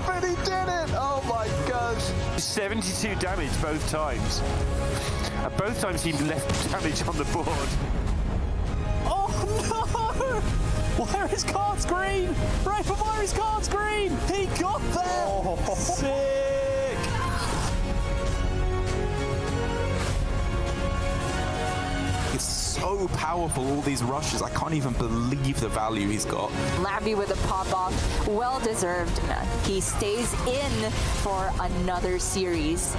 but he did it! Oh my gosh. 72 damage both times. And both times he left damage on the board. Oh no! Why are his cards green? Raven, why are his cards green? He got there! Oh. Sick! It's so powerful, all these rushes. I can't even believe the value he's got. Labby with a pop-off, well deserved. He stays in for another series.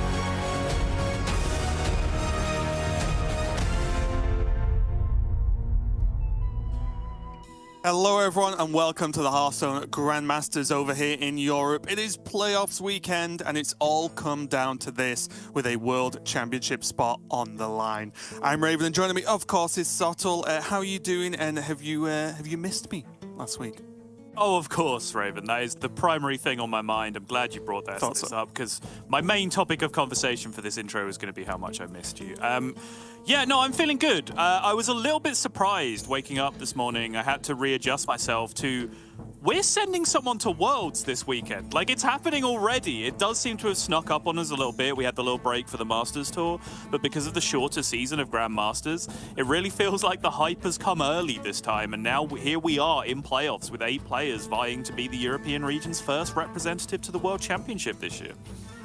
Hello everyone and welcome to the Hearthstone Grandmasters over here in Europe. It is playoffs weekend and it's all come down to this with a World Championship spot on the line. I'm Raven and joining me of course is Sottle. How are you doing and have you missed me last week? Oh, of course, Raven. That is the primary thing on my mind. I'm glad you brought this up because my main topic of conversation for this intro is going to be how much I missed you. Yeah, no, I'm feeling good. I was a little bit surprised waking up this morning. I had to readjust myself to, we're sending someone to Worlds this weekend. Like, it's happening already. It does seem to have snuck up on us a little bit. We had the little break for the Masters Tour, but because of the shorter season of Grandmasters, it really feels like the hype has come early this time, and now here we are in playoffs with 8 players vying to be the European region's first representative to the World Championship this year.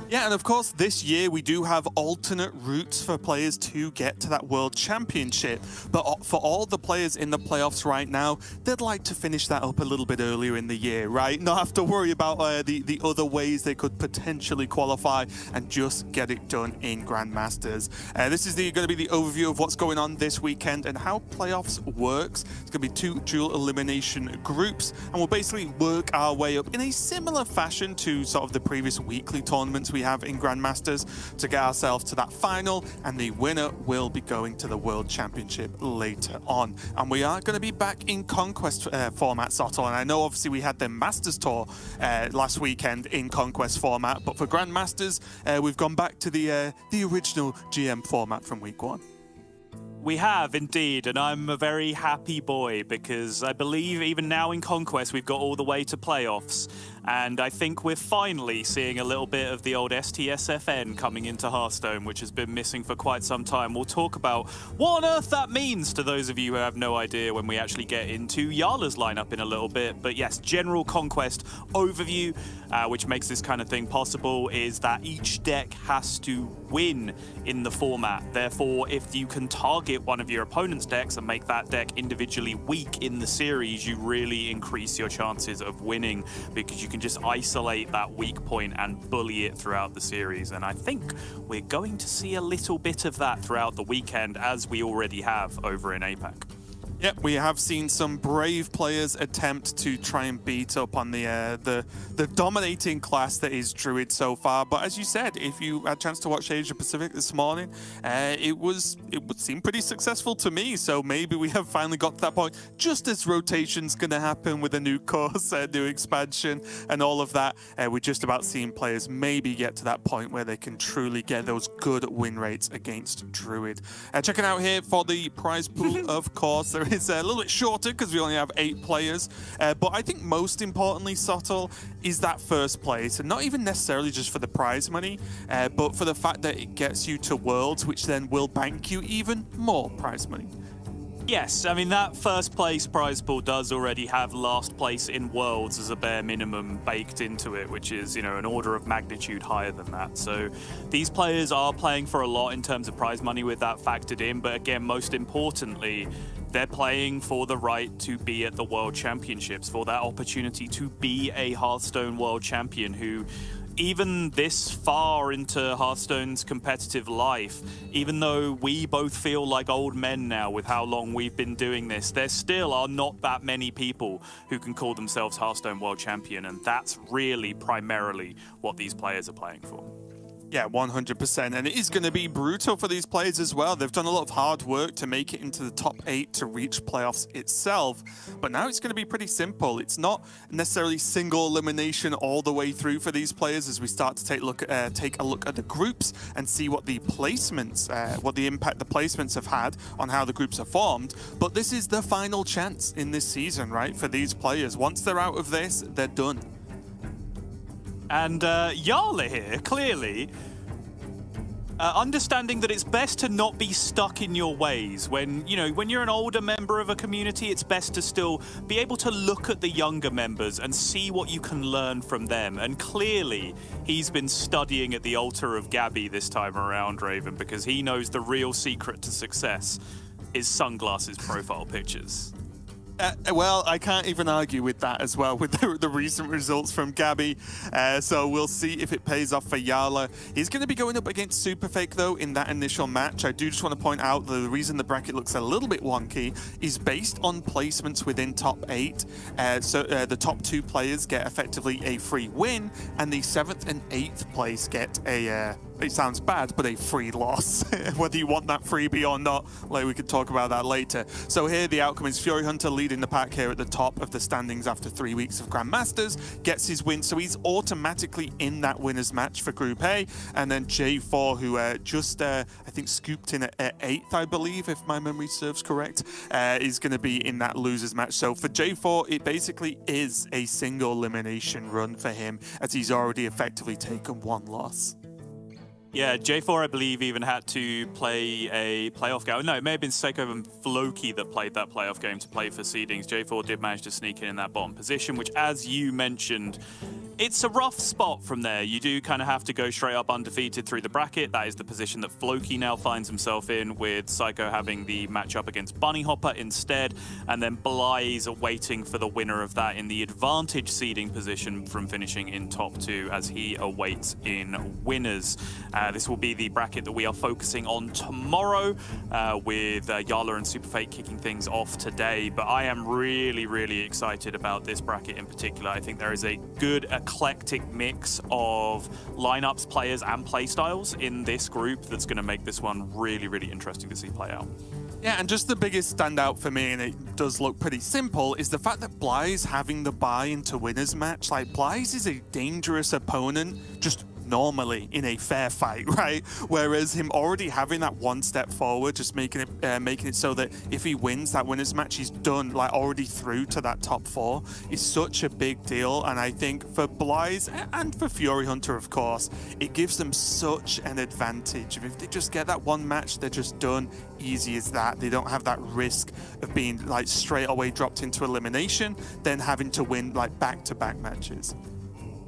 Yeah, and of course, this year we do have alternate routes for players to get to that World Championship. But for all the players in the playoffs right now, they'd like to finish that up a little bit earlier in the year, right? Not have to worry about the other ways they could potentially qualify and just get it done in Grandmasters. This is going to be the overview of what's going on this weekend and how playoffs works. It's going to be 2 dual elimination groups, and we'll basically work our way up in a similar fashion to sort of the previous weekly tournaments we have in Grandmasters to get ourselves to that final, and the winner will be going to the World Championship later on. And we are going to be back in Conquest format, Sottle, and I know obviously we had the Masters Tour last weekend in Conquest format, but for Grandmasters we've gone back to the original GM format from week 1. We have indeed, and I'm a very happy boy because I believe even now in Conquest we've got all the way to playoffs, and I think we're finally seeing a little bit of the old STSFN coming into Hearthstone, which has been missing for quite some time. We'll talk about what on earth that means to those of you who have no idea when we actually get into Jarla's lineup in a little bit. But yes, general Conquest overview, which makes this kind of thing possible, is that each deck has to win in the format. Therefore, if you can target one of your opponent's decks and make that deck individually weak in the series, you really increase your chances of winning because you can just isolate that weak point and bully it throughout the series. And I think we're going to see a little bit of that throughout the weekend, as we already have over in APAC. Yep, we have seen some brave players attempt to try and beat up on the dominating class that is Druid so far. But as you said, if you had a chance to watch Asia Pacific this morning, it would seem pretty successful to me. So maybe we have finally got to that point, just as rotation's going to happen with a new course, new expansion, and all of that. We're just about seeing players maybe get to that point where they can truly get those good win rates against Druid. Checking out here for the prize pool, of course, there is a little bit shorter because we only have 8 players. But I think most importantly, Sottle, is that first place. And not even necessarily just for the prize money, but for the fact that it gets you to Worlds, which then will bank you even more prize money. Yes, I mean, that first place prize pool does already have last place in Worlds as a bare minimum baked into it, which is, an order of magnitude higher than that. So these players are playing for a lot in terms of prize money with that factored in. But again, most importantly, they're playing for the right to be at the World Championships, for that opportunity to be a Hearthstone World Champion who, even this far into Hearthstone's competitive life, even though we both feel like old men now with how long we've been doing this, there still are not that many people who can call themselves Hearthstone World Champion, and that's really primarily what these players are playing for. Yeah, 100%. And it is going to be brutal for these players as well. They've done a lot of hard work to make it into the top 8 to reach playoffs itself. But now it's going to be pretty simple. It's not necessarily single elimination all the way through for these players as we start to take a look at the groups and see what the placements, what the impact the placements have had on how the groups are formed. But this is the final chance in this season, right, for these players. Once they're out of this, they're done. And Jarla here, clearly, understanding that it's best to not be stuck in your ways. When you're an older member of a community, it's best to still be able to look at the younger members and see what you can learn from them. And clearly, he's been studying at the altar of Gabby this time around, Raven, because he knows the real secret to success is sunglasses profile pictures. Well, I can't even argue with that as well, with the recent results from Gabby. So we'll see if it pays off for Jarla. He's going to be going up against SuperFake, though, in that initial match. I do just want to point out the reason the bracket looks a little bit wonky is based on placements within top 8. So the top 2 players get effectively a free win, and the 7th and 8th place get a... it sounds bad, but a free loss. Whether you want that freebie or not, like we could talk about that later. So here the outcome is Fury Hunter leading the pack here at the top of the standings after 3 weeks of Grandmasters, gets his win, so he's automatically in that winner's match for Group A. And then J4, who just, I think, scooped in at 8th, I believe, if my memory serves correct, is going to be in that loser's match. So for J4, it basically is a single elimination run for him, as he's already effectively taken 1 loss. Yeah, J4, I believe, even had to play a playoff game. No, it may have been Seiko and Floki that played that playoff game to play for seedings. J4 did manage to sneak in that bottom position, which, as you mentioned, it's a rough spot from there. You do kind of have to go straight up undefeated through the bracket. That is the position that Floki now finds himself in, with Psycho having the matchup against Bunny Hopper instead, and then Bly's waiting for the winner of that in the advantage seeding position from finishing in top 2 as he awaits in winners. This will be the bracket that we are focusing on tomorrow, with Jarla and SuperFake kicking things off today. But I am really, really excited about this bracket in particular. I think there is a good eclectic mix of lineups, players, and playstyles in this group that's going to make this one really, really interesting to see play out. Yeah, and just the biggest standout for me, and it does look pretty simple, is the fact that Bly's having the buy into winner's match. Like, Bly's is a dangerous opponent, just normally in a fair fight, right? Whereas him already having that 1 step forward, just making it so that if he wins that winner's match, he's done, like, already through to that top 4, is such a big deal. And I think for Bly's and for Fury Hunter, of course, it gives them such an advantage. If they just get that 1 match, they're just done. Easy as that. They don't have that risk of being, like, straight away dropped into elimination, then having to win, like, back-to-back matches.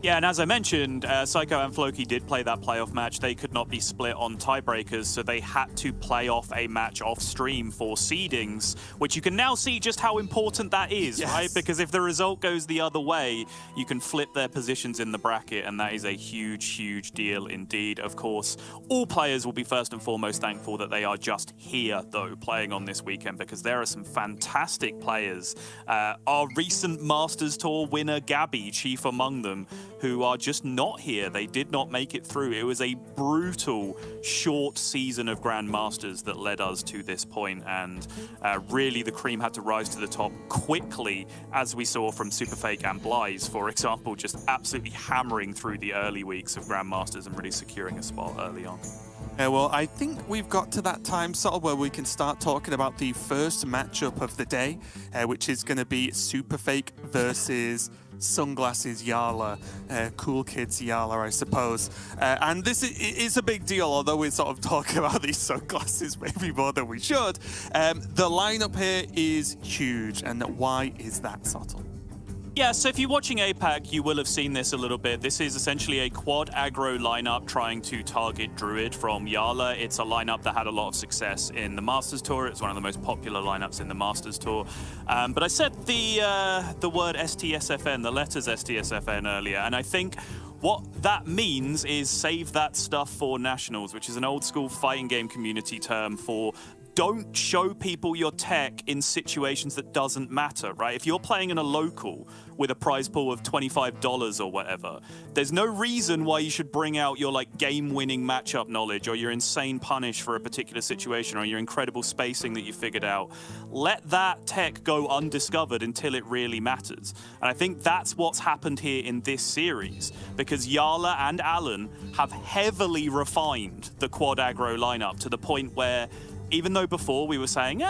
Yeah, and as I mentioned, Psycho and Floki did play that playoff match. They could not be split on tiebreakers, so they had to play off a match off stream for seedings, which you can now see just how important that is, yes, right? Because if the result goes the other way, you can flip their positions in the bracket, and that is a huge, huge deal indeed. Of course, all players will be first and foremost thankful that they are just here, though, playing on this weekend, because there are some fantastic players. Our recent Masters Tour winner, Gabby, chief among them, who are just not here. They did not make it through. It was a brutal, short season of Grandmasters that led us to this point, and really the cream had to rise to the top quickly, as we saw from SuperFake and Bly's, for example, just absolutely hammering through the early weeks of Grandmasters and really securing a spot early on. Well, I think we've got to that time sort of where we can start talking about the first matchup of the day, which is going to be SuperFake versus Sunglasses Jarla, Cool Kids Jarla, I suppose. And this is a big deal, although we're sort of talking about these sunglasses maybe more than we should. The lineup here is huge, and why is that, Subtle? Yeah, so if you're watching APAC, you will have seen this a little bit. This is essentially a quad aggro lineup trying to target Druid from Jarla. It's a lineup that had a lot of success in the Masters Tour. It's one of the most popular lineups in the Masters Tour. But I said the word STSFN, the letters STSFN earlier, and I think what that means is save that stuff for Nationals, which is an old school fighting game community term for don't show people your tech in situations that doesn't matter, right? If you're playing in a local with a prize pool of $25 or whatever, there's no reason why you should bring out your like game-winning matchup knowledge or your insane punish for a particular situation or your incredible spacing that you figured out. Let that tech go undiscovered until it really matters. And I think that's what's happened here in this series, because Jarla and Alan have heavily refined the quad aggro lineup to the point where even though before we were saying,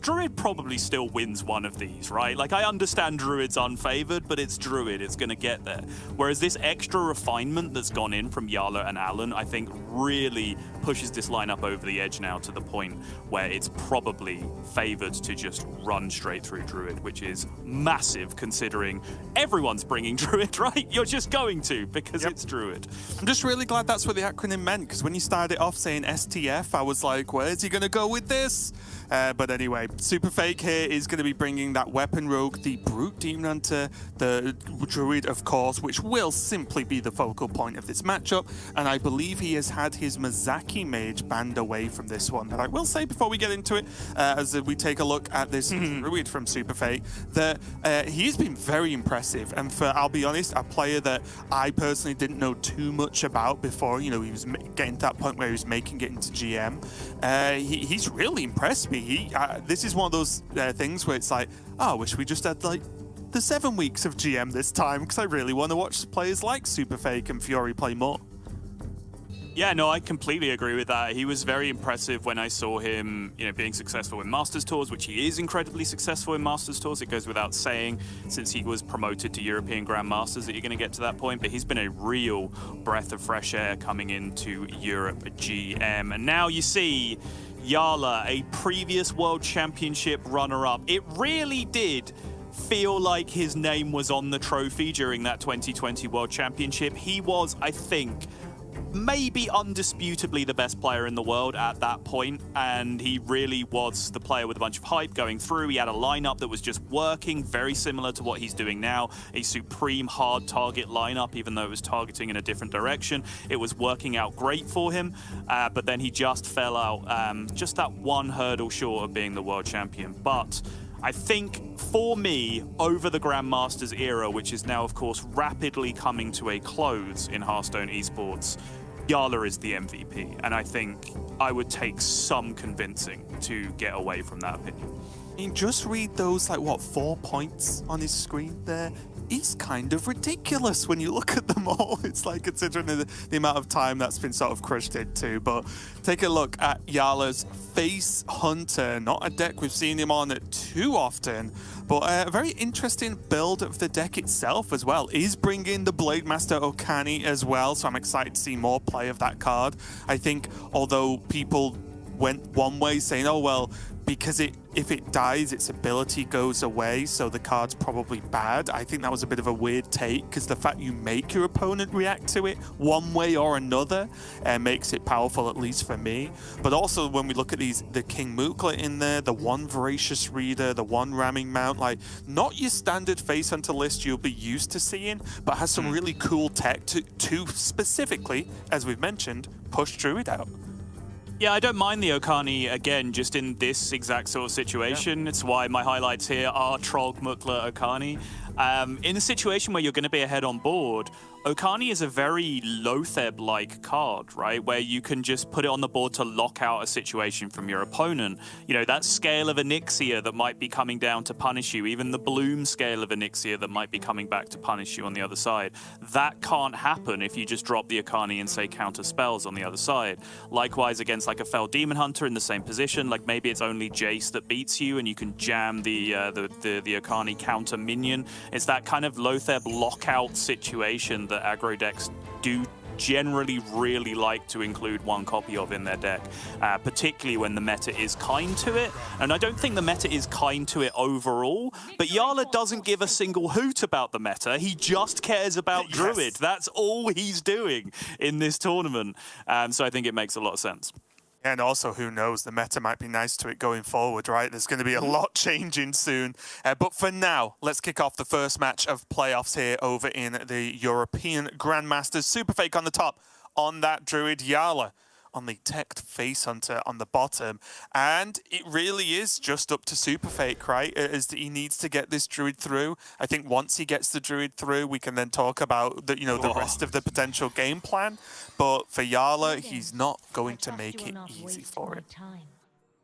Druid probably still wins one of these, right? Like, I understand Druid's unfavored, but it's Druid, it's going to get there. Whereas this extra refinement that's gone in from Jarla and Alan, I think really pushes this lineup over the edge now to the point where it's probably favored to just run straight through Druid, which is massive considering everyone's bringing Druid, right? You're just going to because it's Druid. I'm just really glad that's what the acronym meant, because when you started off saying STF, I was like, where's he going to go with this? But anyway, SuperFake here is going to be bringing that weapon rogue, the Brute Demon Hunter, the Druid, of course, which will simply be the focal point of this matchup. And I believe he has had his Mizaki Mage banned away from this one. And I will say before we get into it, as we take a look at this Druid from SuperFake, that he's been very impressive. And for, I'll be honest, a player that I personally didn't know too much about before, you know, he was getting to that point where he was making it into GM. He's really impressed me. This is one of those things where it's like, oh, I wish we just had like the 7 weeks of GM this time, because I really want to watch players like SuperFake and Fury play more. Yeah, no, I completely agree with that. He was very impressive when I saw him, you know, being successful in Masters Tours, which he is incredibly successful in Masters Tours. It goes without saying, since he was promoted to European Grandmasters, that you're going to get to that point. But he's been a real breath of fresh air coming into Europe GM. And now you see Jarla, a previous World Championship runner-up. It really did feel like his name was on the trophy during that 2020 World Championship. He was, I think, maybe undisputably the best player in the world at that point, and he really was the player with a bunch of hype going through. He had a lineup that was just working, very similar to what he's doing now, a supreme hard target lineup, even though it was targeting in a different direction. It was working out great for him, but then he just fell out, just that one hurdle short of being the world champion. But I think, for me, over the Grandmasters era, which is now, of course, rapidly coming to a close in Hearthstone Esports, Jarla is the MVP, and I think I would take some convincing to get away from that opinion. I mean, just read those, like, what, 4 points on his screen there? It's kind of ridiculous when you look at them all. It's like, considering the amount of time that's been sort of crushed into. But take a look at Jarla's Face Hunter, not a deck we've seen him on too often, but a very interesting build of the deck itself as well. Is bringing the Blademaster Okani as well, so I'm excited to see more play of that card. I think, although people went one way saying, oh, well, because if it dies, its ability goes away, so the card's probably bad. I think that was a bit of a weird take, because the fact you make your opponent react to it one way or another makes it powerful, at least for me. But also, when we look at these, the King Mukla in there, the one Voracious Reader, the one Ramming Mount, like, not your standard Face Hunter list you'll be used to seeing, but has some really cool tech to specifically, as we've mentioned, push Druid out. Yeah, I don't mind the Okani, again, just in this exact sort of situation. Yeah. It's why my highlights here are Trolg, Mukla, Okani. In a situation where you're going to be ahead on board, Okani is a very Lotheb-like card, right? Where you can just put it on the board to lock out a situation from your opponent. You know, that scale of Onyxia that might be coming down to punish you, even the Bloom scale of Onyxia that might be coming back to punish you on the other side. That can't happen if you just drop the Okani and say counter spells on the other side. Likewise, against like a Fell Demon Hunter in the same position, like maybe it's only Jace that beats you and you can jam the Okani counter minion. It's that kind of Lotheb lockout situation that aggro decks do generally really like to include one copy of in their deck, particularly when the meta is kind to it. And I don't think the meta is kind to it overall, but Jarla doesn't give a single hoot about the meta. He just cares about Druid. That's all he's doing in this tournament. So I think it makes a lot of sense. And also, who knows, the meta might be nice to it going forward, right? There's going to be a lot changing soon. But for now, let's kick off the first match of playoffs here over in the European Grandmasters. SuperFake on the top, on that Druid, Jarla on the teched Face Hunter on the bottom. And it really is just up to SuperFake, right? As he needs to get this Druid through. I think once he gets the Druid through, we can then talk about the, the rest of the potential game plan. But for Jarla, he's not going to make it easy for him.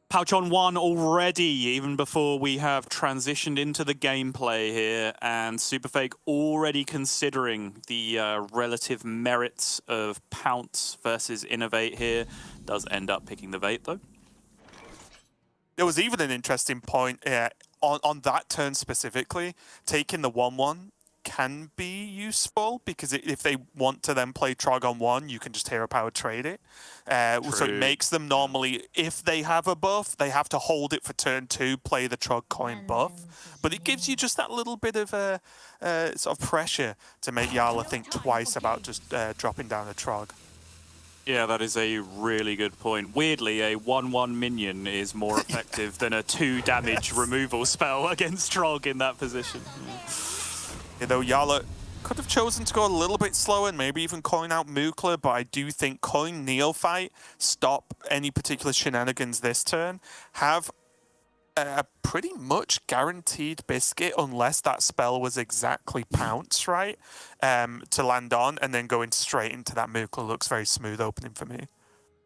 Pouch on 1 already, even before we have transitioned into the gameplay here, and SuperFake already considering the relative merits of Pounce versus Innovate here. Does end up picking the Vate, though. There was even an interesting point on that turn specifically. Taking the 1/1 can be useful because if they want to then play Trog on 1, you can just hero power trade it. So it makes them normally, if they have a buff, they have to hold it for turn 2, play the Trog coin buff. But it gives you just that little bit of sort of pressure to make Jarla think twice about just dropping down a Trog. Yeah, that is a really good point. Weirdly, a 1/1 minion is more effective than a 2 damage removal spell against Trog in that position. Though Jarla could have chosen to go a little bit slower and maybe even calling out Mukla, but I do think calling Neophyte, stop any particular shenanigans this turn, have a pretty much guaranteed biscuit unless that spell was exactly pounce, right? To land on, and then going straight into that Mukla looks very smooth opening for me.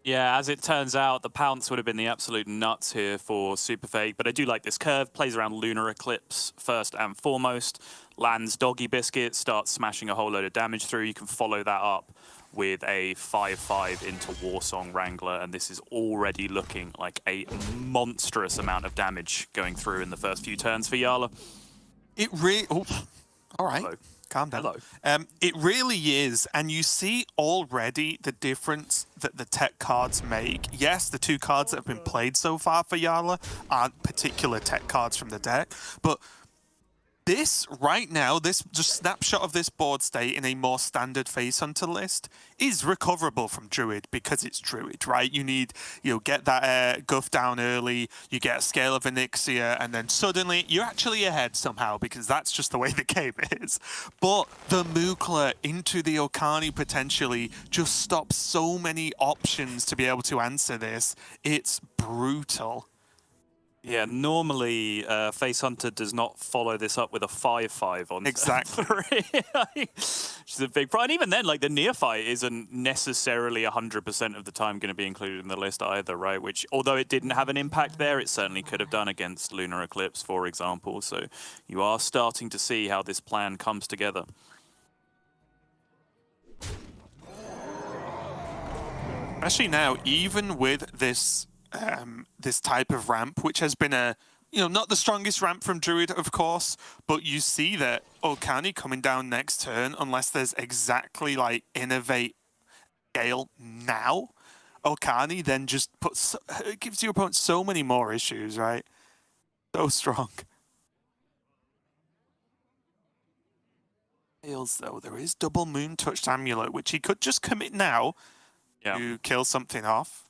Yeah, as it turns out, the pounce would have been the absolute nuts here for SuperFake, but I do like this curve. Plays around Lunar Eclipse first and foremost, lands Doggy Biscuit, starts smashing a whole load of damage through. You can follow that up with a 5/5 into Warsong Wrangler, and this is already looking like a monstrous amount of damage going through in the first few turns for Jarla. It really... Oh, all right. Hello. Calm down. Hello. It really is, and you see already the difference that the tech cards make. Yes, the 2 cards that have been played so far for Jarla aren't particular tech cards from the deck, but this right now, this just snapshot of this board state in a more standard Face Hunter list is recoverable from Druid because it's Druid, right? You need, get that Guff down early, you get a Scale of Onyxia, and then suddenly you're actually ahead somehow because that's just the way the game is. But the Mukla into the Okani potentially just stops so many options to be able to answer this. It's brutal. Yeah, normally Face Hunter does not follow this up with a 5/5 on exactly. 3, which is a big problem. And even then, like the Neophyte isn't necessarily 100% of the time going to be included in the list either, right? Which, although it didn't have an impact there, it certainly could have done against Lunar Eclipse, for example. So you are starting to see how this plan comes together. Especially now, even with this this type of ramp, which has been not the strongest ramp from Druid, of course, but you see that Okani coming down next turn, unless there's exactly like Innovate Gale now, Okani then just it gives your opponent so many more issues, right? So strong. Fails though, there is double Moon Touched Amulet, which he could just commit now to kill something off.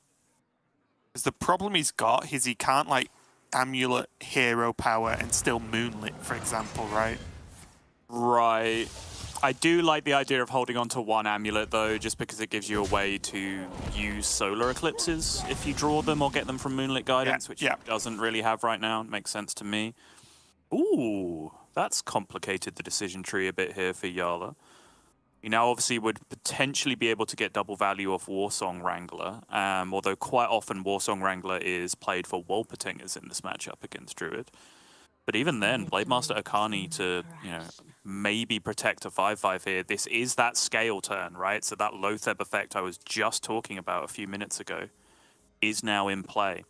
Because the problem he's got is he can't, like, Amulet hero power and still Moonlit, for example, right? Right. I do like the idea of holding on to 1 amulet, though, just because it gives you a way to use solar eclipses if you draw them or get them from Moonlit Guidance, which he doesn't really have right now. It makes sense to me. Ooh, that's complicated the decision tree a bit here for Jarla. You now obviously would potentially be able to get double value off Warsong Wrangler, although quite often Warsong Wrangler is played for Wolpertingers in this matchup against Druid. But even then, Blademaster Okani to, maybe protect a 5/5 here. This is that scale turn, right? So that Lotheb effect I was just talking about a few minutes ago is now in play.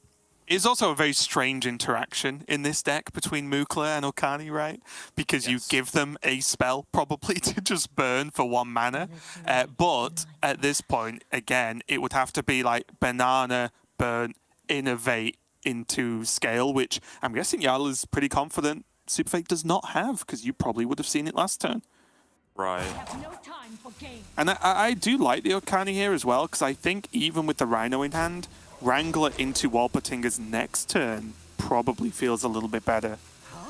It's also a very strange interaction in this deck between Mukla and Okani, right? Because you give them a spell probably to just burn for 1 mana. But at this point, again, it would have to be like Banana, Burn, Innovate into Scale, which I'm guessing Jarla's pretty confident SuperFake does not have, because you probably would have seen it last turn. Right. And I do like the Okani here as well, because I think even with the Rhino in hand, Wrangler into Wolpertinger's next turn probably feels a little bit better.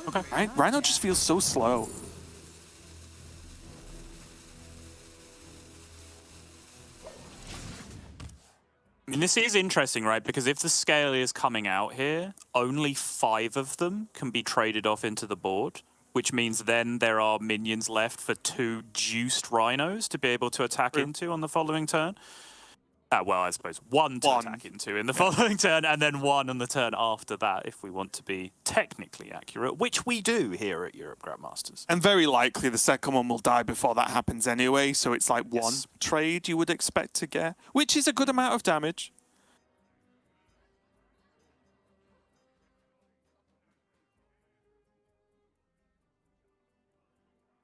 Okay. Right? Rhino just feels so slow. I mean, this is interesting, right? Because if the scale is coming out here, only 5 of them can be traded off into the board, which means then there are minions left for 2 juiced rhinos to be able to attack into on the following turn. Well, I suppose 1 to attack into in the following turn, and then 1 on the turn after that, if we want to be technically accurate, which we do here at Europe Grandmasters. And very likely the second one will die before that happens anyway, so it's like 1 trade you would expect to get, which is a good amount of damage.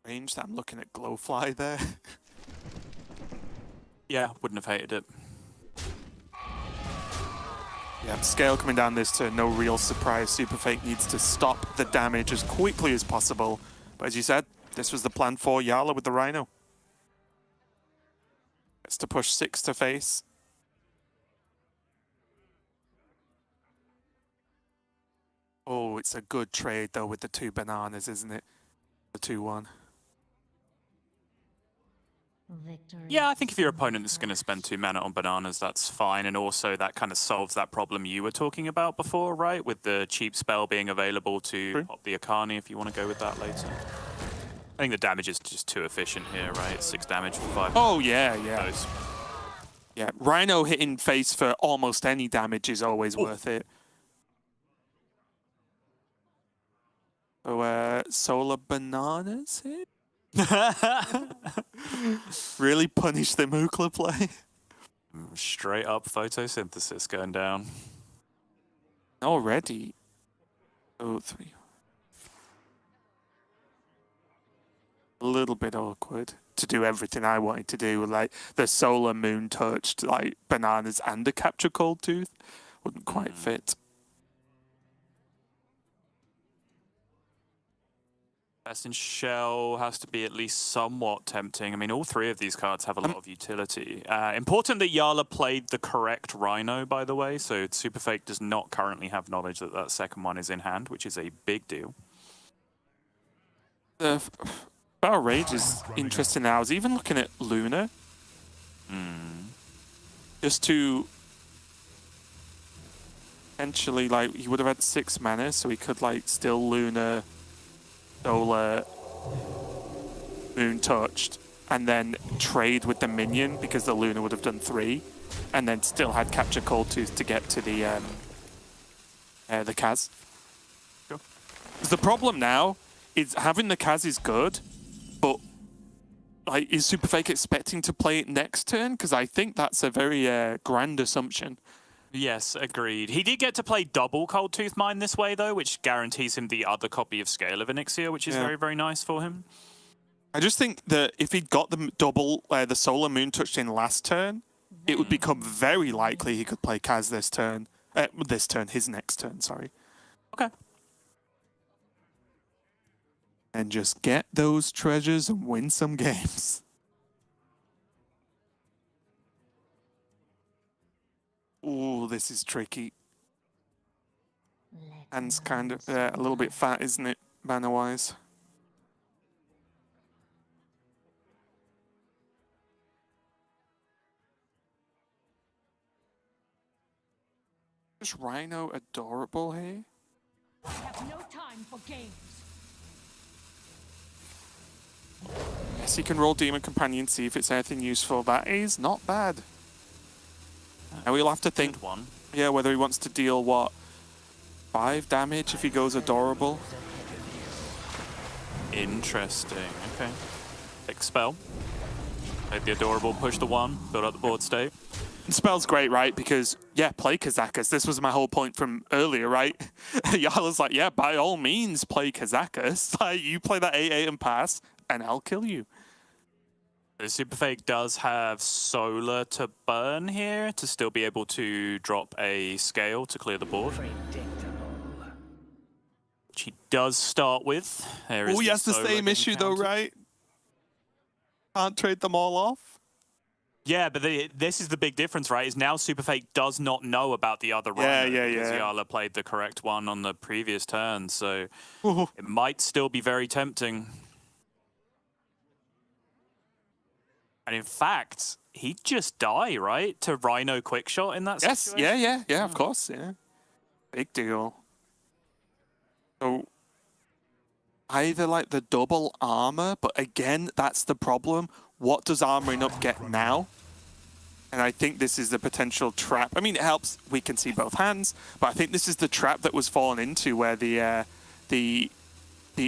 Range that I'm looking at Glowfly there. Yeah, wouldn't have hated it. Yeah, scale coming down this turn, no real surprise. SuperFake needs to stop the damage as quickly as possible. But as you said, this was the plan for Jarla with the Rhino. It's to push 6 to face. Oh, it's a good trade though with the 2 bananas, isn't it? The 2-1. Yeah, I think if your opponent is going to spend 2 mana on bananas, that's fine. And also that kind of solves that problem you were talking about before, right? With the cheap spell being available to pop the Akani if you want to go with that later. I think the damage is just too efficient here, right? 6 damage for 5. Oh, yeah. Yeah, Rhino hitting face for almost any damage is always worth it. So, solar bananas here? Really punish the Mookla play. Straight up photosynthesis going down. Already. Oh, 3. A little bit awkward to do everything I wanted to do, like the solar moon touched, like bananas and a capture cold tooth. Wouldn't quite fit. Best in Shell has to be at least somewhat tempting. I mean, all 3 of these cards have a lot of utility. Important that Jarla played the correct Rhino, by the way, so SuperFake does not currently have knowledge that that second one is in hand, which is a big deal. The Battle Rage is interesting now. I was even looking at Luna. Just to potentially, like, he would have had 6 mana, so he could, like, still Luna, Solar, Moon touched, and then trade with the minion because the Luna would have done 3, and then still had Capture Cold Tooth to get to the Kaz. Sure. The problem now is having the Kaz is good, but like, is SuperFake expecting to play it next turn? Because I think that's a very grand assumption. Yes, agreed. He did get to play double Cold Tooth Mine this way, though, which guarantees him the other copy of Scale of Onyxia, which is very, very nice for him. I just think that if he'd got the double, the Solar Moon touched in last turn, it would become very likely he could play Kaz this turn. His next turn, sorry. Okay. And just get those treasures and win some games. Ooh, this is tricky. Hand's kind of a little bit fat, isn't it, mana-wise? Is Rhino adorable here? I have no time for games. Yes, he can roll Demon Companion, see if it's anything useful. That is not bad. And we'll have to think, whether he wants to deal, what, 5 damage if he goes adorable? Interesting. Okay. Take spell. Take the adorable, push the 1, build up the board state. And spell's great, right? Because, play Kazakus. This was my whole point from earlier, right? Jarla's like, by all means, play Kazakus. Like, you play that 8/8 and pass, and I'll kill you. The SuperFake does have Solar to burn here to still be able to drop a Scale to clear the board. Which he does start with. Oh, he has the same issue though, right? Can't trade them all off. Yeah, but this is the big difference, right? Is now SuperFake does not know about the other Rhino because Jarla played the correct one on the previous turn, so it might still be very tempting. And in fact, he'd just die, right? To Rhino Quickshot in that situation? Yeah, of course, yeah. Big deal. So, either like the double armor, but again, that's the problem. What does armoring up get now? And I think this is the potential trap. I mean, it helps we can see both hands, but I think this is the trap that was fallen into where the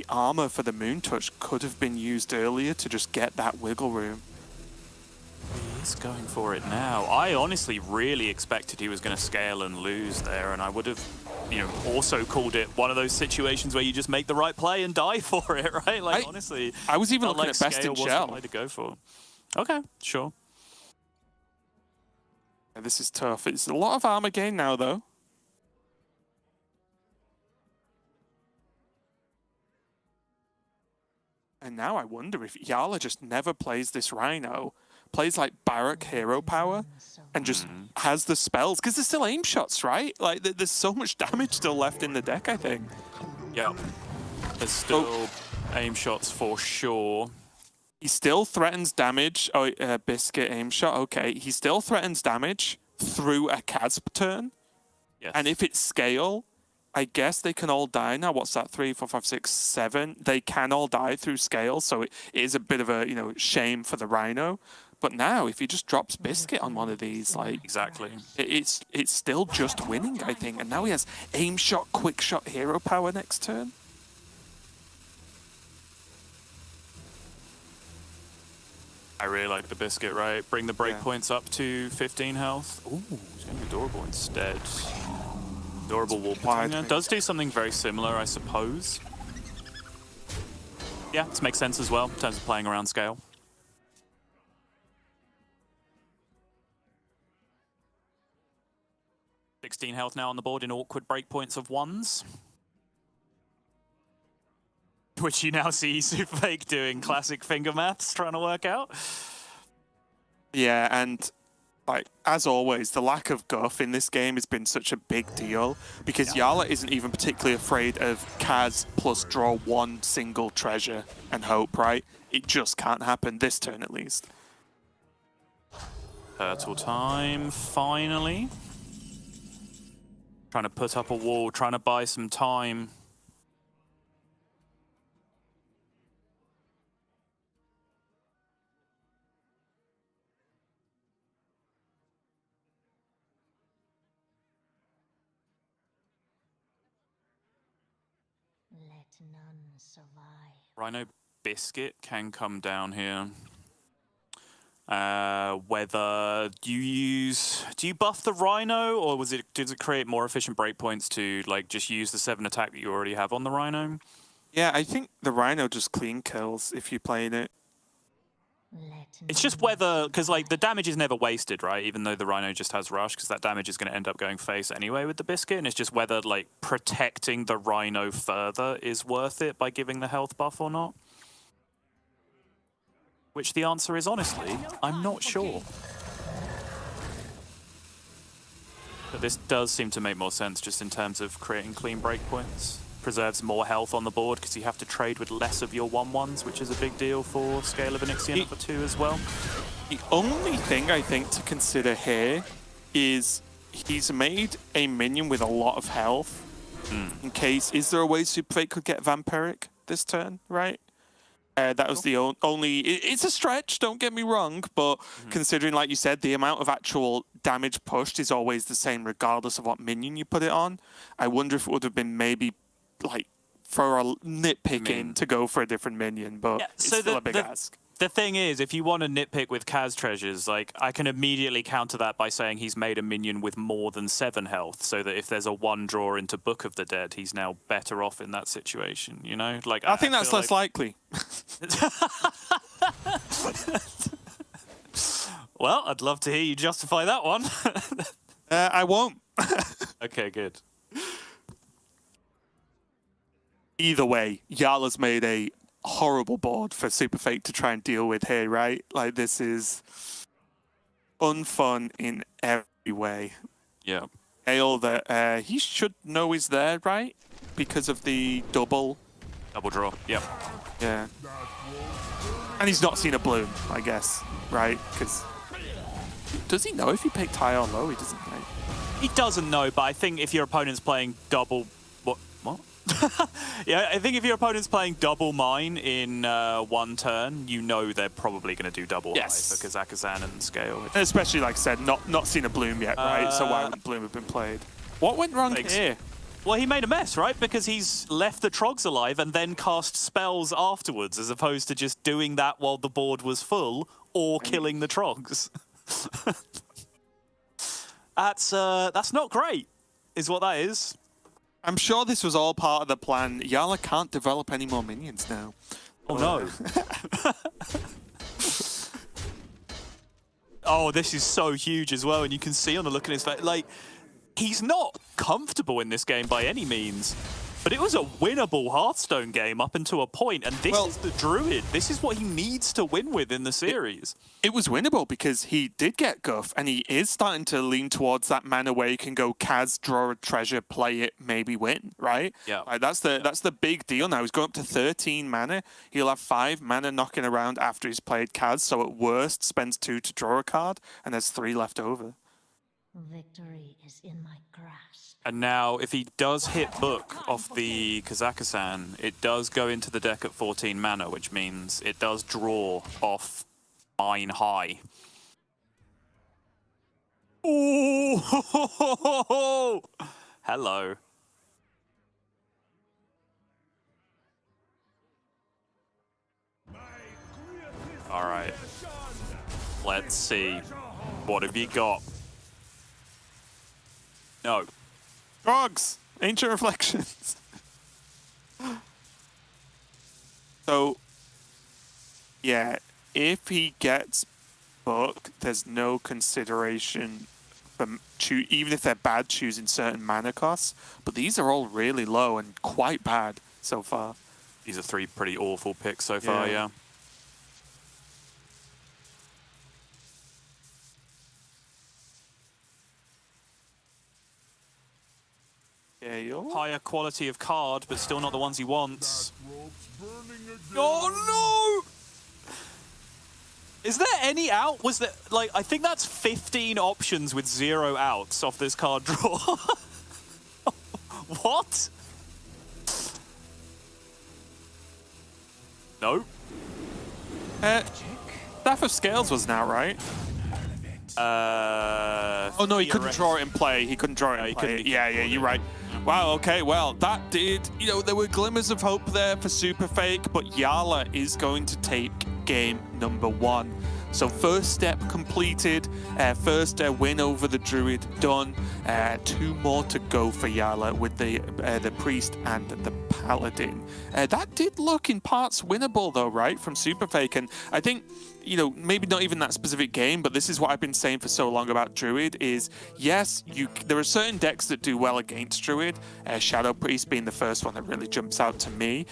armor for the Moon Touch could have been used earlier to just get that wiggle room. He's going for it now. I honestly really expected he was going to scale and lose there, and I would have you know, also called it one of those situations where you just make the right play and die for it, right? Like, honestly, I was even felt looking like at best scale in wasn't shell. the way to go for. Okay, sure. Yeah, this is tough. It's a lot of armor gain now, though. And now I wonder if Jarla just never plays this Rhino, plays like Barak hero power, and just has the spells, because there's still aim shots, right? Like, there's so much damage still left in the deck, I think. Yeah. There's still aim shots for sure. He still threatens damage. Oh, Biscuit aim shot. Okay, he still threatens damage through a Casp turn. Yes. And if it's scale, I guess they can all die now. What's that? 3, 4, 5, 6, 7. They can all die through scale, so it is a bit of a, you know, shame for the Rhino. But now, if he just drops Biscuit on one of these, like, Exactly. it's still just winning, I think. And now he has aim shot, quick shot, hero power next turn. I really like the Biscuit, right? Bring the breakpoints up to 15 health. Ooh, he's going to be Adorable instead. Adorable Wall Petunia does do something very similar, I suppose. Yeah, this makes sense as well in terms of playing around scale. $16 health now on the board in awkward breakpoints of 1s. Which you now see SuperFake doing classic finger maths, trying to work out. Yeah, and like as always, the lack of guff in this game has been such a big deal because Jarla isn't even particularly afraid of Kaz plus draw one single treasure and hope, right? It just can't happen this turn at least. Turtle time, finally. Trying to put up a wall, trying to buy some time. Let none survive. Rhino Biscuit can come down here. Whether do you buff the Rhino, or does it create more efficient breakpoints to like just use the 7 attack that you already have on the Rhino? Yeah, I think the Rhino just clean kills if you're playing it. It's just whether, because like the damage is never wasted, right? Even though the Rhino just has Rush, because that damage is going to end up going face anyway with the Biscuit, and it's just whether like protecting the Rhino further is worth it by giving the health buff or not. Which the answer is, honestly, I'm not sure. But this does seem to make more sense just in terms of creating clean breakpoints. Preserves more health on the board because you have to trade with less of your 1/1s, which is a big deal for Scale of Onyxian for 2 as well. The only thing I think to consider here is he's made a minion with a lot of health. In case, is there a way SuperFake could get Vampiric this turn, right? That was the only... It's a stretch, don't get me wrong, but considering, like you said, the amount of actual damage pushed is always the same regardless of what minion you put it on. I wonder if it would have been maybe, like, for a nitpicking to go for a different minion, but it's still a big ask. The thing is, if you want to nitpick with Kaz treasures, like I can immediately counter that by saying he's made a minion with more than 7 health, so that if there's a 1 draw into Book of the Dead, he's now better off in that situation. You know, like I think that's less likely. Well, I'd love to hear you justify that one. I won't. Okay, good. Either way, Jarla's made a horrible board for SuperFake to try and deal with here, right? Like, this is unfun in every way. Yeah. Ale that he should know is there, right? Because of the double draw. Yep. Yeah. And he's not seen a bloom, I guess, right? Because does he know if he picked high or low? He doesn't, right? He doesn't know, but I think if your opponent's playing double... What? Yeah, I think if your opponent's playing double mine in 1 turn, you know they're probably going to do double high for Kazakhstan and Scale. And especially, like I said, not seen a bloom yet, right? So why wouldn't bloom have been played? What went wrong here? Well, he made a mess, right? Because he's left the Trogs alive and then cast spells afterwards, as opposed to just doing that while the board was full or killing the Trogs. That's not great, is what that is. I'm sure this was all part of the plan. Jarla can't develop any more minions now. Oh no. Oh, this is so huge as well, and you can see on the look in his face, like, he's not comfortable in this game by any means. But it was a winnable Hearthstone game up until a point, and this is the Druid. This is what he needs to win with in the series. It was winnable because he did get Guff, and he is starting to lean towards that mana where you can go Kaz, draw a treasure, play it, maybe win, right? Yeah. Like, that's the big deal now. He's going up to 13 mana. He'll have 5 mana knocking around after he's played Kaz, so at worst spends 2 to draw a card, and there's 3 left over. Victory is in my grasp. And now, if he does hit Book off the Kazakhstan, it does go into the deck at 14 mana, which means it does draw off Mine High. Ooh! Hello. All right. Let's see. What have you got? No. Frogs! Ancient Reflections. So, yeah, if he gets Book, there's no consideration for even if they're bad, choosing certain mana costs. But these are all really low and quite bad so far. These are 3 pretty awful picks so far, yeah. Higher quality of card, but still not the ones he wants. Oh no! Is there any out? Was there, like, I think that's 15 options with 0 outs off this card draw. What? No. Staff of Scales was now, right? Oh no, he couldn't draw it in play. He couldn't draw it in play. Yeah, you're right. Wow, okay, well, that did, there were glimmers of hope there for SuperFake, but Jarla is going to take game number 1. So first step completed, first win over the Druid done, 2 more to go for Jarla with the Priest and the Paladin. That did look in parts winnable though, right, from SuperFake, and I think, maybe not even that specific game, but this is what I've been saying for so long about Druid is, yes, there are certain decks that do well against Druid, Shadow Priest being the first one that really jumps out to me,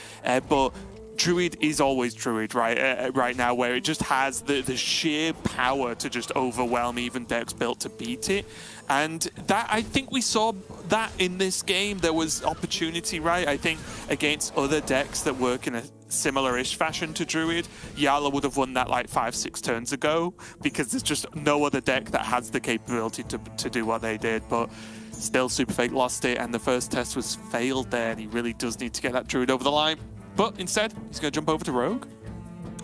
but Druid is always Druid, right? Right now, where it just has the sheer power to just overwhelm even decks built to beat it. And that, I think we saw that in this game. There was opportunity, right? I think against other decks that work in a similar-ish fashion to Druid, Jarla would have won that like 5-6 turns ago, because there's just no other deck that has the capability to do what they did. But still, SuperFake lost it, and the first test was failed there, and he really does need to get that Druid over the line. But instead, he's going to jump over to Rogue.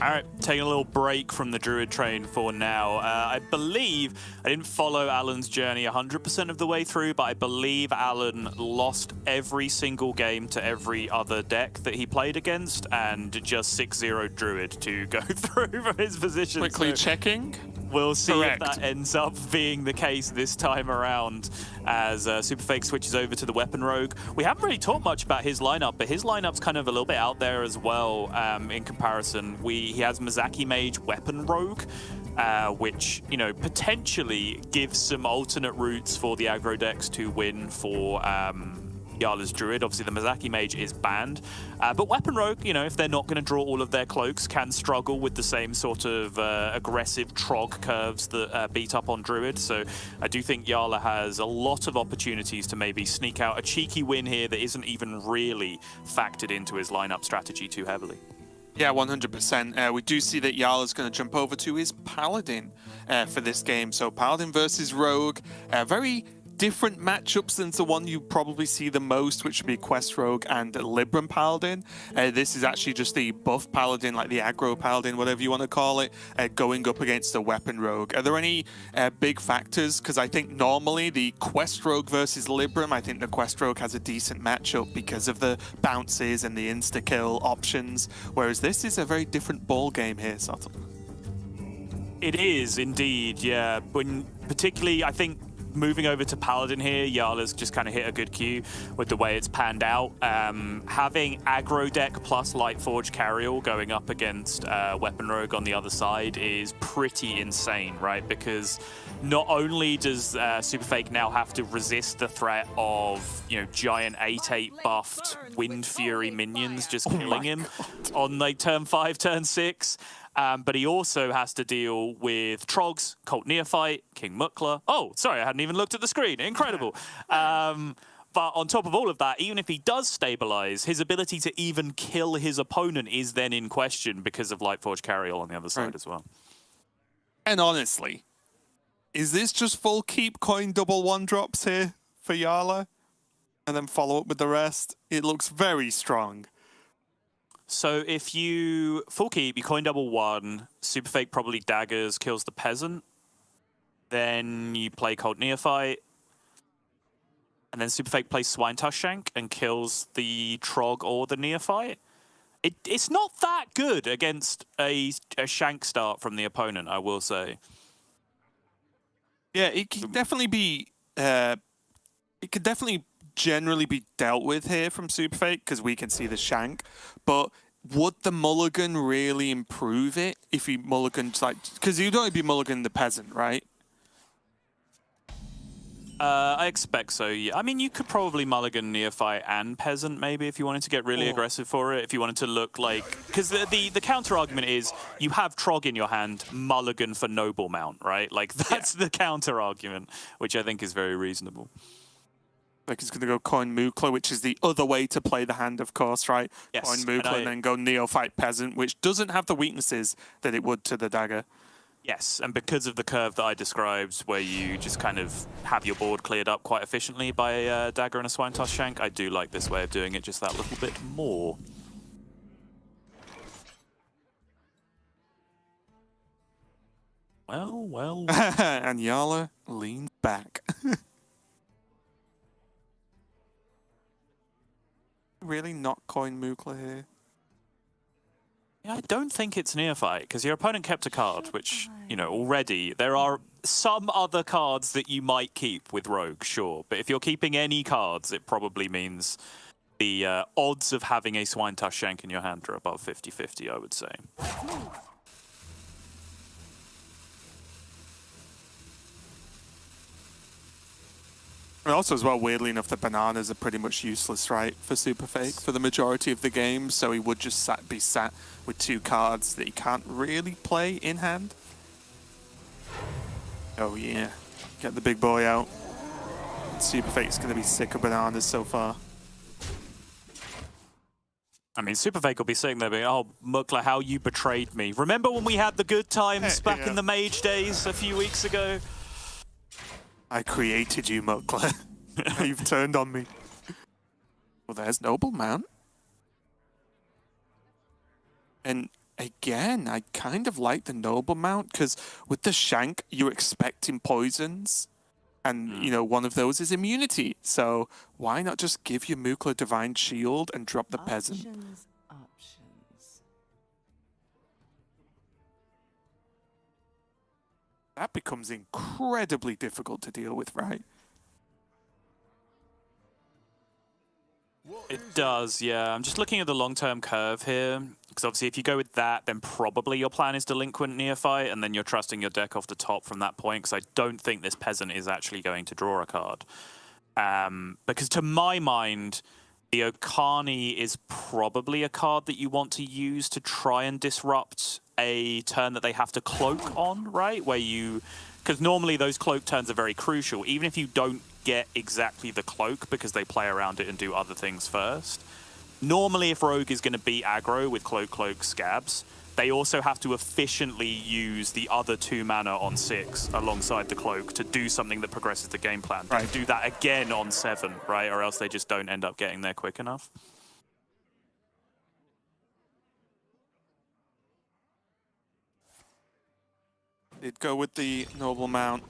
All right, taking a little break from the Druid train for now. I believe, I didn't follow Alan's journey 100% of the way through, but I believe Alan lost every single game to every other deck that he played against, and just 6-0 Druid to go through from his position. Quickly checking. We'll see Correct. if that ends up being the case this time around as SuperFake switches over to the Weapon Rogue. We haven't really talked much about his lineup, but his lineup's kind of a little bit out there as well in comparison. He has Mizaki Mage Weapon Rogue, which, potentially gives some alternate routes for the aggro decks to win for Jarla's Druid. Obviously, the Mizaki Mage is banned. But Weapon Rogue, if they're not going to draw all of their cloaks, can struggle with the same sort of aggressive trog curves that beat up on Druid. So I do think Jarla has a lot of opportunities to maybe sneak out a cheeky win here that isn't even really factored into his lineup strategy too heavily. Yeah, 100%. We do see that Jarla's going to jump over to his Paladin for this game. So Paladin versus Rogue, very different matchups than the one you probably see the most, which would be Quest Rogue and Libram Paladin. This is actually just the buff Paladin, like the aggro Paladin, whatever you want to call it, going up against the Weapon Rogue. Are there any big factors? Because I think normally the Quest Rogue versus Libram, I think the Quest Rogue has a decent matchup because of the bounces and the insta-kill options, whereas this is a very different ball game here, sort of. It is indeed, yeah. Particularly, I think moving over to Paladin here, Jarla's just kind of hit a good cue with the way it's panned out. Having aggro deck plus Lightforge Carrier going up against Weapon Rogue on the other side is pretty insane, right? Because not only does SuperFake now have to resist the threat of, you know, giant 8/8 buffed Wind Fury minions just killing him on like turn 5, turn 6, but he also has to deal with Trogs, Cult Neophyte, King Mukla. Oh, sorry, I hadn't even looked at the screen. Incredible. But on top of all of that, even if he does stabilize, his ability to even kill his opponent is then in question because of Lightforge Carrier on the other side as well. And honestly, is this just full keep coin double 1-drops here for Jarla? And then follow up with the rest? It looks very strong. So if you full keep, you coin double 1, SuperFake probably daggers, kills the peasant. Then you play Cold Neophyte. And then SuperFake plays Swine Tusk Shank and kills the Trog or the Neophyte. It's not that good against a Shank start from the opponent, I will say. Yeah, it can definitely be. It could definitely generally be dealt with here from SuperFake because we can see the Shank. But would the mulligan really improve it if he mulligans like? Because you'd only be mulligan the peasant, right? I expect so, yeah. I mean, you could probably mulligan Neophyte and Peasant, maybe, if you wanted to get really aggressive for it. If you wanted to look like... Because the counter-argument is, you have Trog in your hand, mulligan for Noble Mount, right? Like, that's the counter-argument, which I think is very reasonable. Like, he's going to go Coin Mukla, which is the other way to play the hand, of course, right? Yes. Coin Mukla and then go Neophyte Peasant, which doesn't have the weaknesses that it would to the dagger. Yes, and because of the curve that I described, where you just kind of have your board cleared up quite efficiently by a dagger and a Swine Tusk Shank, I do like this way of doing it just that little bit more. Well. And Jarla leans back. Really not Coin Mukla here? I don't think it's Neophyte, because your opponent kept a card, which, you know, already there are some other cards that you might keep with Rogue, sure. But if you're keeping any cards, it probably means the odds of having a Swine Tusk Shank in your hand are above 50-50, I would say. And also, as well, weirdly enough, the bananas are pretty much useless, right, for SuperFake for the majority of the game. So he would just be sat with 2 cards that he can't really play in hand. Oh yeah, get the big boy out. SuperFake's going to be sick of bananas so far. I mean, SuperFake will be sitting there being, oh, Mukla, how you betrayed me. Remember when we had the good times back in the Mage days a few weeks ago? I created you, Mukla. You've turned on me. Well, there's Noble Mount. And again, I kind of like the Noble Mount because with the Shank, you're expecting poisons. And, you know, one of those is immunity. So why not just give your Mukla Divine Shield and drop the Peasant? Options. That becomes incredibly difficult to deal with, right? It does, yeah. I'm just looking at the long-term curve here, because obviously if you go with that, then probably your plan is Delinquent Neophyte, and then you're trusting your deck off the top from that point, because I don't think this Peasant is actually going to draw a card. Because to my mind, the Okani is probably a card that you want to use to try and disrupt a turn that they have to cloak on, right? Where you... Because normally those cloak turns are very crucial, even if you don't get exactly the cloak because they play around it and do other things first. Normally, if Rogue is going to beat aggro with Cloak, Scabs, they also have to efficiently use the other 2 mana on 6 alongside the Cloak to do something that progresses the game plan. Right. Do that again on 7, right? Or else they just don't end up getting there quick enough. It'd go with the Noble Mount,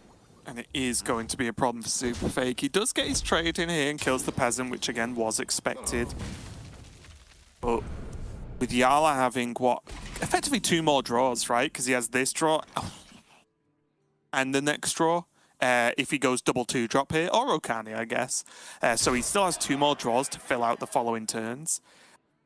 and it is going to be a problem for SuperFake. He does get his trade in here and kills the Peasant, which again was expected. But with Jarla having, what, effectively 2 more draws, right? Because he has this draw and the next draw. if he goes double 2-drop here, or Okani, I guess. So he still has 2 more draws to fill out the following turns.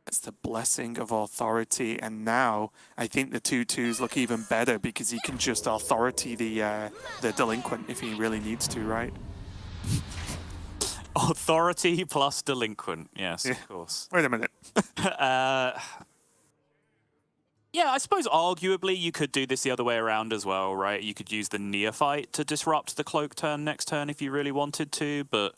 That's the Blessing of Authority, and now I think the 2/2s look even better because he can just Authority the Delinquent if he really needs to, right? Authority plus Delinquent, yes, of course. Wait a minute. Yeah, I suppose arguably you could do this the other way around as well, right? You could use the Neophyte to disrupt the Cloak turn next turn if you really wanted to, but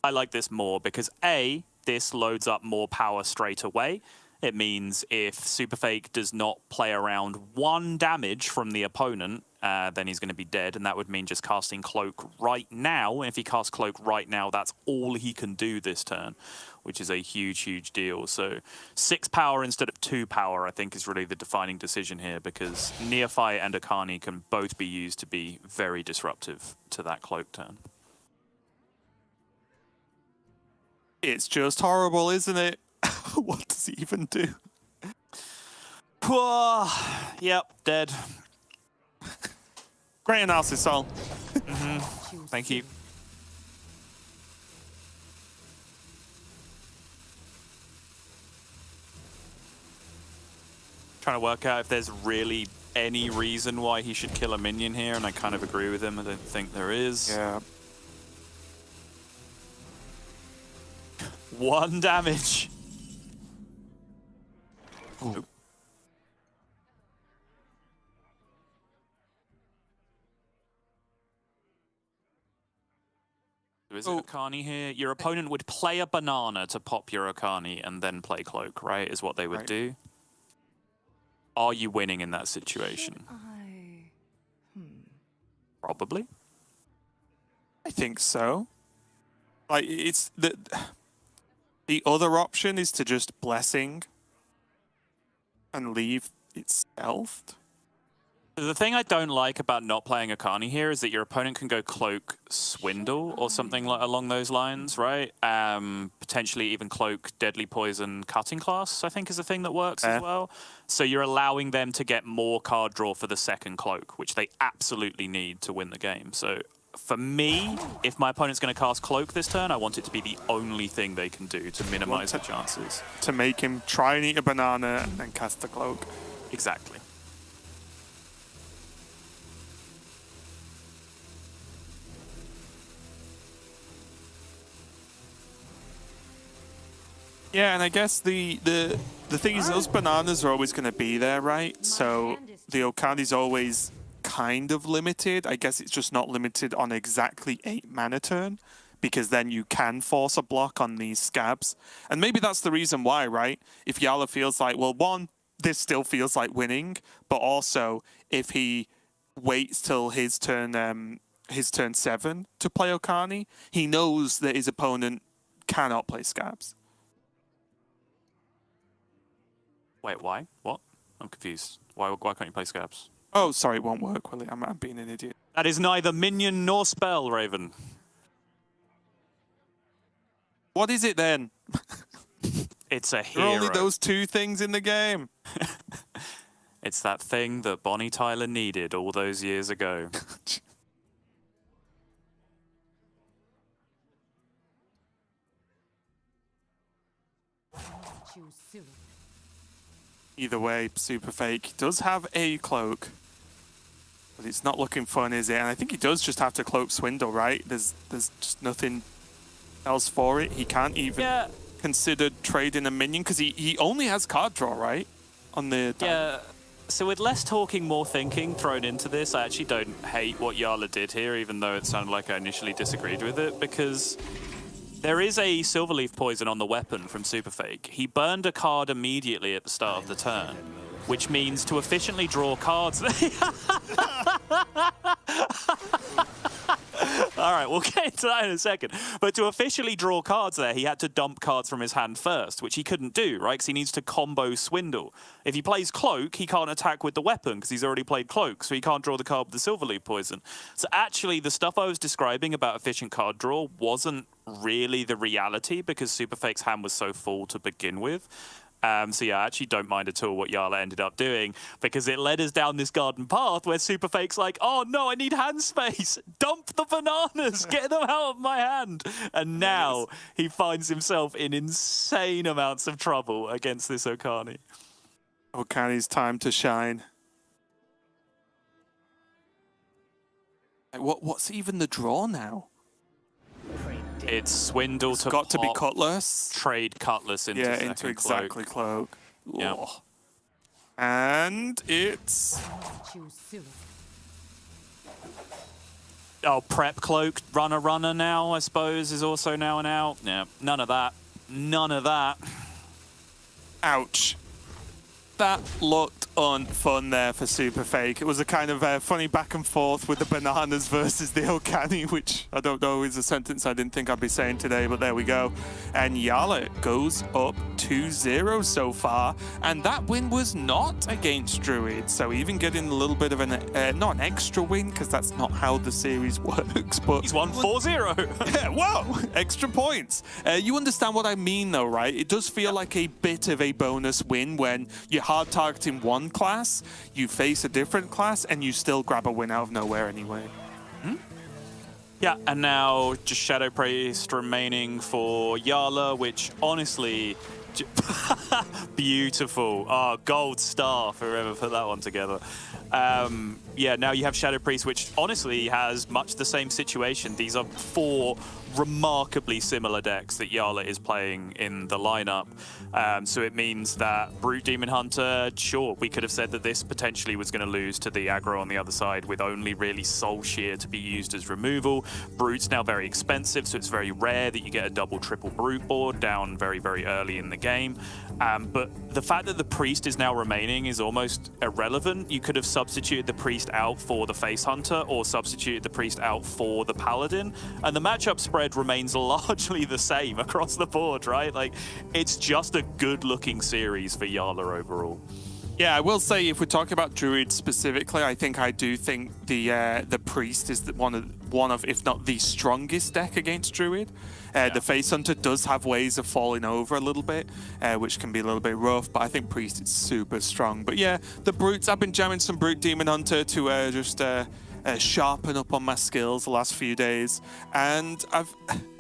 I like this more because A, this loads up more power straight away. It means if SuperFake does not play around 1 damage from the opponent, then he's going to be dead, and that would mean just casting Cloak right now. And if he casts Cloak right now, that's all he can do this turn, which is a huge, huge deal. So 6 power instead of 2 power, I think, is really the defining decision here, because Neophyte and Okani can both be used to be very disruptive to that Cloak turn. It's just horrible, isn't it? What does he even do? Yep, dead. Great analysis, Sol. Thank you. Trying to work out if there's really any reason why he should kill a minion here, and I kind of agree with him. I don't think there is. Yeah. 1 damage. Ooh. So is it Okani here? Your opponent would play a banana to pop your Okani and then play Cloak, right? Is what they would do. Are you winning in that situation? Probably. I think so. Like, it's the other option is to just Blessing and leave it stealthed. The thing I don't like about not playing Okani here is that your opponent can go Cloak Swindle or something like along those lines, right? Potentially even Cloak Deadly Poison Cutting Class, I think, is a thing that works as well. So you're allowing them to get more card draw for the second Cloak, which they absolutely need to win the game. So for me, if my opponent's going to cast Cloak this turn, I want it to be the only thing they can do to minimize the chances. To make him try and eat a banana and then cast the Cloak. Exactly. Yeah, and I guess the thing is, those bananas are always going to be there, right? So the Okani's always kind of limited. I guess it's just not limited on exactly 8 mana turn, because then you can force a block on these scabs. And maybe that's the reason why, right? If Jarla feels like, well, one, this still feels like winning, but also if he waits till his turn 7 to play Okani, he knows that his opponent cannot play scabs. Wait, why? What? I'm confused. Why can't you play Scabs? Oh, sorry, it won't work, will it? I'm being an idiot. That is neither minion nor spell, Raven. What is it then? It's a There hero. are only those 2 things in the game. It's that thing that Bonnie Tyler needed all those years ago. Either way, SuperFake does have a Cloak. But it's not looking fun, is it? And I think he does just have to Cloak Swindle, right? There's just nothing else for it. He can't even consider trading a minion, because he only has card draw, right? On the... Yeah, so with less talking, more thinking thrown into this, I actually don't hate what Jarla did here, even though it sounded like I initially disagreed with it, because there is a Silverleaf Poison on the weapon from SuperFake. He burned a card immediately at the start of the turn, which means to efficiently draw cards... All right, we'll get into that in a second. But to officially draw cards there, he had to dump cards from his hand first, which he couldn't do, right? Because he needs to combo Swindle. If he plays Cloak, he can't attack with the weapon because he's already played Cloak, so he can't draw the card with the Silverleaf Poison. So actually, the stuff I was describing about efficient card draw wasn't really the reality, because SuperFake's hand was so full to begin with. So yeah, I actually don't mind at all what Jarla ended up doing, because it led us down this garden path where SuperFake's like, oh no, I need hand space. Dump the bananas, get them out of my hand. And now he finds himself in insane amounts of trouble against this Okani. Okani's time to shine. What's even the draw now? It's swindle It's to got to be pop, Cutlass. trade Cutlass into Yeah, second into exactly cloak. cloak. Yeah. Oh. And it's Oh, prep cloak, runner now, I suppose, is also now an out. Yeah, none of that. None of that. ouch. That looked unfun there for SuperFake. It was a kind of funny back and forth with the bananas versus the Okani, which I don't know is a sentence I didn't think I'd be saying today, but there we go. And Jarla goes up 2-0 so far, and that win was not against Druid, so even getting a little bit of an, not an extra win, because that's not how the series works, but... He's won 4-0. Yeah, whoa, extra points. You understand what I mean though, right? It does feel like a bit of a bonus win when you're hard targeting one class, you face a different class, and you still grab a win out of nowhere anyway. Yeah, and now just Shadow Priest remaining for Jarla, which honestly, beautiful. Oh, gold star for whoever put that one together. Yeah, now you have Shadow Priest, which honestly has much the same situation. These are four remarkably similar decks that Jarla is playing in the lineup. So it means that Brute Demon Hunter, sure, we could have said that this potentially was going to lose to the aggro on the other side with only really Soul Shear to be used as removal. Brute's now very expensive, so it's very rare that you get a double, triple Brute board down very, very early in the game. But the fact that the Priest is now remaining is almost irrelevant. You could have substituted the Priest out for the Face Hunter or substituted the Priest out for the Paladin, and the matchup spread remains largely the same across the board, right? Like, it's just a good-looking series for Jarla overall. Yeah, I will say, if we're talking about Druid specifically, I do think the Priest is one of, if not the strongest deck against Druid. The Face Hunter does have ways of falling over a little bit, which can be a little bit rough, but I think Priest is super strong. But yeah, the Brutes, I've been jamming some Brute Demon Hunter to just sharpen up on my skills the last few days, and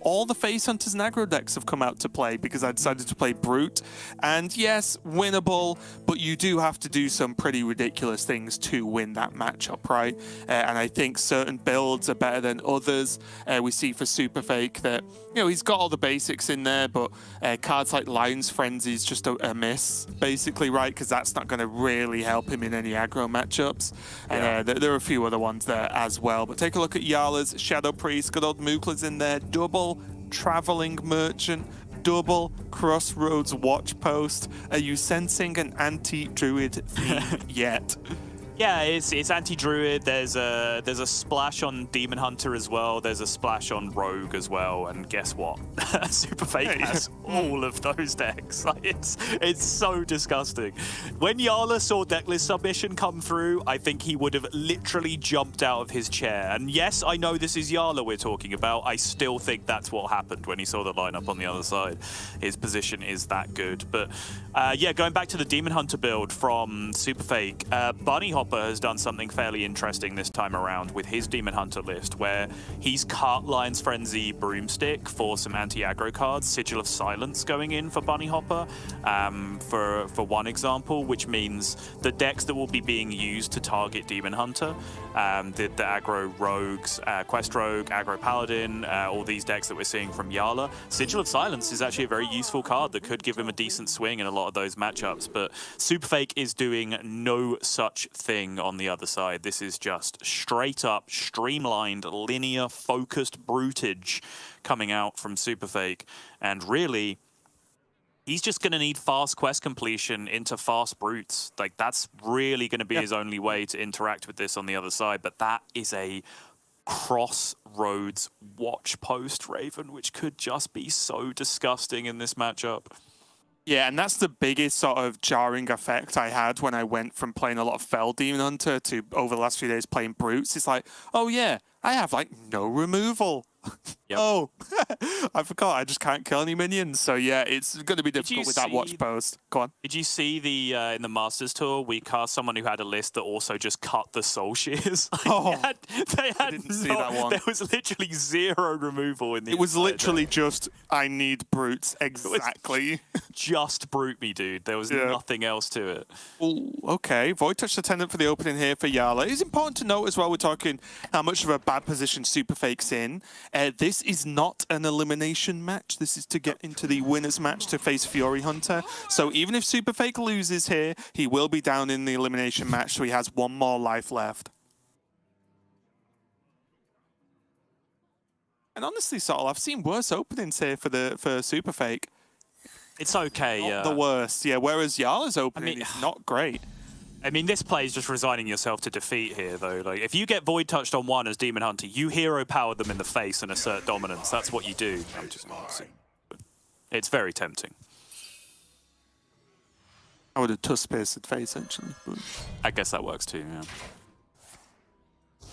all the Face Hunters and aggro decks have come out to play because I decided to play Brute. And yes, winnable, but you do have to do some pretty ridiculous things to win that matchup, right? And I think certain builds are better than others. We see for SuperFake that, you know, he's got all the basics in there, but cards like Lion's Frenzy is just a miss, basically, right? Because that's not going to really help him in any aggro matchups. And there are a few other ones there as well. But take a look at Jarla's Shadow Priest. Good old Mookla's in there. Double Traveling Merchant, double Crossroads Watch Post. Are you sensing an anti-Druid theme yet? Yeah, it's anti-Druid. There's a splash on Demon Hunter as well. There's a splash on Rogue as well. And guess what? SuperFake has all of those decks. Like, it's so disgusting. When Jarla saw decklist submission come through, I think he would have literally jumped out of his chair. And yes, I know this is Jarla we're talking about. I still think that's what happened when he saw the lineup on the other side. His position is that good. But yeah, going back to the Demon Hunter build from SuperFake, Bunny Hopper has done something fairly interesting this time around with his Demon Hunter list, where he's cut Lion's Frenzy Broomstick for some anti-aggro cards, Sigil of Silence going in for Bunny Hopper, for one example, which means the decks that will be being used to target Demon Hunter, the aggro rogues, Quest Rogue, aggro Paladin, all these decks that we're seeing from Jarla, Sigil of Silence is actually a very useful card that could give him a decent swing in a lot of those matchups, but SuperFake is doing no such thing on the other side. This is just straight up, streamlined, linear, focused brutage coming out from SuperFake. And really, he's just going to need fast quest completion into fast brutes. Like, that's really going to be his only way to interact with this on the other side. But that is a Crossroads Watch Post, Raven, which could just be so disgusting in this matchup. Yeah, and that's the biggest sort of jarring effect I had when I went from playing a lot of Fell Demon Hunter to over the last few days playing Brutes. It's like, oh yeah, I have like no removal. Yep. Oh, I forgot. I just can't kill any minions. So yeah, it's going to be difficult with that watch post. Go on. Did you see the in the Masters tour we cast someone who had a list that also just cut the soul shears? Like, Oh, they had didn't see that one. There was literally zero removal in the. It was entire literally deck. just, I need brutes. Exactly. Just brute me, dude. There was nothing else to it. Ooh, okay. Void Touch Attendant for the opening here for Jarla. It's important to note as well, we're talking how much of a bad position SuperFake's in. This is not an elimination match. This is to get into the winners match to face Fury Hunter. So even if SuperFake loses here, he will be down in the elimination match, so he has one more life left. And honestly, Sol, I've seen worse openings here for SuperFake. It's okay, Not the worst, yeah. Whereas Jarla's opening is not great. I mean, this play is just resigning yourself to defeat here, though. Like, if you get Void Touched on one as Demon Hunter, you hero power them in the face and assert dominance. That's what you do. It's very tempting. I would have tusk pierced face, actually. But I guess that works too, yeah.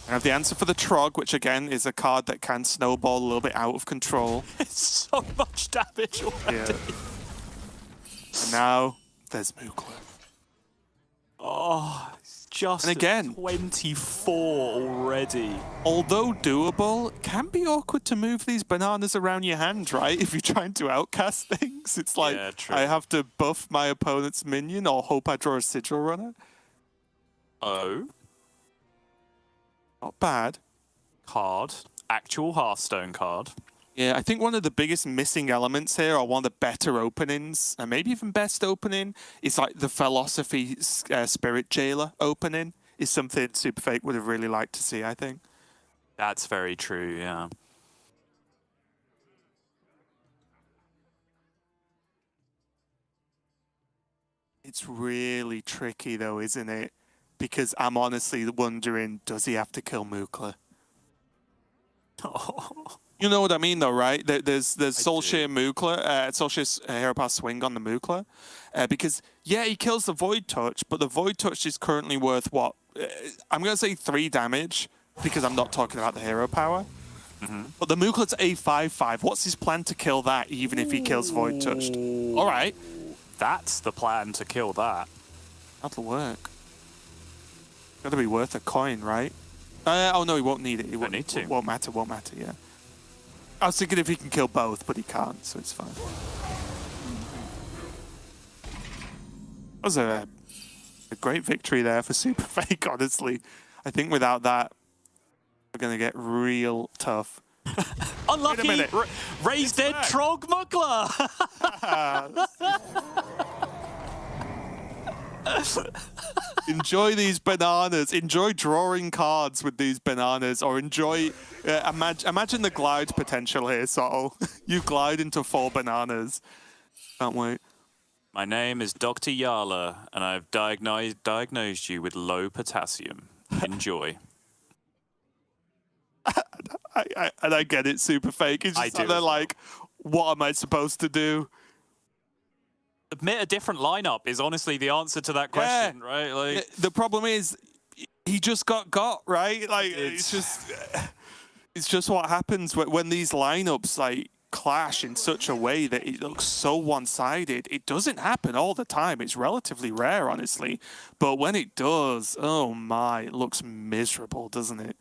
I have the answer for the Trog, which again is a card that can snowball a little bit out of control. It's so much damage already. Yeah. And now there's Mukla. Oh, it's just And again, 24 already. Although doable, it can be awkward to move these bananas around your hand, right? If you're trying to outcast things. It's like, Yeah, true. I have to buff my opponent's minion or hope I draw a Sigil Runner. Oh. Not bad. Card. Actual Hearthstone card. Yeah, I think one of the biggest missing elements here, or one of the better openings, and maybe even best opening, is like the Philosophy Spirit Jailer opening, is something SuperFake would have really liked to see, I think. That's very true, yeah. It's really tricky though, isn't it? Because I'm honestly wondering, does he have to kill Mukla? You know what I mean, though, right? There's Soulshare Mukla, Soulshare's Hero Pass Swing on the Mukla. Because, yeah, he kills the Void Touch, but the Void Touch is currently worth, what? I'm going to say 3 damage, because I'm not talking about the Hero Power. But the Mukla's a 5/5. What's his plan to kill that, even if he kills Void Touched? All right. That's the plan to kill that. That'll work. Got to be worth a coin, right? Oh, no, he won't need it. He Don't need to. Won't matter, yeah. I was thinking if he can kill both, but he can't, so it's fine. That was a great victory there for SuperFake, honestly. I think without that, we're going to get real tough. Unlucky! Wait a minute. Raise dead Trog Muggler! Enjoy these bananas. Enjoy drawing cards with these bananas, or enjoy. Imagine the glide potential here, Sol. You glide into 4 bananas. Can't wait. My name is Dr. Jarla, and I've diagnosed you with low potassium. Enjoy. I get it, SuperFake. It's just they're like, what am I supposed to do? Admit a different lineup is honestly the answer to that question, right? Like, the problem is, he just got, right? Like, it's just what happens when these lineups like clash in such a way that it looks so one-sided. It doesn't happen all the time. It's relatively rare, honestly. But when it does, oh my, it looks miserable, doesn't it?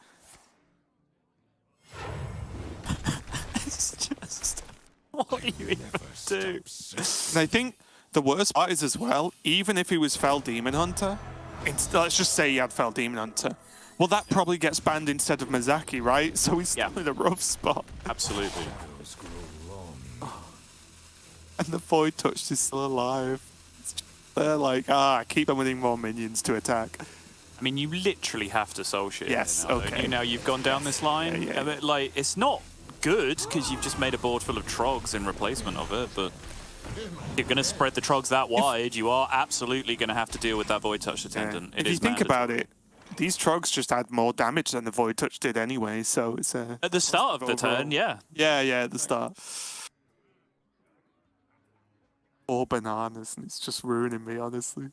it's just... What are you even do? And I think the worst part is as well, even if he was Fell Demon Hunter, let's just say he had Fell Demon Hunter, well, that probably gets banned instead of Mizaki, right? So he's still in a rough spot. Absolutely. And the Void Touch is still alive. They're like, keep summoning more minions to attack. I mean, you literally have to soul shit. Yes, now, okay. You know, you've gone down this line. Yeah. I mean, like, it's not good because you've just made a board full of Trogs in replacement of it, but you're going to spread the Trogs that wide, you are absolutely going to have to deal with that Void Touch Attendant. If you think about it, these Trogs just had more damage than the Void Touch did anyway, so it's a... At the start of the turn, yeah. Yeah, at the start. 4 bananas, and it's just ruining me, honestly.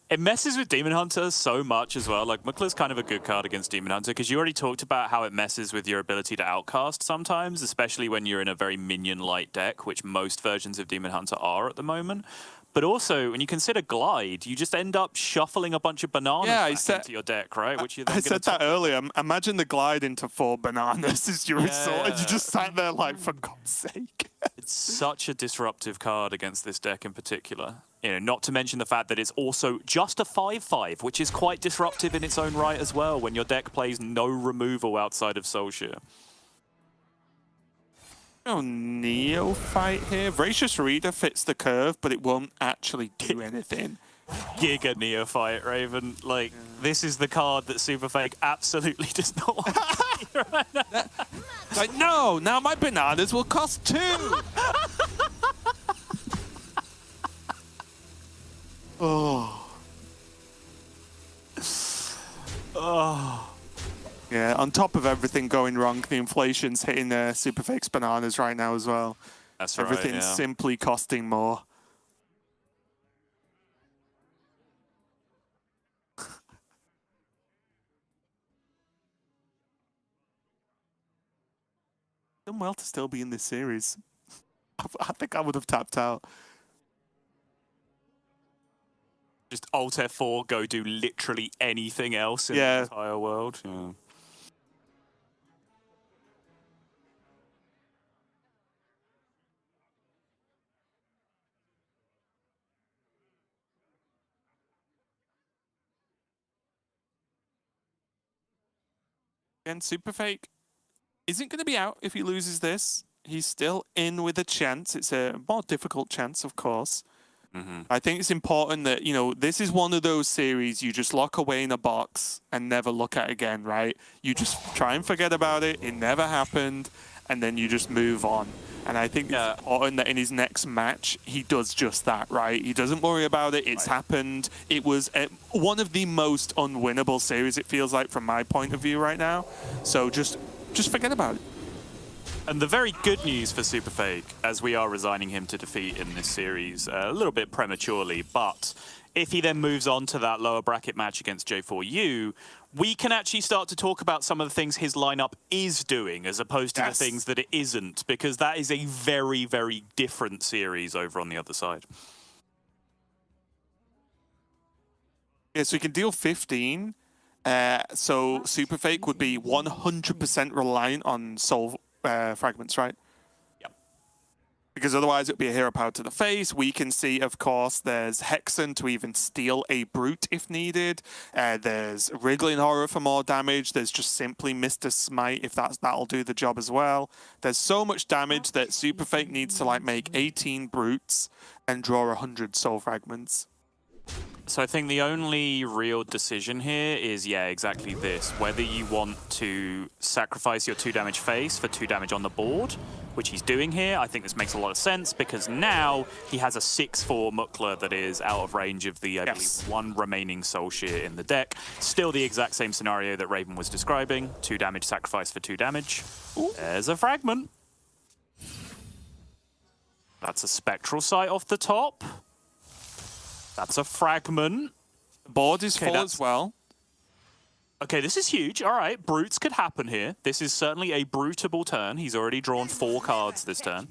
It messes with Demon Hunter so much as well. Like, Mukla's kind of a good card against Demon Hunter because you already talked about how it messes with your ability to outcast sometimes, especially when you're in a very minion-light deck, which most versions of Demon Hunter are at the moment. But also, when you consider Glide, you just end up shuffling a bunch of bananas back into your deck, right? Which you then I said that earlier. Imagine the Glide into 4 bananas as your resort, and you just sat there like, for God's sake. It's such a disruptive card against this deck in particular. You know, not to mention the fact that it's also just a 5/5, which is quite disruptive in its own right as well when your deck plays no removal outside of Soulshare. Oh, Neophyte here. Voracious Reader fits the curve, but it won't actually do anything. Giga Neophyte, Raven. Like, this is the card that SuperFake absolutely does not want to see right now. Like, no, now my bananas will cost 2. Oh. Oh. Yeah, on top of everything going wrong, the inflation's hitting SuperFake's bananas right now as well. That's right, Everything's simply costing more. Done well to still be in this series. I think I would have tapped out. Just Alt F4, go do literally anything else in the entire world. Yeah. And SuperFake isn't going to be out if he loses this. He's still in with a chance. It's a more difficult chance, of course. I think it's important that, you know, this is one of those series you just lock away in a box and never look at again, right? You just try and forget about it. It never happened. And then you just move on. And I think it's important that in his next match, he does just that, right? He doesn't worry about it. It's happened. It was one of the most unwinnable series, it feels like, from my point of view right now. So just forget about it. And the very good news for SuperFake, as we are resigning him to defeat in this series a little bit prematurely, but if he then moves on to that lower bracket match against J4U, we can actually start to talk about some of the things his lineup is doing as opposed to the things that it isn't, because that is a very, very different series over on the other side. Yeah, so he can deal 15. So SuperFake would be 100% reliant on soul fragments, right? Yep. Because otherwise it would be a hero power to the face. We can see, of course, there's Hexen to even steal a Brute if needed. There's Wriggling Horror for more damage. There's just simply Mr. Smite if that'll do the job as well. There's so much damage that SuperFake needs to like make 18 Brutes and draw 100 soul fragments. So I think the only real decision here is, yeah, exactly this. Whether you want to sacrifice your 2 damage face for 2 damage on the board, which he's doing here. I think this makes a lot of sense because now he has a 6/4 Mukla that is out of range of the, I believe, 1 remaining Soul Shear in the deck. Still the exact same scenario that Raven was describing. 2 damage sacrifice for 2 damage. Ooh. There's a fragment. That's a Spectral Sight off the top. That's a fragment. Board is full as well. Okay, this is huge. All right, Brutes could happen here. This is certainly a Brutable turn. He's already drawn 4 cards this turn.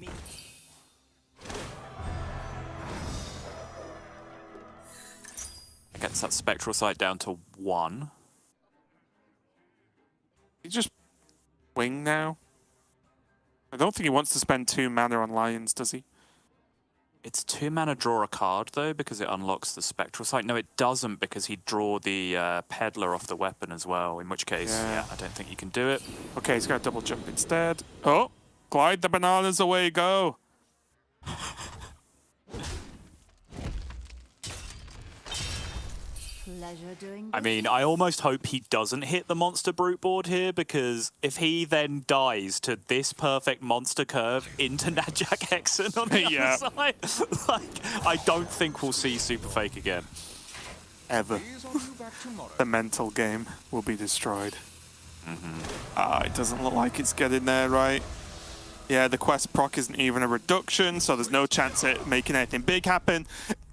Gets that Spectral Sight down to 1. He just wing now. I don't think he wants to spend 2 mana on Lions, does he? It's 2 mana draw a card, though, because it unlocks the Spectral Sight. No, it doesn't, because he'd draw the Peddler off the weapon as well, in which case, yeah, I don't think you can do it. Okay, he's got to double jump instead. Oh, glide the bananas away, go. I mean, I almost hope he doesn't hit the Monster Brute board here, because if he then dies to this perfect monster curve into Najak Hexen on the other side, like, I don't think we'll see SuperFake again. Ever. The mental game will be destroyed. It doesn't look like it's getting there, right? Yeah, the quest proc isn't even a reduction, so there's no chance at making anything big happen.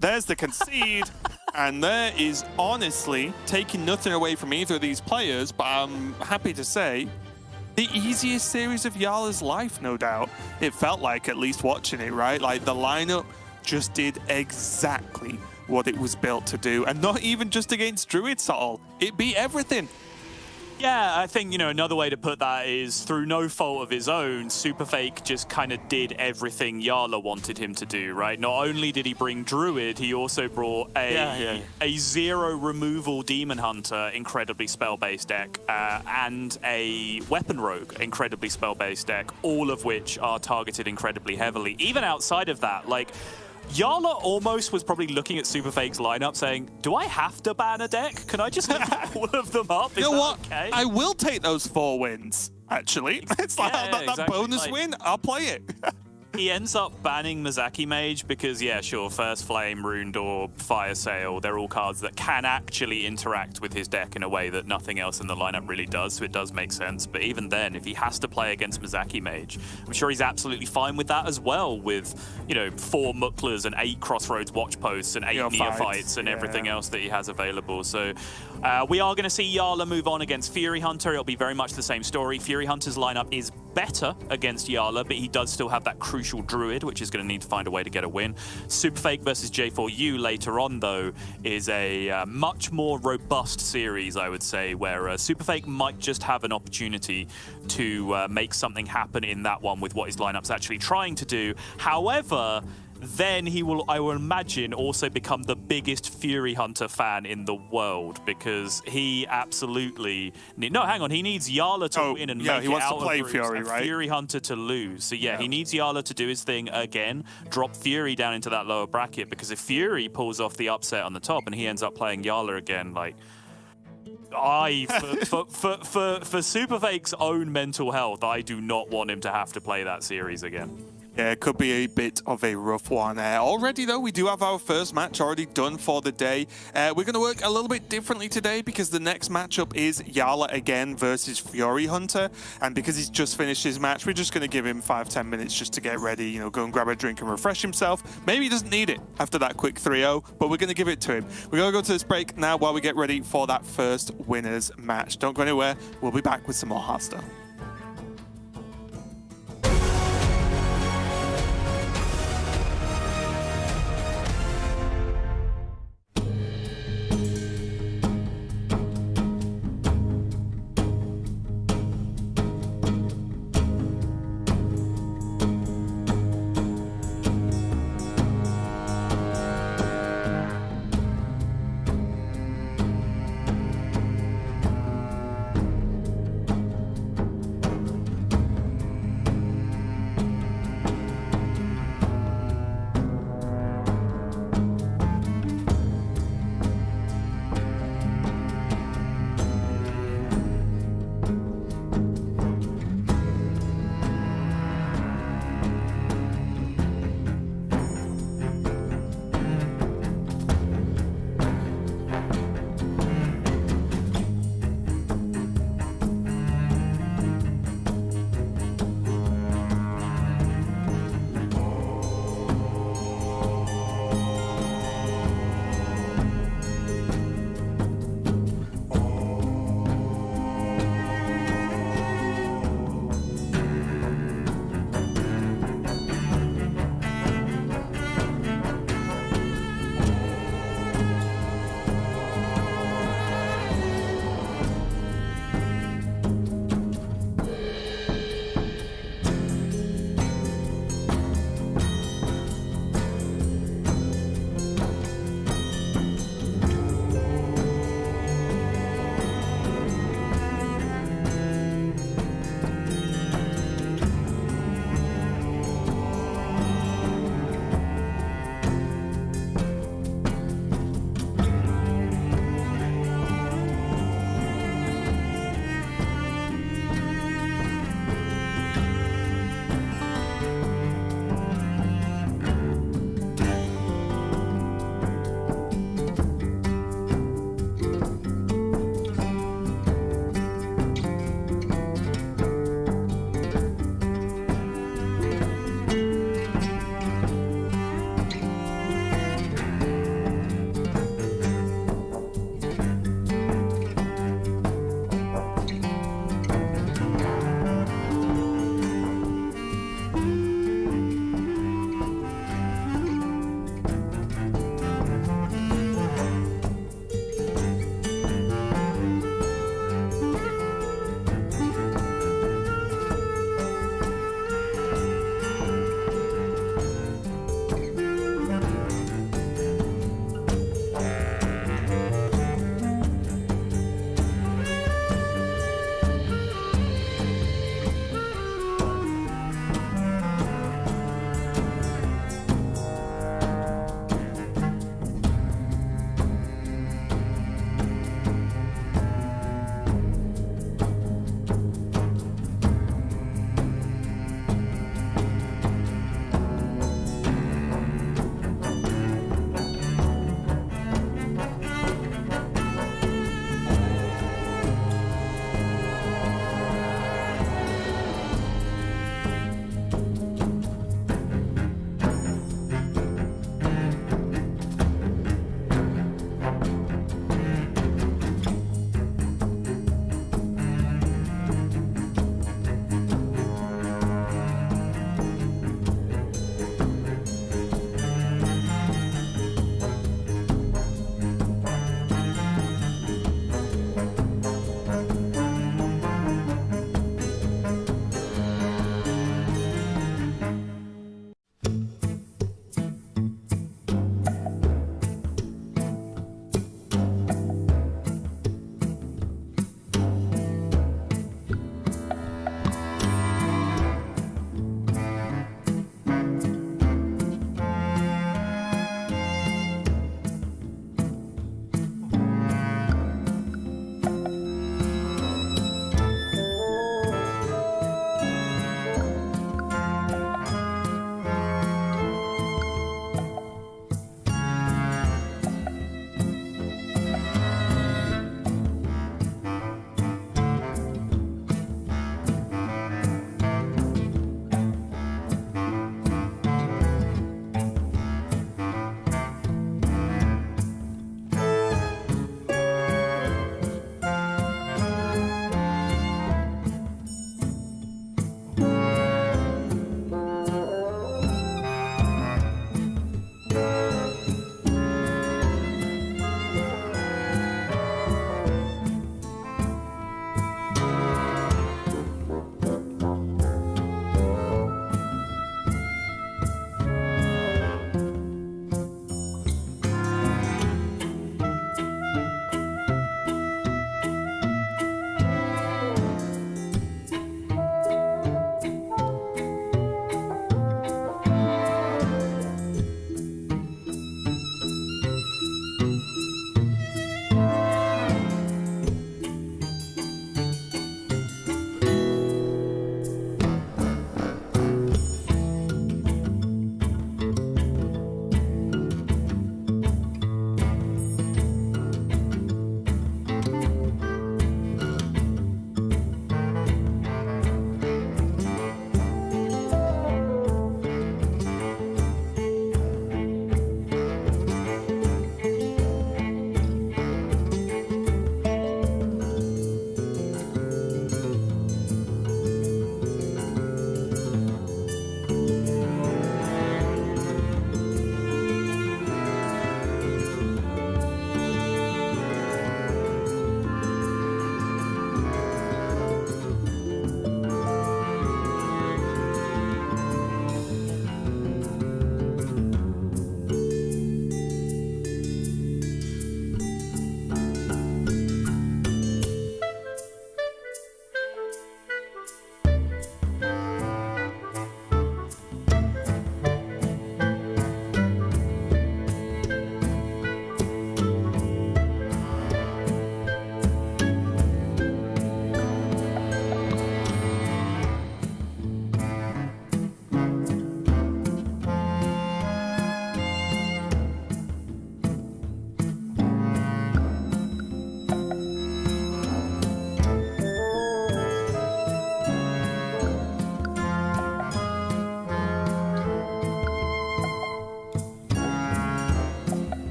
There's the concede. And there is honestly taking nothing away from either of these players, but I'm happy to say the easiest series of Jarla's life, no doubt. It felt like, at least watching it, right? Like the lineup just did exactly what it was built to do, and not even just against Druids at all. It beat everything. Yeah, I think, you know, another way to put that is through no fault of his own, SuperFake just kind of did everything Jarla wanted him to do, right? Not only did he bring Druid, he also brought a zero removal Demon Hunter, incredibly spell-based deck, and a Weapon Rogue, incredibly spell-based deck, all of which are targeted incredibly heavily. Even outside of that, like, Jarla almost was probably looking at SuperFake's lineup saying, do I have to ban a deck? Can I just leave all of them up? You know what? Okay? I will take those 4 wins, actually. It's like that exactly. bonus Like, win, I'll play it. He ends up banning Mizaki Mage because, yeah, sure, First Flame, Rune Door, Fire Sail, they're all cards that can actually interact with his deck in a way that nothing else in the lineup really does, so it does make sense. But even then, if he has to play against Mizaki Mage, I'm sure he's absolutely fine with that as well, with, you know, 4 Muklers and 8 Crossroads Watch Posts and 8 Neophytes and everything else that he has available. So we are going to see Jarla move on against Fury Hunter. It'll be very much the same story. Fury Hunter's lineup is better against Jarla, but he does still have that crucial Druid, which is going to need to find a way to get a win. SuperFake versus J4U later on, though, is a much more robust series, I would say, where SuperFake might just have an opportunity to make something happen in that one with what his lineup's actually trying to do. However, then he will, I will imagine, also become the biggest Fury Hunter fan in the world, because he absolutely... No, hang on. He needs Jarla to win and make he it wants out to play of Fury, and right? Fury Hunter to lose. So yeah, he needs Jarla to do his thing again, drop Fury down into that lower bracket, because if Fury pulls off the upset on the top and he ends up playing Jarla again, like... for SuperFake's own mental health, I do not want him to have to play that series again. Yeah, it could be a bit of a rough one. Already, though, we do have our first match already done for the day. We're going to work a little bit differently today because the next matchup is Jarla again versus Fury Hunter. And because he's just finished his match, we're just going to give him 5-10 minutes just to get ready, you know, go and grab a drink and refresh himself. Maybe he doesn't need it after that quick 3-0, but we're going to give it to him. We're going to go to this break now while we get ready for that first winners match. Don't go anywhere. We'll be back with some more Hearthstone.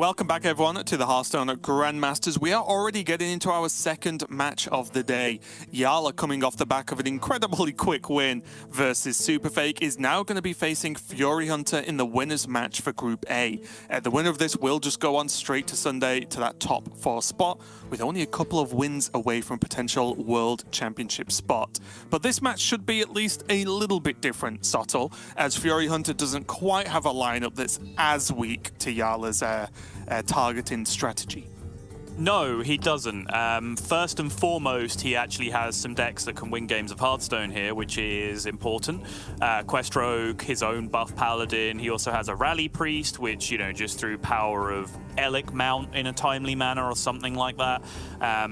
Welcome back, everyone, to the Hearthstone Grandmasters. We are already getting into our second match of the day. Jarla, coming off the back of an incredibly quick win versus SuperFake, is now going to be facing Fury Hunter in the winners match for Group A. The winner of this will just go on straight to Sunday to that top 4 spot, with only a couple of wins away from potential World Championship spot. But this match should be at least a little bit different, Sottle, as Fury Hunter doesn't quite have a lineup that's as weak to Jarla's targeting strategy. No, he doesn't. First and foremost, he actually has some decks that can win games of Hearthstone here, which is important. Quest Rogue, his own buff Paladin. He also has a Rally Priest, which, you know, just through power of Elic Mount in a timely manner or something like that.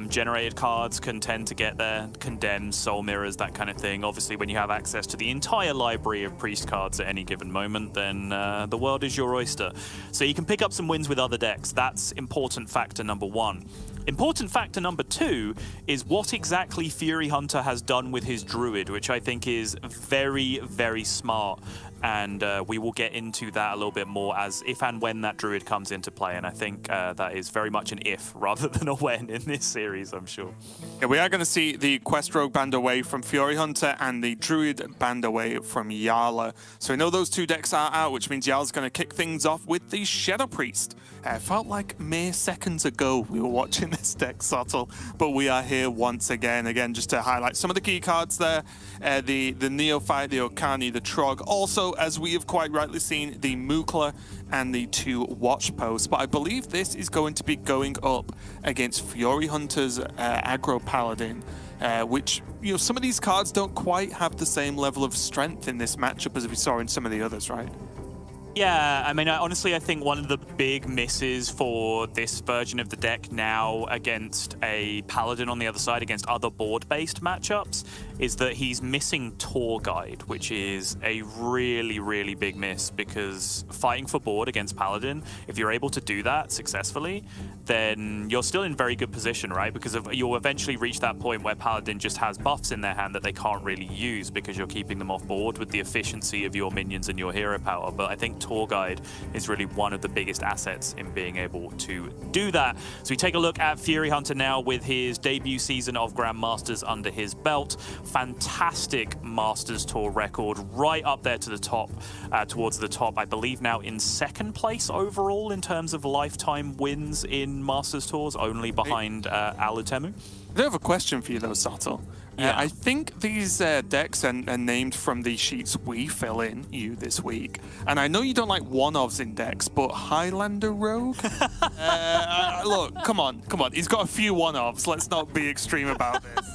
Generated cards can tend to get there. Condemns, Soul Mirrors, that kind of thing. Obviously, when you have access to the entire library of Priest cards at any given moment, then the world is your oyster. So you can pick up some wins with other decks. That's important factor number 1. Important factor number 2 is what exactly Fury Hunter has done with his Druid, which I think is very, very smart. And we will get into that a little bit more as if and when that Druid comes into play. And I think that is very much an if rather than a when in this series, I'm sure. Yeah, we are going to see the Quest Rogue banned away from Fury Hunter and the Druid banned away from Jarla. So we know those 2 decks are out, which means Jarla's going to kick things off with the Shadow Priest. Felt like mere seconds ago we were watching this deck, Subtle, but we are here once again. Again, just to highlight some of the key cards there, the Neophyte, the Okani, the Trog. Also, as we have quite rightly seen, the Mukla and the 2 Watch Posts. But I believe this is going to be going up against Fury Hunter's Aggro Paladin, which, you know, some of these cards don't quite have the same level of strength in this matchup as we saw in some of the others, right? Yeah, I mean, honestly, I think one of the big misses for this version of the deck now against a Paladin on the other side, against other board-based matchups, is that he's missing Tour Guide, which is a really, really big miss, because fighting for board against Paladin, if you're able to do that successfully, then you're still in very good position, right? Because you'll eventually reach that point where Paladin just has buffs in their hand that they can't really use because you're keeping them off board with the efficiency of your minions and your hero power. But I think Tour Guide is really one of the biggest assets in being able to do that. So we take a look at Fury Hunter now with his debut season of Grandmasters under his belt. Fantastic Masters Tour record, right up there to the top, towards the top. I believe now in 2nd place overall in terms of lifetime wins in Masters Tours, only behind Alutemu. I do have a question for you though, Sato. Yeah. I think these decks are named from the sheets we fill in you this week. And I know you don't like one-offs in decks, but Highlander Rogue? Look, come on. He's got a few one-offs. Let's not be extreme about this.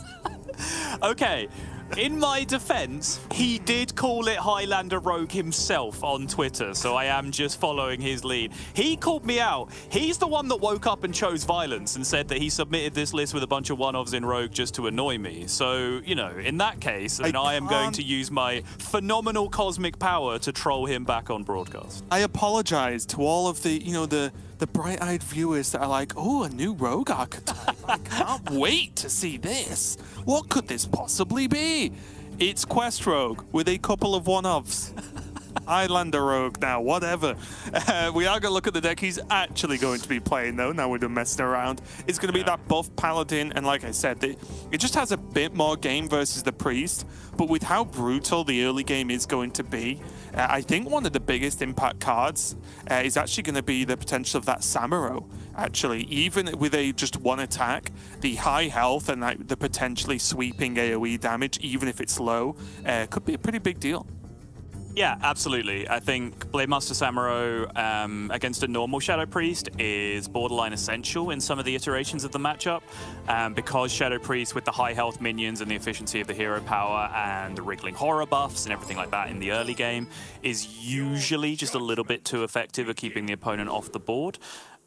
Okay. In my defense, he did call it Highlander Rogue himself on Twitter, so I am just following his lead. He called me out. He's the one that woke up and chose violence and said that he submitted this list with a bunch of one-offs in Rogue just to annoy me. So, you know, in that case, I am going to use my phenomenal cosmic power to troll him back on broadcast. I apologize to all of the, you know, the bright-eyed viewers that are like, oh, a new Rogue archetype. I can't wait to see this. What could this possibly be? It's Quest Rogue with a couple of one-offs. Highlander Rogue now, whatever. We are going to look at the deck he's actually going to be playing, though. Now we're done messing around. It's going to be that buff Paladin, and like I said, it just has a bit more game versus the Priest, but with how brutal the early game is going to be, I think one of the biggest impact cards is actually going to be the potential of that Samuro. Actually, even with just one attack, the high health and the potentially sweeping AoE damage, even if it's low, could be a pretty big deal. Yeah, absolutely. I think Blademaster Samuro against a normal Shadow Priest is borderline essential in some of the iterations of the matchup, because Shadow Priest with the high health minions and the efficiency of the hero power and the wriggling horror buffs and everything like that in the early game is usually just a little bit too effective at keeping the opponent off the board.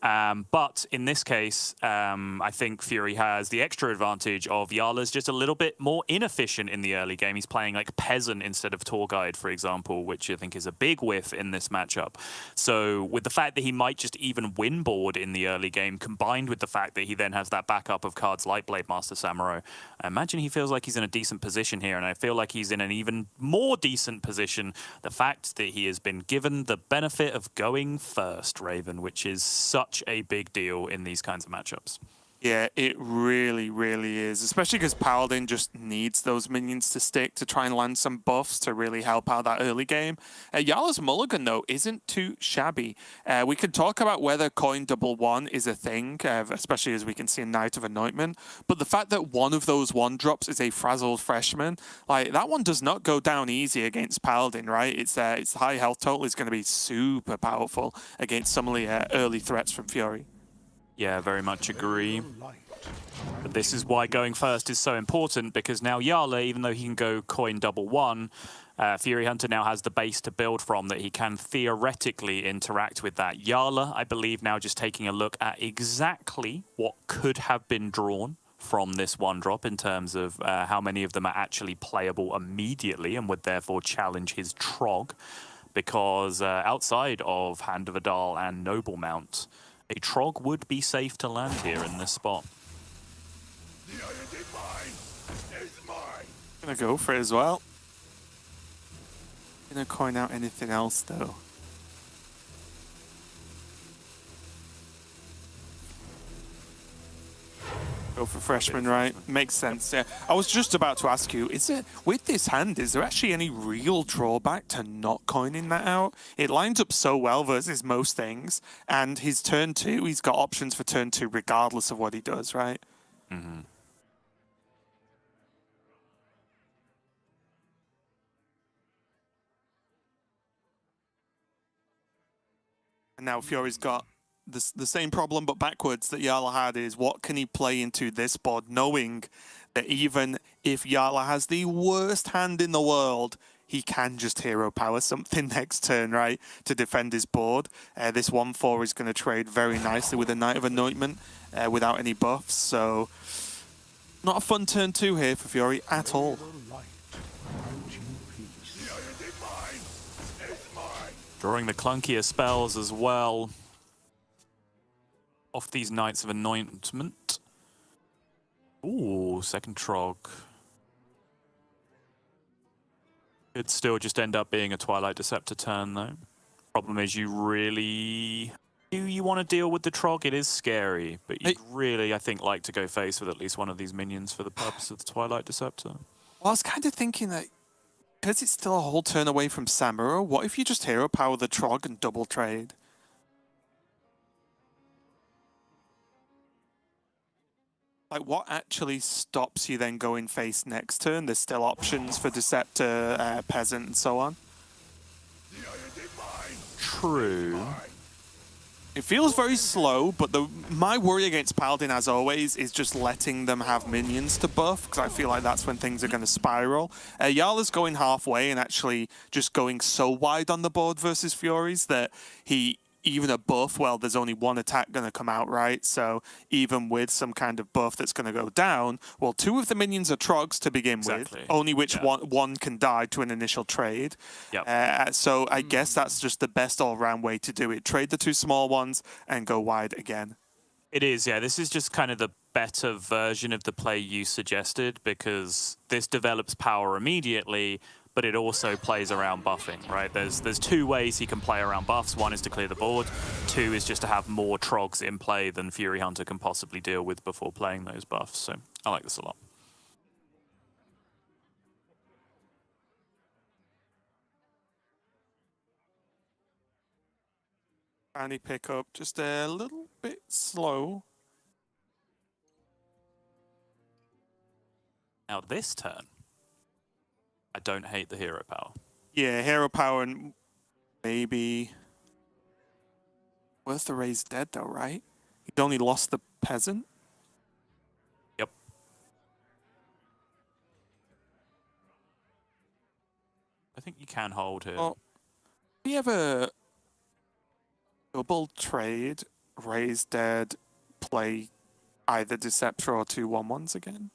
But in this case, I think Fury has the extra advantage of Jarla's just a little bit more inefficient in the early game. He's playing like Peasant instead of Tour Guide, for example, which I think is a big whiff in this matchup. So with the fact that he might just even win board in the early game, combined with the fact that he then has that backup of cards like Blademaster Samuro, I imagine he feels like he's in a decent position here, and I feel like he's in an even more decent position. The fact that he has been given the benefit of going first, Raven, which is such such a big deal in these kinds of matchups. Yeah, it really, really is. Especially because Paladin just needs those minions to stick to try and land some buffs to really help out that early game. Jarla's mulligan, though, isn't too shabby. We could talk about whether coin double one is a thing, especially as we can see in Night of Anointment. But the fact that one of those one drops is a frazzled freshman, like that one does not go down easy against Paladin, right? Its high health total is going to be super powerful against some of the early threats from Fury. Yeah, very much agree. But this is why going first is so important, because now Jarla, even though he can go coin double one, Fury Hunter now has the base to build from that he can theoretically interact with that. Jarla, I believe, now just taking a look at exactly what could have been drawn from this one drop in terms of how many of them are actually playable immediately and would therefore challenge his Trog, because outside of Hand of Adal and Noble Mount, a Trog would be safe to land here in this spot. Gonna go for it as well. Gonna coin out anything else though. Go for freshman, right? Makes sense, yeah. I was just about to ask you, is it, with this hand, is there actually any real drawback to not coining that out? It lines up so well versus most things, and his turn 2, he's got options for turn 2 regardless of what he does, right? Mm-hmm. And now Fury's got the same problem but backwards that Jarla had, is what can he play into this board, knowing that even if Jarla has the worst hand in the world, he can just hero power something next turn, right, to defend his board. This 1/4 is going to trade very nicely with a Night of Anointment without any buffs, so not a fun turn 2 here for Fury at all. Drawing the clunkier spells as well off these Knights of Anointment. Ooh, second Trog. Could still just end up being a Twilight Deceptor turn, though. Problem is, you really... Do you want to deal with the Trog? It is scary, but you'd really, I think, like to go face with at least one of these minions for the purpose of the Twilight Deceptor. Well, I was kind of thinking that because it's still a whole turn away from Samuro, what if you just hero power the Trog and double trade? Like, what actually stops you then going face next turn? There's still options for Deceptor, Peasant, and so on. True. It feels very slow, but my worry against Paladin, as always, is just letting them have minions to buff, because I feel like that's when things are going to spiral. Jarla's going halfway and actually just going so wide on the board versus Furies that he... even a buff, well, there's only one attack going to come out, right? So even with some kind of buff that's going to go down, well, 2 of the minions are Trogs to begin with, only which one can die to an initial trade. Yep. So I guess that's just the best all-round way to do it. Trade the 2 small ones and go wide again. It is, yeah. This is just kind of the better version of the play you suggested, because this develops power immediately, but it also plays around buffing, right? There's 2 ways he can play around buffs. 1 is to clear the board. 2 is just to have more Trogs in play than Fury Hunter can possibly deal with before playing those buffs. So I like this a lot. Bounty pickup, just a little bit slow. Now this turn, I don't hate the hero power. Yeah, hero power and maybe... Where's the Raised Dead though, right? He'd only lost the Peasant? Yep. I think you can hold here. Well, do you ever double trade, Raised Dead, play either Deceptor or 2 1/1s again?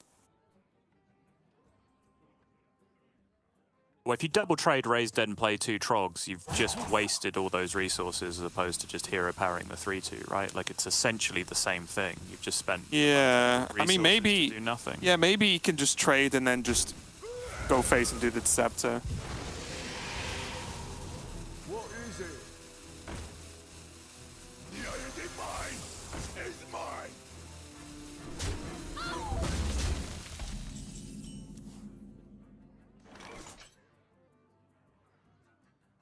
Well, if you double trade Raised Dead and play 2 Trogs, you've just wasted all those resources as opposed to just hero powering the 3/2, right? Like, it's essentially the same thing. You've just spent I mean, maybe to do nothing. Yeah, maybe you can just trade and then just go face and do the Deceptor.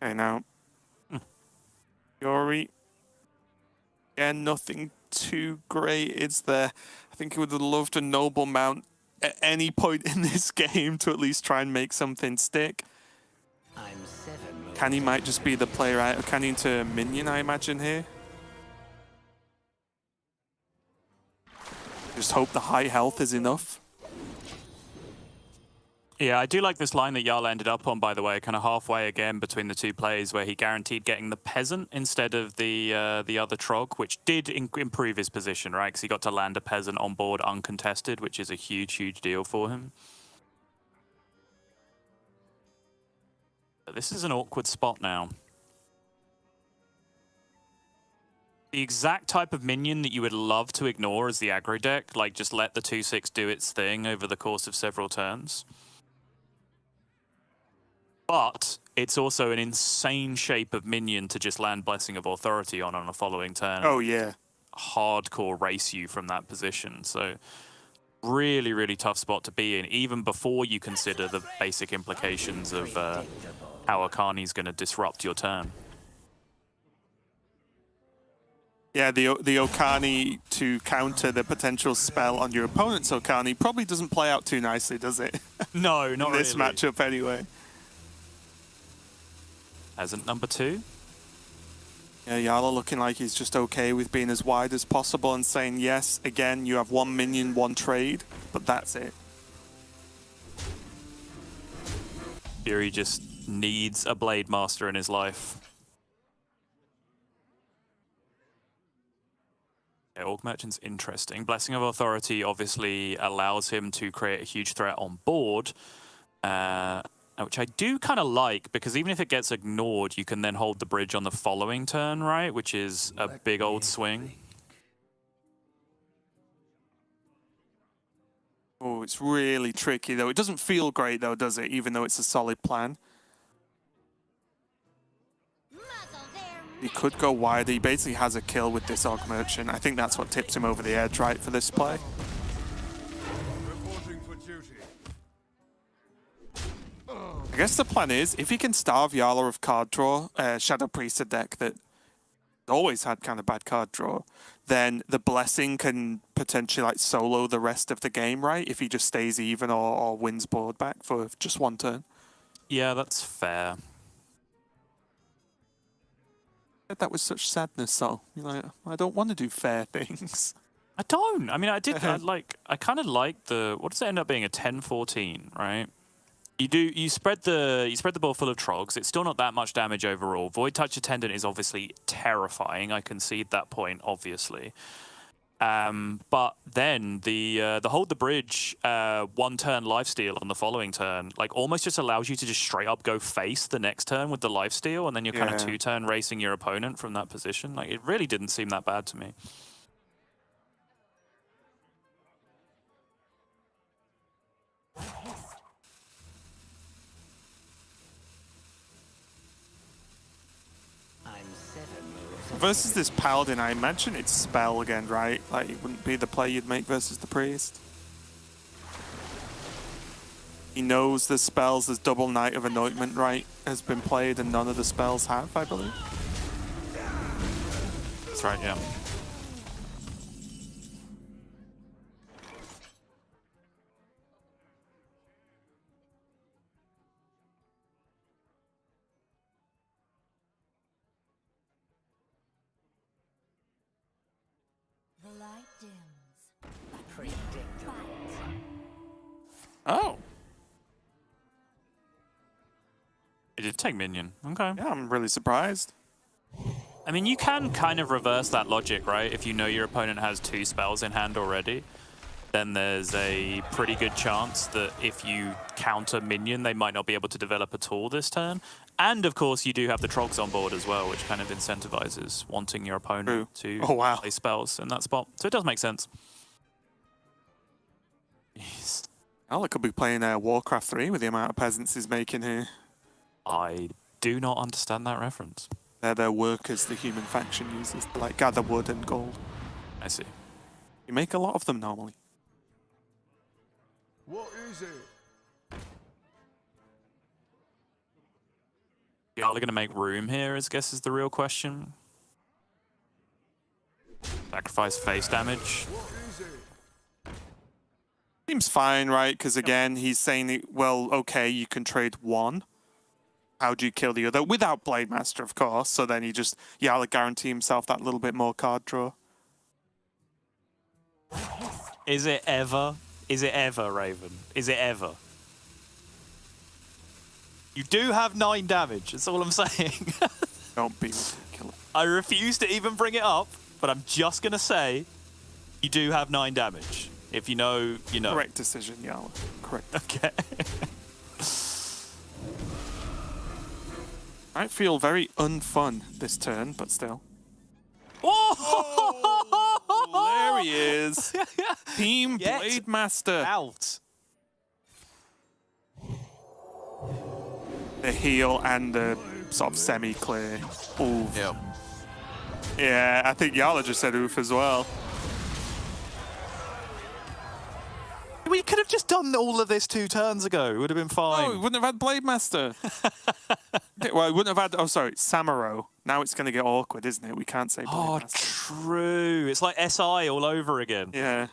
Okay, now. Yori. Again, nothing too great is there. I think he would have loved a noble mount at any point in this game to at least try and make something stick. Canny might just be the player out of Canny into minion, I imagine, here. Just hope the high health is enough. Yeah, I do like this line that Jarla ended up on, by the way, kind of halfway again between the two plays, where he guaranteed getting the peasant instead of the other trog, which did improve his position, right? Because he got to land a peasant on board uncontested, which is a huge, huge deal for him. But this is an awkward spot now. The exact type of minion that you would love to ignore is the aggro deck, like just let the 2/6 do its thing over the course of several turns. But it's also an insane shape of minion to just land Blessing of Authority on a following turn. Oh, yeah. Hardcore race you from that position. So really, really tough spot to be in, even before you consider the basic implications of how Akani's going to disrupt your turn. Yeah, the Okani to counter the potential spell on your opponent's Okani probably doesn't play out too nicely, does it? No, not in this really. matchup anyway. Peasant number 2. Yeah, Jarla looking like he's just okay with being as wide as possible and saying, yes, again, you have 1 minion, 1 trade, but that's it. Fury just needs a Blade Master in his life. Yeah, Orc Merchant's interesting. Blessing of Authority obviously allows him to create a huge threat on board, which I do kind of like, because even if it gets ignored, you can then hold the bridge on the following turn, right? Which is a big old swing. Oh, it's really tricky, though. It doesn't feel great, though, does it? Even though it's a solid plan. He could go wider. He basically has a kill with this Orc Merchant. I think that's what tips him over the edge, right, for this play. I guess the plan is, if he can starve Jarla of card draw, Shadow Priest, a deck that always had kind of bad card draw, then the Blessing can potentially like solo the rest of the game, right? If he just stays even or wins board back for just 1 turn. Yeah, that's fair. That was such sadness, so like, I don't want to do fair things. I don't. I mean, I did. I kind of like the. What does it end up being? A 10-14, right? You spread the board full of trogs. It's still not that much damage overall. Void Touch Attendant is obviously terrifying. I concede that point, obviously. But then the hold the bridge 1 turn lifesteal on the following turn, like almost just allows you to just straight up go face the next turn with the lifesteal, and then you're kind of 2-turn racing your opponent from that position. Like, it really didn't seem that bad to me. Versus this Paladin, I imagine it's Spell again, right? Like, it wouldn't be the play you'd make versus the Priest. He knows the spells, there's double Knight of Anointment, right, has been played, and none of the spells have, I believe. That's right, yeah. The light dims. Oh. It did take minion. Okay. Yeah, I'm really surprised. I mean, you can kind of reverse that logic, right? If you know your opponent has 2 spells in hand already, then there's a pretty good chance that if you counter minion, they might not be able to develop at all this turn. And of course, you do have the trogs on board as well, which kind of incentivizes wanting your opponent to play spells in that spot. So it does make sense. Jeez. Well, it could be playing Warcraft 3 with the amount of peasants he's making here. I do not understand that reference. They're their workers the human faction uses to like gather wood and gold. I see. You make a lot of them normally. What is it? Jarla going to make room here, I guess is the real question. Sacrifice face damage. Seems fine, right? Because again, he's saying, well, okay, you can trade one. How do you kill the other? Without Blade Master, of course. So then he just, Jarla guarantee himself that little bit more card draw. Is it ever? Is it ever, Raven? Is it ever? You do have 9 damage, that's all I'm saying. Don't be ridiculous. I refuse to even bring it up, but I'm just going to say you do have 9 damage. If you know, you know. Correct decision, Jarla. Correct. Okay. I feel very unfun this turn, but still. Oh! There he is. Team Get Blade Master. out. The heal and the sort of semi-clear. Ooh. Yep. Yeah, I think Jarla just said oof as well. We could have just done all of this 2 turns ago. It would have been fine. Oh, we wouldn't have had Blade Master. Well, we wouldn't have had, oh, sorry, Samuro. Now it's going to get awkward, isn't it? We can't say Blade Master. True. It's like SI all over again. Yeah.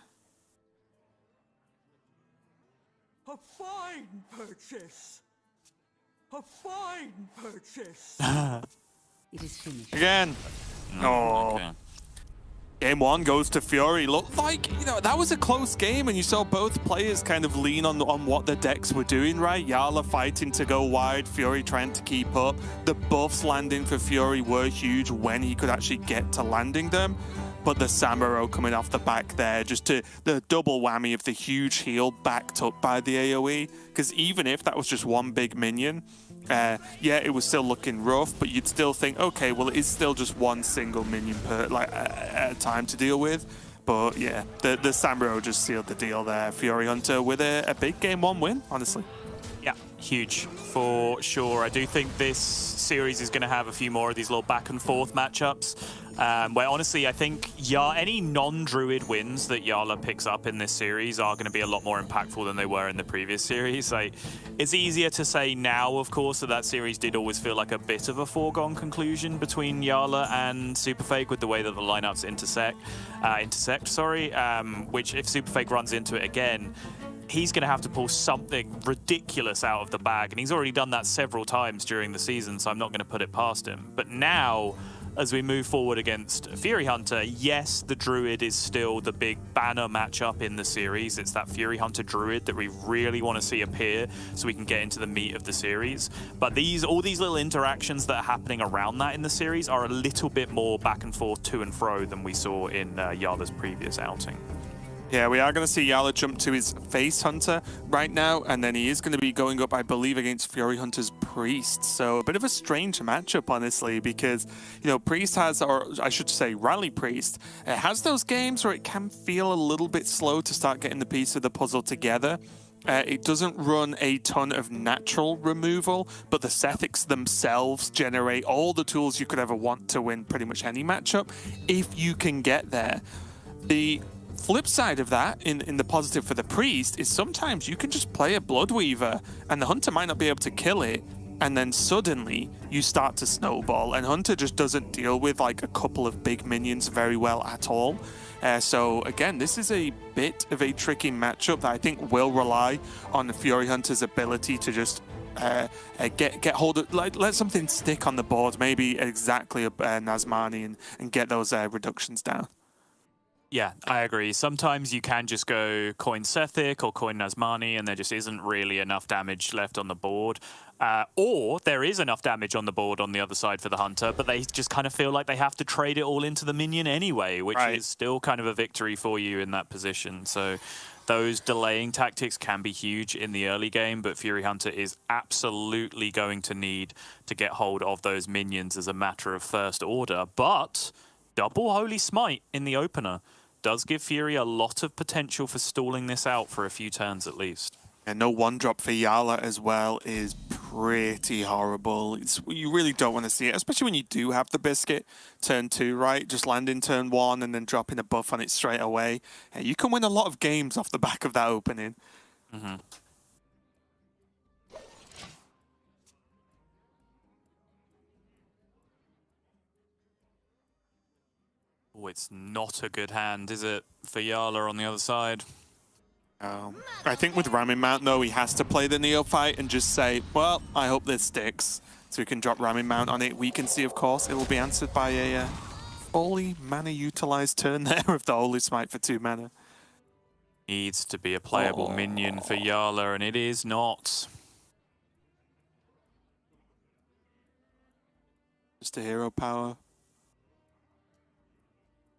A fine purchase. A fine purchase. It is finished. Again. Oh. Okay. Game 1 goes to Fury. Looked like, that was a close game, and you saw both players kind of lean on what the decks were doing, right? Jarla fighting to go wide, Fury trying to keep up. The buffs landing for Fury were huge when he could actually get to landing them. But the Samuro coming off the back there, just to the double whammy of the huge heal backed up by the AoE. Because even if that was just one big minion, yeah, it was still looking rough, but you'd still think, okay, well, it is still just one single minion per at a time to deal with. But yeah, the Samuro just sealed the deal there. Fury Hunter with a big game 1 win, honestly. Yeah, huge for sure. I do think this series is going to have a few more of these little back and forth matchups. Where honestly, I think any non-Druid wins that Jarla picks up in this series are going to be a lot more impactful than they were in the previous series. It's easier to say now, of course, that series did always feel like a bit of a foregone conclusion between Jarla and SuperFake with the way that the lineups intersect. Which if SuperFake runs into it again, he's going to have to pull something ridiculous out of the bag, and he's already done that several times during the season, so I'm not going to put it past him. But now, as we move forward against Fury Hunter, yes, the Druid is still the big banner matchup in the series. It's that Fury Hunter Druid that we really want to see appear so we can get into the meat of the series. But all these little interactions that are happening around that in the series are a little bit more back and forth, to and fro than we saw in Jarla's previous outing. Yeah, we are going to see Jarla jump to his Face Hunter right now, and then he is going to be going up, I believe, against Fury Hunter's Priest. So a bit of a strange matchup, honestly, because, Priest has, or I should say Rally Priest, it has those games where it can feel a little bit slow to start getting the piece of the puzzle together. It doesn't run a ton of natural removal, but the Sethics themselves generate all the tools you could ever want to win pretty much any matchup, if you can get there. The flip side of that, in the positive for the Priest, is sometimes you can just play a Bloodweaver and the Hunter might not be able to kill it, and then suddenly you start to snowball, and Hunter just doesn't deal with like a couple of big minions very well at all. So again, this is a bit of a tricky matchup that I think will rely on the Fury Hunter's ability to just get hold of, let something stick on the board, maybe exactly Nazmani, and get those reductions down. Yeah, I agree. Sometimes you can just go coin Sethic or coin Nazmani and there just isn't really enough damage left on the board. Or there is enough damage on the board on the other side for the Hunter, but they just kind of feel like they have to trade it all into the minion anyway, which is still kind of a victory for you in that position. So those delaying tactics can be huge in the early game, but Fury Hunter is absolutely going to need to get hold of those minions as a matter of first order. But double Holy Smite in the opener does give Fury a lot of potential for stalling this out for a few turns at least. And no one drop for Jarla as well is pretty horrible. You really don't want to see it, especially when you do have the biscuit turn 2, right? Just landing turn 1 and then dropping a buff on it straight away. And you can win a lot of games off the back of that opening. Oh, it's not a good hand, is it, for Jarla on the other side? I think with Ramming Mount, though, he has to play the Neophyte and just say, well, I hope this sticks. So we can drop Ramming Mount on it. We can see, of course, it will be answered by a fully mana-utilized turn there of the Holy Smite for 2 mana. Needs to be a playable minion for Jarla, and it is not. Just a hero power.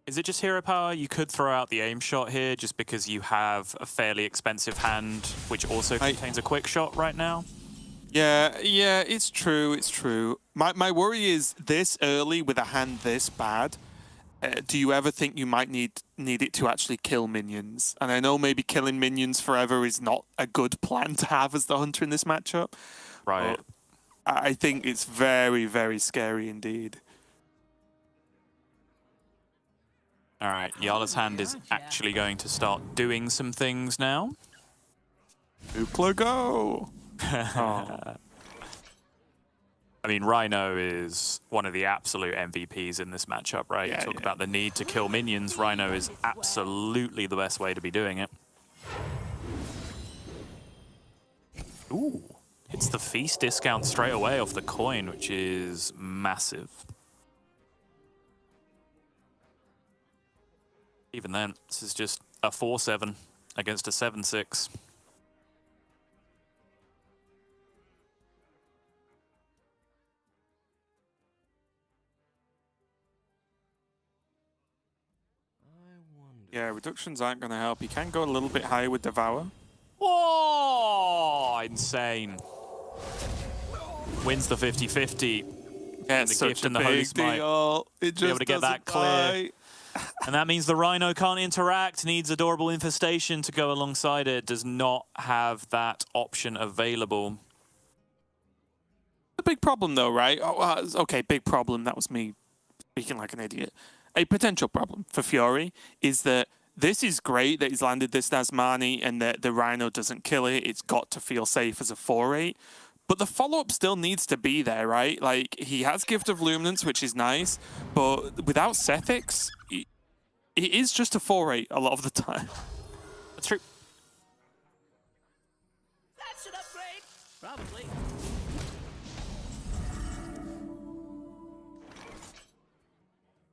Is it just hero power? You could throw out the aim shot here just because you have a fairly expensive hand, which also contains a quick shot right now. Yeah, it's true, it's true. My worry is this early with a hand this bad, do you ever think you might need it to actually kill minions? And I know maybe killing minions forever is not a good plan to have as the hunter in this matchup. Right. I think it's very, very scary indeed. All right, Jarla's hand is actually going to start doing some things now. Nuclear go! I mean, Rhino is one of the absolute MVPs in this matchup, right? Yeah, you talk about the need to kill minions. Rhino is absolutely the best way to be doing it. Ooh, hits the feast discount straight away off the coin, which is massive. Even then, this is just a 4-7 against a 7-6. Yeah, reductions aren't going to help. He can go a little bit higher with Devour. Oh, insane. Wins the 50-50. Yeah, the such gift a and the Holy big Smite. deal. It just Be able to get that clear. And that means the Rhino can't interact, needs Adorable Infestation to go alongside it, does not have that option available. A big problem, though, right? Okay, big problem. That was me speaking like an idiot. A potential problem for Fury is that this is great that he's landed this Nazmani and that the Rhino doesn't kill it. It's got to feel safe as a 4-8. But the follow-up still needs to be there, right? Like, he has Gift of Luminance, which is nice, but without Sethix, it is just a 4-8 a lot of the time. That's true. That's an upgrade. Probably.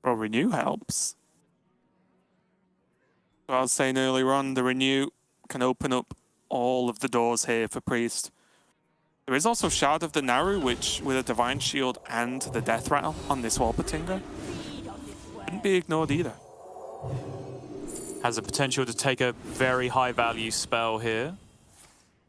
Well, Renew helps. What I was saying earlier on, the Renew can open up all of the doors here for Priest. There is also Shard of the Naru, which, with a Divine Shield and the Death Rattle on this Wolpertinger, couldn't be ignored either. Has the potential to take a very high value spell here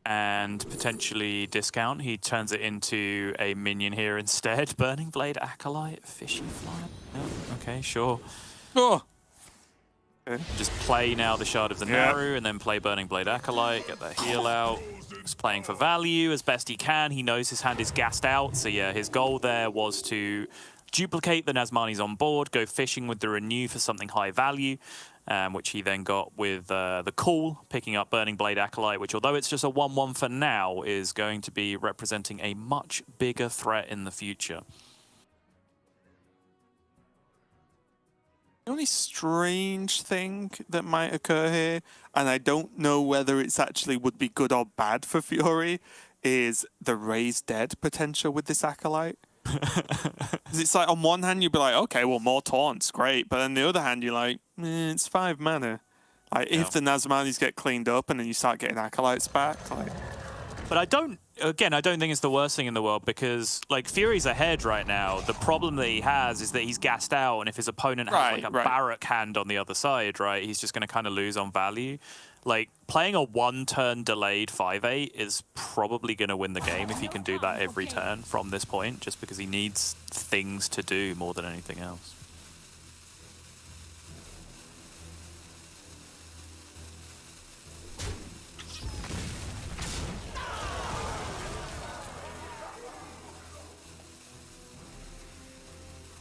and potentially discount. He turns it into a minion here instead. Burning Blade Acolyte, Fishy Fly. No, okay, sure. Oh! Okay. Just play now the Shard of the Naru and then play Burning Blade Acolyte, get that heal out. He's playing for value as best he can. He knows his hand is gassed out, so yeah, his goal there was to duplicate the Nazmani's on board, go fishing with the Renew for something high value, which he then got with the Call, picking up Burning Blade Acolyte, which although it's just a 1-1 for now, is going to be representing a much bigger threat in the future. The only strange thing that might occur here, and I don't know whether it's actually would be good or bad for Fury, is the Raised Dead potential with this Acolyte. It's like, on one hand, you'd be like, okay, well, more taunts, great. But on the other hand, you're like, it's 5 mana. Like, if the Nazmanis get cleaned up and then you start getting Acolytes back, like... But I don't think it's the worst thing in the world because, like, Fury's ahead right now. The problem that he has is that he's gassed out, and if his opponent has, like, a Barak hand on the other side, right, he's just going to kind of lose on value. Like, playing a 1-turn delayed 5-8 is probably going to win the game if he can do that every turn from this point, just because he needs things to do more than anything else.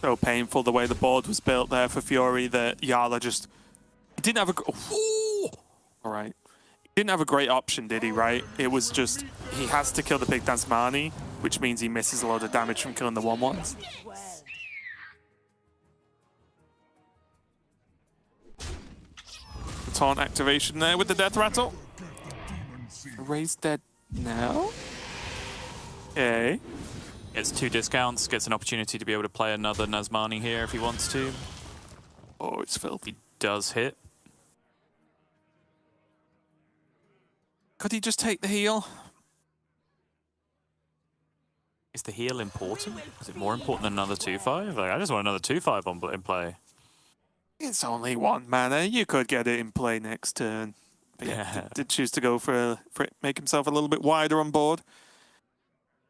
So painful the way the board was built there for Fury that Jarla just didn't have a... Ooh! All right. He didn't have a great option, did he, right? It was just, he has to kill the big Nazmani, which means he misses a lot of damage from killing the 1-1s. taunt activation there with the death rattle. Raise dead now. Okay. Gets 2 discounts, gets an opportunity to be able to play another Nazmani here if he wants to. Oh, it's filthy. He does hit. Could he just take the heal? Is the heal important? Is it more important than another 2-5? Like, I just want another 2-5 in play. It's only 1 mana. You could get it in play next turn. But yeah, did choose to go for it, make himself a little bit wider on board.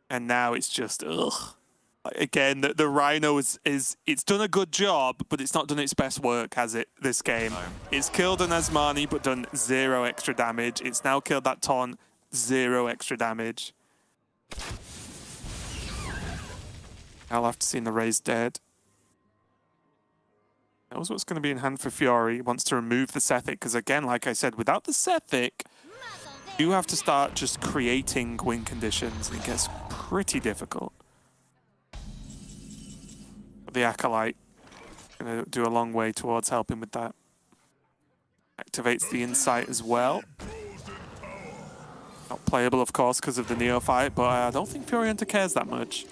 And now it's just, ugh. Again, the Rhino is it's done a good job, but it's not done its best work, has it, this game? No. It's killed an Asmani, but done 0 extra damage. It's now killed that taunt, 0 extra damage. I'll have to see the Raise dead. That was what's going to be in hand for Fiori. He wants to remove the Sethic, because again, like I said, without the Sethic, you have to start just creating win conditions, and it gets pretty difficult. The Acolyte going to do a long way towards helping with that. Activates the Insight as well. Not playable, of course, because of the Neophyte, but I don't think Fiori Hunter cares that much.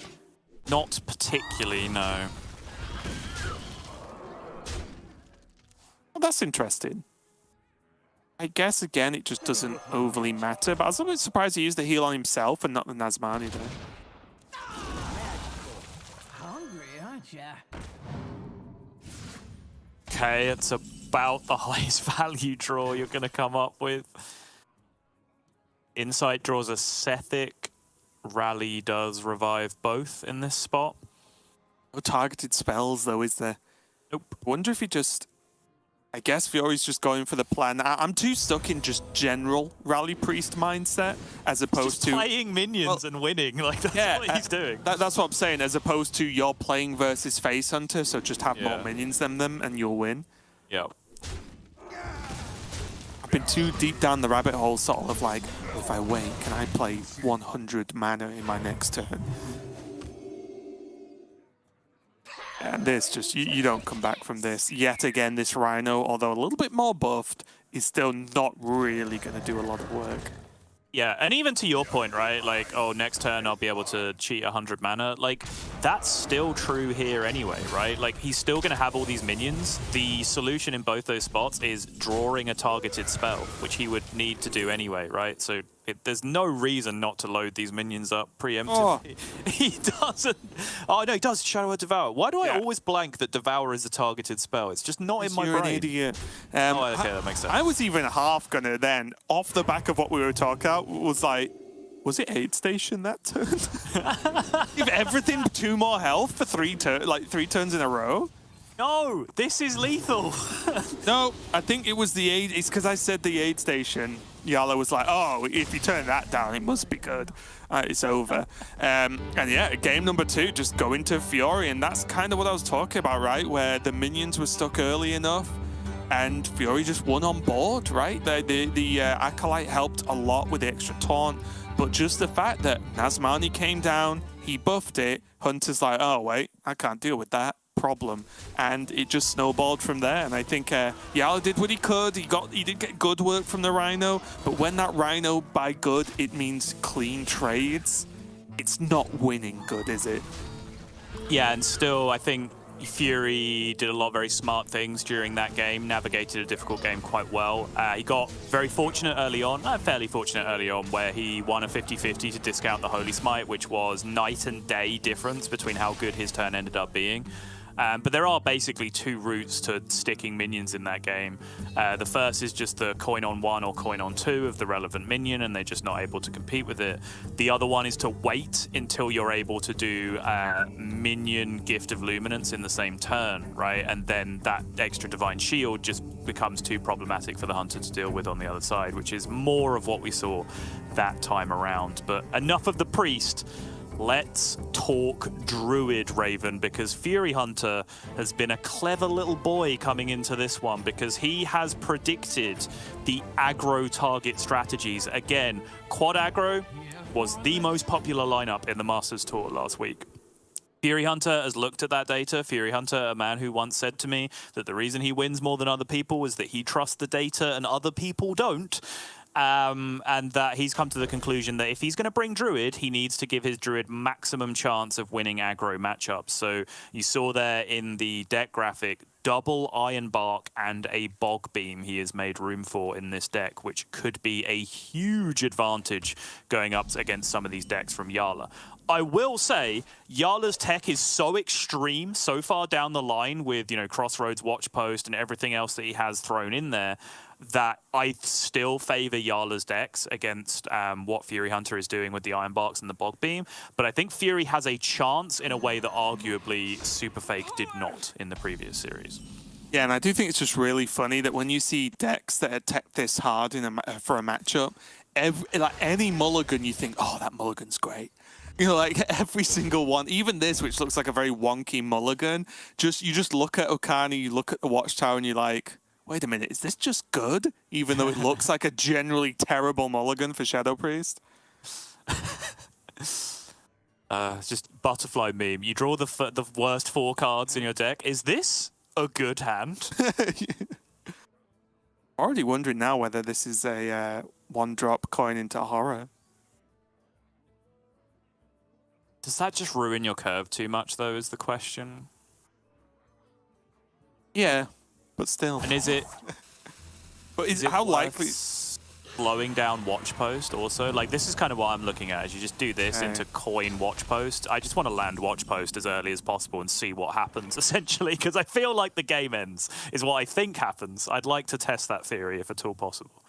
Not particularly, no. Well, that's interesting. I guess, again, it just doesn't overly matter, but I was a bit surprised he used the heal on himself and not the Nazmani there. Okay, it's about the highest value draw you're going to come up with. Insight draws a Sethic. Rally does revive both in this spot. No targeted spells, though, is there? Nope. I wonder if he just... I guess Fiori's just going for the plan. I'm too stuck in just general Rally Priest mindset as opposed to... playing minions and winning. Like, that's what he's doing. That's what I'm saying, as opposed to you're playing versus Face Hunter, so just have more minions than them and you'll win. Yeah. I've been too deep down the rabbit hole, sort of like, if I wait, can I play 100 mana in my next turn? And this just, you don't come back from this. Yet again, this Rhino, although a little bit more buffed, is still not really going to do a lot of work. Yeah, and even to your point, right? Like, oh, next turn I'll be able to cheat 100 mana. Like, that's still true here anyway, right? Like, he's still going to have all these minions. The solution in both those spots is drawing a targeted spell, which he would need to do anyway, right? So there's no reason not to load these minions up preemptively. Oh. He doesn't. Oh, no, he does. Shadow of Devour. Why do I always blank that Devour is a targeted spell? It's just not in my brain. You're an idiot. Oh, okay, that makes sense. I was even half gonna then, off the back of what we were talking about, was like, was it Aid Station that turn? Give everything 2 more health for 3 turns in a row? No, this is lethal. No, I think it was the Aid. It's because I said the Aid Station. Jarla was like, oh, if you turn that down, it must be good. It's over. And yeah, game number 2, just go into Fiori. And that's kind of what I was talking about, right? Where the minions were stuck early enough and Fiori just won on board, right? The Acolyte helped a lot with the extra taunt. But just the fact that Nazmani came down, he buffed it, Hunter's like, oh, wait, I can't deal with that problem, and it just snowballed from there. And I think Jarla did what he could. He did get good work from the Rhino, but when that Rhino, by good, it means clean trades, it's not winning good, is it? Yeah, and still, I think Fury did a lot of very smart things during that game, navigated a difficult game quite well. He got very fortunate early on, fairly fortunate early on, where he won a 50-50 to discount the Holy Smite, which was night and day difference between how good his turn ended up being. But there are basically 2 routes to sticking minions in that game. The first is just the coin on 1 or coin on 2 of the relevant minion, and they're just not able to compete with it. The other one is to wait until you're able to do minion Gift of Luminance in the same turn, right? And then that extra Divine Shield just becomes too problematic for the Hunter to deal with on the other side, which is more of what we saw that time around. But enough of the Priest. Let's talk Druid, Raven, because Fury Hunter has been a clever little boy coming into this one because he has predicted the aggro target strategies. Again, quad aggro was the most popular lineup in the Masters Tour last week. Fury Hunter has looked at that data. Fury Hunter, a man who once said to me that the reason he wins more than other people is that he trusts the data and other people don't. And that he's come to the conclusion that if he's going to bring Druid, he needs to give his Druid maximum chance of winning aggro matchups. So you saw there in the deck graphic, double Iron Bark and a Bog Beam he has made room for in this deck, which could be a huge advantage going up against some of these decks from Jarla. I will say, Jarla's tech is so extreme, so far down the line with, you know, Crossroads, Watchpost, and everything else that he has thrown in there, that I still favor Jarla's decks against what Fury Hunter is doing with the Iron Barks and the Bog Beam. But I think Fury has a chance in a way that arguably SuperFake did not in the previous series. Yeah, and I do think it's just really funny that when you see decks that attack this hard in for a matchup, like any mulligan, you think, oh, that mulligan's great. You know, like every single one, even this, which looks like a very wonky mulligan, you just look at Okani, you look at the Watchtower, and you're like, wait a minute, is this just good? Even though it looks like a generally terrible mulligan for Shadow Priest. It's just butterfly meme. You draw the worst 4 cards in your deck. Is this a good hand? Already wondering now whether this is a one-drop coin into horror. Does that just ruin your curve too much, though, is the question? Yeah, but still. And is it... But is it how worth likely... slowing down Watchpost also? Like, this is kind of what I'm looking at, is you just do this into coin Watchpost. I just want to land Watchpost as early as possible and see what happens, essentially, because I feel like the game ends, is what I think happens. I'd like to test that theory if at all possible.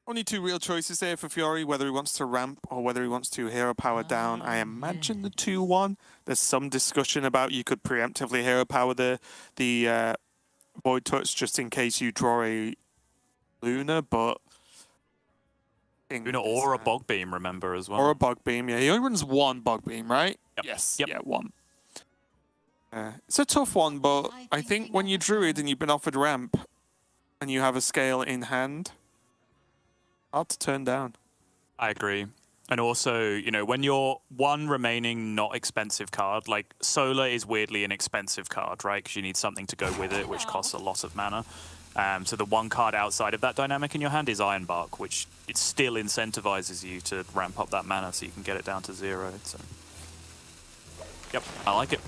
Only 2 real choices there for Fury, whether he wants to ramp or whether he wants to hero power down. I imagine the 2-1. There's some discussion about you could preemptively hero power the Void Touch just in case you draw a Luna, but... Luna or a Bog Beam, remember, as well. Or a Bog Beam, yeah. He only runs 1 Bog Beam, right? Yep. Yes, yep. yeah, 1. It's a tough one, but I think when you Druid and you've been offered ramp and you have a scale in hand, hard to turn down. I agree. And also, you know, when you're one remaining not expensive card, like Solar is weirdly an expensive card, right? Because you need something to go with it, which costs a lot of mana. So the one card outside of that dynamic in your hand is Iron Bark, which it still incentivizes you to ramp up that mana so you can get it down to 0. So, yep, I like it.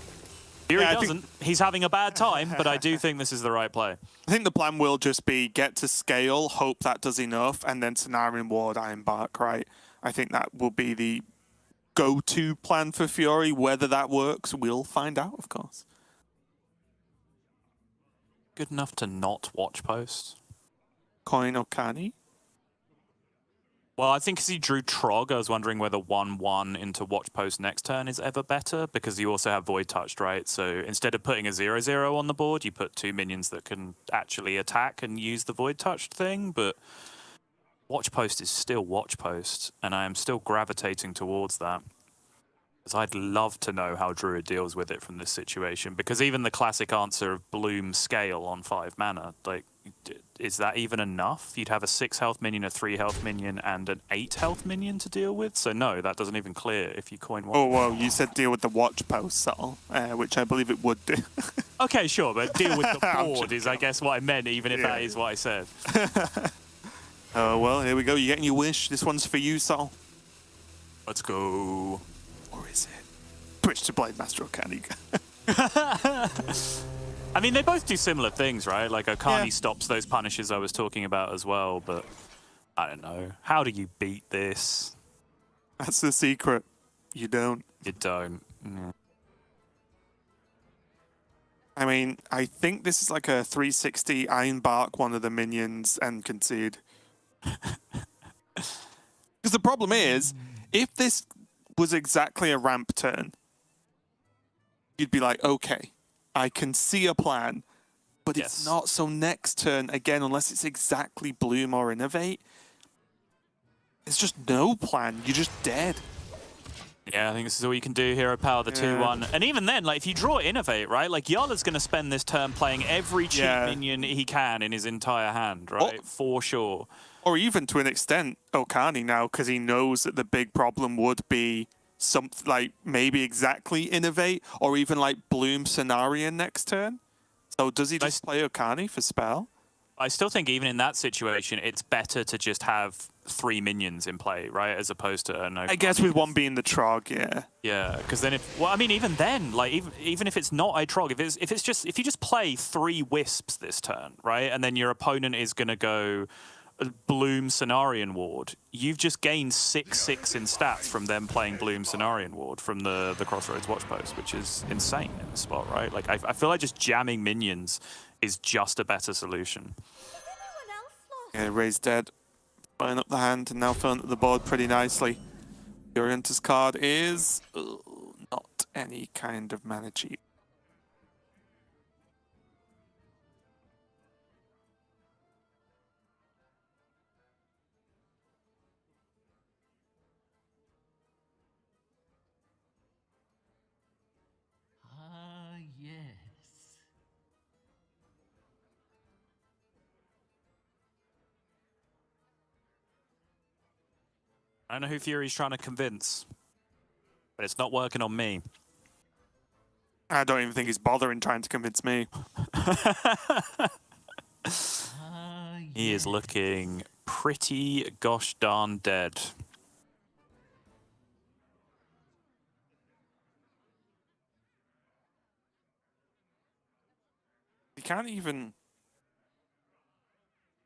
Fury doesn't. He's having a bad time, but I do think this is the right play. I think the plan will just be get to scale, hope that does enough, and then Cenarian Ward, Iron Bark, right? I think that will be the go-to plan for Fury. Whether that works, we'll find out, of course. Good enough to not Watchpost. Coin Okani. Well, I think because he drew Trog, I was wondering whether 1-1 into Watchpost next turn is ever better, because you also have Void Touched, right? So instead of putting a 0-0 on the board, you put 2 minions that can actually attack and use the Void Touched thing, but Watchpost is still Watchpost, and I am still gravitating towards that. Because I'd love to know how Druid deals with it from this situation, because even the classic answer of Bloom Scale on 5 mana, like, is that even enough? You'd have a 6 health minion, a 3 health minion, and an 8 health minion to deal with. So no, that doesn't even clear if you coin one. Oh, well, you said deal with the watch post, Saul, which I believe it would do. Okay, sure, but deal with the board is, I guess, what I meant, even if that is what I said. Oh, well, here we go. You're getting your wish. This one's for you, Saul. Let's go. Or is it? Switch to Blade Master Okani. I mean, they both do similar things, right? Like, Okani stops those punishes I was talking about as well, but I don't know. How do you beat this? That's the secret. You don't. You don't. Mm. I mean, I think this is like a 360 Iron Bark one of the minions and concede. Because the problem is, if this was exactly a ramp turn, you'd be like, okay, I can see a plan, but it's not. So next turn, again, unless it's exactly Bloom or Innovate, it's just no plan. You're just dead. Yeah, I think this is all you can do. Hero power, the 2-1. And even then, like, if you draw Innovate, right, like, Jarla's going to spend this turn playing every cheap minion he can in his entire hand, right? For sure. or even to an extent, Okani now, because he knows that the big problem would be something like maybe exactly Innovate or even like Bloom Cenarion next turn. So does he just play Okani for spell? I still think even in that situation, it's better to just have 3 minions in play, right? As opposed to no. I guess with one being the Trog, yeah. Yeah, because then I mean, even then, like even if it's not a Trog, if you just play 3 Wisps this turn, right, and then your opponent is gonna go Bloom Cenarion Ward, you've just gained 6/6 in stats from them playing Bloom Cenarion Ward from the Crossroads Watchpost, which is insane in the spot, right? Like I feel like just jamming minions is just a better solution. Yeah, Ray's dead. Filling up the hand and now filling up the board pretty nicely. Fury Hunter's card is not any kind of mana cheat. Ah, yes. I don't know who Fury's trying to convince, but it's not working on me. I don't even think he's bothering trying to convince me. He is looking pretty gosh darn dead. He can't even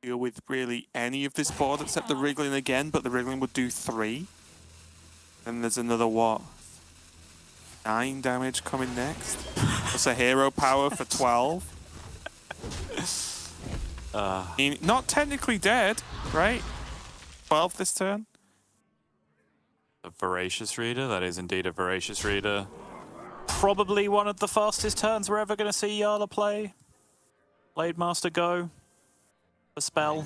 deal with really any of this board except the Wriggling again, but the Wriggling would do 3. And there's another, what? 9 damage coming next. Plus a hero power for 12. Not technically dead, right? 12 this turn. A voracious reader, that is indeed a voracious reader. Probably one of the fastest turns we're ever going to see Jarla play. Blade Master go. A spell.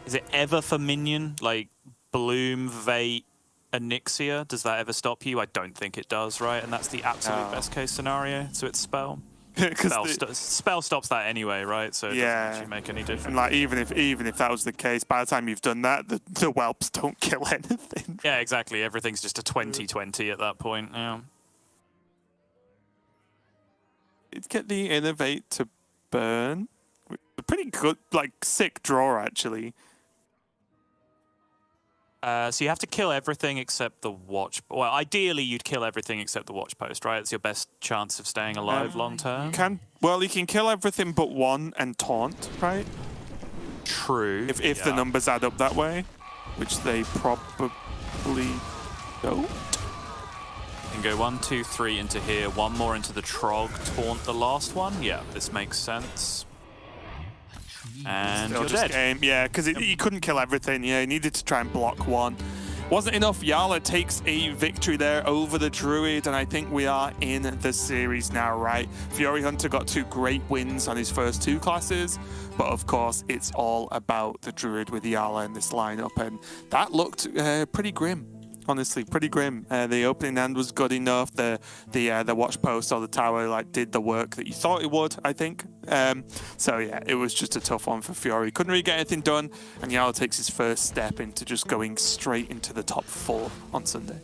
Is it ever for minion? Like Bloom, Vate, Onyxia? Does that ever stop you? I don't think it does, right? And that's the absolute best case scenario. So it's spell. Spell stops that anyway, right? So it doesn't actually make any difference. And like even if that was the case, by the time you've done that, the whelps don't kill anything. Yeah, exactly. Everything's just a 20/20 at that point. Yeah. It'd get the Innovate to burn. A pretty good, like, sick draw, actually. So you have to kill everything except the watch. Well, ideally, you'd kill everything except the watch post, right? It's your best chance of staying alive long term. You can kill everything but 1 and taunt, right? True. If the numbers add up that way, which they probably don't. You can go 1, 2, 3 into here, 1 more into the Trog, taunt the last one. Yeah, this makes sense. And Still you're just dead. Game. Yeah, because he couldn't kill everything. Yeah, he needed to try and block 1. Wasn't enough. Jarla takes a victory there over the Druid, and I think we are in the series now, right? Fury Hunter got 2 great wins on his first 2 classes, but of course, it's all about the Druid with Jarla in this lineup, and that looked pretty grim. Honestly, pretty grim. The opening hand was good enough. The watch post or the tower like did the work that you thought it would, I think. So yeah, it was just a tough one for Fury. Couldn't really get anything done, and Jarla takes his first step into just going straight into the top 4 on Sunday.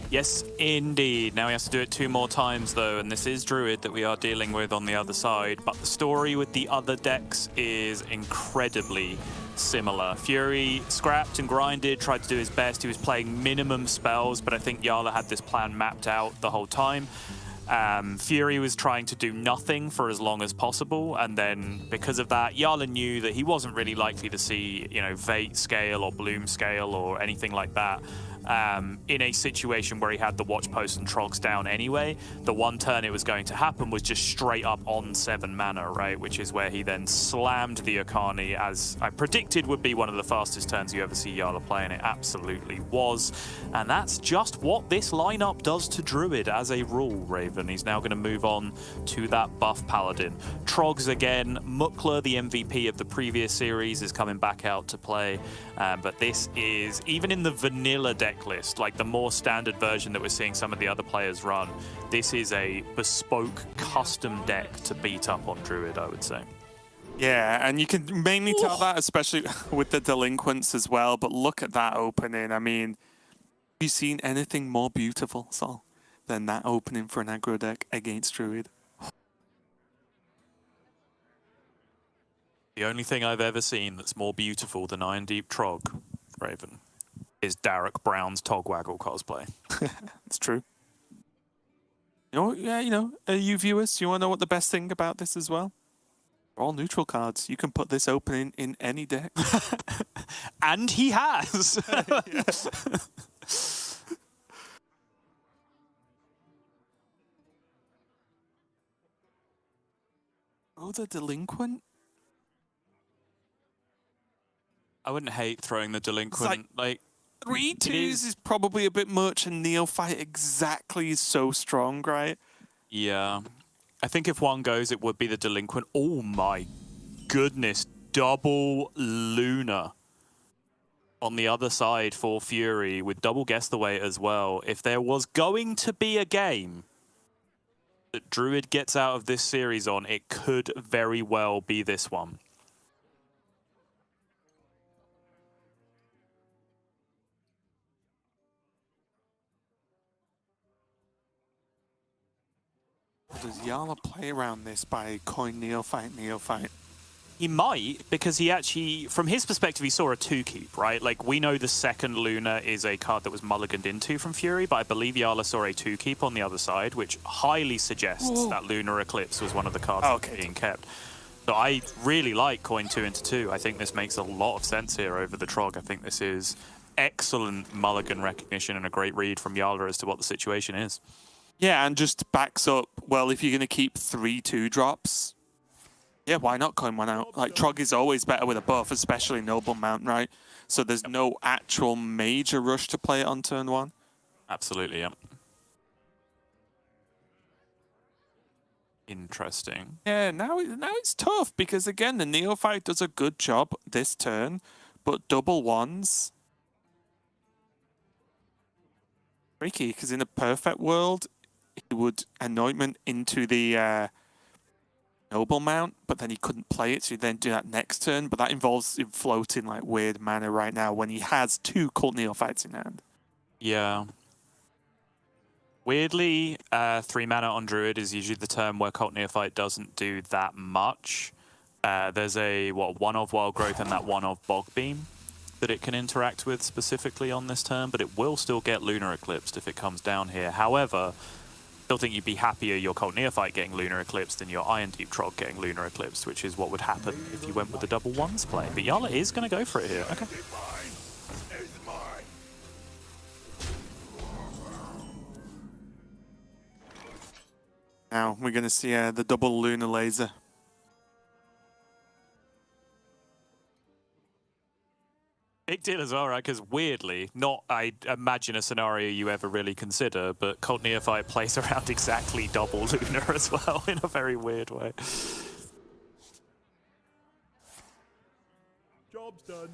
Yes, indeed. Now he has to do it 2 more times, though, and this is Druid that we are dealing with on the other side. But the story with the other decks is incredibly similar. Fury scrapped and grinded, tried to do his best. He was playing minimum spells, but I think Jarla had this plan mapped out the whole time. Fury was trying to do nothing for as long as possible, and then because of that, Jarla knew that he wasn't really likely to see, Vate scale or Bloom scale or anything like that. In a situation where he had the watch post and trogs down anyway. The one turn it was going to happen was just straight up on 7 mana, right? Which is where he then slammed the Okani, as I predicted would be one of the fastest turns you ever see Jarla play, and it absolutely was. And that's just what this lineup does to Druid as a rule, Raven. He's now going to move on to that buff Paladin. Trogs again. Mukla, the MVP of the previous series, is coming back out to play. But this is, even in the vanilla deck list, like the more standard version that we're seeing some of the other players run, this is a bespoke custom deck to beat up on Druid, I would say. Yeah, and you can mainly tell that, especially with the delinquents as well. But look at that opening. I mean, have you seen anything more beautiful, Sol, than that opening for an aggro deck against Druid? The only thing I've ever seen that's more beautiful than Iron Deep Trog, Raven, is Derek Brown's Togwaggle cosplay. It's true. You know, yeah, you know, you viewers, you want to know what the best thing about this as well? All neutral cards. You can put this opening in any deck. And he has. Oh, the delinquent. I wouldn't hate throwing the delinquent. Like 3 twos is probably a bit much, and Neophyte exactly is so strong, right? Yeah. I think if one goes, it would be the delinquent. Oh my goodness. Double Luna on the other side for Fury with double Guess the Weight as well. If there was going to be a game that Druid gets out of this series on, it could very well be this one. Does Jarla play around this by coin Neophyte, Neophyte? He might, because he actually, from his perspective, he saw a 2-keep, right? Like, we know the second Luna is a card that was mulliganed into from Fury, but I believe Jarla saw a 2-keep on the other side, which highly suggests that Lunar Eclipse was one of the cards that was being kept. So I really like coin 2 into 2. I think this makes a lot of sense here over the Trog. I think this is excellent mulligan recognition and a great read from Jarla as to what the situation is. Yeah, and just backs up, well, if you're going to keep 3 2-drops, yeah, why not coin one out? Like, Trog is always better with a buff, especially Noble Mount, right? So there's no actual major rush to play it on turn 1. Absolutely, yeah. Interesting. Yeah, now it's tough, because again, the Neophyte does a good job this turn, but double ones... tricky, because in a perfect world, he would Anointment into the Noble Mount, but then he couldn't play it, so he'd then do that next turn. But that involves him floating like weird mana right now when he has 2 Cult Neophytes in hand. Yeah. Weirdly, 3 mana on Druid is usually the turn where Cult Neophyte doesn't do that much. There's a, 1 of Wild Growth and that 1 of Bog Beam that it can interact with specifically on this turn, but it will still get Lunar Eclipsed if it comes down here. However, I still think you'd be happier your Cult Neophyte getting Lunar Eclipsed than your Iron Deep Trog getting Lunar Eclipsed, which is what would happen if you went with the double ones play. But Jarla is going to go for it here. Okay. Now we're going to see the double Lunar Laser. Big deal as well, right? Because weirdly, not I imagine a scenario you ever really consider, but Cult Neophyte plays around exactly double Lunar as well in a very weird way. Job's done.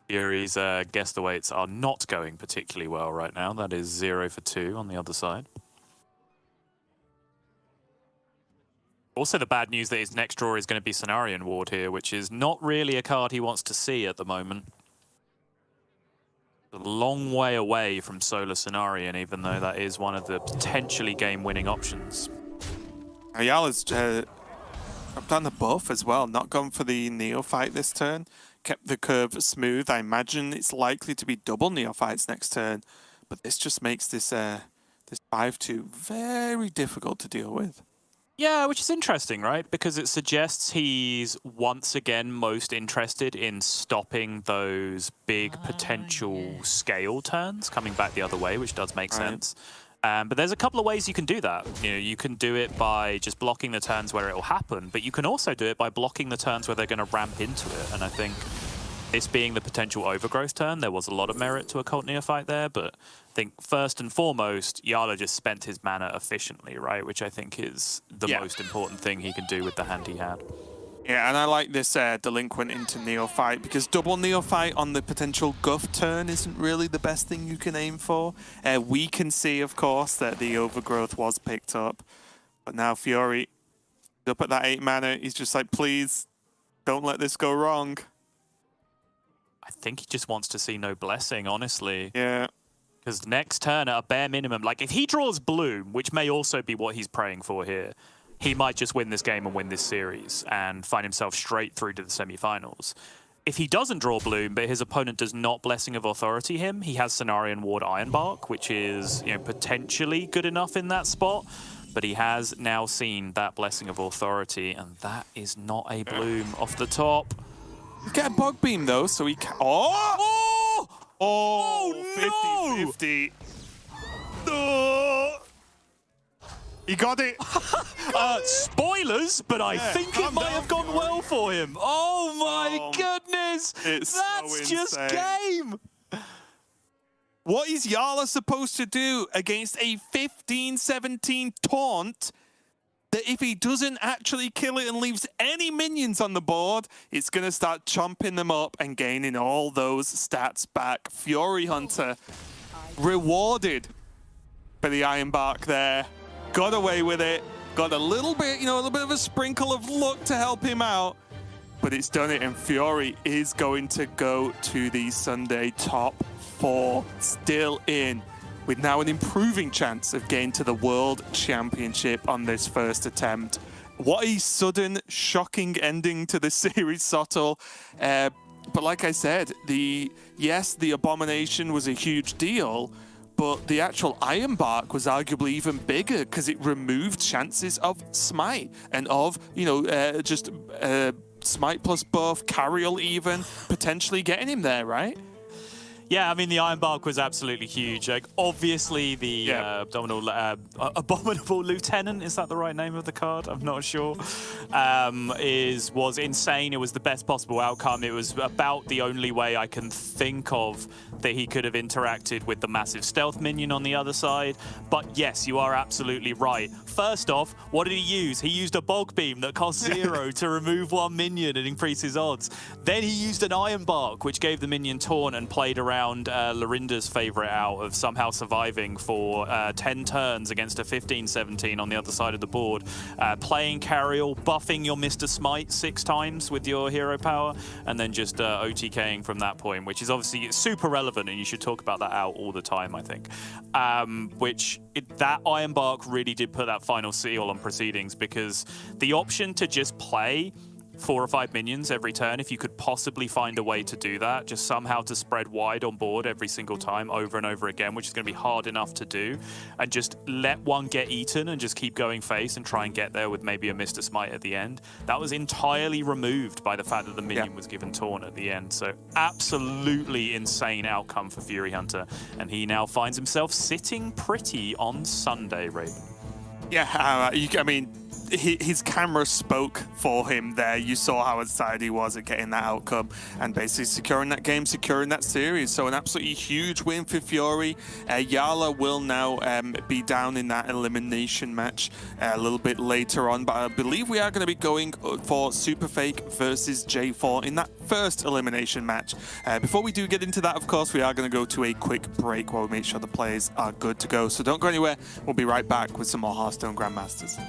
Fury's Guess the Weights are not going particularly well right now. That is 0 for 2 on the other side. Also, the bad news that his next draw is going to be Cenarian Ward here, which is not really a card he wants to see at the moment. A long way away from Solar Cenarian, even though that is one of the potentially game-winning options. Jarla's done the buff as well, not gone for the Neophyte this turn. Kept the curve smooth. I imagine it's likely to be double Neophytes next turn, but this just makes this this 5-2 very difficult to deal with. Yeah, which is interesting, right? Because it suggests he's once again most interested in stopping those big potential scale turns coming back the other way, which does make sense. But there's a couple of ways you can do that. You know, you can do it by just blocking the turns where it will happen, but you can also do it by blocking the turns where they're going to ramp into it. And I think this being the potential overgrowth turn, there was a lot of merit to a Cult Neophyte there, but I think first and foremost, Jarla just spent his mana efficiently, right? Which I think is the most important thing he can do with the hand he had. Yeah, and I like this delinquent into neophyte because double neophyte on the potential guff turn isn't really the best thing you can aim for. We can see, of course, that the overgrowth was picked up, but now Fury up at that 8 mana. He's just like, please, don't let this go wrong. I think he just wants to see no blessing, honestly. Yeah. Because next turn, at a bare minimum, like if he draws Bloom, which may also be what he's praying for here, he might just win this game and win this series and find himself straight through to the semi-finals. If he doesn't draw Bloom, but his opponent does not Blessing of Authority him, he has Cenarion Ward Ironbark, which is, you know, potentially good enough in that spot. But he has now seen that Blessing of Authority, and that is not a Bloom off the top. Get a Bog Beam, though, so he can... Oh! Oh, no! 50-50. He got it. Spoilers, but I think it might have gone well for him. Oh my goodness! It's That's so just insane. game! What is Jarla supposed to do against a 15-17 taunt that if he doesn't actually kill it and leaves any minions on the board, it's going to start chomping them up and gaining all those stats back. Fury Hunter rewarded for the Ironbark there. Got away with it. Got a little bit, a little bit of a sprinkle of luck to help him out. But it's done it, and Fury is going to go to the Sunday top 4, still in, with now an improving chance of getting to the World Championship on this first attempt. What a sudden, shocking ending to the series, Sottle. But like I said, yes, the Abomination was a huge deal, but the actual Ironbark was arguably even bigger because it removed chances of Smite and of, just Smite plus buff, Carriel even, potentially getting him there, right? Yeah, I mean, the Ironbark was absolutely huge. Like, obviously, the Abominable Lieutenant, is that the right name of the card? I'm not sure. Was insane. It was the best possible outcome. It was about the only way I can think of that he could have interacted with the massive stealth minion on the other side. But yes, you are absolutely right. First off, what did he use? He used a Bog Beam that cost 0 to remove 1 minion and increase his odds. Then he used an Ironbark, which gave the minion taunt and played around Lorinda's favorite out of somehow surviving for 10 turns against a 15-17 on the other side of the board. Playing Carriel, buffing your Mr. Smite 6 times with your hero power, and then just OTKing from that point, which is obviously super relevant, and you should talk about that out all the time, I think. That Ironbark really did put that final seal on proceedings, because the option to just play 4 or 5 minions every turn, if you could possibly find a way to do that, just somehow to spread wide on board every single time over and over again, which is going to be hard enough to do, and just let one get eaten and just keep going face and try and get there with maybe a Mr. Smite at the end. That was entirely removed by the fact that the minion was given taunt at the end. So absolutely insane outcome for Fury Hunter, and he now finds himself sitting pretty on Sunday, Raven. Yeah, I mean, his camera spoke for him there. You saw how excited he was at getting that outcome and basically securing that game, securing that series. So an absolutely huge win for Fury. Jarla will now be down in that elimination match a little bit later on, but I believe we are going to be going for SuperFake versus J4 in that first elimination match. Before we do get into that, of course, we are going to go to a quick break while we make sure the players are good to go. So don't go anywhere. We'll be right back with some more Hearthstone Grandmasters.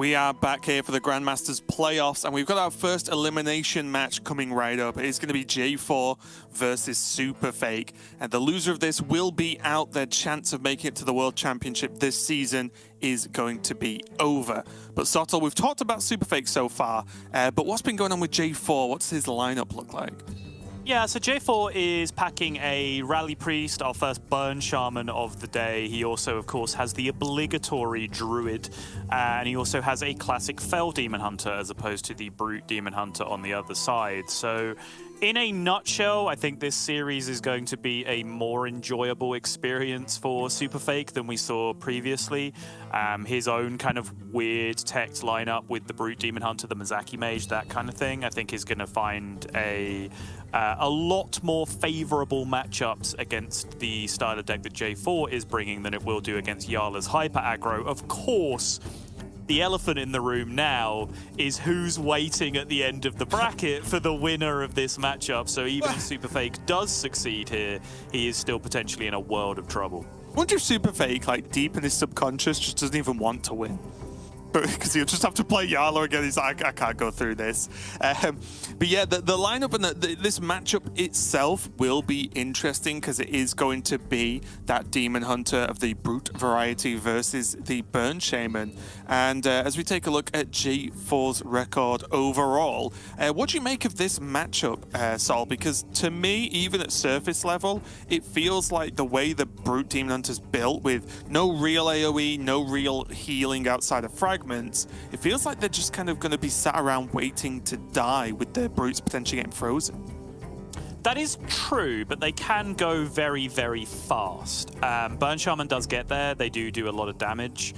We are back here for the Grandmasters playoffs, and we've got our first elimination match coming right up. It's going to be J4 versus SuperFake, and the loser of this will be out. Their chance of making it to the World Championship this season is going to be over. But Sottle, we've talked about SuperFake so far, but what's been going on with J4? What's his lineup look like? Yeah, so J4 is packing a Rally Priest, our first Burn Shaman of the day. He also, of course, has the obligatory Druid, and he also has a classic Fell Demon Hunter as opposed to the Brute Demon Hunter on the other side. So in a nutshell, I think this series is going to be a more enjoyable experience for SuperFake than we saw previously. His own kind of weird text lineup with the Brute Demon Hunter, the Mizaki Mage, that kind of thing, I think is going to find a lot more favorable matchups against the style of deck that J4 is bringing than it will do against Jarla's Hyper Aggro. Of course, the elephant in the room now is who's waiting at the end of the bracket for the winner of this matchup. So even if SuperFake does succeed here, he is still potentially in a world of trouble. I wonder if SuperFake, like deep in his subconscious, just doesn't even want to win. Because he'll just have to play Jarla again. He's like, I can't go through this. But yeah, the lineup and this matchup itself will be interesting because it is going to be that Demon Hunter of the Brute variety versus the Burn Shaman. And as we take a look at J4's record overall, what do you make of this matchup, Sol? Because to me, even at surface level, it feels like the way the Brute Demon Hunter's built with no real AoE, no real healing outside of fragments, it feels like they're just kind of going to be sat around waiting to die with their brutes potentially getting frozen. That is true, but they can go very, very fast. Burn Shaman does get there. They do a lot of damage.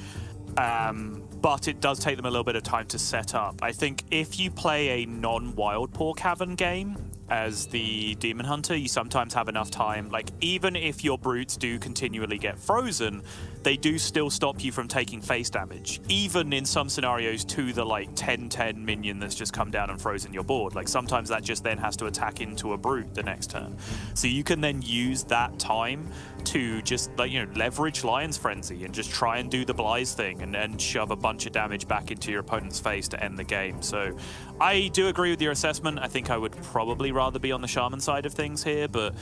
But it does take them a little bit of time to set up. I think if you play a non-Wild Paw Cavern game as the Demon Hunter, you sometimes have enough time. Like, even if your brutes do continually get frozen, they do still stop you from taking face damage. Even in some scenarios to the, like, 10-10 minion that's just come down and frozen your board. Like, sometimes that just then has to attack into a brute the next turn. So you can then use that time to just, like, you know, leverage Lion's Frenzy and just try and do the Blythe thing and shove a bunch of damage back into your opponent's face to end the game. So I do agree with your assessment. I think I would probably rather be on the Shaman side of things here, but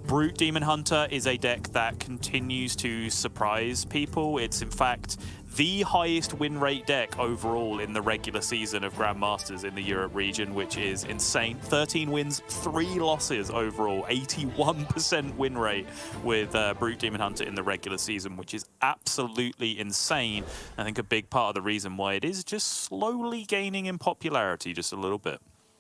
Brute Demon Hunter is a deck that continues to surprise people. It's in fact the highest win rate deck overall in the regular season of Grandmasters in the Europe region, which is insane. 13 wins, 3 losses overall, 81% win rate with Brute Demon Hunter in the regular season, which is absolutely insane. I think a big part of the reason why it is just slowly gaining in popularity just a little bit.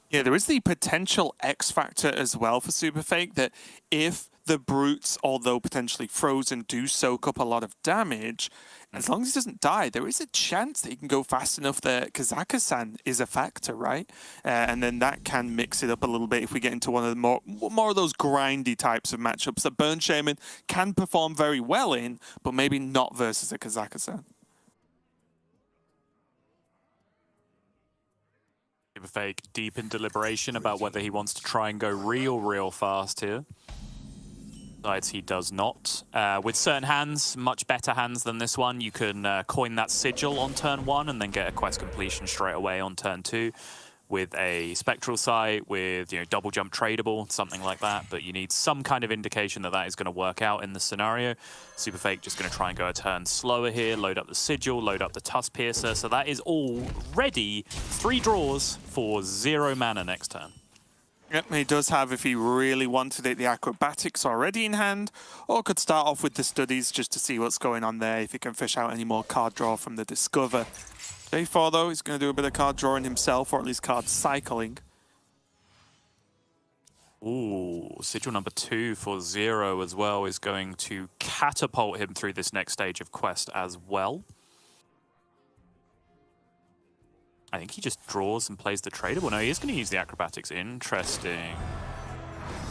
Yeah, there is the potential X factor as well for SuperFake that if the brutes, although potentially frozen, do soak up a lot of damage, as long as he doesn't die, there is a chance that he can go fast enough that Kazaka-san is a factor, right? And then that can mix it up a little bit if we get into one of the more of those grindy types of matchups that Burn Shaman can perform very well in, but maybe not versus a Kazaka-san. SuperFake deep in deliberation about whether he wants to try and go real fast here. Besides, he does not. With certain hands, much better hands than this one, you can coin that sigil on turn 1 and then get a quest completion straight away on turn 2 with a Spectral Sight, with, you know, double jump tradable, something like that. But you need some kind of indication that that is going to work out in the scenario. SuperFake just going to try and go a turn slower here, load up the sigil, load up the Tusk Piercer. So that is all ready. 3 draws for 0 mana next turn. Yep, he does have, if he really wanted it, the Acrobatics already in hand, or could start off with the Studies just to see what's going on there, if he can fish out any more card draw from the Discover. J4, though, he's going to do a bit of card drawing himself, or at least card cycling. Ooh, sigil number 2 for 0 as well is going to catapult him through this next stage of quest as well. I think he just draws and plays the tradable. No, he is going to use the Acrobatics. Interesting.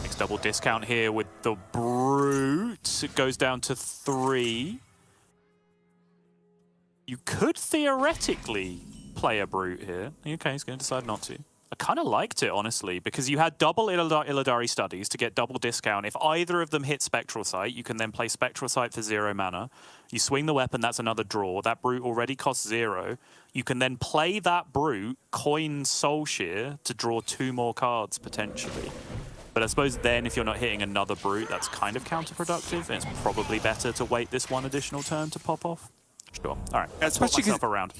Makes double discount here with the Brute. It goes down to 3. You could theoretically play a Brute here. Okay, he's going to decide not to. I kind of liked it, honestly, because you had double Illidari studies to get double discount. If either of them hit Spectral Sight, you can then play Spectral Sight for 0 mana. You swing the weapon, that's another draw. That Brute already costs 0. You can then play that Brute, coin Soul Shear to draw 2 more cards, potentially. But I suppose then, if you're not hitting another Brute, that's kind of counterproductive, and it's probably better to wait this one additional turn to pop off. Sure. All right. Especially myself around.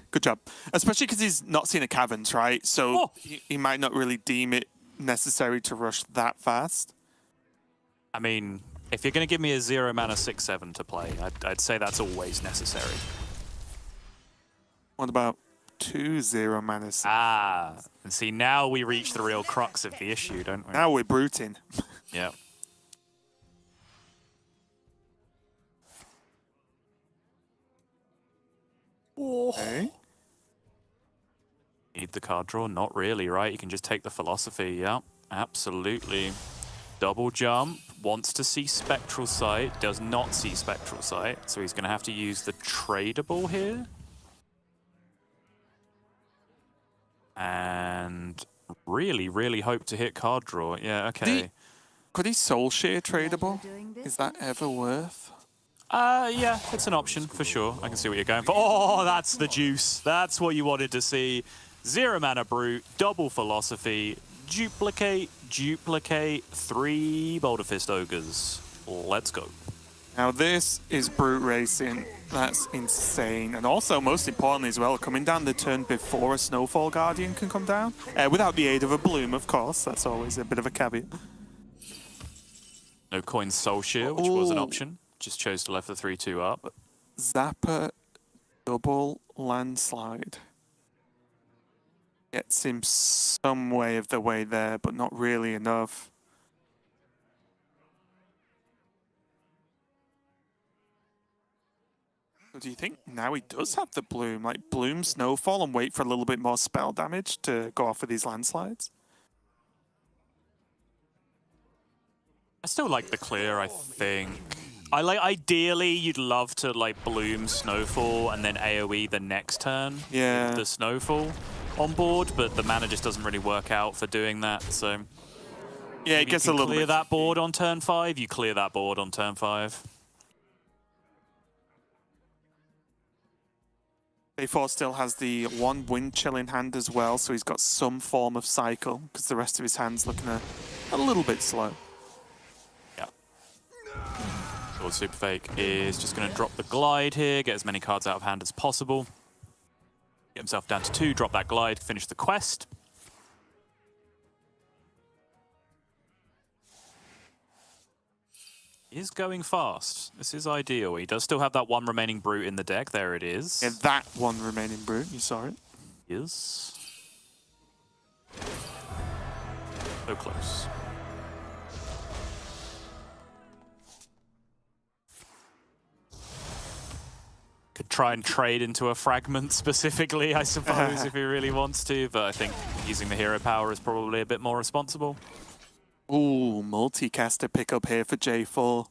Good job. Especially because he's not seen a Caverns, right? So Oh. he might not really deem it necessary to rush that fast. I mean, if you're going to give me a 0 mana 6/7 to play, I'd say that's always necessary. What about 2 0 mana? Ah, and see, now we reach the real crux of the issue, don't we? Now we're bruting. Yeah. Okay. Need the card draw? Not really, right? You can just take the philosophy. Yeah, absolutely. Double jump, wants to see Spectral Sight, does not see Spectral Sight, so he's going to have to use the tradable here. And really, really hope to hit card draw. Yeah, okay. Could he Soul Shear tradable? Is that ever worth? Yeah, it's an option for sure. I can see what you're going for. Oh, that's the juice. That's what you wanted to see. 0 mana Brute, double philosophy, duplicate, 3 Boulder Fist Ogres. Let's go. Now this is Brute Racing. That's insane. And also, most importantly as well, coming down the turn before a Snowfall Guardian can come down. Without the aid of a Bloom, of course. That's always a bit of a caveat. No coin Soul Shear, which was an Ooh. option. Just chose to left the 3/2 up. Zapper double landslide. Gets him some way of the way there, but not really enough. So do you think now he does have the Bloom? Like Bloom Snowfall and wait for a little bit more spell damage to go off with these landslides? I still like the clear, I think. Ideally, you'd love to like Bloom Snowfall and then AoE the next turn. Yeah. With the Snowfall on board, but the mana just doesn't really work out for doing that. So Yeah, it gets a little clear bit. that board on turn 5. You clear that board on turn 5. A4 still has the 1 Wind Chill in hand as well, so he's got some form of cycle, because the rest of his hand's looking a little bit slow. Yeah. So SuperFake is just going to drop the Glide here, get as many cards out of hand as possible. Get himself down to 2, drop that Glide, finish the quest. He is going fast. This is ideal. He does still have that 1 remaining Brute in the deck. There it is. Yeah, that 1 remaining Brute, you saw it. Is so close. Could try and trade into a fragment specifically, I suppose, if he really wants to, but I think using the hero power is probably a bit more responsible. Ooh, multicaster pickup here for J4.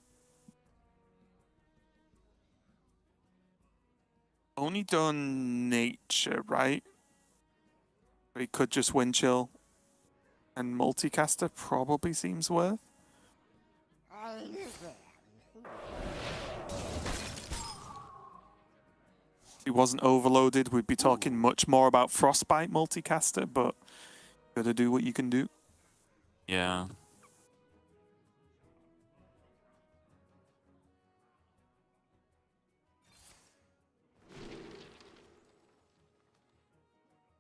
Only done nature, right? We could just wind chill. And multicaster probably seems worth. If he wasn't overloaded, we'd be talking much more about Frostbite multicaster, but gotta do what you can do. Yeah.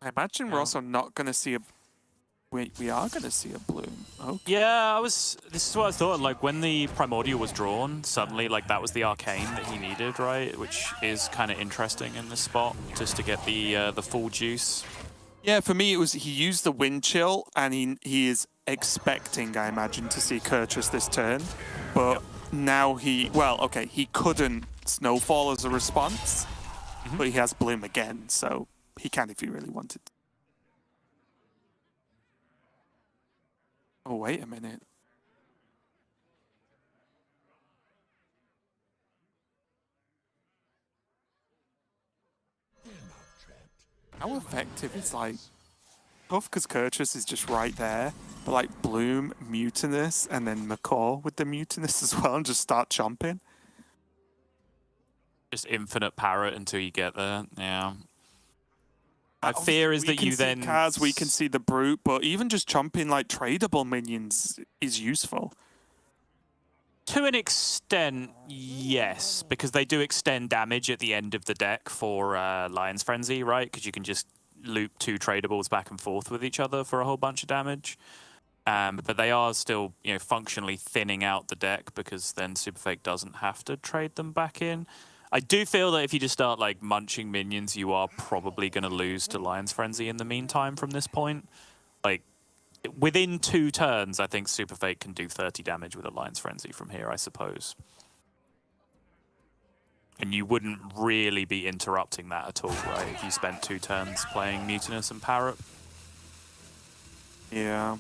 I imagine we're also not going to see a... We are going to see a Bloom. Okay. Yeah, this is what I thought, like when the Primordial was drawn, suddenly like that was the Arcane that he needed, right? Which is kind of interesting in this spot, just to get the full juice. Yeah, for me it was he used the Wind Chill and he is expecting, I imagine, to see Kurtrus this turn. But now he couldn't Snowfall as a response, but he has Bloom again, so he can if he really wanted. Oh, wait a minute. How effective is like tough because Kurtrus is just right there. But like Bloom, Mutinous, and then McCall with the Mutinous as well, and just start chomping. Just infinite parrot until you get there. Yeah. My fear is that you then... Kaz, we can see the Brute, but even just chomping like tradable minions is useful. To an extent, yes, because they do extend damage at the end of the deck for Lion's Frenzy, right? Because you can just loop 2 tradables back and forth with each other for a whole bunch of damage. But they are still, you know, functionally thinning out the deck because then SuperFake doesn't have to trade them back in. I do feel that if you just start like munching minions, you are probably going to lose to Lion's Frenzy in the meantime from this point. Like, within 2 turns, I think SuperFake can do 30 damage with a Lion's Frenzy from here, I suppose. And you wouldn't really be interrupting that at all, right? If you spent 2 turns playing Mutinous and Parrot. Yeah.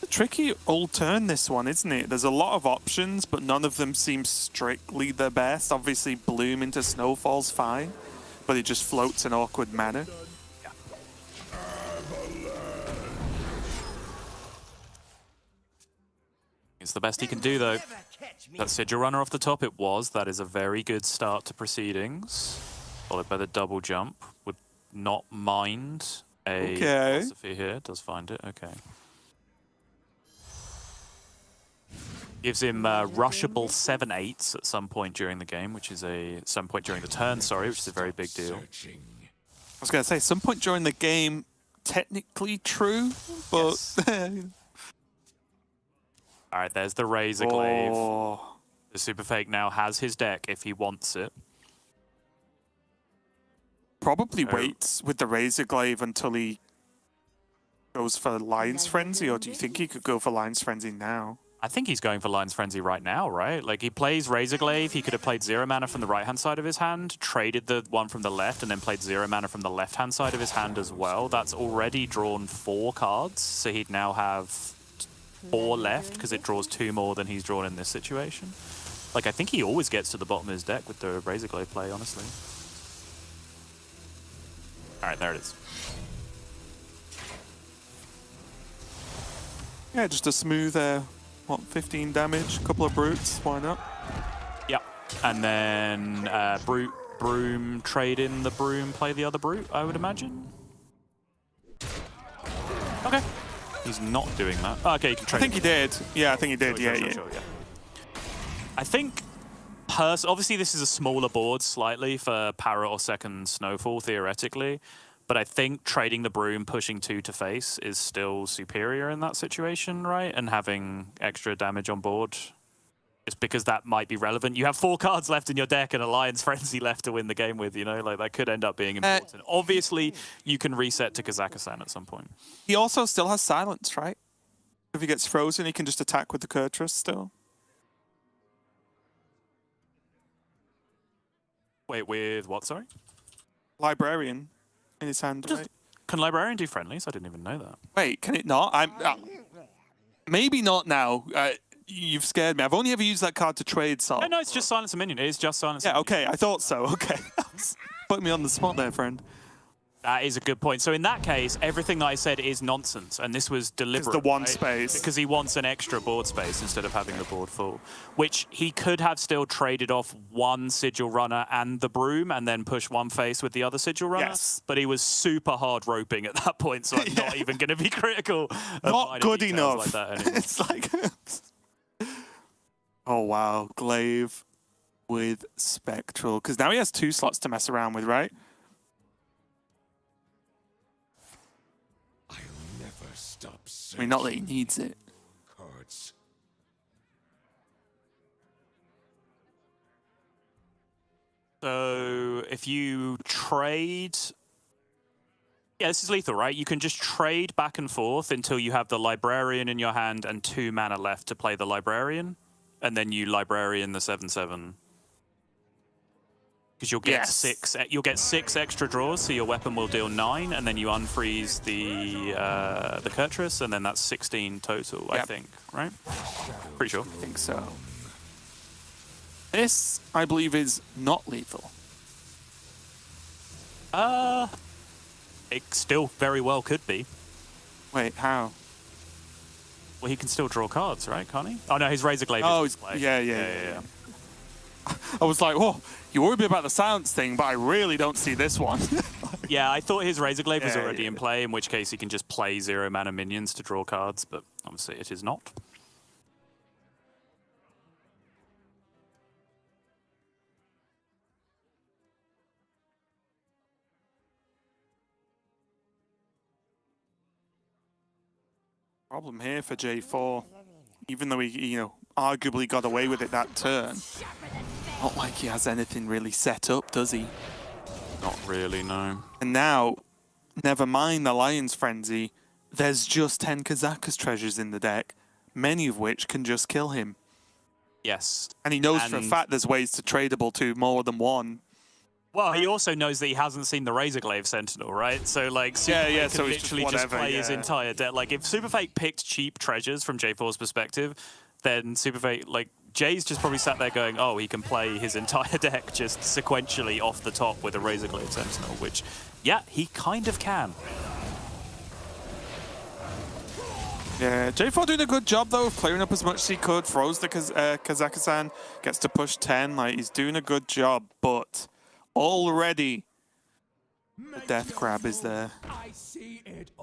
A tricky old turn, this one, isn't it? There's a lot of options, but none of them seem strictly the best. Obviously, Bloom into Snowfall's fine, but it just floats in awkward manner. It's the best he can do, though. That Sigil Runner off the top, it was. That is a very good start to proceedings. Followed by the double jump. Would not mind a philosophy here. Does find it, okay. Gives him rushable 7/8s at some point during the game, which is some point during the turn, sorry, which is a very big deal. I was going to say, some point during the game, technically true, but... Yes. All right, there's the Razor Glaive. Oh. The SuperFake now has his deck if he wants it. Probably waits with the Razor Glaive until he goes for Lion's Frenzy, or do you think he could go for Lion's Frenzy now? I think he's going for Lion's Frenzy right now, right? Like, he plays Razor Glaive, he could have played 0 mana from the right-hand side of his hand, traded the one from the left, and then played 0 mana from the left-hand side of his hand as well. That's already drawn 4 cards, so he'd now have 4 left, because it draws 2 more than he's drawn in this situation. Like, I think he always gets to the bottom of his deck with the Razor Glaive play, honestly. Alright, there it is. Yeah, just a smooth, what, 15 damage, a couple of Brutes, why not? Yep. And then Brute, Broom, trade in the Broom, play the other Brute, I would imagine. Okay. He's not doing that. Oh, okay, you can trade. I think he did. Yeah, I think he did. Sure, yeah. I think, obviously this is a smaller board slightly for Parrot or second Snowfall, theoretically. But I think trading the Broom, pushing 2 to face is still superior in that situation, right? And having extra damage on board, just because that might be relevant. You have 4 cards left in your deck and a Lion's Frenzy left to win the game with, you know? Like, that could end up being important. Obviously, you can reset to Kazakhstan at some point. He also still has Silence, right? If he gets frozen, he can just attack with the Kurtrus still. Wait, with what, sorry? Librarian in his hand, right? Can Librarian do friendlies? I didn't even know that. Wait, can it not? Maybe not now. You've scared me. I've only ever used that card to trade, so... No, it's just Silence a Minion. It is just Silence a Yeah, Minion. okay, I thought so. Okay. Put me on the spot there, friend. That is a good point. So in that case, everything that I said is nonsense, and this was deliberate. It's the one right? space. Because he wants an extra board space instead of having the board full, which he could have still traded off 1 Sigil Runner and the Broom, and then push 1 face with the other Sigil Runner. Yes. But he was super hard roping at that point, so I'm not even going to be critical. Of Not good enough. Like that anymore. It's like... Oh, wow. Glaive with Spectral. Because now he has 2 slots to mess around with, right? I mean, not that he needs it. Cards. So if you trade... Yeah, this is lethal, right? You can just trade back and forth until you have the Librarian in your hand and 2 mana left to play the Librarian. And then you Librarian the 7/7. Because you'll get you'll get 6 extra draws, so your weapon will deal 9, and then you unfreeze the Kurtrus, and then that's 16 total, I think, right? Pretty sure. I think so. This, I believe, is not lethal. It still very well could be. Wait, how? Well, he can still draw cards, right? Can't he? Oh no, his Razor Glaive. Oh, is in play. yeah. I was like, whoa, you worry me about the silence thing, but I really don't see this one. Yeah, I thought his Razor Glaive was Yeah, already yeah. in play, in which case he can just play 0 mana minions to draw cards, but obviously it is not. Problem here for J4, even though he, arguably got away with it that turn, not like he has anything really set up, does he? Not really, no. And now, never mind the Lion's Frenzy, there's just 10 Kazakus treasures in the deck, many of which can just kill him. Yes. And he knows for a And- fact there's ways to tradable to more than one. Well, he also knows that he hasn't seen the Razor Glaive Sentinel, right? So, like, SuperFake yeah, can so it's just literally just whatever, play his yeah. entire deck. Like, if SuperFake picked cheap treasures from J4's perspective, then SuperFake, like, Jay's just probably sat there going, oh, he can play his entire deck just sequentially off the top with a Razor Glaive Sentinel, which, yeah, he kind of can. Yeah, J4 doing a good job, though, of clearing up as much as he could, throws the Kazakhstan, gets to push 10, like, he's doing a good job, but already the death grab is there.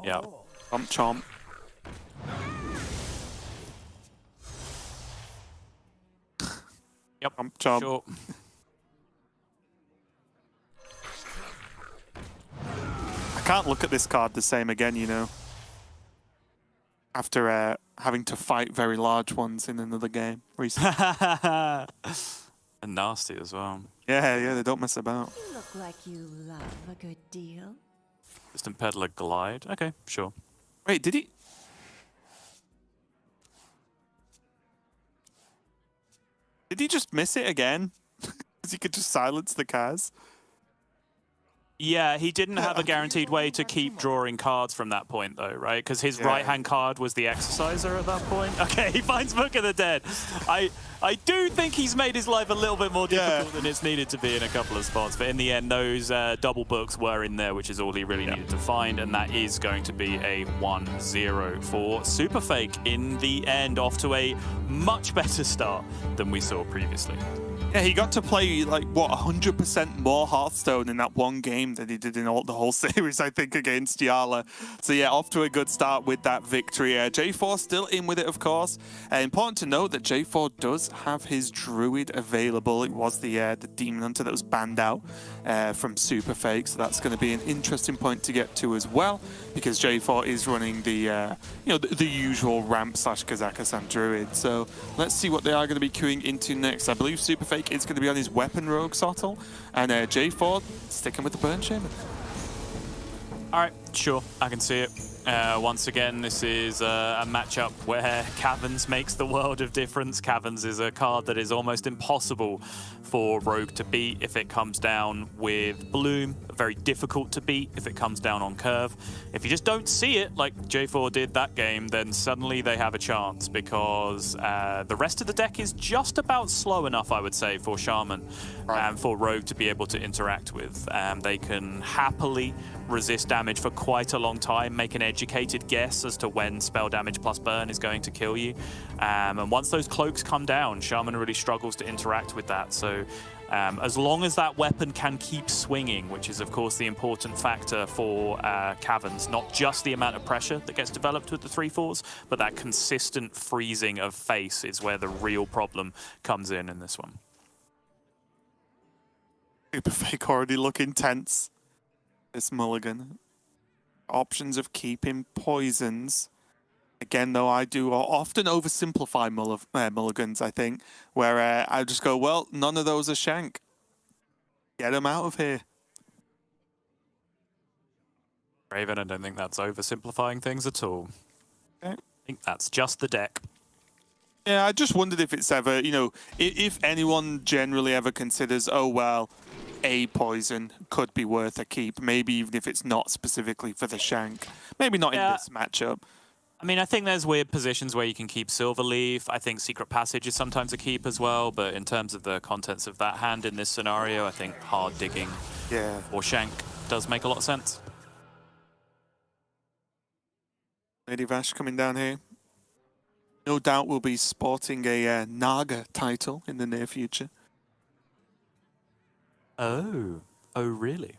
Yeah. Chomp chomp. Yep. Chomp chomp. Sure. I can't look at this card the same again, after having to fight very large ones in another game recently. And nasty as well. Yeah, they don't mess about. You look like you love a good deal. Distant Peddler Glide. Okay, sure. Wait, did he? Did he just miss it again? Because he could just silence the Kaz? Yeah, he didn't have a guaranteed way to keep drawing cards from that point, though, right? Because his Yeah. right-hand card was the Exerciser at that point. Okay, he finds Book of the Dead. I do think he's made his life a little bit more difficult than it's needed to be in a couple of spots. But in the end, those double books were in there, which is all he really needed to find. And that is going to be a 1-0 for SuperFake in the end, off to a much better start than we saw previously. Yeah, he got to play, 100% more Hearthstone in that one game than he did in the whole series, I think, against Jarla. So, yeah, off to a good start with that victory. J4 still in with it, of course. Important to note that J4 does have his Druid available. It was the Demon Hunter that was banned out from SuperFake, so that's going to be an interesting point to get to as well, because J4 is running the usual ramp/Kazakhstan Druid. So, let's see what they are going to be queuing into next. I believe SuperFake is going to be on his Weapon Rogue Sottle, and J4 sticking with the Burn Shaman. All right, sure, I can see it. Once again, this is a matchup where Caverns makes the world of difference. Caverns is a card that is almost impossible for Rogue to beat if it comes down with Bloom. Very difficult to beat if it comes down on curve. If you just don't see it, like J4 did that game, then suddenly they have a chance, because the rest of the deck is just about slow enough, I would say, for Shaman and for Rogue to be able to interact with. They can happily resist damage for quite a long time, make an educated guess as to when spell damage plus burn is going to kill you. And once those cloaks come down, Shaman really struggles to interact with that. So as long as that weapon can keep swinging, which is of course the important factor for Caverns, not just the amount of pressure that gets developed with the 3/4s, but that consistent freezing of face is where the real problem comes in this one. SuperFake already looking tense. This mulligan. Options of keeping poisons. Again, though, I do often oversimplify mulligans, I think, where I just go, well, none of those are shank. Get them out of here. Raven, I don't think that's oversimplifying things at all. Okay. I think that's just the deck. Yeah, I just wondered if it's ever, if anyone generally ever considers, oh, well, a poison could be worth a keep, maybe even if it's not specifically for the shank. Maybe not in this matchup. I mean, I think there's weird positions where you can keep Silverleaf. I think Secret Passage is sometimes a keep as well, but in terms of the contents of that hand in this scenario, I think Hard Digging Yeah. or Shank does make a lot of sense. Lady Vash coming down here. No doubt will be sporting a Naga title in the near future. Oh really?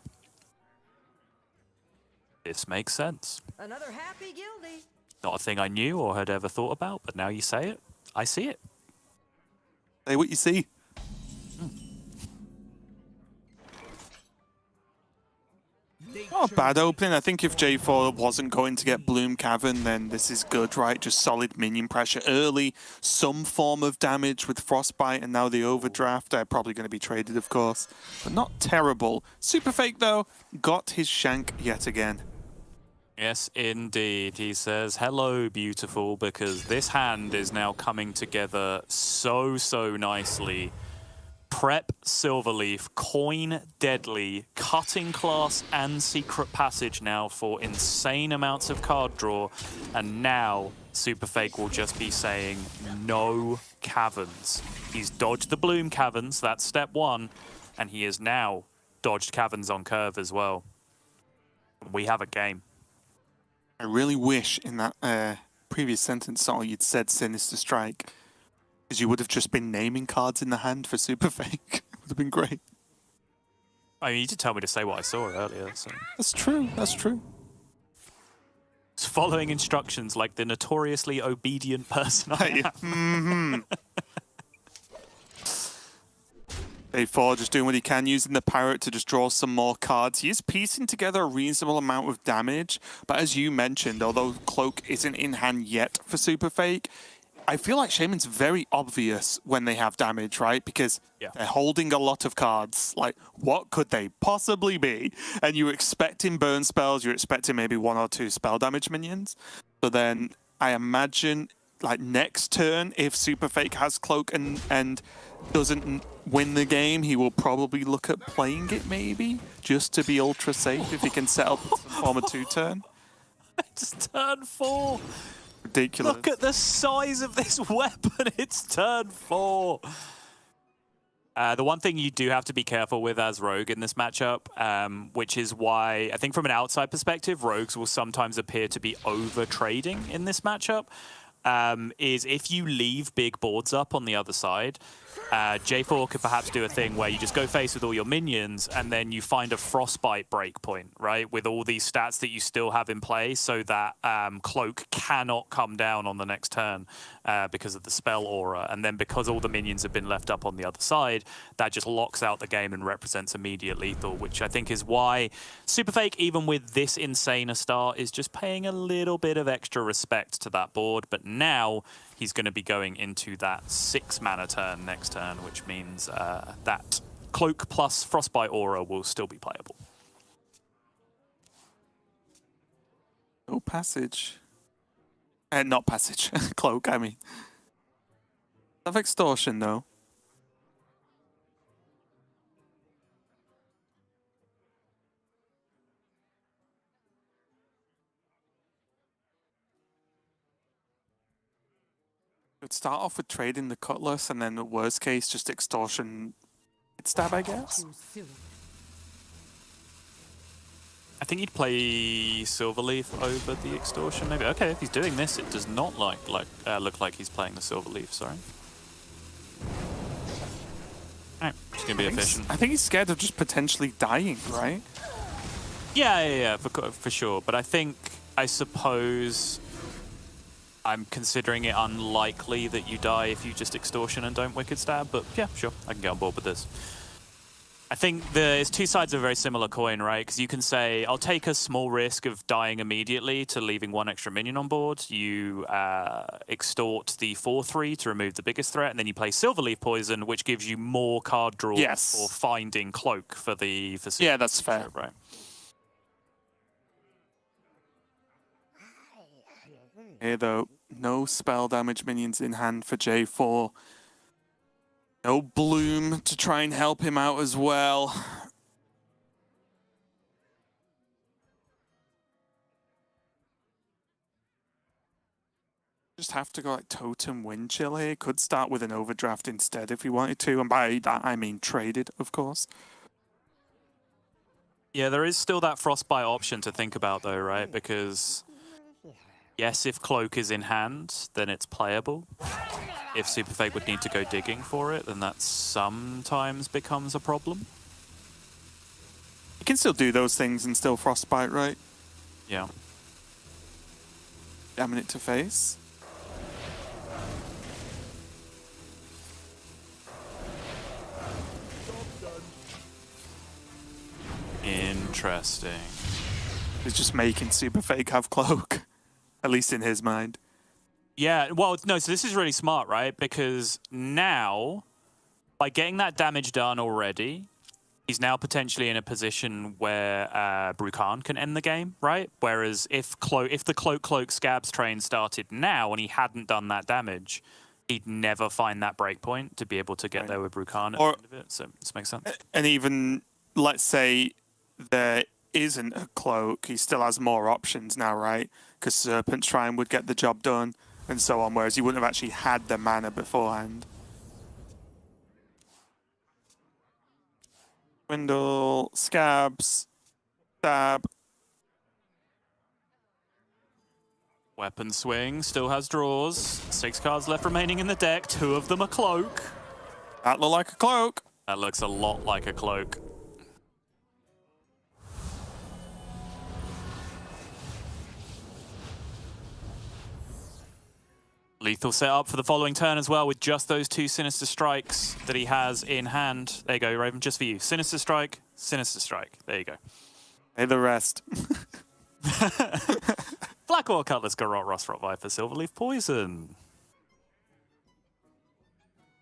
This makes sense. Another happy guildie. Not a thing I knew or had ever thought about, but now you say it, I see it. Say what you see. Not a bad opening. I think if J4 wasn't going to get Bloom Cavern, then this is good, right? Just solid minion pressure early, some form of damage with Frostbite, and now the Overdraft. They're probably going to be traded, of course, but not terrible. SuperFake, though, got his Shank yet again. Yes, indeed. He says, hello, beautiful, because this hand is now coming together so nicely. Prep Silverleaf, Coin Deadly, Cutting Class and Secret Passage now for insane amounts of card draw. And now SuperFake will just be saying no Caverns. He's dodged the Bloom Caverns, that's step one. And he has now dodged Caverns on curve as well. We have a game. I really wish in that previous sentence, Sol, you'd said Sinister Strike. Because you would have just been naming cards in the hand for SuperFake. It would have been great. I mean, you did tell me to say what I saw earlier, so... That's true, that's true. It's following instructions like the notoriously obedient person I am. A4 just doing what he can, using the Parrot to just draw some more cards. He is piecing together a reasonable amount of damage, but as you mentioned, although Cloak isn't in hand yet for SuperFake, I feel like Shaman's very obvious when they have damage, right? Because they're holding a lot of cards. Like, what could they possibly be? And you're expecting burn spells, you're expecting maybe 1 or 2 spell damage minions. So then I imagine, like, next turn, if SuperFake has Cloak and doesn't win the game, he will probably look at playing it maybe, just to be ultra safe if he can set up some form of 2-turn. It's turn 4. Ridiculous. Look at the size of this weapon. It's turn 4. The one thing you do have to be careful with as Rogue in this matchup, which is why I think from an outside perspective, Rogues will sometimes appear to be over-trading in this matchup, is if you leave big boards up on the other side, J4 could perhaps do a thing where you just go face with all your minions and then you find a Frostbite breakpoint, right? With all these stats that you still have in play so that Cloak cannot come down on the next turn because of the spell aura. And then because all the minions have been left up on the other side, that just locks out the game and represents immediate lethal, which I think is why SuperFake, even with this insane a start, is just paying a little bit of extra respect to that board. But now he's going to be going into that 6 mana turn next turn, which means that Cloak plus Frostbite Aura will still be playable. No passage. Not passage. Cloak, I mean. Of Extortion, though. Could start off with trading the Cutlass and then the worst case, just Extortion stab, I guess. I think he'd play Silverleaf over the Extortion, maybe. Okay, if he's doing this, it does not look like he's playing the Silverleaf, sorry. Alright, just gonna be efficient. I think he's scared of just potentially dying, right? Yeah, for sure. But I suppose I'm considering it unlikely that you die if you just Extortion and don't Wicked Stab, but yeah, sure, I can get on board with this. I think there's 2 sides of a very similar coin, right? Because you can say, I'll take a small risk of dying immediately to leaving 1 extra minion on board. You extort the 4/3 to remove the biggest threat, and then you play Silverleaf Poison, which gives you more card draw for finding Cloak for the... Yeah, that's fair. Right. Here, though, no spell damage minions in hand for J4. No Bloom to try and help him out as well. Just have to go like Totem Wind Chill here. Could start with an Overdraft instead if he wanted to. And by that, I mean traded, of course. Yeah, there is still that frostbite option to think about, though, right? Because yes, if Cloak is in hand, then it's playable. If SuperFake would need to go digging for it, then that sometimes becomes a problem. You can still do those things and still frostbite, right? Yeah. Damn it to face. Interesting. He's just making SuperFake have Cloak, at least in his mind. Yeah, well, no, so this is really smart, right? Because now, by getting that damage done already, he's now potentially in a position where Brukan can end the game, right? Whereas if the Cloak Scabs train started now and he hadn't done that damage, he'd never find that breakpoint to be able to get there with Brukan at the end of it. So this makes sense. And even, let's say there isn't a Cloak, he still has more options now, right? Because Serpent Shrine would get the job done and so on, whereas he wouldn't have actually had the mana beforehand. Swindle, Scabs, Stab. Weapon swing, still has draws. 6 cards left remaining in the deck. 2 of them are Cloak. That look like a Cloak. That looks a lot like a Cloak. Lethal setup for the following turn as well, with just those 2 Sinister Strikes that he has in hand. There you go, Raven, just for you. Sinister Strike, Sinister Strike. There you go. Hey, the rest. Blackwater Cutlass, Garrot, Rostrot, Viper, Silverleaf Poison.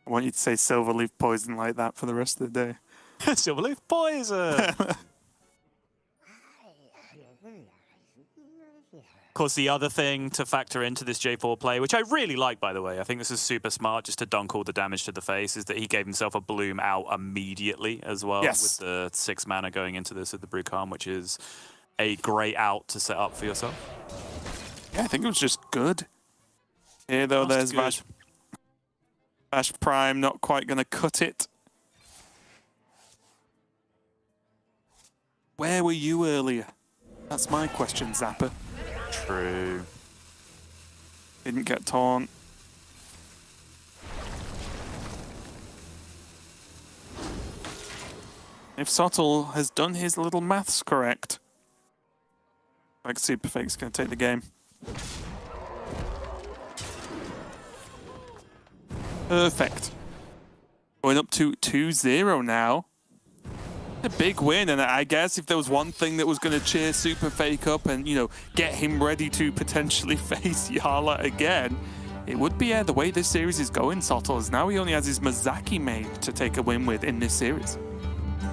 I want you to say Silverleaf Poison like that for the rest of the day. Silverleaf Poison! Of course, the other thing to factor into this J4 play, which I really like, by the way, I think this is super smart just to dunk all the damage to the face, is that he gave himself a Bloom out immediately as well, Yes. with the 6 mana going into this with the Brukan, which is a great out to set up for yourself. Yeah, I think it was just good. Here, though, there's good. Vash Prime not quite going to cut it. Where were you earlier? That's my question, Zapper. True. Didn't get torn. If Sottle has done his little maths correct, like SuperFake's going to take the game. Perfect. Going up to 2-0 now. A big win, and I guess if there was one thing that was going to cheer SuperFake up and, you know, get him ready to potentially face Jarla again, it would be the way this series is going, Sottle, as now he only has his Mizaki Mage to take a win with in this series.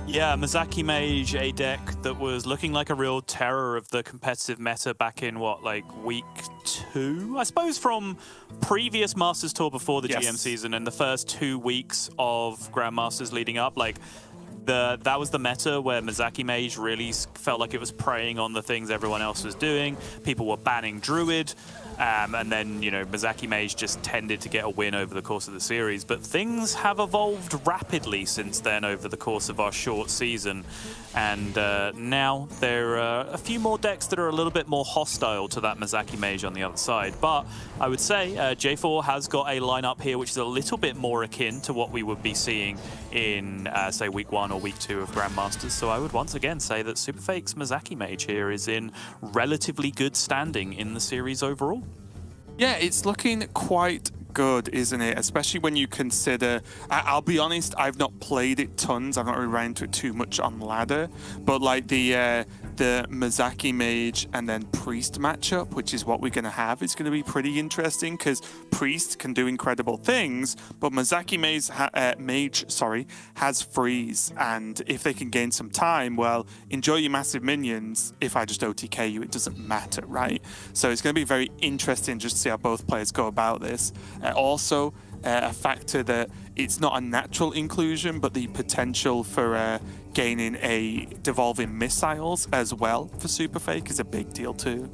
Yeah, Mizaki Mage, a deck that was looking like a real terror of the competitive meta back in, what, like week 2? I suppose from previous Masters Tour before the GM season and the first 2 weeks of Grandmasters leading up, like, that was the meta where Mizaki Mage really felt like it was preying on the things everyone else was doing. People were banning Druid, and then, you know, Mizaki Mage just tended to get a win over the course of the series. But things have evolved rapidly since then over the course of our short season. And now there are a few more decks that are a little bit more hostile to that Mizaki Mage on the other side. But I would say J4 has got a lineup here which is a little bit more akin to what we would be seeing in, say, week 1 or week 2 of Grandmasters. So I would once again say that SuperFake's Mizaki Mage here is in relatively good standing in the series overall. Yeah, it's looking quite good, isn't it? Especially when you consider, I'll be honest, I've not played it tons. I've not really ran into it too much on ladder, but like the Mizaki Mage and then Priest matchup, which is what we're going to have, is going to be pretty interesting because Priest can do incredible things, but Mizaki Mage has freeze, and if they can gain some time, well, enjoy your massive minions. If I just OTK you, it doesn't matter, right? So it's going to be very interesting just to see how both players go about this. Also, a factor that it's not a natural inclusion, but the potential for gaining a devolving missiles as well for SuperFake is a big deal too.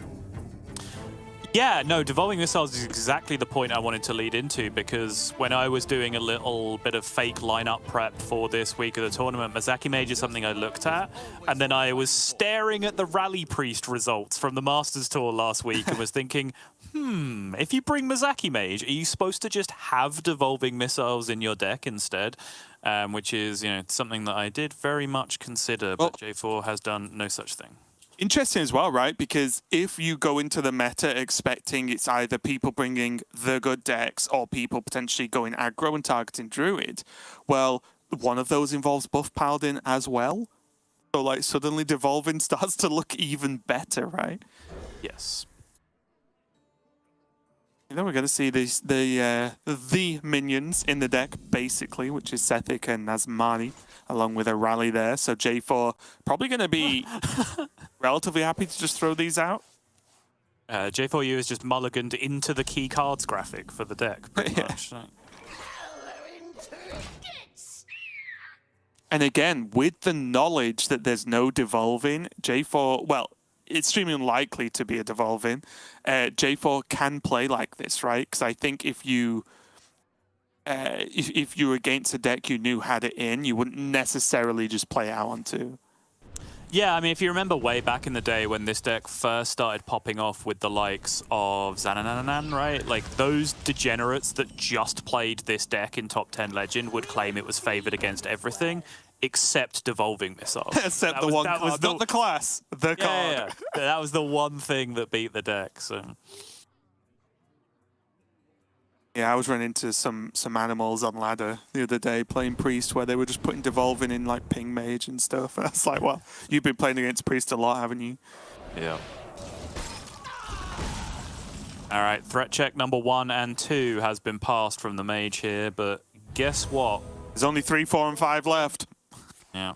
Yeah, no, devolving missiles is exactly the point I wanted to lead into, because when I was doing a little bit of fake lineup prep for this week of the tournament, Mazaki Mage is something I looked at, and then I was staring at the Rally Priest results from the Masters Tour last week and was thinking, if you bring Mazaki Mage, are you supposed to just have devolving missiles in your deck instead? Which is, something that I did very much consider, but J4 has done no such thing. Interesting as well, right? Because if you go into the meta expecting it's either people bringing the good decks or people potentially going aggro and targeting Druid, well, one of those involves buff Paladin as well. So, like, suddenly devolving starts to look even better, right? Yes. Then we're going to see the minions in the deck, basically, which is Sethic and Nazmani, along with a rally there. So J4 probably going to be relatively happy to just throw these out. J4U is just mulliganed into the key cards graphic for the deck, pretty much. And again, with the knowledge that there's no devolving, J4, well, extremely unlikely to be a devolving. J4 can play like this, right? Because I think if you were against a deck you knew had it in, you wouldn't necessarily just play out on 2. Yeah, I mean, if you remember way back in the day when this deck first started popping off with the likes of Zanananan, right? Like, those degenerates that just played this deck in top 10 Legend would claim it was favored against everything except devolving missiles. Except the one card, not the class, the card. Yeah. That was the one thing that beat the deck, so... Yeah, I was running into some animals on ladder the other day playing Priest where they were just putting devolving in like Ping Mage and stuff. And I was like, well, you've been playing against Priest a lot, haven't you? Yeah. All right, threat check number 1 and 2 has been passed from the Mage here, but guess what? There's only 3, 4, and 5 left. Yeah.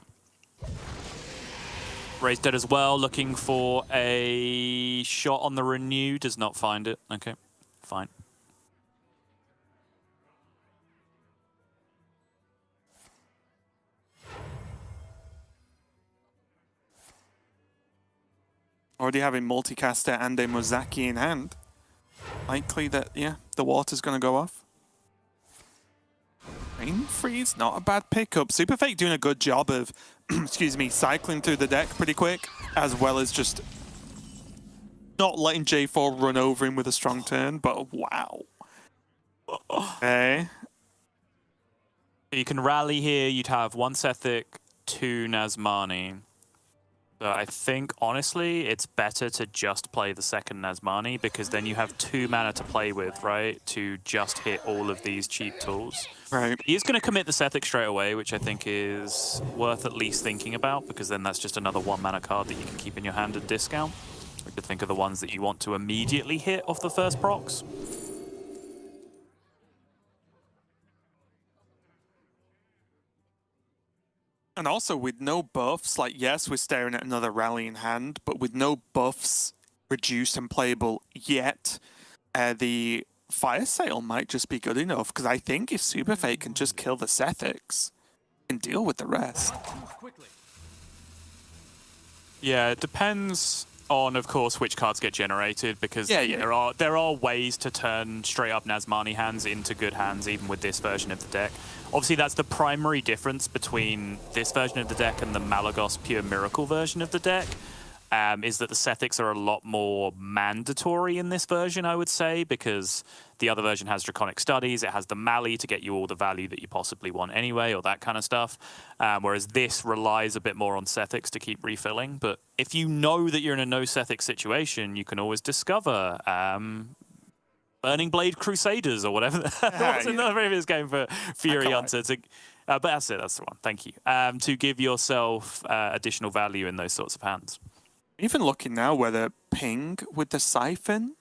Ray's dead as well, looking for a shot on the Renew, does not find it. Okay, fine. Already having Multicaster and a Mozaki in hand. Likely that, yeah, the water's going to go off. Rain Freeze, not a bad pickup. SuperFake doing a good job of, excuse me, cycling through the deck pretty quick, as well as just not letting J4 run over him with a strong turn, but wow. Okay. You can rally here, you'd have 1 Sethic, 2 Nazmani. So I think, honestly, it's better to just play the second Nazmani, because then you have 2 mana to play with, right? To just hit all of these cheap tools. Right. He is going to commit the Sethic straight away, which I think is worth at least thinking about, because then that's just another 1 mana card that you can keep in your hand at discount. We could think of the ones that you want to immediately hit off the first procs. And also with no buffs, like yes, we're staring at another rally in hand, but with no buffs reduced and playable yet, the Fire Sale might just be good enough, because I think if SuperFake can just kill the Sethics, can deal with the rest. Yeah, it depends on, of course, which cards get generated, because there are ways to turn straight up Nazmani hands into good hands, even with this version of the deck. Obviously, that's the primary difference between this version of the deck and the Malagos Pure Miracle version of the deck, is that the Sethics are a lot more mandatory in this version, I would say, because the other version has Draconic Studies, it has the Mali to get you all the value that you possibly want anyway, or that kind of stuff, whereas this relies a bit more on Sethics to keep refilling. But if you know that you're in a no-Sethic situation, you can always discover Burning Blade Crusaders or whatever. What's in the previous game for Fury Hunter? But that's it, that's the one, thank you. To give yourself additional value in those sorts of hands. Even looking now whether Ping with the Siphon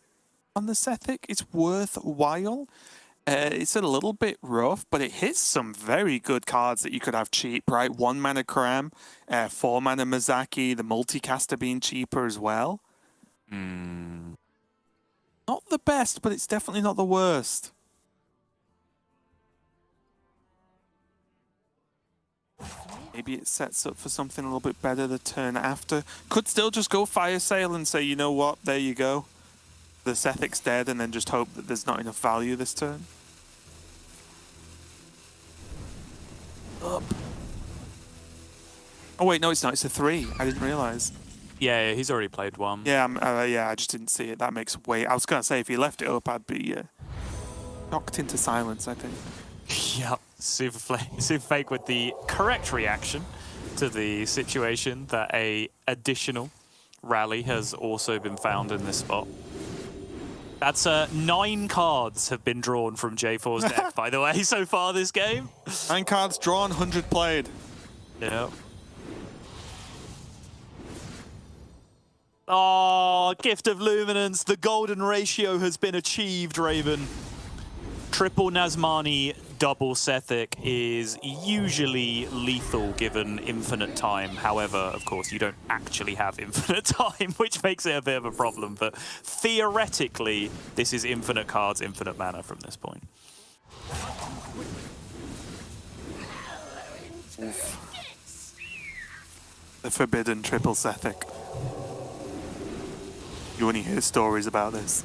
on the Sethic is worthwhile. It's a little bit rough, but it hits some very good cards that you could have cheap, right? 1 mana Cram, 4 mana Mazaki, the Multicaster being cheaper as well. Not the best, but it's definitely not the worst. Maybe it sets up for something a little bit better the turn after. Could still just go Fire Sale and say, you know what, there you go. the Sethic's dead and then just hope that there's not enough value this turn. Up. Oh wait, no, it's not. It's a 3. I didn't realize. Yeah, he's already played one. Yeah, yeah, I just didn't see it. That makes way. I was gonna say if he left it up, I'd be knocked into silence, I think. Yep, SuperFake with the correct reaction to the situation that a additional rally has also been found in this spot. That's 9 cards have been drawn from J4's deck, by the way, so far this game. 9 cards drawn, 100 played. Yep. Oh, Gift of Luminance. The golden ratio has been achieved, Raven. Triple Nazmani, double Sethic is usually lethal given infinite time. However, of course, you don't actually have infinite time, which makes it a bit of a problem. But theoretically, this is infinite cards, infinite mana from this point. The forbidden triple Sethic. You only hear stories about this.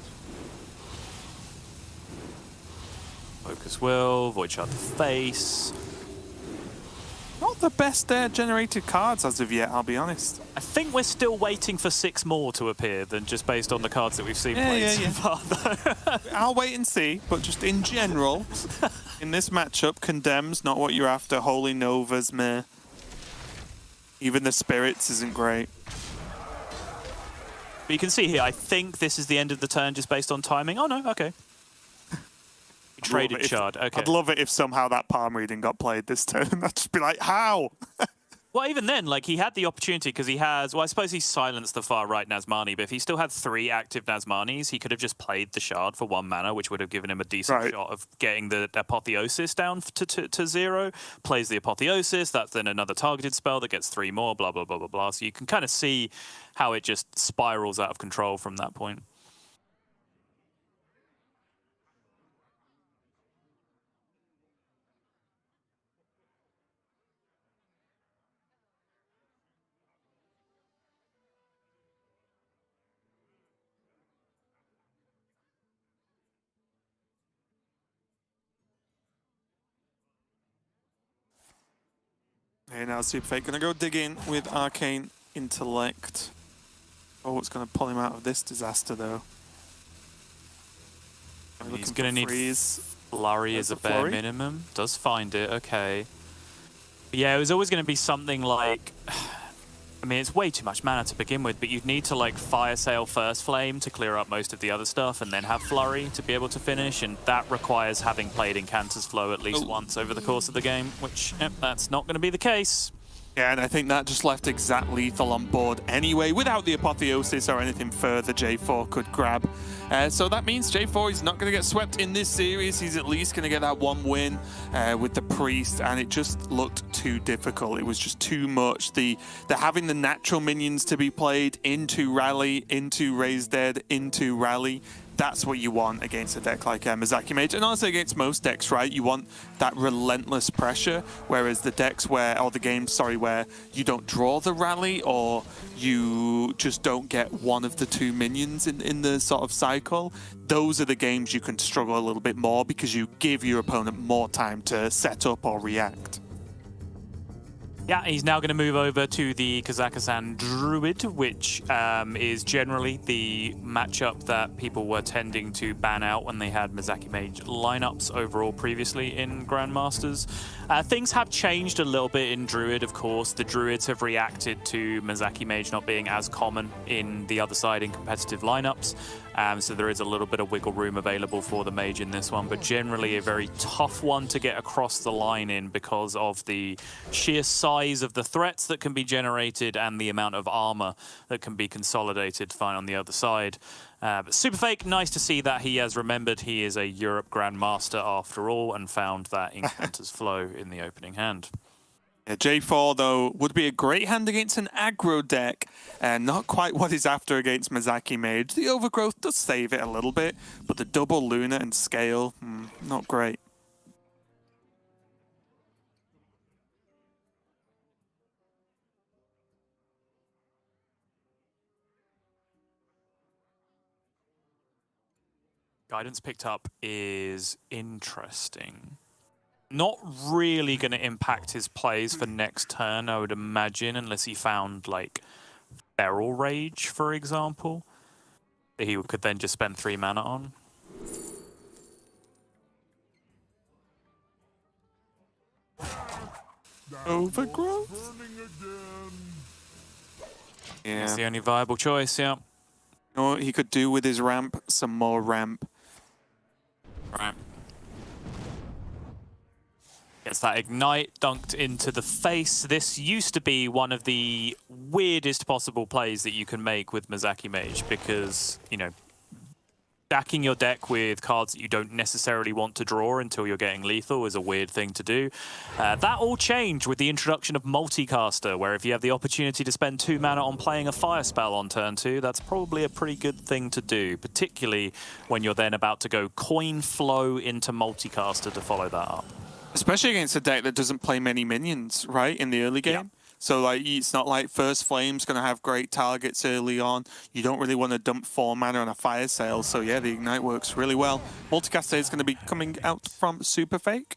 Focus Will, Void Shard the face. Not the best generated cards as of yet, I'll be honest. I think we're still waiting for 6 more to appear than just based on the cards that we've seen played so far, though. I'll wait and see, but just in general, in this matchup, Condemn's not what you're after. Holy Nova's meh. Even the Spirits isn't great. But you can see here, I think this is the end of the turn just based on timing. Oh, no, okay. Traded Shard, okay. I'd love it if somehow that palm reading got played this turn. I'd just be like, how? Well, even then, like, he had the opportunity because he has... Well, I suppose he silenced the far right Nazmani, but if he still had 3 active Nazmanis, he could have just played the Shard for 1 mana, which would have given him a decent shot of getting the Apotheosis down to 0. Plays the Apotheosis, that's then another targeted spell that gets 3 more, blah, blah, blah, blah, blah. So you can kind of see how it just spirals out of control from that point. Okay, now SuperFake gonna go dig in with Arcane Intellect. Oh, what's gonna pull him out of this disaster though? He's gonna need Flurry as a bare minimum. Does find it, okay. But yeah, it was always gonna be something like... I mean, it's way too much mana to begin with, but you'd need to, like, Fire Sale First Flame to clear up most of the other stuff, and then have Flurry to be able to finish, and that requires having played Incanter's Flow at least once over the course of the game, which, that's not going to be the case. Yeah, and I think that just left Exact Lethal on board anyway. Without the Apotheosis or anything further J4 could grab. So that means J4 is not going to get swept in this series. He's at least going to get that 1 win with the Priest, and it just looked too difficult. It was just too much. The having the natural minions to be played into Rally, into Raise Dead, into Rally. That's what you want against a deck like Mizaki Mage, and also against most decks, right? You want that relentless pressure, whereas the decks where, or the games, sorry, where you don't draw the rally or you just don't get one of the 2 minions in the sort of cycle, those are the games you can struggle a little bit more because you give your opponent more time to set up or react. Yeah, he's now going to move over to the Kazakhstan Druid, which is generally the matchup that people were tending to ban out when they had Mizaki Mage lineups overall previously in Grandmasters. Things have changed a little bit in Druid, of course. The Druids have reacted to Mizaki Mage not being as common in the other side in competitive lineups. So there is a little bit of wiggle room available for the Mage in this one, but generally a very tough one to get across the line in because of the sheer size of the threats that can be generated and the amount of armor that can be consolidated fine on the other side. But SuperFake, nice to see that he has remembered he is a Europe Grandmaster after all and found that Incanter's Flow in the opening hand. Yeah, J4, though, would be a great hand against an aggro deck, and not quite what he's after against Mizaki Mage. The overgrowth does save it a little bit, but the double Luna and scale, not great. Guidance picked up is interesting. Not really going to impact his plays for next turn, I would imagine, unless he found, like, Feral Rage, for example, that he could then just spend 3 mana on. Overgrowth? Yeah. It's the only viable choice, yeah. You know what he could do with his ramp? Some more ramp. Right. Gets that Ignite dunked into the face. This used to be one of the weirdest possible plays that you can make with Mizaki Mage because, you know, stacking your deck with cards that you don't necessarily want to draw until you're getting lethal is a weird thing to do. That all changed with the introduction of Multicaster, where if you have the opportunity to spend 2 mana on playing a fire spell on turn 2, that's probably a pretty good thing to do, particularly when you're then about to go coin flow into Multicaster to follow that up. Especially against a deck that doesn't play many minions, right, in the early game. Yeah. So, like, it's not like First Flame's going to have great targets early on. You don't really want to dump 4 mana on a fire sale. So, yeah, the Ignite works really well. Multicaster is going to be coming out from SuperFake.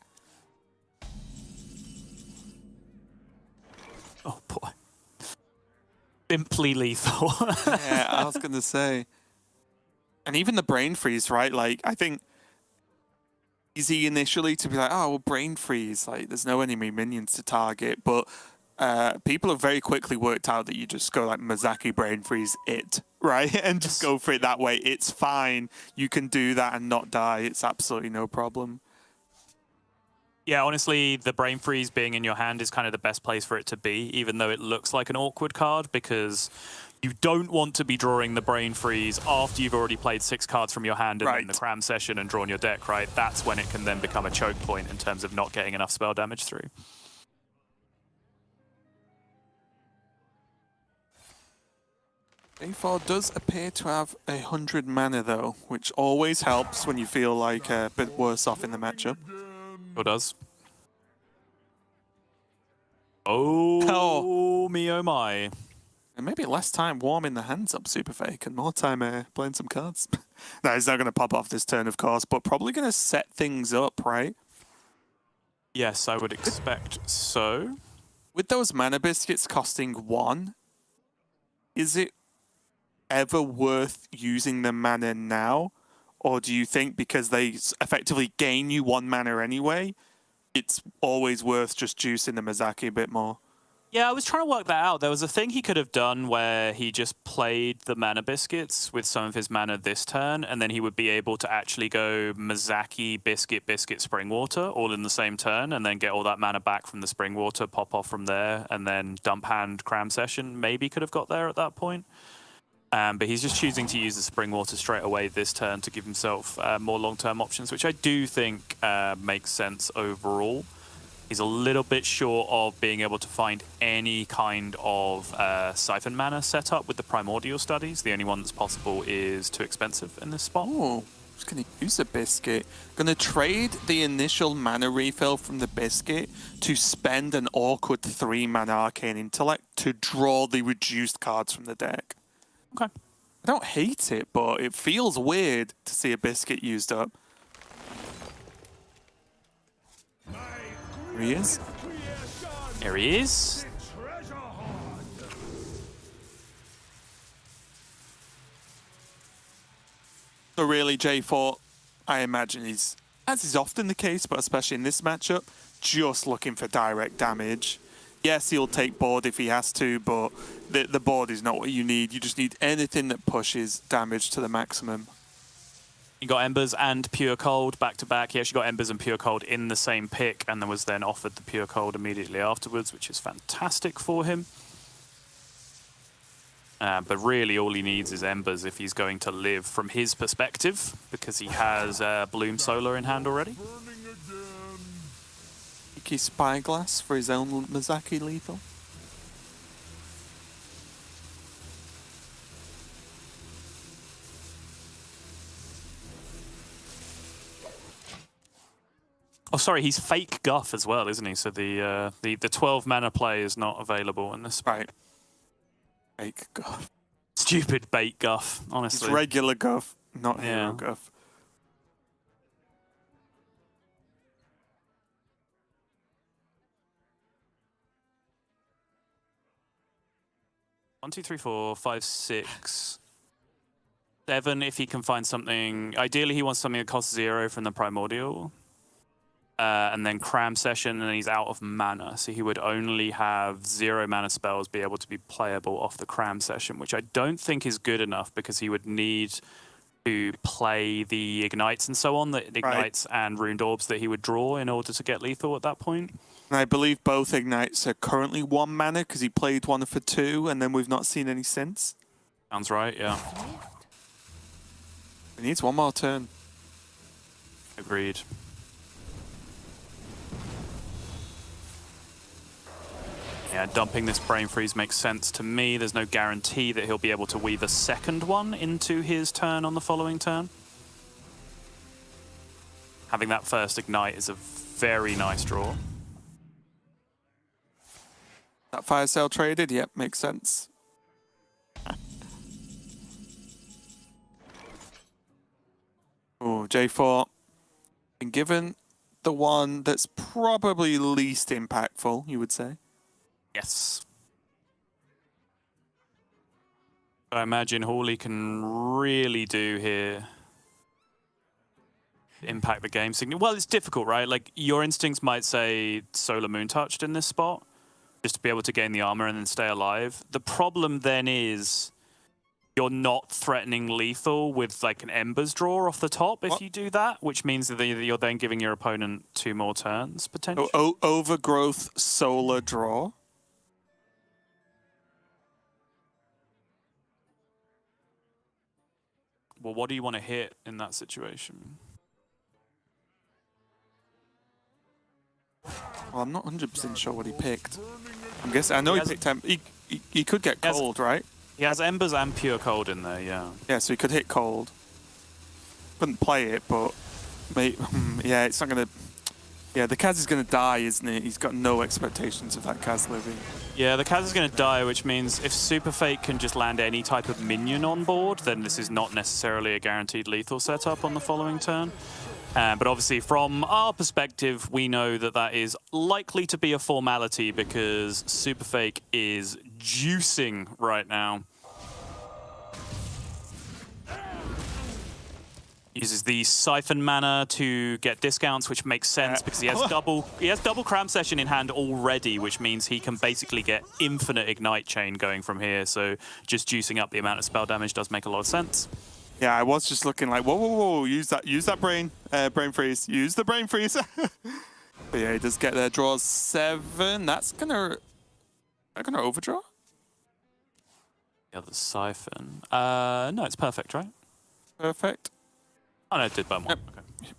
Oh, boy. Simply lethal. Yeah, I was going to say. And even the Brain Freeze, right? Like, I think easy initially to be like, oh, well, Brain Freeze. Like, there's no enemy minions to target. But people have very quickly worked out that you just go like Mizaki Brain Freeze it, right? And just go for it that way. It's fine. You can do that and not die. It's absolutely no problem. Yeah, honestly, the Brain Freeze being in your hand is kind of the best place for it to be, even though it looks like an awkward card, because you don't want to be drawing the Brain Freeze after you've already played 6 cards from your hand and then the cram session and drawn your deck, right? That's when it can then become a choke point in terms of not getting enough spell damage through. A4 does appear to have 100 mana though, which always helps when you feel like a bit worse off in the matchup. Sure does. Oh, me oh my. And maybe less time warming the hands up SuperFake and more time playing some cards. No, he's not going to pop off this turn, of course, but probably going to set things up, right? Yes, I would expect so. With those mana biscuits costing 1, is it ever worth using the mana now? Or do you think because they effectively gain you 1 mana anyway, it's always worth just juicing the Mizaki a bit more? Yeah, I was trying to work that out. There was a thing he could have done where he just played the mana biscuits with some of his mana this turn, and then he would be able to actually go Mizaki, Biscuit, Springwater all in the same turn, and then get all that mana back from the Springwater, pop off from there, and then dump hand cram session. Maybe could have got there at that point. But he's just choosing to use the Springwater straight away this turn to give himself more long-term options, which I do think makes sense overall. He's a little bit short of being able to find any kind of Siphon mana setup with the Primordial Studies. The only one that's possible is too expensive in this spot. Oh, just going to use a Biscuit. Going to trade the initial mana refill from the Biscuit to spend an awkward 3 mana Arcane Intellect to draw the reduced cards from the deck. Okay. I don't hate it, but it feels weird to see a Biscuit used up. Here he is. Here he is. So really, J4, I imagine he's, as is often the case, but especially in this matchup, just looking for direct damage. Yes, he'll take board if he has to, but the board is not what you need. You just need anything that pushes damage to the maximum. He got Embers and Pure Cold back-to-back. He actually got Embers and Pure Cold in the same pick and then was then offered the Pure Cold immediately afterwards, which is fantastic for him. But really all he needs is Embers if he's going to live from his perspective, because he has Bloom Solar in hand already. Cheeky Spyglass for his own Mizaki lethal. Oh, sorry, he's fake Guff as well, isn't he? So the 12 mana play is not available in this. Right. Fake Guff. Stupid bait Guff, honestly. It's regular Guff, not hero Guff. 1, 2, 3, 4, 5, 6, 7 if he can find something. Ideally, he wants something that costs 0 from the Primordial. And then Cram Session, and he's out of mana. So he would only have 0 mana spells be able to be playable off the Cram Session, which I don't think is good enough because he would need to play the Ignites and so on, the Ignites and Runed Orbs that he would draw in order to get lethal at that point. And I believe both Ignites are currently 1 mana because he played one for 2, and then we've not seen any since. Sounds right, yeah. He needs 1 more turn. Agreed. Yeah, dumping this Brain Freeze makes sense to me. There's no guarantee that he'll be able to weave a second one into his turn on the following turn. Having that first Ignite is a very nice draw. That fire sale traded? Yep, makes sense. Oh, J4. Been given the one that's probably least impactful, you would say. Yes. I imagine Hawley can really do here. Impact the game significantly. Well, it's difficult, right? Like, your instincts might say Solar Moon touched in this spot, just to be able to gain the armor and then stay alive. The problem then is you're not threatening lethal with like an Embers draw off the top if you do that, which means that you're then giving your opponent 2 more turns, potentially. Overgrowth Solar draw. Well, what do you want to hit in that situation? Well, I'm not 100% sure what he picked. I'm guessing. I know he picked. He could get cold, right? He has Embers and Pure Cold in there, yeah. Yeah, so he could hit cold. Couldn't play it, but yeah, it's not gonna. Yeah, the Kaz is gonna die, isn't it? He's got no expectations of that Kaz living. Yeah, the Kaz is going to die, which means if SuperFake can just land any type of minion on board, then this is not necessarily a guaranteed lethal setup on the following turn. But obviously, from our perspective, we know that that is likely to be a formality because SuperFake is juicing right now. Uses the Siphon mana to get discounts, which makes sense because he has double Cram Session in hand already, which means he can basically get infinite Ignite Chain going from here. So just juicing up the amount of spell damage does make a lot of sense. Yeah, I was just looking like, whoa, use that brain freeze, use the brain freeze. But yeah, he does get there, draws 7. That's gonna overdraw. Yeah, the Siphon. No, it's perfect, right? Perfect. Oh no, it did burn one. Okay.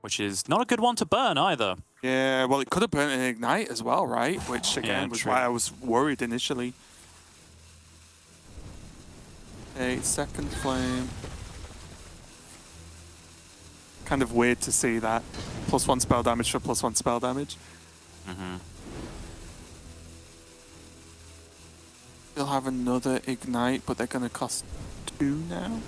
Which is not a good one to burn either. Yeah, well, it could have burnt an Ignite as well, right? Which again was why I was worried initially. Okay, second flame. Kind of weird to see that. +1 spell damage for +1 spell damage. They'll have another Ignite, but they're going to cost 2 now.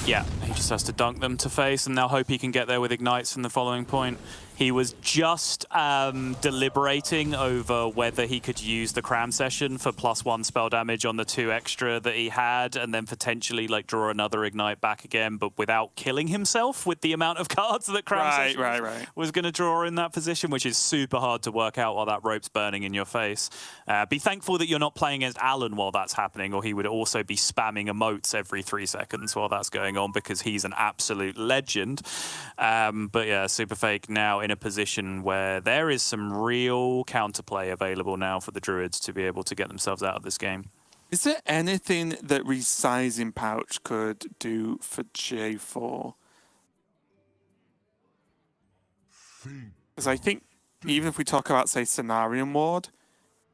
Yeah, he just has to dunk them to face and now hope he can get there with Ignites from the following point. He was just deliberating over whether he could use the Cram Session for +1 spell damage on the 2 extra that he had and then potentially like draw another Ignite back again, but without killing himself with the amount of cards that Cram Session was going to draw in that position, which is super hard to work out while that rope's burning in your face. Be thankful that you're not playing against Alan while that's happening, or he would also be spamming emotes every 3 seconds while that's going on because he's an absolute legend. But yeah, SuperFake now in a position where there is some real counterplay available now for the Druids to be able to get themselves out of this game. Is there anything that Resizing Pouch could do for J4? Because I think even if we talk about, say, Cenarium Ward,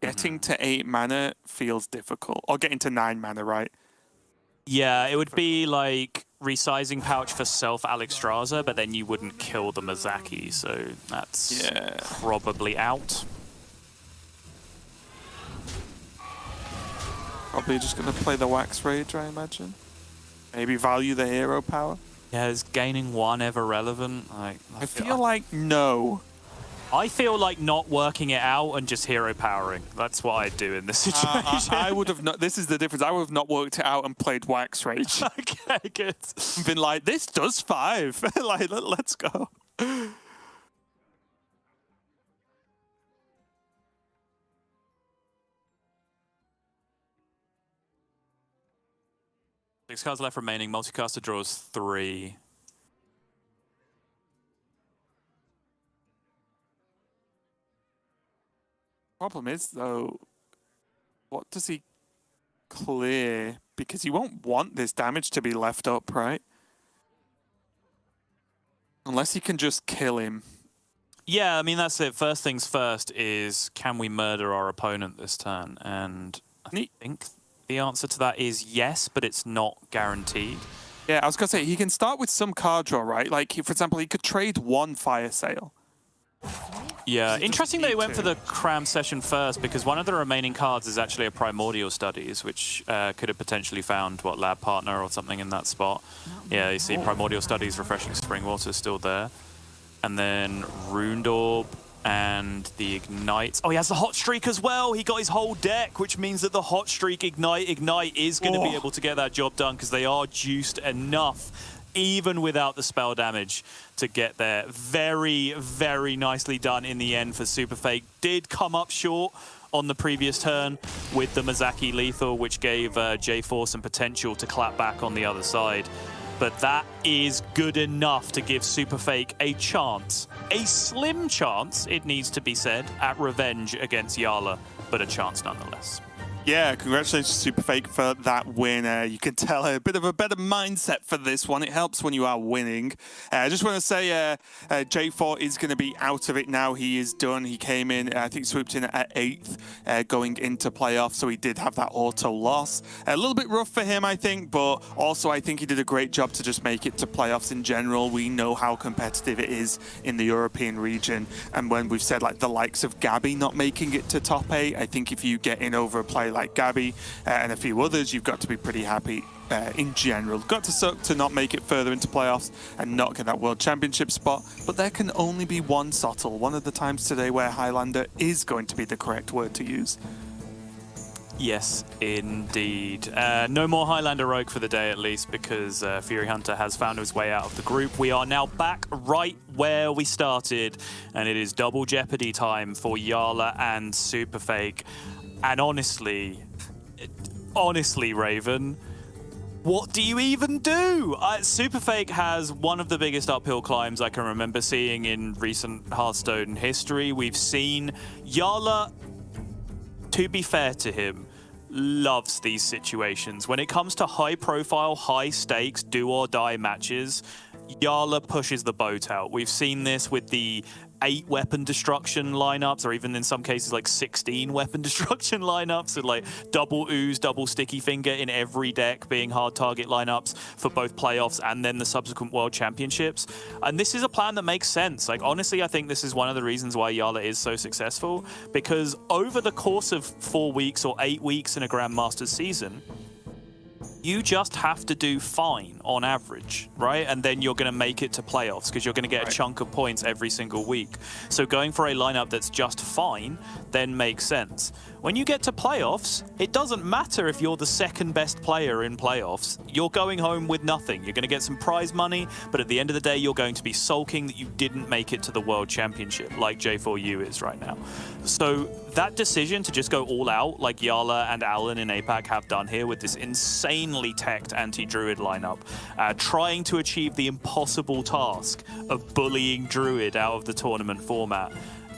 getting to 8 mana feels difficult. Or getting to 9 mana, right? Yeah, it would be like Resizing Pouch for self-Alexstrasza, but then you wouldn't kill the Mizaki, so that's probably out. Probably just going to play the Wax Rage, I imagine. Maybe value the hero power. Yeah, is gaining 1 ever relevant? I feel like no. I feel like not working it out and just hero powering. That's what I'd do in this situation. I would have not. This is the difference. I would have not worked it out and played Wax Rage. Okay, good. Been like, this does 5. Like, let's go. Six cards left remaining. Multicaster draws 3. Problem is, though, what does he clear? Because he won't want this damage to be left up, right? Unless he can just kill him. Yeah, I mean, that's it. First things first is, can we murder our opponent this turn? And I think the answer to that is yes, but it's not guaranteed. Yeah, I was going to say, he can start with some card draw, right? Like, for example, he could trade 1 Fire Sale. Yeah, interesting that he went to. for the cram session first, because one of the remaining cards is actually a Primordial Studies, which could have potentially found, what, Lab Partner or something in that spot. Yeah, you see Primordial Studies, Refreshing Spring Water still there. And then Runed Orb and the Ignite. Oh, he has the Hot Streak as well. He got his whole deck, which means that the Hot Streak, Ignite is going to be able to get that job done, because they are juiced enough, even without the spell damage, to get there. Very, very nicely done in the end for SuperFake. Did come up short on the previous turn with the Mizaki Lethal, which gave J4 some potential to clap back on the other side. But that is good enough to give SuperFake a chance. A slim chance, it needs to be said, at revenge against Jarla, but a chance nonetheless. Yeah, congratulations to SuperFake for that win. You can tell a bit of a better mindset for this one. It helps when you are winning. I just want to say J4 is going to be out of it now. He is done. He came in, I think swooped in at 8th going into playoffs, so he did have that auto loss. A little bit rough for him, I think, but also I think he did a great job to just make it to playoffs in general. We know how competitive it is in the European region, and when we've said like the likes of Gabby not making it to top 8, I think if you get in over a player like Gabby and a few others, you've got to be pretty happy in general. Got to suck to not make it further into playoffs and not get that World Championship spot, but there can only be one Sottle, one of the times today where Highlander is going to be the correct word to use. Yes, indeed. No more Highlander Rogue for the day, at least, because Fury Hunter has found his way out of the group. We are now back right where we started, and it is double jeopardy time for Jarla and SuperFake. And honestly, Raven, what do you even do? SuperFake has one of the biggest uphill climbs I can remember seeing in recent Hearthstone history. We've seen Jarla, to be fair to him, loves these situations. When it comes to high-profile, high-stakes, do-or-die matches, Jarla pushes the boat out. We've seen this with the 8 weapon destruction lineups, or even in some cases like 16 weapon destruction lineups, and like double ooze, double sticky finger in every deck being hard target lineups for both playoffs and then the subsequent world championships. And this is a plan that makes sense. Like, honestly, I think this is one of the reasons why Jarla is so successful, because over the course of 4 weeks or 8 weeks in a Grandmasters season, you just have to do fine on average, right? And then you're going to make it to playoffs because you're going to get a chunk of points every single week. So going for a lineup that's just fine then makes sense. When you get to playoffs, it doesn't matter if you're the second best player in playoffs. You're going home with nothing. You're going to get some prize money, but at the end of the day, you're going to be sulking that you didn't make it to the World Championship, like J4U is right now. So that decision to just go all out, like Jarla and Alan in APAC have done here with this insanely teched anti-Druid lineup, trying to achieve the impossible task of bullying Druid out of the tournament format.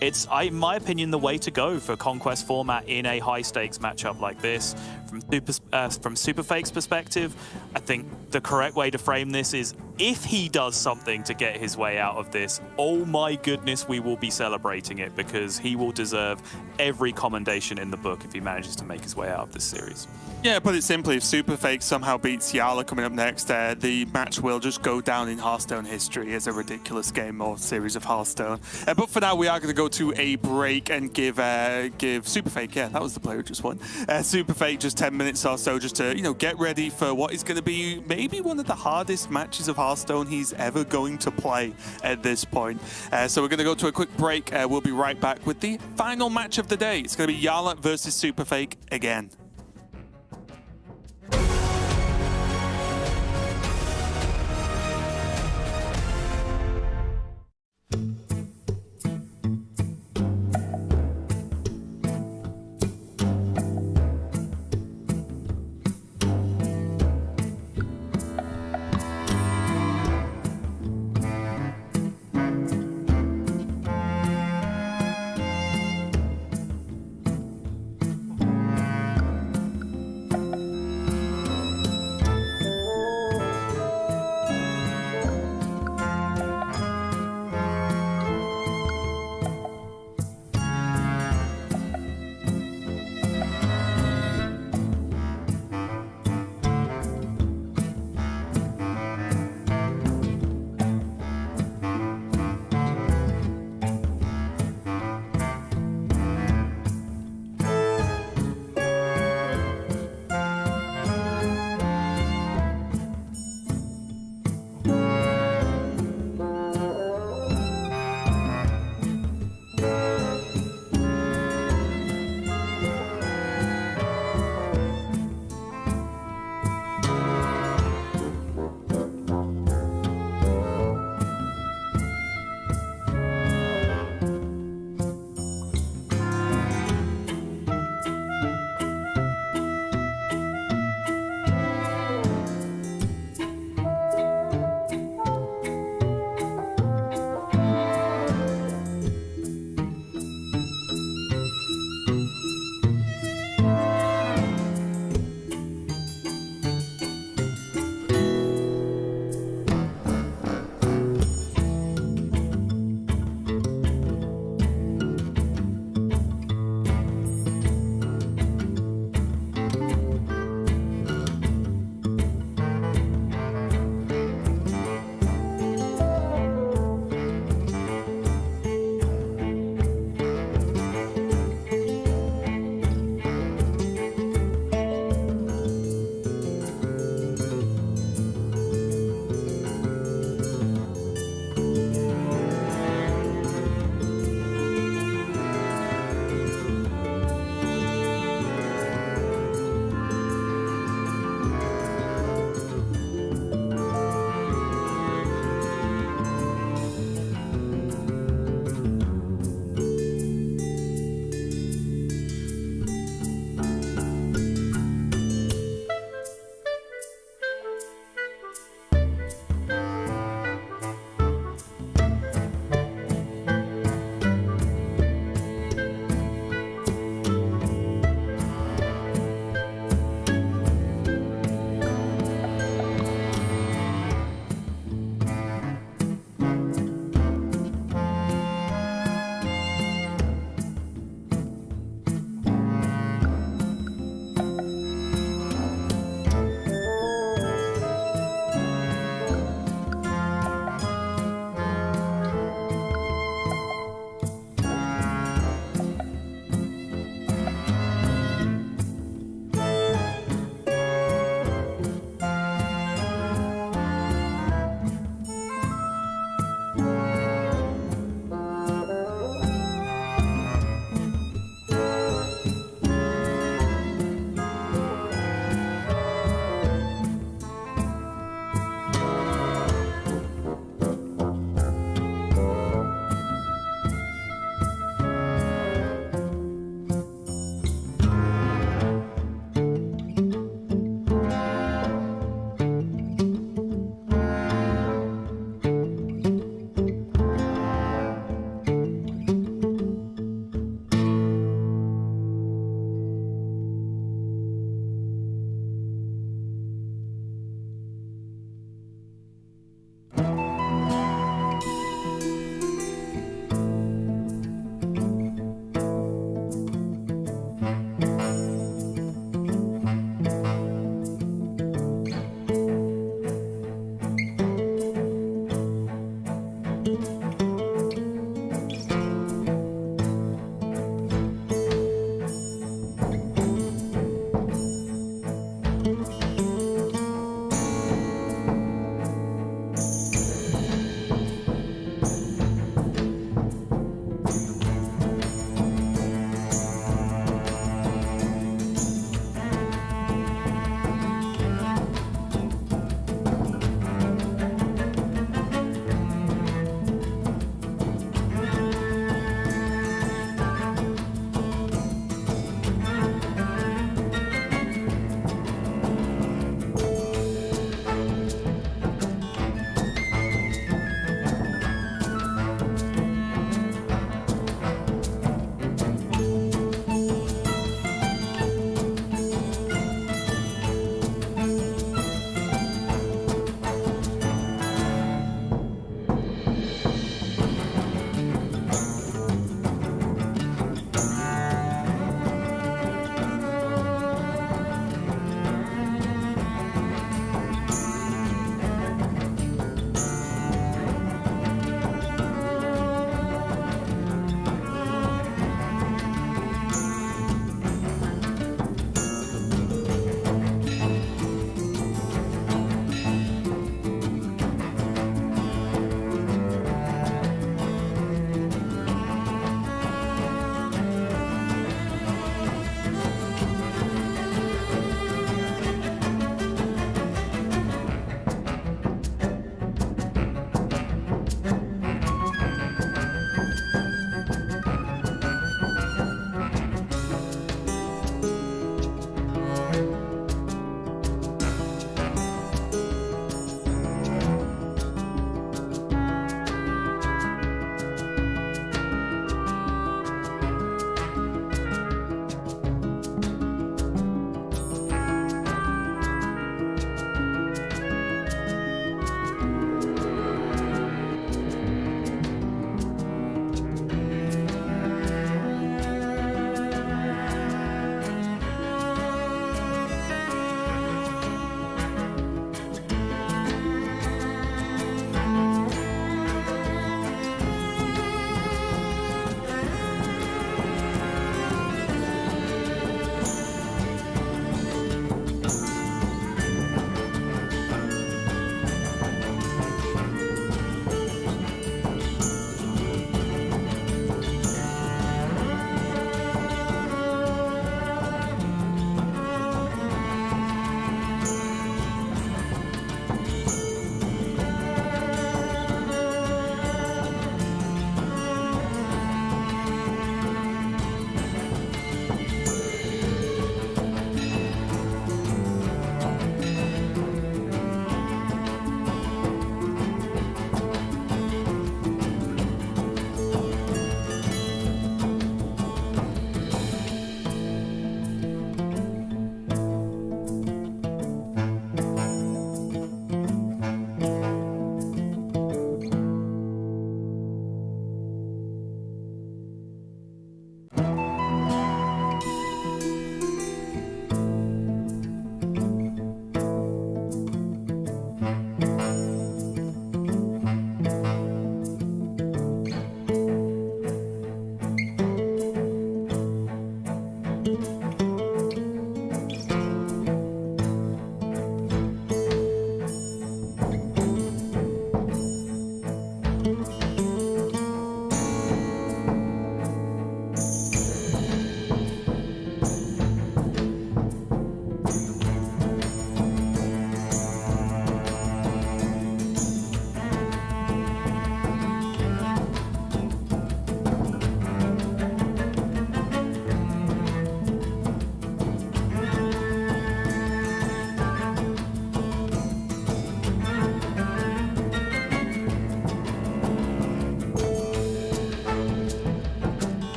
It's, in my opinion, the way to go for Conquest format in a high-stakes matchup like this. From SuperFake's perspective, I think the correct way to frame this is, if he does something to get his way out of this, oh my goodness, we will be celebrating it, because he will deserve every commendation in the book if he manages to make his way out of this series. Yeah, put it simply, if SuperFake somehow beats Jarla coming up next, the match will just go down in Hearthstone history as a ridiculous game or series of Hearthstone. But for now, we are going to go to a break and give SuperFake, yeah, that was the player who just won. SuperFake just 10 minutes or so just to, get ready for what is going to be maybe one of the hardest matches of Hearthstone he's ever going to play at this point. So we're going to go to a quick break. We'll be right back with the final match of the day. It's going to be Jarla versus SuperFake again.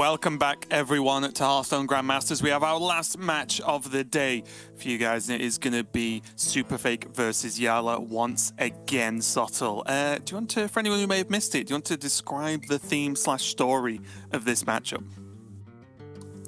Welcome back, everyone, to Hearthstone Grandmasters. We have our last match of the day for you guys, and it is going to be SuperFake versus Jarla once again. Subtle. Do you want to, for anyone who may have missed it, do you want to describe the theme / story of this matchup?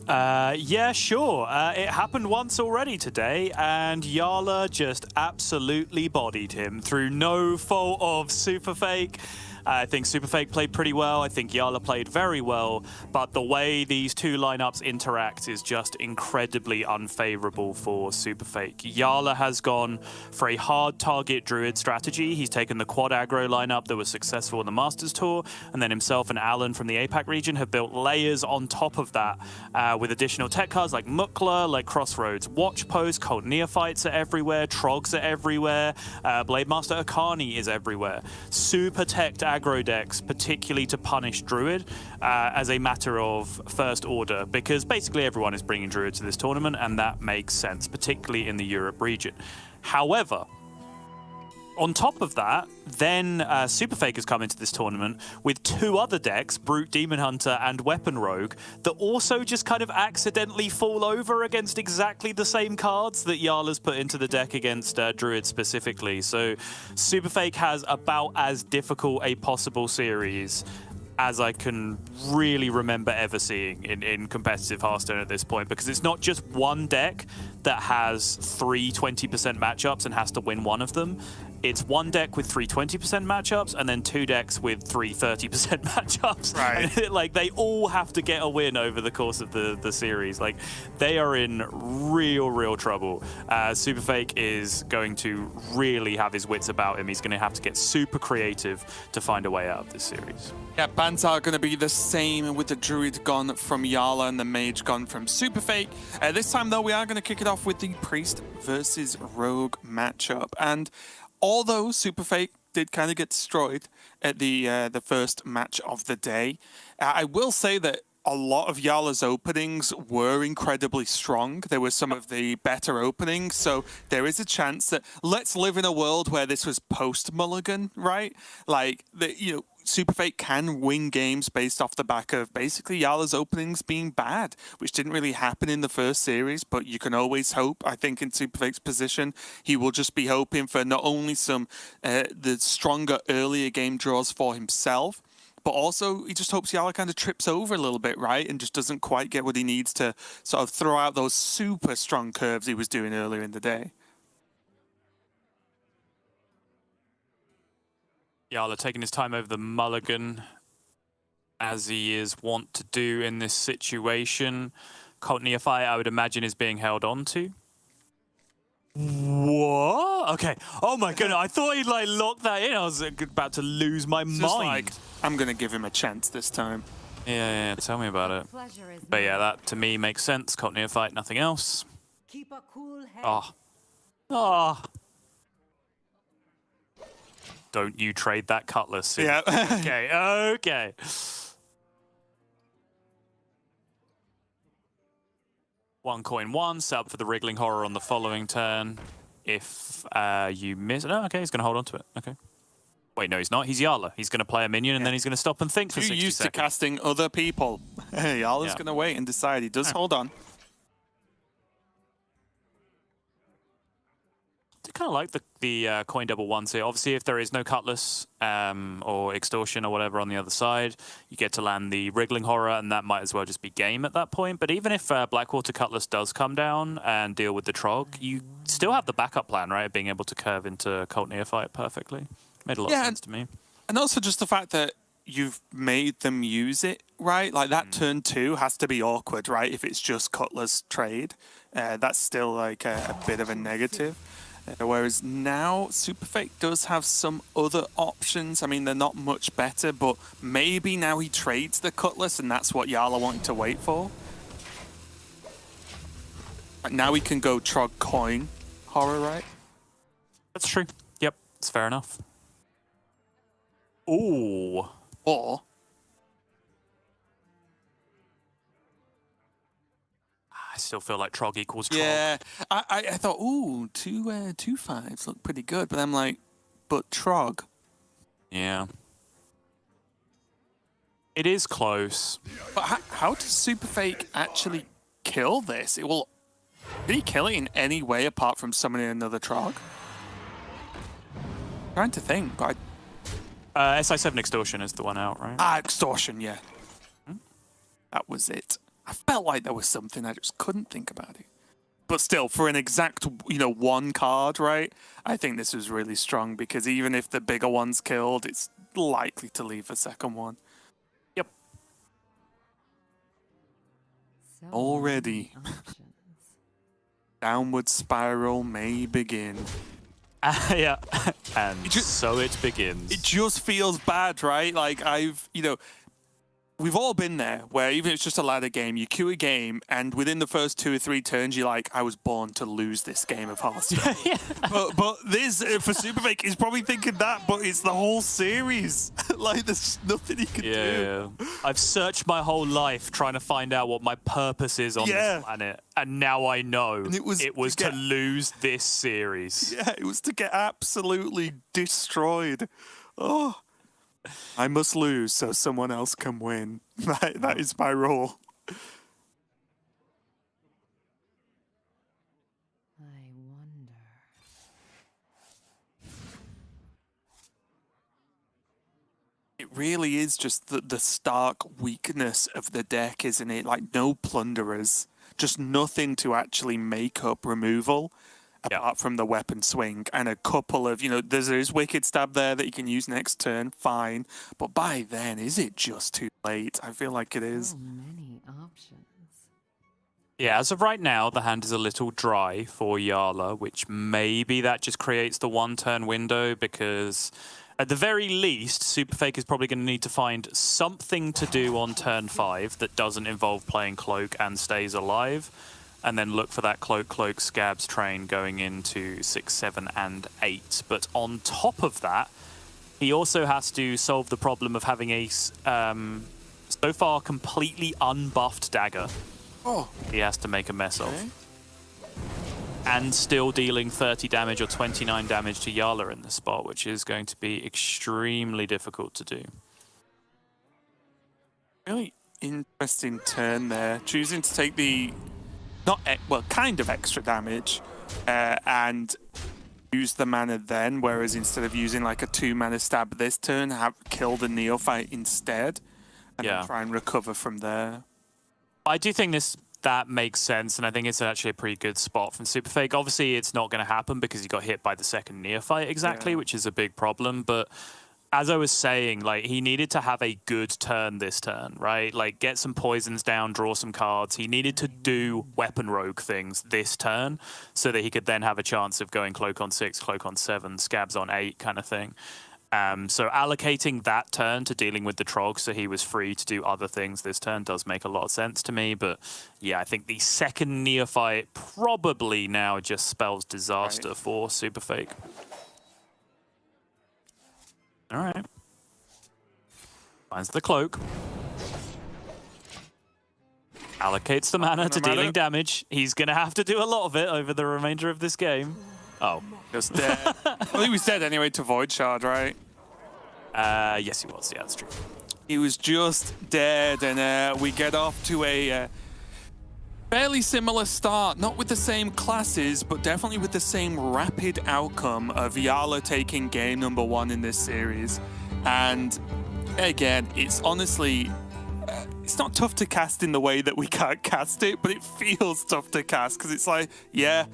Yeah, sure. It happened once already today, and Jarla just absolutely bodied him through no fault of SuperFake. I think SuperFake played pretty well. I think Jarla played very well, but the way these two lineups interact is just incredibly unfavorable for SuperFake. Jarla has gone for a hard target druid strategy. He's taken the quad aggro lineup that was successful in the Masters Tour, and then himself and Alan from the APAC region have built layers on top of that with additional tech cards like Mukla, like Crossroads, Watch Post, Cult Neophytes are everywhere, Trogs are everywhere, Blademaster Akani is everywhere. Super teched aggro decks, particularly to punish Druid, as a matter of first order, because basically everyone is bringing Druid to this tournament, and that makes sense, particularly in the Europe region. However, on top of that, then SuperFake has come into this tournament with two other decks, Brute Demon Hunter and Weapon Rogue, that also just kind of accidentally fall over against exactly the same cards that Jarla's put into the deck against Druid specifically. So SuperFake has about as difficult a possible series as I can really remember ever seeing in competitive Hearthstone at this point, because it's not just one deck that has three 20% matchups and has to win one of them. It's one deck with three 20% matchups and then two decks with three 30% matchups. Right. And like they all have to get a win over the course of the series. Like they are in real trouble. SuperFake is going to really have his wits about him. He's going to have to get super creative to find a way out of this series. Yeah, bans are going to be the same with the Druid gone from Jarla and the Mage gone from SuperFake. This time, though, we are going to kick it off with the Priest versus Rogue matchup. And although SuperFake did kind of get destroyed at the first match of the day, I will say that a lot of Jarla's openings were incredibly strong. There were some of the better openings, so there is a chance that let's live in a world where this was post-Mulligan, right? Like, SuperFake can win games based off the back of basically Jarla's openings being bad, which didn't really happen in the first series, but you can always hope. I think in SuperFake's position, he will just be hoping for not only some the stronger earlier game draws for himself, but also he just hopes Jarla kind of trips over a little bit, right? And just doesn't quite get what he needs to sort of throw out those super strong curves he was doing earlier in the day. Jarla taking his time over the mulligan, as he is wont to do in this situation. Cult Neophyte, I would imagine, is being held on to. What? Okay. Oh my goodness, I thought he'd like lock that in. I was about to lose my mind. Just like, I'm going to give him a chance this time. Yeah, tell me about it. But yeah, that to me makes sense. Cult Neophyte, nothing else. Keep a cool head. Oh. Don't you trade that cutlass. Yeah. Okay. One coin one, set up for the Wriggling Horror on the following turn. If you miss... No, okay, he's going to hold on to it. Okay. Wait, no, he's not. He's Jarla. He's going to play a minion, and then he's going to stop and think for 60 Too used seconds. to casting other people. Jarla's going to wait and decide. He does hold on. I kind of like the coin double ones here. Obviously, if there is no Cutlass or Extortion or whatever on the other side, you get to land the Wriggling Horror, and that might as well just be game at that point. But even if Blackwater Cutlass does come down and deal with the Trog, you still have the backup plan, right, of being able to curve into Cult Neophyte perfectly. Made a lot of sense to me. And also just the fact that you've made them use it, right? Like that turn 2 has to be awkward, right? If it's just Cutlass trade, that's still like a bit of a negative. Whereas now, SuperFake does have some other options. I mean, they're not much better, but maybe now he trades the Cutlass, and that's what Jarla wanted to wait for. Like now he can go Trog Coin Horror, right? That's true. Yep, it's fair enough. Ooh. Or I still feel like Trog equals Trog. yeah, I thought, ooh, two 5s look pretty good, but I'm like, but Trog. Yeah. It is close. But how does SuperFake actually kill this? Did he kill it in any way apart from summoning another Trog? Trying to think, but SI7 Extortion is the one out, right? Extortion, yeah. That was it. I felt like there was something, I just couldn't think about it. But still, for an exact, one card, right? I think this was really strong because even if the bigger one's killed, it's likely to leave a second one. Yep. So Already. many options. Downward spiral may begin. Yeah. And so it begins. It just feels bad, right? Like we've all been there where even if it's just a ladder game, you queue a game and within the first 2 or 3 turns, you're like, I was born to lose this game of Hearthstone. Yeah. But this, for SuperFake, is probably thinking that, but it's the whole series. Like, there's nothing he can do. I've searched my whole life trying to find out what my purpose is on this planet, and now I know. And it was to lose this series. Yeah, it was to get absolutely destroyed. Oh. I must lose so someone else can win. That is my rule. I wonder. It really is just the stark weakness of the deck, isn't it? Like, no plunderers. Just nothing to actually make up removal. Apart from the weapon swing and a couple of, there's Wicked Stab there that you can use next turn, fine. But by then, is it just too late? I feel like it is. So many options. Yeah, as of right now, the hand is a little dry for Jarla, which maybe that just creates the 1-turn window because at the very least, SuperFake is probably going to need to find something to do on turn 5 that doesn't involve playing Cloak and stays alive. And then look for that Cloak, Scabs train going into 6, 7, and 8. But on top of that, he also has to solve the problem of having a, so far, completely unbuffed dagger. Oh. He has to make a mess of. And still dealing 30 damage or 29 damage to Jarla in the spot, which is going to be extremely difficult to do. Really interesting turn there. Choosing to take the... kind of extra damage and use the mana then, whereas instead of using like a 2-mana stab this turn, have killed the Neophyte instead and then try and recover from there. I do think that makes sense, and I think it's actually a pretty good spot from SuperFake. Obviously, it's not going to happen because he got hit by the second Neophyte exactly, which is a big problem, but as I was saying, like, he needed to have a good turn this turn, right? Like, get some poisons down, draw some cards. He needed to do weapon rogue things this turn so that he could then have a chance of going Cloak on 6, Cloak on 7, Scabs on 8 kind of thing. So allocating that turn to dealing with the Trog so he was free to do other things this turn does make a lot of sense to me. But yeah, I think the second Neophyte probably now just spells disaster for SuperFake. All right. Finds the Cloak. Allocates the mana to dealing damage. He's going to have to do a lot of it over the remainder of this game. Oh. Just dead. Well, he was dead anyway to Void Shard, right? Yes, he was. Yeah, that's true. He was just dead, and we get off to a fairly similar start. Not with the same classes, but definitely with the same rapid outcome of Jarla taking game number 1 in this series. And again, it's honestly... it's not tough to cast in the way that we can't cast it, but it feels tough to cast because it's like, yeah,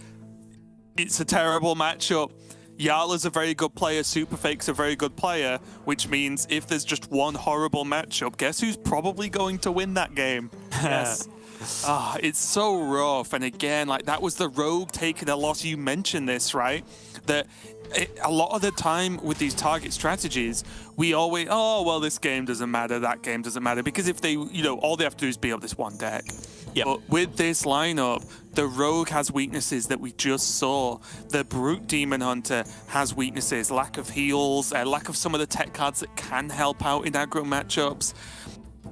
it's a terrible matchup. Jarla's a very good player, SuperFake's a very good player, which means if there's just one horrible matchup, guess who's probably going to win that game? Yes. It's so rough. And again, like, that was the Rogue taking a loss. You mentioned this, right? That a lot of the time with these target strategies, we always, oh, well, this game doesn't matter, that game doesn't matter, because if they, all they have to do is beat up this one deck. Yep. But with this lineup, the Rogue has weaknesses that we just saw. The Brute Demon Hunter has weaknesses, lack of heals, lack of some of the tech cards that can help out in aggro matchups.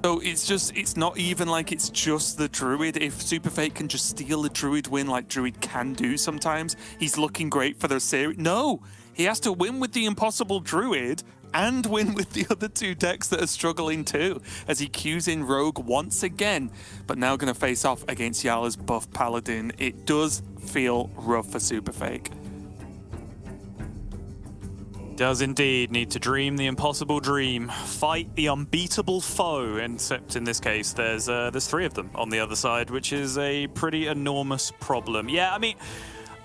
So it's not even like it's just the Druid. If SuperFake can just steal a Druid win like Druid can do sometimes, he's looking great for the series. No, he has to win with the Impossible Druid and win with the other two decks that are struggling too, as he cues in Rogue once again, but now going to face off against Jarla's buff Paladin. It does feel rough for SuperFake. Does indeed need to dream the impossible dream, fight the unbeatable foe, except in this case there's 3 of them on the other side, which is a pretty enormous problem. Yeah, I mean,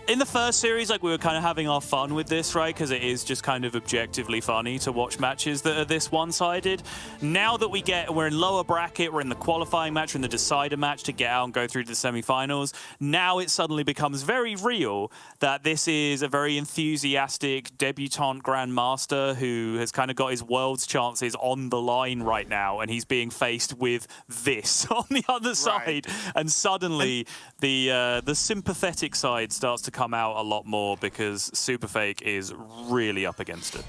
in the first series, like, we were kind of having our fun with this, right? Because it is just kind of objectively funny to watch matches that are this one-sided. Now that we're in lower bracket, we're in the qualifying match, we're in the decider match to get out and go through to the semi-finals. Now it suddenly becomes very real that this is a very enthusiastic debutante Grandmaster who has kind of got his world's chances on the line right now, and he's being faced with this on the other side. And suddenly the sympathetic side starts to come out a lot more because SuperFake is really up against it.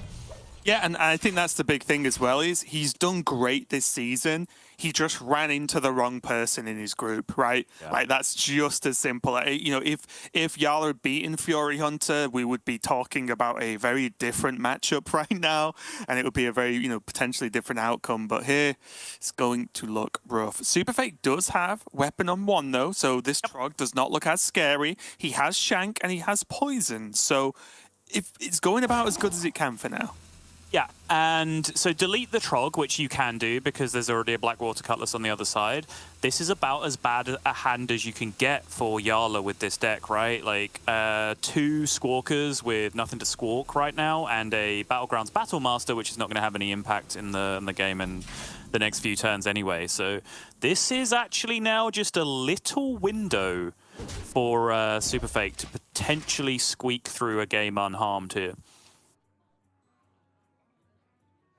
Yeah, and I think that's the big thing as well, is he's done great this season. He just ran into the wrong person in his group, right? Yeah. Like, that's just as simple. You know, if Jarla had beaten Fury Hunter, we would be talking about a very different matchup right now, and it would be a very, you know, potentially different outcome. But here, it's going to look rough. SuperFake does have weapon on 1, though, so this Trog does not look as scary. He has Shank, and he has Poison, so if it's going about as good as it can for now. Yeah, and so delete the Trog, which you can do because there's already a Blackwater Cutlass on the other side. This is about as bad a hand as you can get for Jarla with this deck, right? Like 2 Squawkers with nothing to squawk right now, and a Battlegrounds Battlemaster, which is not going to have any impact in the game in the next few turns anyway. So this is actually now just a little window for SuperFake to potentially squeak through a game unharmed here.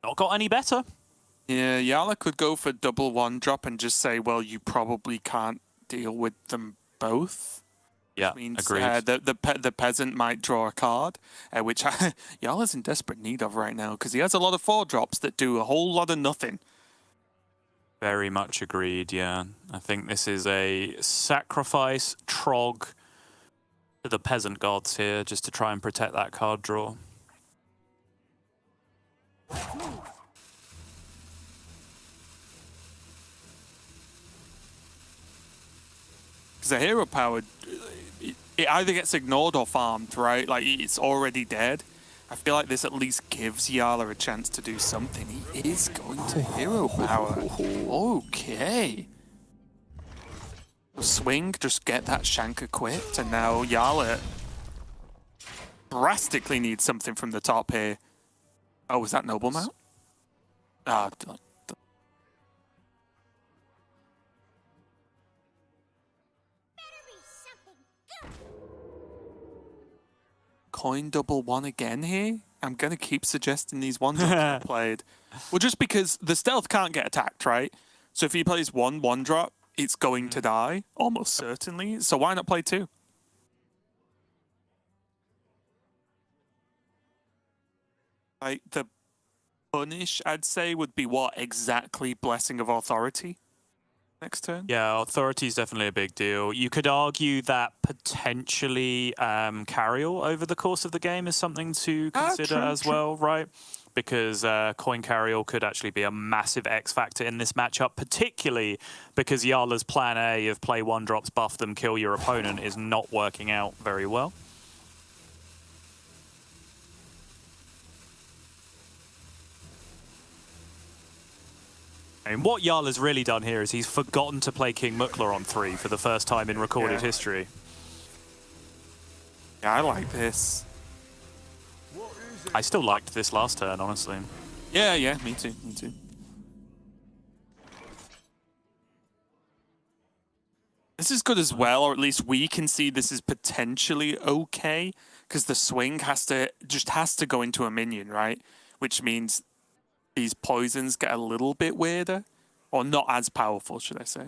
Not got any better. Yeah, Jarla could go for double 1-drop and just say, well, you probably can't deal with them both. Yeah, Which means agreed. the peasant might draw a card, which Jarla's in desperate need of right now, because he has a lot of 4-drops that do a whole lot of nothing. Very much agreed, yeah. I think this is a sacrifice Trog to the peasant gods here, just to try and protect that card draw. Because the hero power, it either gets ignored or farmed, right? Like, it's already dead. I feel like this at least gives Jarla a chance to do something. He is going to hero power. Okay. Swing, just get that Shank equipped, and now Jarla drastically needs something from the top here. Oh, was that Noble Mount? Ah, coin double 1 again here? I'm going to keep suggesting these ones are played. Well, just because the stealth can't get attacked, right? So if he plays 1-1-drop, it's going to die, almost certainly. So why not play 2? Like, the punish, I'd say, would be what exactly? Blessing of Authority next turn? Yeah, Authority is definitely a big deal. You could argue that potentially Carriel over the course of the game is something to consider as well, right? Because Coin Carriel could actually be a massive X factor in this matchup, particularly because Jarla's plan A of play 1-drops, buff them, kill your opponent is not working out very well. I mean, what Jarla's really done here is he's forgotten to play King Mukla on 3 for the first time in recorded history. Yeah, I like this. I still liked this last turn, honestly. Yeah, me too, me too. This is good as well, or at least we can see this is potentially okay, because the swing has to go into a minion, right? Which means these poisons get a little bit weirder, or not as powerful, should I say?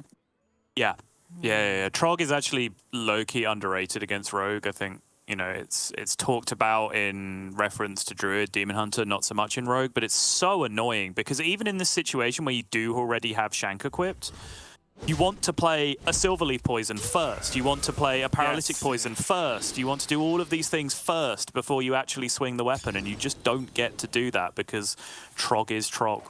Yeah. Trog is actually low-key underrated against Rogue. I think, you know, it's talked about in reference to Druid, Demon Hunter, not so much in Rogue, but it's so annoying because even in this situation where you do already have Shank equipped, You want to play a Silverleaf Poison first. You want to play a Paralytic Yes. Poison first. You want to do all of these things first before you actually swing the weapon, and you just don't get to do that because Trog is Trog.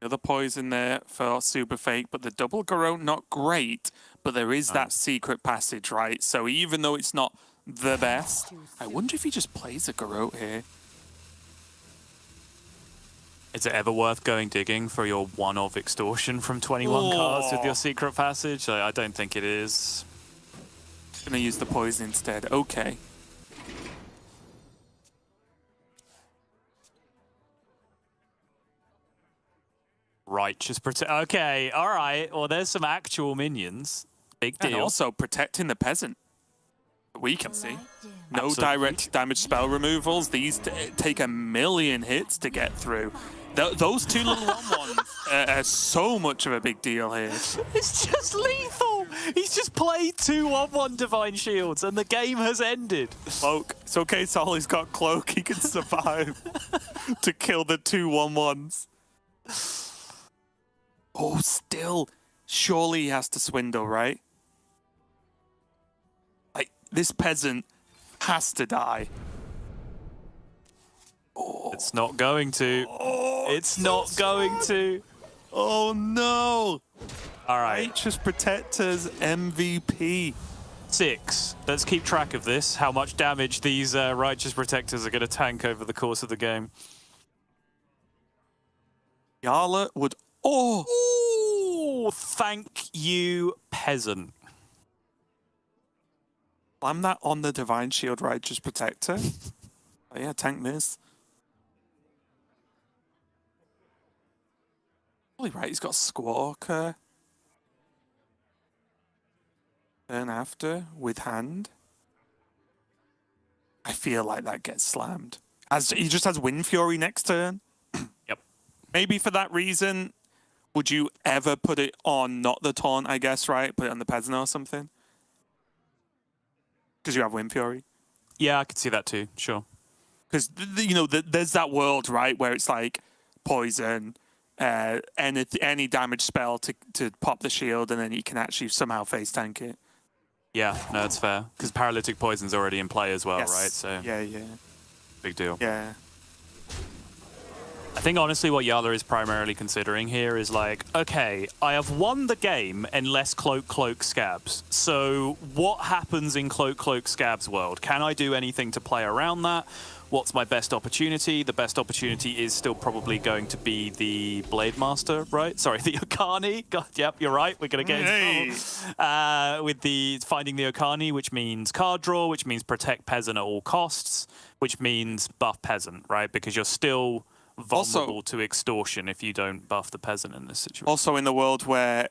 Another poison there for SuperFake, but the double Garrote, not great, but there is that secret passage, right? So even though it's not the best, I wonder if he just plays a Garrote here. Is it ever worth going digging for your one of extortion from 21 cards with your secret passage? I don't think it is. Gonna use the poison instead. Okay. Righteous protect. Okay, all right. Well, there's some actual minions. Big deal. And also protecting the peasant. We can see. No Absolutely. direct damage spell removals. These take a million hits to get through. Those two little 1/1s are so much of a big deal here. It's just lethal. He's just played 2 1/1 Divine Shields, and the game has ended. Cloak. It's okay, Sol. He's got Cloak. He can survive to kill the 2 1/1s. Oh, still. Surely he has to swindle, right? Like, this peasant has to die. Oh. It's not going to. It's not going to. Oh, no. All right. Righteous Protectors MVP. 6. Let's keep track of this. How much damage these Righteous Protectors are going to tank over the course of the game. Jarla would... Oh! Ooh, thank you, peasant. I'm that on the Divine Shield Righteous Protector. Oh, yeah, tank this. Holy right, he's got Squawker. Turn after with hand. I feel like that gets slammed. As he just has Wind Fury next turn. Yep. Maybe for that reason, would you ever put it on not the taunt, I guess, right? Put it on the peasant or something? Because you have Wind Fury. Yeah, I could see that too. Sure. Because, you know, there's that world, right, where it's like poison, any damage spell to pop the shield, and then you can actually somehow face tank it. Yeah, no, it's fair. Because Paralytic Poison's already in play as well, Yes. right? So, Yeah, yeah. big deal. Yeah. I think, honestly, what Jarla is primarily considering here is like, okay, I have won the game unless Cloak Scabs. So what happens in Cloak Scabs world? Can I do anything to play around that? What's my best opportunity? The best opportunity is still probably going to be the Blade Master, right? Sorry, the Okani. God, yep, you're right. We're going to get into trouble. With the finding the Okani, which means card draw, which means protect peasant at all costs, which means buff peasant, right? Because you're still vulnerable to extortion if you don't buff the peasant in this situation. Also in the world where,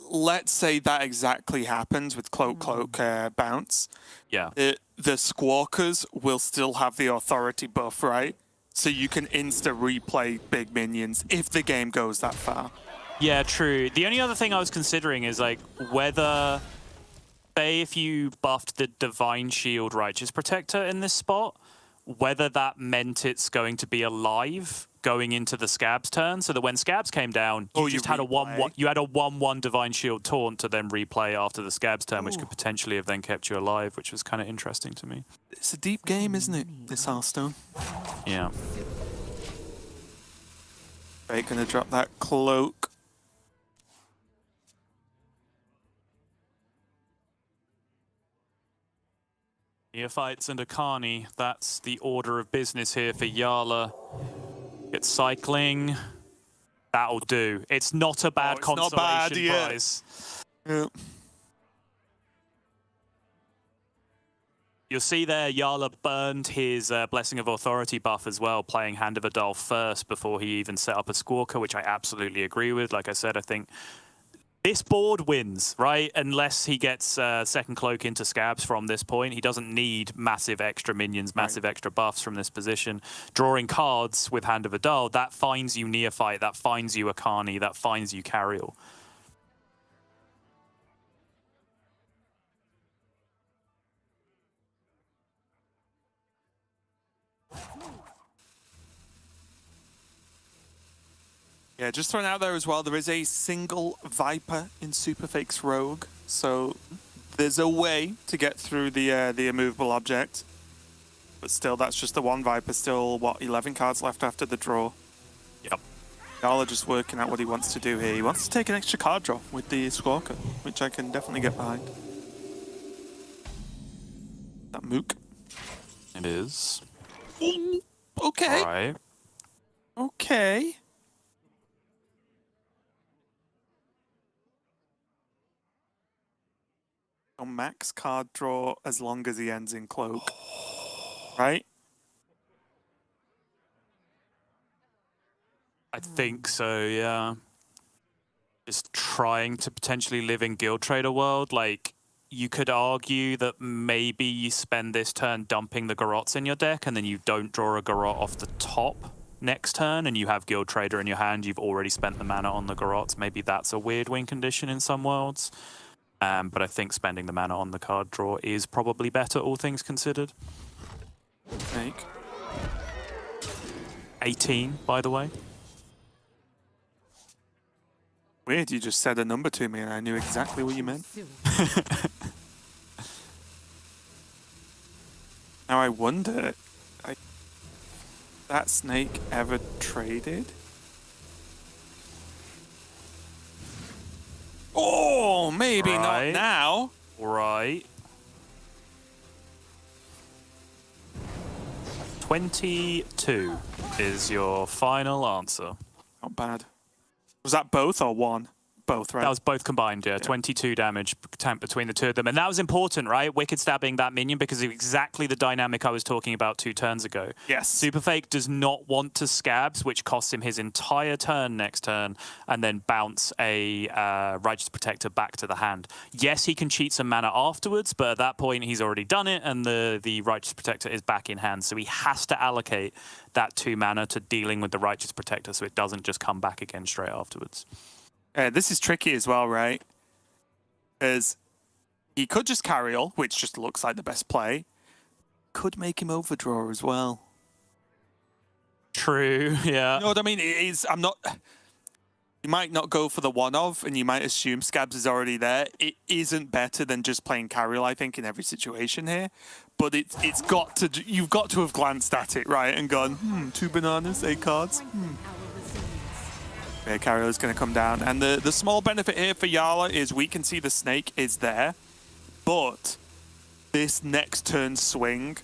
let's say that exactly happens with Cloak bounce. Yeah. The Squawkers will still have the authority buff, right? So you can insta-replay big minions if the game goes that far. Yeah, true. The only other thing I was considering is like whether, say if you buffed the Divine Shield Righteous Protector in this spot, whether that meant it's going to be alive going into the Scabs turn, so that when Scabs came down, you just had a 1/1. You had a 1/1 Divine Shield taunt to then replay after the Scabs turn, which could potentially have then kept you alive, which was kind of interesting to me. It's a deep game, isn't it? This Hearthstone. Yeah. They're gonna drop that Cloak. Neophytes and Okani, that's the order of business here for Jarla. Get cycling. That'll do. It's not a bad it's not consolation bad, yeah. prize. Yeah. You'll see there, Jarla burned his Blessing of Authority buff as well, playing Hand of Adal first before he even set up a Squawker, which I absolutely agree with. Like I said, I think this board wins, right? Unless he gets second Cloak into Scabs from this point. He doesn't need massive extra minions, massive extra buffs from this position. Drawing cards with Hand of Adal, that finds you Neophyte, that finds you Okani, that finds you Carriel. Yeah, just throwing out there as well, there is a single Viper in SuperFake's Rogue, so there's a way to get through the immovable object. But still, that's just the one Viper. Still, what, 11 cards left after the draw. Yep. Jarla just working out what he wants to do here. He wants to take an extra card draw with the Squawker, which I can definitely get behind. That Mook. It is. Ooh, okay. Right. Okay. So max card draw as long as he ends in cloak. Right? I think so, yeah. Just trying to potentially live in Guild Trader world. Like, you could argue that maybe you spend this turn dumping the Garots in your deck, and then you don't draw a Garot off the top next turn, and you have Guild Trader in your hand. You've already spent the mana on the Garots. Maybe that's a weird win condition in some worlds. But I think spending the mana on the card draw is probably better, all things considered. Snake. 18, by the way. Weird, you just said a number to me and I knew exactly what you meant. Now I wonder, that Snake ever traded? Oh, maybe Right. not now. Right. 22 is your final answer. Not bad. Was that both or one? Both, right? That was both combined, yeah. 22 damage between the two of them. And that was important, right? Wicked stabbing that minion because of exactly the dynamic I was talking about 2 turns ago. Yes. SuperFake does not want to scabs, which costs him his entire turn next turn, and then bounce a Righteous Protector back to the hand. Yes, he can cheat some mana afterwards, but at that point he's already done it, and the Righteous Protector is back in hand. So he has to allocate that 2 mana to dealing with the Righteous Protector so it doesn't just come back again straight afterwards. This is tricky as well, right? Because he could just carry all, which just looks like the best play. Could make him overdraw as well. True, yeah. You know what I mean? It is, I'm not... You might not go for the one-of, and you might assume Scabs is already there. It isn't better than just playing Carriel, I think, in every situation here. But it's got to... You've got to have glanced at it, right, and gone, 2 bananas, 8 cards. Yeah, Carriel is going to come down. And the small benefit here for Jarla is we can see the Snake is there, but this next turn swing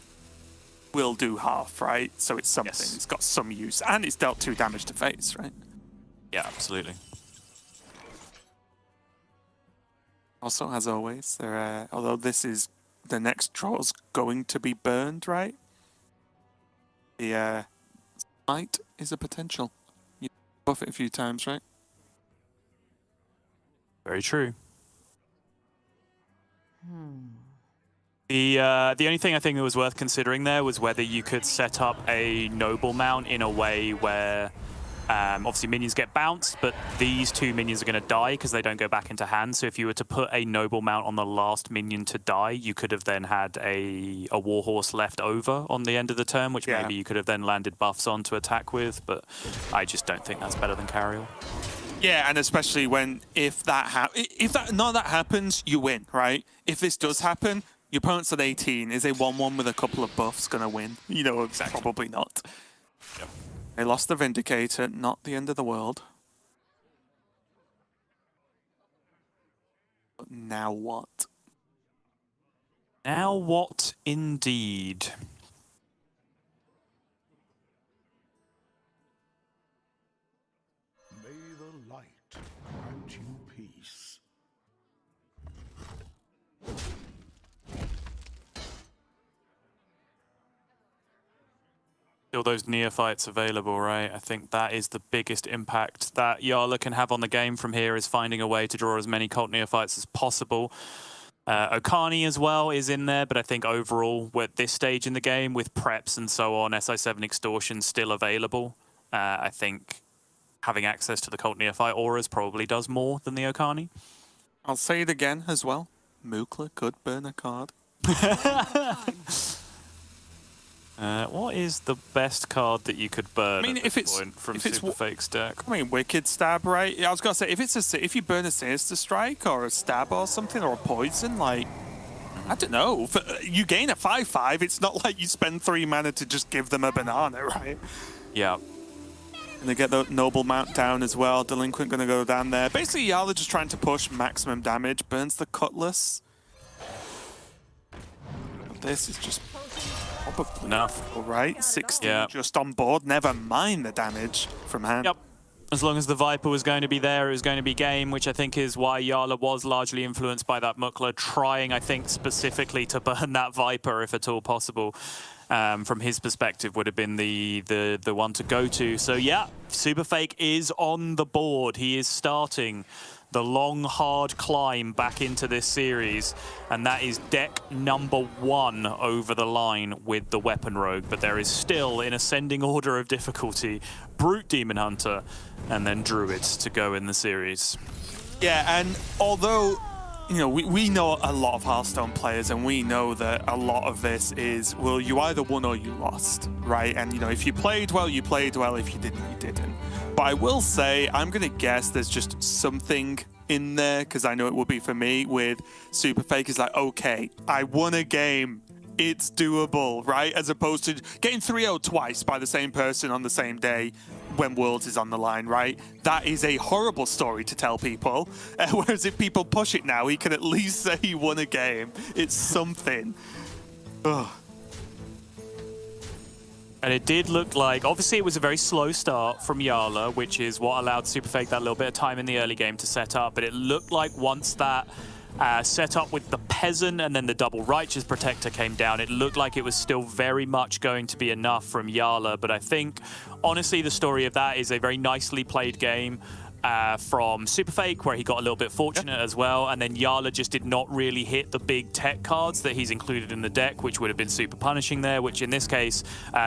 will do half, right? So it's something. Yes. It's got some use. And it's dealt 2 damage to face, right? Yeah, absolutely. Also, as always, there although this is... The next draw's going to be burned, right? The Smite is a potential. You buff it a few times, right? Very true. The only thing I think that was worth considering there was whether you could set up a noble mount in a way where obviously minions get bounced, but these 2 minions are going to die because they don't go back into hand. So if you were to put a noble mount on the last minion to die, you could have then had a warhorse left over on the end of the turn, which maybe you could have then landed buffs on to attack with. But I just don't think that's better than Carriel. Yeah, and especially when if none of that happens, you win, right? If this does happen, your opponent's at 18. Is a 1-1 with a couple of buffs going to win? You know, exactly. Probably not. Yep. They lost the Vindicator, not the end of the world. But now what? Now what indeed? May the light grant you peace. Still those neophytes available, right? I think that is the biggest impact that Jarla can have on the game from here, is finding a way to draw as many cult neophytes as possible. Okani as well is in there, but I think overall, we're at this stage in the game, with preps and so on, SI7 Extortion still available, I think having access to the cult neophyte auras probably does more than the Okani. I'll say it again as well. Mookla could burn a card. What is the best card that you could burn at this point from SuperFake's deck? I mean, Wicked Stab, right? Yeah, I was gonna say if you burn a Sinister Strike or a Stab or something or a Poison, like I don't know. You gain a 5/5. It's not like you spend 3 mana to just give them a banana, right? Yeah. And they get the Noble Mount down as well. Delinquent gonna go down there. Basically, Jarla just trying to push maximum damage. Burns the Cutlass. This is just probably enough, right? 16 just on board. Never mind the damage from hand. Yep. As long as the Viper was going to be there, it was going to be game, which I think is why Jarla was largely influenced by that Mukla, trying, I think, specifically to burn that Viper, if at all possible. From his perspective, would have been the one to go to. So yeah, SuperFake is on the board. He is starting the long, hard climb back into this series, and that is deck number 1 over the line with the Weapon Rogue. But there is still, in ascending order of difficulty, Brute Demon Hunter and then Druids to go in the series. Yeah, and although, you know, we know a lot of Hearthstone players, and we know that a lot of this is, well, you either won or you lost, right? And, you know, if you played well, you played well. If you didn't, you didn't. But I will say, I'm going to guess there's just something in there, because I know it will be for me, with SuperFake is like, okay, I won a game. It's doable, right? As opposed to getting 3-0 twice by the same person on the same day when Worlds is on the line, right? That is a horrible story to tell people. Whereas if people push it now, he can at least say he won a game. It's something. Ugh. And it did look like, obviously it was a very slow start from Jarla, which is what allowed SuperFake that little bit of time in the early game to set up. But it looked like once that set up with the Peasant and then the double Righteous Protector came down, it looked like it was still very much going to be enough from Jarla. But I think, honestly, the story of that is a very nicely played game from SuperFake, where he got a little bit fortunate as well, and then Jarla just did not really hit the big tech cards that he's included in the deck, which would have been super punishing there, which in this case,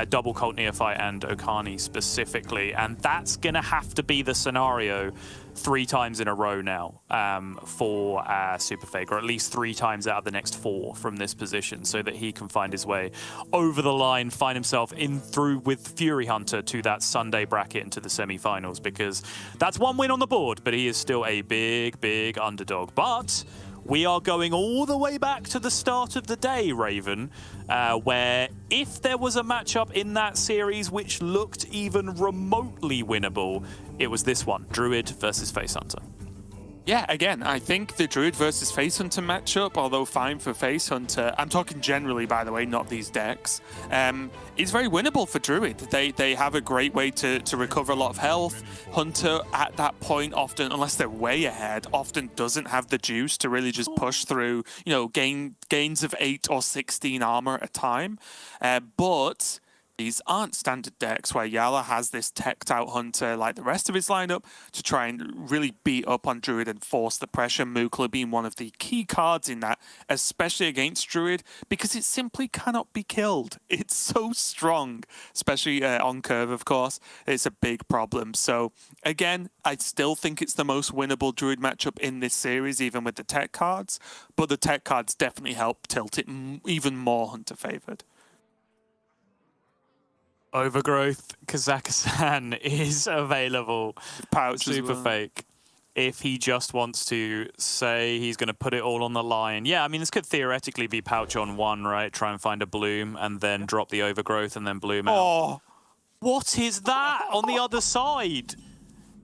double Cult Neophyte and Okani specifically. And that's going to have to be the scenario 3 times in a row now for SuperFake, or at least 3 times out of the next 4 from this position, so that he can find his way over the line, find himself in through with Fury Hunter to that Sunday bracket into the semi-finals, because that's 1 win on the board, but he is still a big, big underdog. But we are going all the way back to the start of the day, Raven, where if there was a matchup in that series which looked even remotely winnable, it was this one, Druid versus Face Hunter. Yeah, again, I think the Druid versus Face Hunter matchup, although fine for Face Hunter, I'm talking generally, by the way, not these decks, is very winnable for Druid. They have a great way to recover a lot of health. Hunter, at that point, often, unless they're way ahead, often doesn't have the juice to really just push through, you know, gains of 8 or 16 armor at a time. But these aren't standard decks where Jarla has this teched out Hunter like the rest of his lineup to try and really beat up on Druid and force the pressure. Mukla being one of the key cards in that, especially against Druid, because it simply cannot be killed. It's so strong, especially on curve, of course. It's a big problem. So again, I still think it's the most winnable Druid matchup in this series, even with the tech cards, but the tech cards definitely help tilt it even more Hunter favored. Overgrowth Kazakhstan is available. Pouch SuperFake. If he just wants to say he's going to put it all on the line. Yeah, I mean, this could theoretically be Pouch on 1, right? Try and find a Bloom and then drop the Overgrowth and then Bloom out. Oh, what is that on the other side?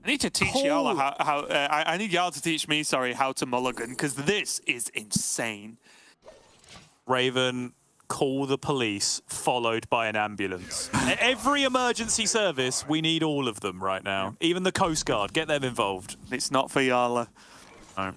I need to teach Jarla how I need Jarla to teach me, sorry, how to mulligan, because this is insane. Raven, call the police, followed by an ambulance. Every emergency service, we need all of them right now. Even the Coast Guard, get them involved. It's not for Jarla. No.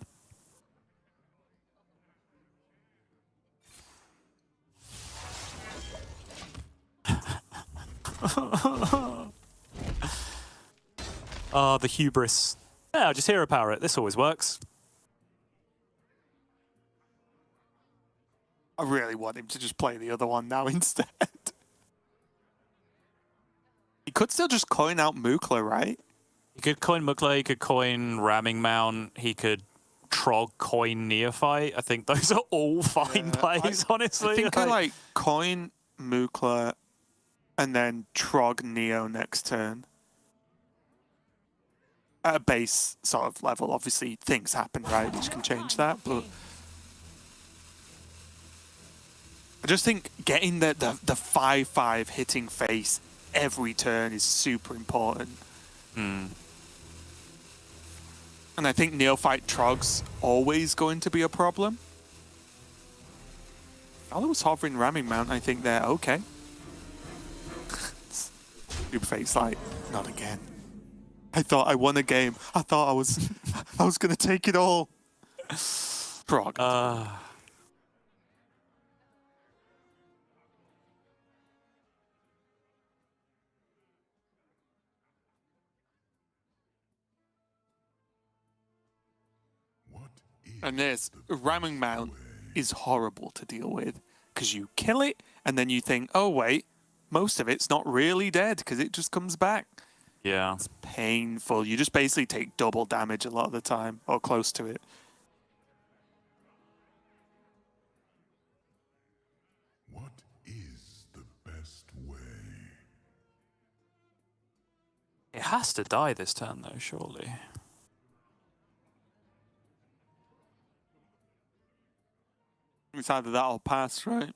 Oh, the hubris. Yeah, I'll just hero power it. This always works. I really want him to just play the other one now instead. He could still just coin out Mukla, right? He could coin Mukla, he could coin Ramming Mount, he could Trog coin Neophyte. I think those are all fine plays, honestly. I think I like coin Mukla, and then Trog Neo next turn. At a base sort of level, obviously things happen, right, which can change that, but I just think getting the 5/5 hitting face every turn is super important. Hmm. And I think Neophyte Trog's always going to be a problem. Jarla's hovering ramming mount, I think they're okay. SuperFake's like, not again. I thought I won a game. I thought I was gonna take it all. Trog. And this ramming mount is horrible to deal with because you kill it and then you think, oh wait, most of it's not really dead because it just comes back. Yeah. It's painful. You just basically take double damage a lot of the time or close to it. What is the best way? It has to die this turn, though, surely. It's either that or pass, right?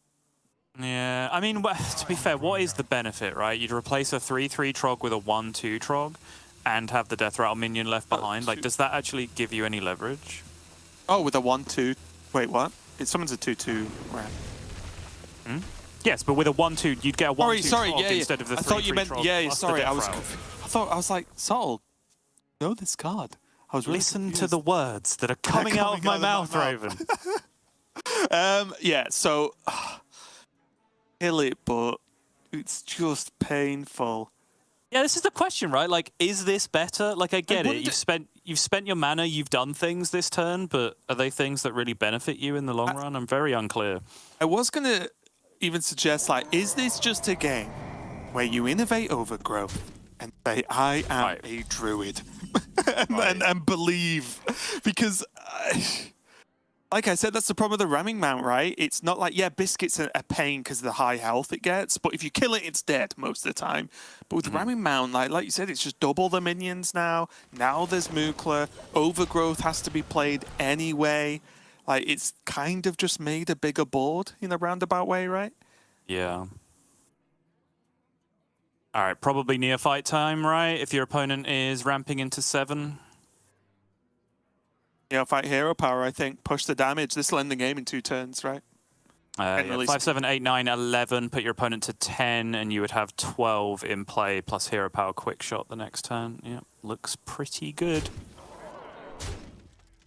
Yeah, I mean, to be fair, what is the benefit, right? You'd replace a 3/3 Trog with a 1/2 Trog and have the Death Rattle minion left behind. Like, does that actually give you any leverage? Oh, with a 1/2. Wait, what? It summons a 2/2 ram. Hmm? Yes, but with a 1/2, you'd get a 1/2 Trog yeah, instead of the 3/3 I thought you meant, Trog yeah, plus sorry, the I Death was, Rattle. I was like, Sol, know this card. I was really Listen to confused. the words that are coming out of my mouth, Raven. Yeah, so kill it, but it's just painful. Yeah, this is the question, right? Like, is this better? Like, I get it. wonder- You've spent your mana, you've done things this turn, but are they things that really benefit you in the long run? I'm very unclear. I was gonna even suggest, like, is this just a game where you innovate overgrowth and say, I am a druid, and believe, because. Like I said, that's the problem with the ramming mount, right? It's not like, yeah, Biscuit's a pain because of the high health it gets, but if you kill it, it's dead most of the time. But with ramming mount, like you said, it's just double the minions now. Now there's Mukla. Overgrowth has to be played anyway. Like, it's kind of just made a bigger board in a roundabout way, right? Yeah. All right, probably neophyte time, right? If your opponent is ramping into 7. Yeah, fight hero power, I think. Push the damage. This will end the game in 2 turns, right? Yeah, 5, 7, 8, 9, 11. Put your opponent to 10, and you would have 12 in play, plus hero power quick shot the next turn. Yeah, looks pretty good.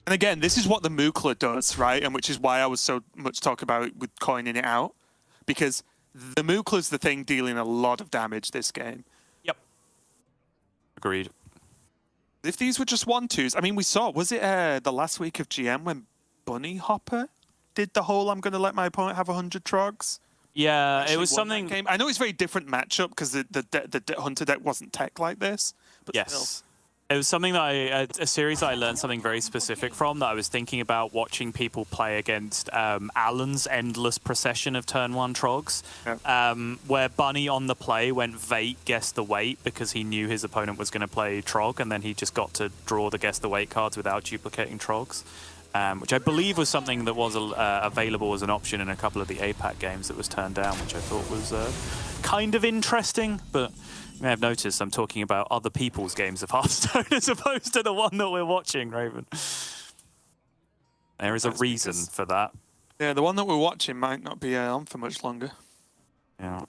And again, this is what the Mukla does, right? And which is why I was so much talk about it with coining it out. Because the Mukla's the thing dealing a lot of damage this game. Yep. Agreed. If these were just 1/2s, I mean, we saw, was it the last week of GM when Bunny Hopper did the whole I'm going to let my opponent have 100 Trogs? Yeah, Actually it was won that something... game. I know it's a very different matchup because the Hunter deck wasn't tech like this. But Yes. still. It was something that a series that I learned something very specific from, that I was thinking about watching people play against Alan's endless procession of turn 1 Trogs, where Bunny on the play went Vate, guess the weight, because he knew his opponent was going to play Trog, and then he just got to draw the guess the weight cards without duplicating Trogs, which I believe was something that was available as an option in a couple of the APAC games that was turned down, which I thought was kind of interesting, but... You may have noticed I'm talking about other people's games of Hearthstone as opposed to the one that we're watching, Raven. There is a reason for that. Yeah, the one that we're watching might not be on for much longer. Yeah.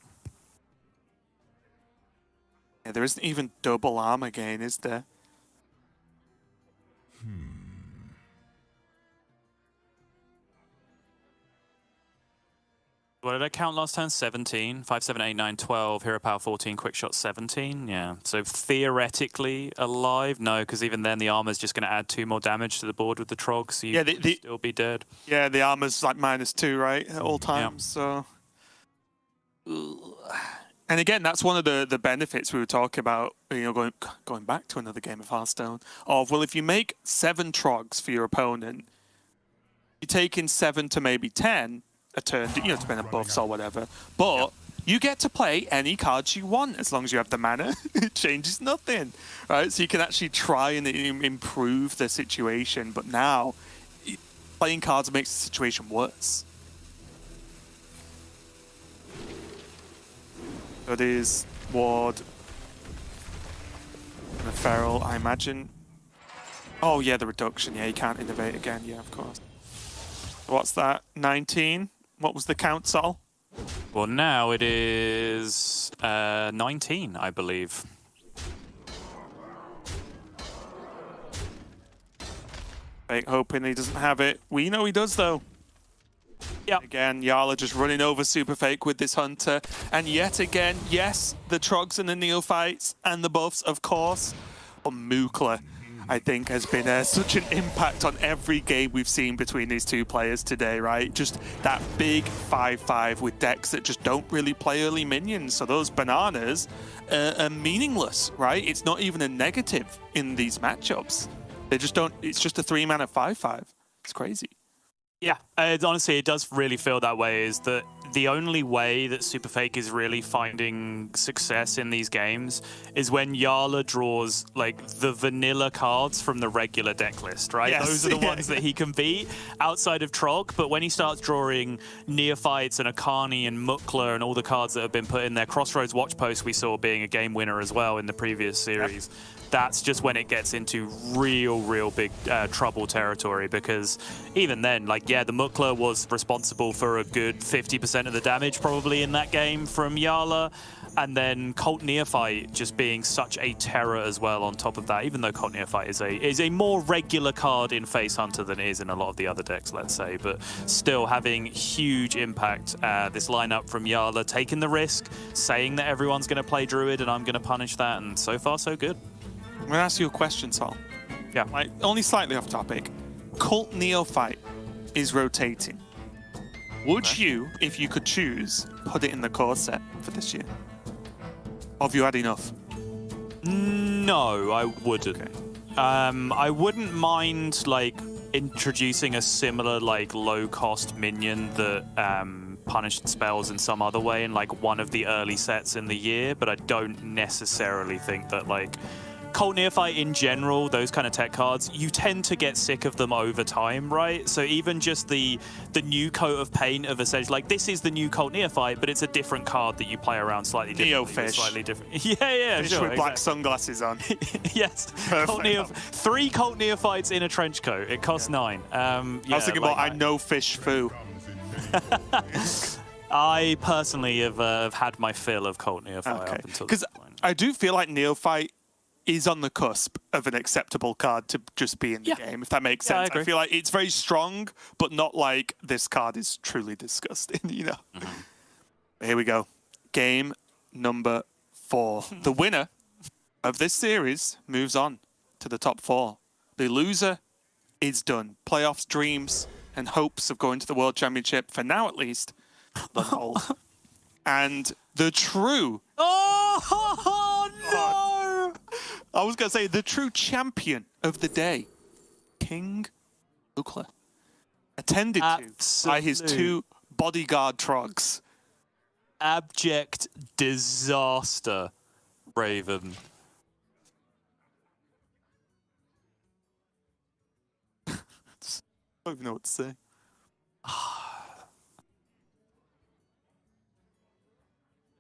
Yeah, there isn't even double armor gain, is there? What did I count last time? 17. 5, 7, 8, 9, 12. Hero power 14. Quick shot 17. Yeah. So theoretically alive? No, because even then the armor's just going to add 2 more damage to the board with the Trog, so you could still be dead. Yeah, the armor's like -2, right? At all times, so... And again, that's one of the benefits we were talking about, you know, going back to another game of Hearthstone, of, well, if you make 7 Trogs for your opponent, you take in 7 to maybe 10 a turn, you know, depending on buffs or whatever, but You get to play any cards you want as long as you have the mana. It changes nothing, right? So you can actually try and improve the situation. But now, playing cards makes the situation worse. So it is Ward and a Feral, I imagine. Oh yeah, the reduction. Yeah, you can't innovate again. Yeah, of course. What's that? 19? What was the count, Sol? Well, now it is 19, I believe. Fake hoping he doesn't have it. We know he does, though. Yep. Again, Jarla just running over SuperFake with this Hunter. And yet again, yes, the Trogs and the Neophytes and the buffs, of course. But Mukla, I think, has been such an impact on every game we've seen between these two players today, right? Just that big 5-5 with decks that just don't really play early minions. So those bananas are meaningless, right? It's not even a negative in these matchups. They just don't, it's just a 3-mana 5-5. It's crazy. Yeah, honestly, it does really feel that way, is that the only way that SuperFake is really finding success in these games is when Jarla draws, like, the vanilla cards from the regular deck list, right? Yes. Those are the ones that he can beat outside of Trog, but when he starts drawing Neophytes and Akani and Mukla and all the cards that have been put in there, Crossroads Watchpost we saw being a game winner as well in the previous series. Yep. That's just when it gets into real big trouble territory, because even then, like, yeah, the Mukla was responsible for a good 50% of the damage probably in that game from Jarla, and then Cult Neophyte just being such a terror as well on top of that, even though Cult Neophyte is a more regular card in Face Hunter than it is in a lot of the other decks, let's say, but still having huge impact. This lineup from Jarla, taking the risk, saying that everyone's going to play Druid and I'm going to punish that, and so far so good. I'm going to ask you a question, Sol. Yeah. Like, only slightly off topic. Cult Neophyte is rotating. Would you, if you could choose, put it in the core set for this year? Or have you had enough? No, I wouldn't. Okay. I wouldn't mind, like, introducing a similar, like, low-cost minion that punished spells in some other way in, like, one of the early sets in the year, but I don't necessarily think that, like, Cult Neophyte in general, those kind of tech cards, you tend to get sick of them over time, right? So even just the new coat of paint of essentially, like, this is the new Cult Neophyte, but it's a different card that you play around slightly differently. Neofish. Slightly different. Yeah, Fish sure, with black sunglasses on. Yes. Three Cult Neophytes in a trench coat. It costs 9. I was thinking about I know fish foo. I personally have had my fill of Cult Neophyte up until this point. I do feel like Neophyte is on the cusp of an acceptable card to just be in the game, if that makes sense. I feel like it's very strong, but not like this card is truly disgusting, you know? Here we go. Game number 4. The winner of this series moves on to the top 4. The loser is done. Playoffs, dreams, and hopes of going to the World Championship, for now at least, on hold. And the true... Oh, no! I was going to say, the true champion of the day, King Mukla, attended to by his 2 bodyguard Trogs. Abject disaster, Raven. I don't even know what to say.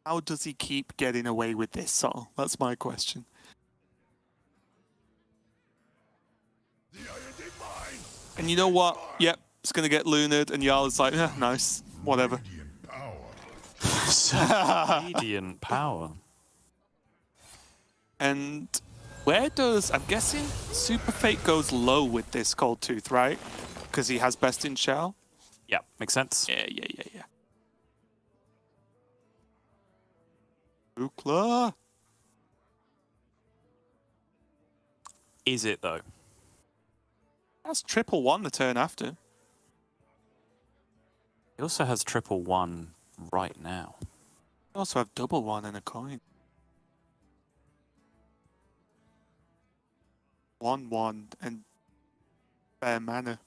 How does he keep getting away with this, Sol? That's my question. And you know what? Yep, it's going to get lunared, and Jarla's like, yeah, nice, whatever. Radiant power. And where does, I'm guessing, SuperFake goes low with this Cold Tooth, right? Because he has Best in Shell? Yeah, makes sense. Yeah. Mukla. Is it, though? That's 111 the turn after. He also has 111 right now. I also have 111 and a coin. 1/1 and bare mana.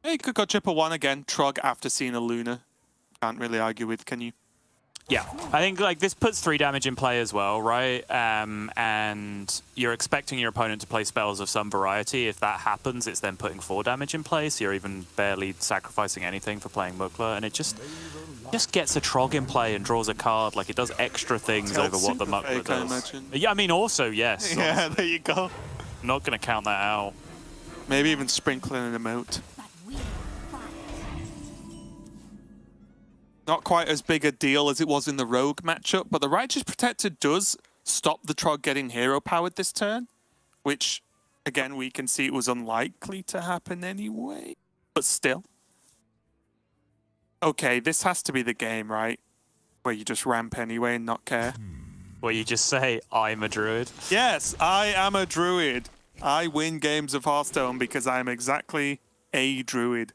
Yeah, he could go 111 again. Trog after seeing a Luna. Can't really argue with, can you? Yeah, I think like this puts 3 damage in play as well, right? And you're expecting your opponent to play spells of some variety. If that happens, it's then putting 4 damage in play, so you're even barely sacrificing anything for playing Mukla, and it just gets a Trog in play and draws a card. Like, it does extra things over what the Mukla does. Imagine. Yeah, I mean, also, yes. Yeah, there you go. Not going to count that out. Maybe even sprinkling an emote. Not quite as big a deal as it was in the Rogue matchup, but the Righteous Protector does stop the Trog getting hero powered this turn, which, again, we can see it was unlikely to happen anyway, but still. Okay, this has to be the game, right? Where you just ramp anyway and not care. Where you just say, I'm a druid. Yes, I am a druid. I win games of Hearthstone because I am exactly a druid.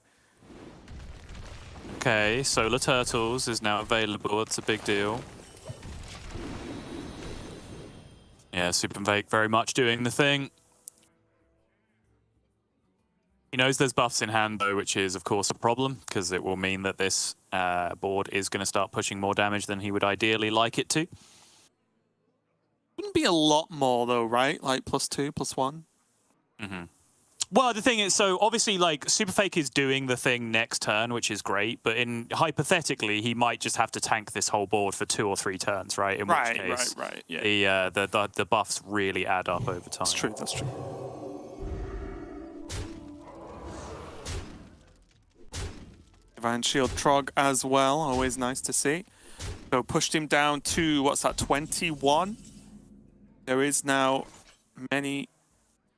Okay, Solar Turtles is now available. It's a big deal. Yeah, SuperFake very much doing the thing. He knows there's buffs in hand, though, which is, of course, a problem, because it will mean that this board is going to start pushing more damage than he would ideally like it to. Wouldn't be a lot more, though, right? Like +2, +1? Mm-hmm. Well, the thing is, so obviously, like, SuperFake is doing the thing next turn, which is great, but hypothetically, he might just have to tank this whole board for 2 or 3 turns, right? In which case, right. Yeah. the buffs really add up over time. That's true, that's true. Divine Shield Trog as well, always nice to see. So pushed him down to, what's that, 21? There is now many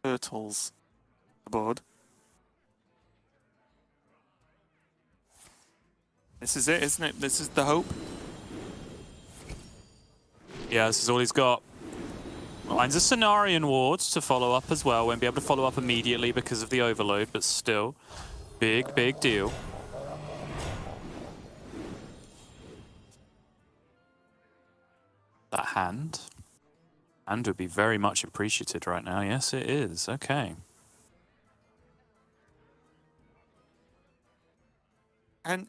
turtles on the board. This is it, isn't it? This is the hope. Yeah, this is all he's got. Lines of Cenarian wards to follow up as well. Won't be able to follow up immediately because of the overload, but still, big deal. That hand would be very much appreciated right now. Yes, it is. Okay. And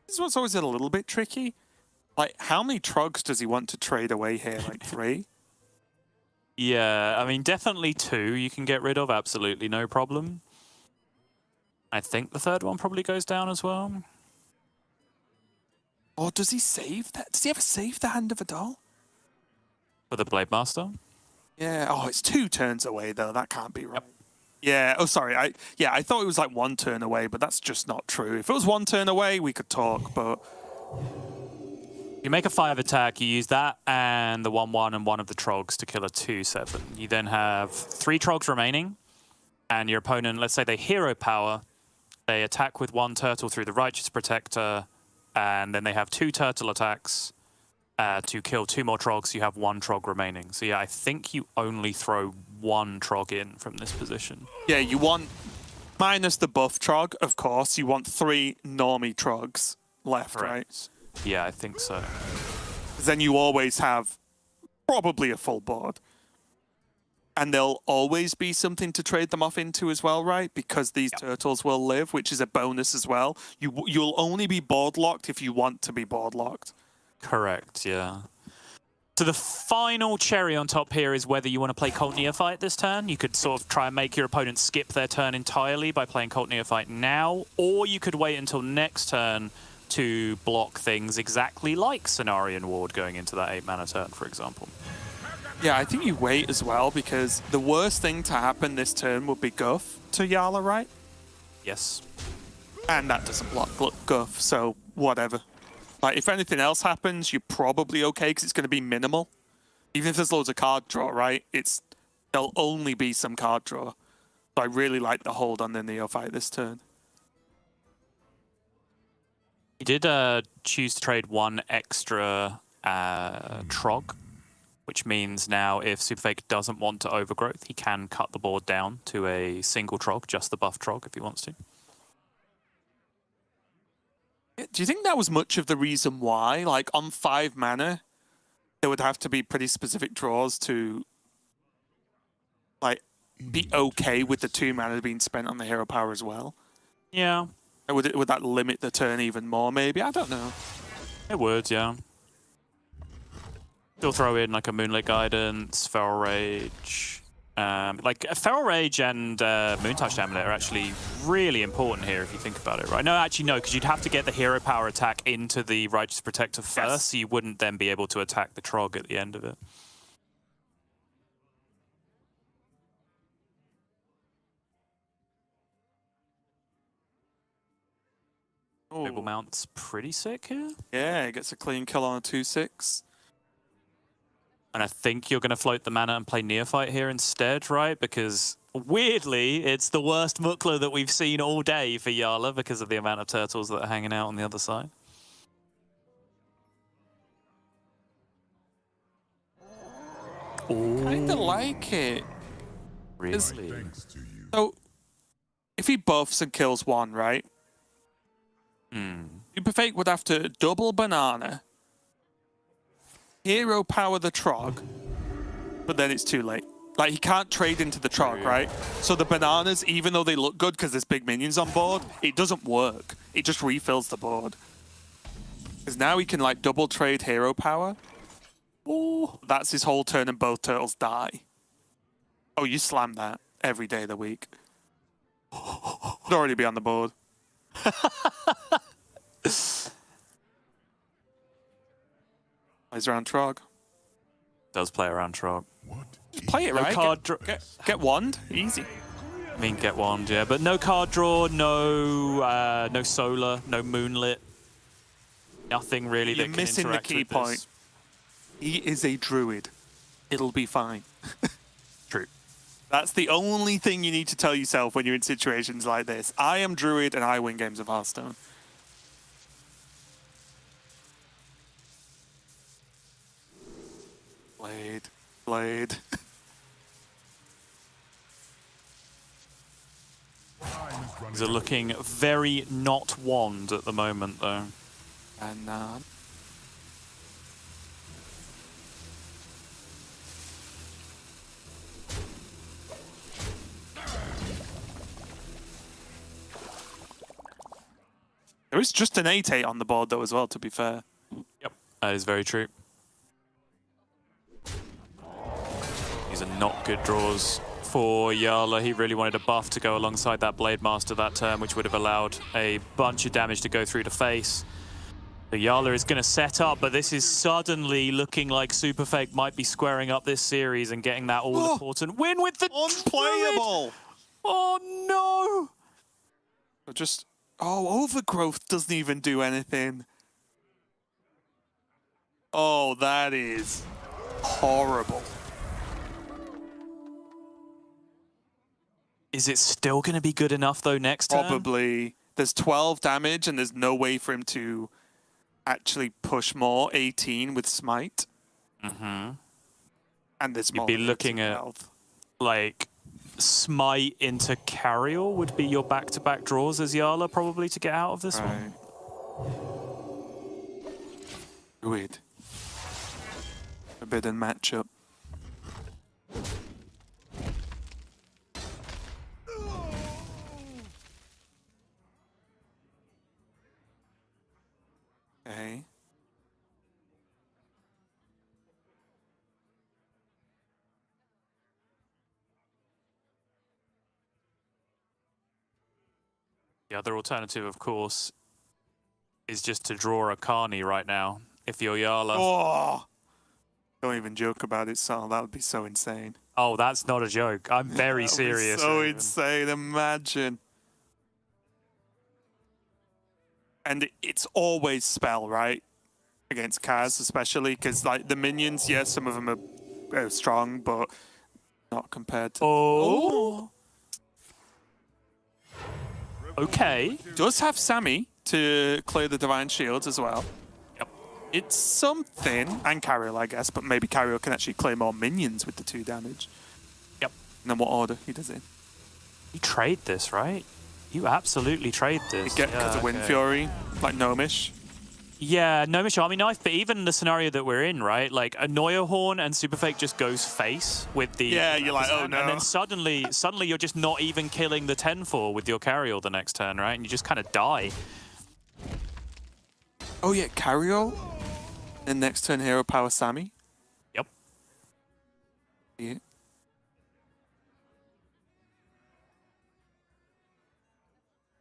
this is what's always a little bit tricky. Like, how many Trogs does he want to trade away here? Like 3? Yeah, I mean, definitely 2 you can get rid of. Absolutely no problem. I think the 3rd one probably goes down as well. Or does he save that? Does he ever save the Hand of a Doll? For the Blade Master? Yeah. Oh, it's 2 turns away, though. That can't be right. Yep. Yeah. Oh, sorry. I thought it was like 1 turn away, but that's just not true. If it was 1 turn away, we could talk, but... You make a 5 attack, you use that and the 1/1 and one of the Trogs to kill a 2/7. You then have 3 Trogs remaining, and your opponent, let's say they hero power, they attack with 1 turtle through the Righteous Protector, and then they have 2 turtle attacks to kill 2 more Trogs. You have 1 Trog remaining. So yeah, I think you only throw 1 Trog in from this position. Yeah, you want, minus the buff Trog, of course, you want 3 normie Trogs left, right? Yeah, I think so. Then you always have probably a full board. And there'll always be something to trade them off into as well, right? Because these turtles will live, which is a bonus as well. You'll only be board locked if you want to be board locked. Correct, yeah. So the final cherry on top here is whether you want to play Cult Neophyte this turn. You could sort of try and make your opponent skip their turn entirely by playing Cult Neophyte now, or you could wait until next turn to block things exactly like Cenarian Ward going into that 8-mana turn, for example. Yeah, I think you wait as well, because the worst thing to happen this turn would be Guff to Jarla, right? Yes. And that doesn't block Guff, so whatever. Like, if anything else happens, you're probably okay, because it's going to be minimal. Even if there's loads of card draw, right? There'll only be some card draw. So I really like the hold on the Neophyte this turn. He did choose to trade 1 extra Trog, which means now if SuperFake doesn't want to overgrowth, he can cut the board down to a single Trog, just the buff Trog if he wants to. Do you think that was much of the reason why? Like, on 5 mana, there would have to be pretty specific draws to, like, be okay with the 2 mana being spent on the hero power as well? Yeah. Would that limit the turn even more, maybe? I don't know. It would, yeah. Still throw in like a Moonlit Guidance, Feral Rage. Like Feral Rage and Moontouch Amulet are actually really important here if you think about it, right? No, actually no, because you'd have to get the hero power attack into the Righteous Protector first, so you wouldn't then be able to attack the Trog at the end of it. Noble Mount's pretty sick here. Yeah, it gets a clean kill on a 2/6. And I think you're going to float the mana and play Neophyte here instead, right? Because weirdly, it's the worst Mukla that we've seen all day for Jarla because of the amount of turtles that are hanging out on the other side. Kinda like it. Really? So, if he buffs and kills one, right? SuperFake would have to double banana, hero power the Trog, but then it's too late. Like, he can't trade into the Trog, right? So the bananas, even though they look good because there's big minions on board, it doesn't work. It just refills the board. Because now he can, like, double trade hero power. Oh, that's his whole turn and both turtles die. Oh, you slam that every day of the week. It'd already be on the board. Plays around Trog. Does play around Trog. Just play it, No right? card Get wand. Easy. I mean, get wand, yeah. But no card draw, no no solar, no moonlit. Nothing really You're that can missing the interact key with point. this. He is a druid. It'll be fine. True. That's the only thing you need to tell yourself when you're in situations like this. I am druid and I win games of Hearthstone. Blade. These are looking very not wand at the moment, though. And there is just an 8/8 on the board, though, as well, to be fair. Yep, that is very true. These are not good draws for Jarla. He really wanted a buff to go alongside that Blade Master that turn, which would have allowed a bunch of damage to go through to face. So Jarla is going to set up, but this is suddenly looking like SuperFake might be squaring up this series and getting that all-important win with the Unplayable! Druid. Oh, no! Just... Oh, Overgrowth doesn't even do anything. Oh, that is horrible. Is it still going to be good enough, though, next turn? Probably. There's 12 damage, and there's no way for him to actually push more. 18 with Smite. Mm-hmm. And there's You'd more be than looking 18 at, health. like, Smite into Carrier would be your back-to-back draws as Jarla, probably, to get out of this one. Druid. Forbidden matchup. Okay. The other alternative, of course, is just to draw a Carney right now, if you're Jarla. Oh! Don't even joke about it, Sal. That would be so insane. Oh, that's not a joke. I'm very That would be serious. so Raven. insane. Imagine. And it's always spell, right? Against Kaz, especially, because like the minions, yes, some of them are strong, but not compared to... Oh! Okay. Does have Sammy to clear the Divine Shields as well. Yep. It's something, and Carriel, I guess, but maybe Carriel can actually clear more minions with the 2 damage. Yep. And then what order he does it in. You trade this, right? You absolutely trade this. Because of Wind Fury, like Gnomish. Yeah, no Michelle. I mean, but even the scenario that we're in, right? Like a Horn and SuperFake just goes face with the Yeah, you're like, oh no. and then suddenly you're just not even killing the 10-4 with your carry all the next turn, right? And you just kind of die. Oh yeah, Carriol. And next turn, Hero Power Sammy. Yep. Yeah.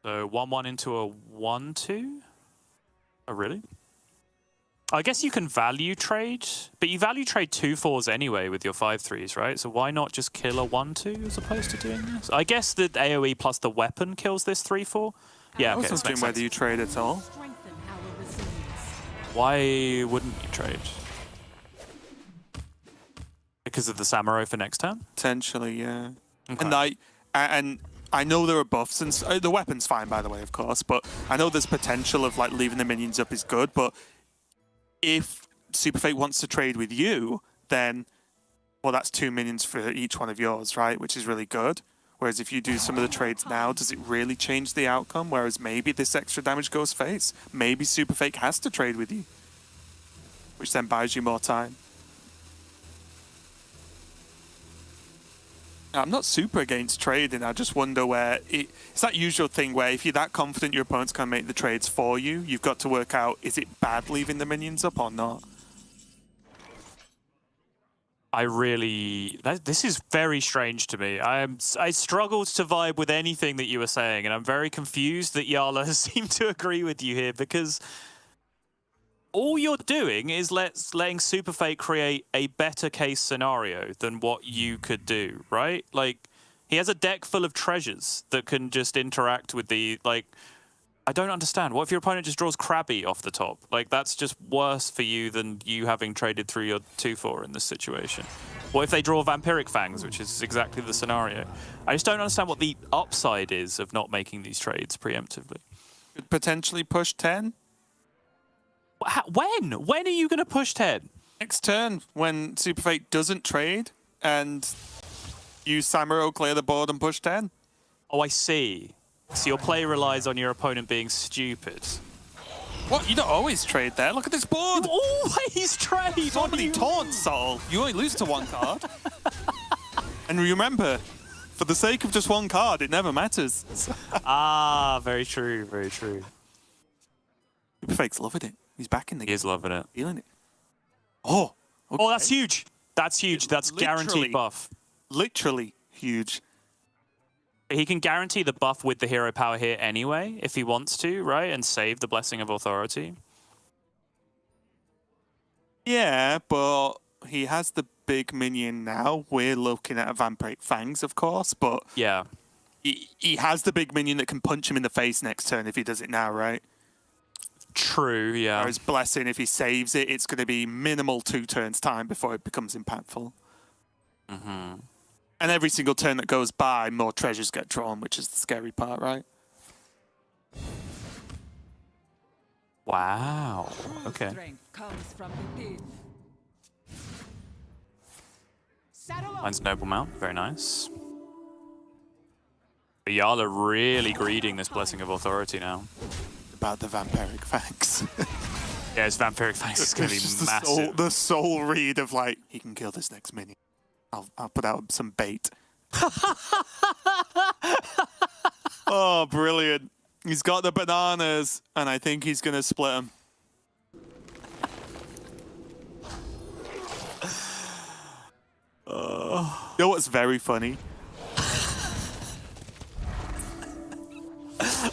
So 1-1 into a 1-2. Oh, really? I guess you can value trade, but you value trade 2-4s anyway with your 5-3s, right? So why not just kill a 1-2 as opposed to doing this? I guess the AoE plus the weapon kills this 3-4. Yeah, I was okay. wondering whether you trade at all. Why wouldn't you trade? Because of the Samurai for next turn? Potentially, yeah. Okay. And I know there are buffs, and the weapon's fine, by the way, of course, but I know there's potential of like leaving the minions up is good, but if SuperFake wants to trade with you, then, well, that's 2 minions for each one of yours, right? Which is really good. Whereas if you do some of the trades now, does it really change the outcome? Whereas maybe this extra damage goes face. Maybe SuperFake has to trade with you, which then buys you more time. I'm not super against trading. I just wonder where it's that usual thing where if you're that confident your opponent's going to make the trades for you, you've got to work out, is it bad leaving the minions up or not? This is very strange to me. I struggled to vibe with anything that you were saying, and I'm very confused that Jarla seemed to agree with you here, because all you're doing is letting SuperFake create a better case scenario than what you could do, right? Like, he has a deck full of treasures that can just interact with the, like, I don't understand. What if your opponent just draws Krabby off the top? Like, that's just worse for you than you having traded through your 2-4 in this situation. What if they draw Vampiric Fangs, which is exactly the scenario? I just don't understand what the upside is of not making these trades preemptively. Could potentially push 10? When? When are you going to push 10? Next turn, when SuperFake doesn't trade and you Samuro clear the board and push 10. Oh, I see. So your play relies on your opponent being stupid. What? You don't always trade there. Look at this board. You always trade. So many taunts, Sol. You only lose to one card. And remember, for the sake of just one card, it never matters. Ah, very true, very true. SuperFake's loving it. He's back in the game. He is loving it. Feeling it. Oh. Okay. Oh, that's huge. That's huge. That's guaranteed buff. Literally huge. He can guarantee the buff with the hero power here anyway, if he wants to, right? And save the Blessing of Authority. Yeah, but he has the big minion now. We're looking at a Vampiric Fangs, of course, but yeah, he has the big minion that can punch him in the face next turn if he does it now, right? True, yeah. Whereas Blessing, if he saves it, it's going to be minimal 2 turns time before it becomes impactful. Mm-hmm. And every single turn that goes by, more treasures get drawn, which is the scary part, right? Wow. Okay. Mine's Noble Mount. Very nice. But Jarla really greeding this Blessing of Authority now. About the Vampiric Fangs. Yeah, his Vampiric Fangs is going to be massive. The soul read of, like, he can kill this next minion. I'll put out some bait. Oh, brilliant. He's got the bananas, and I think he's going to split them. You know what's very funny?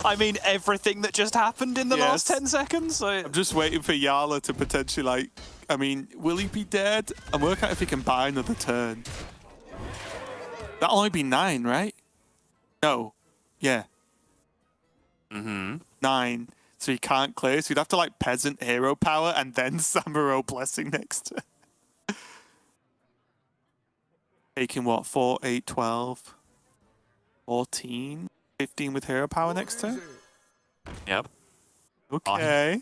I mean, everything that just happened in the last 10 seconds. I'm just waiting for Jarla to potentially, like, I mean, will he be dead? And work out if he can buy another turn. That'll only be 9, right? No. Yeah. Mm-hmm. 9. So he can't clear. So he'd have to, like, Peasant Hero Power and then Samuro Blessing next turn. Taking what? 4, 8, 12, 14, 15 with Hero Power next turn? Yep. Okay.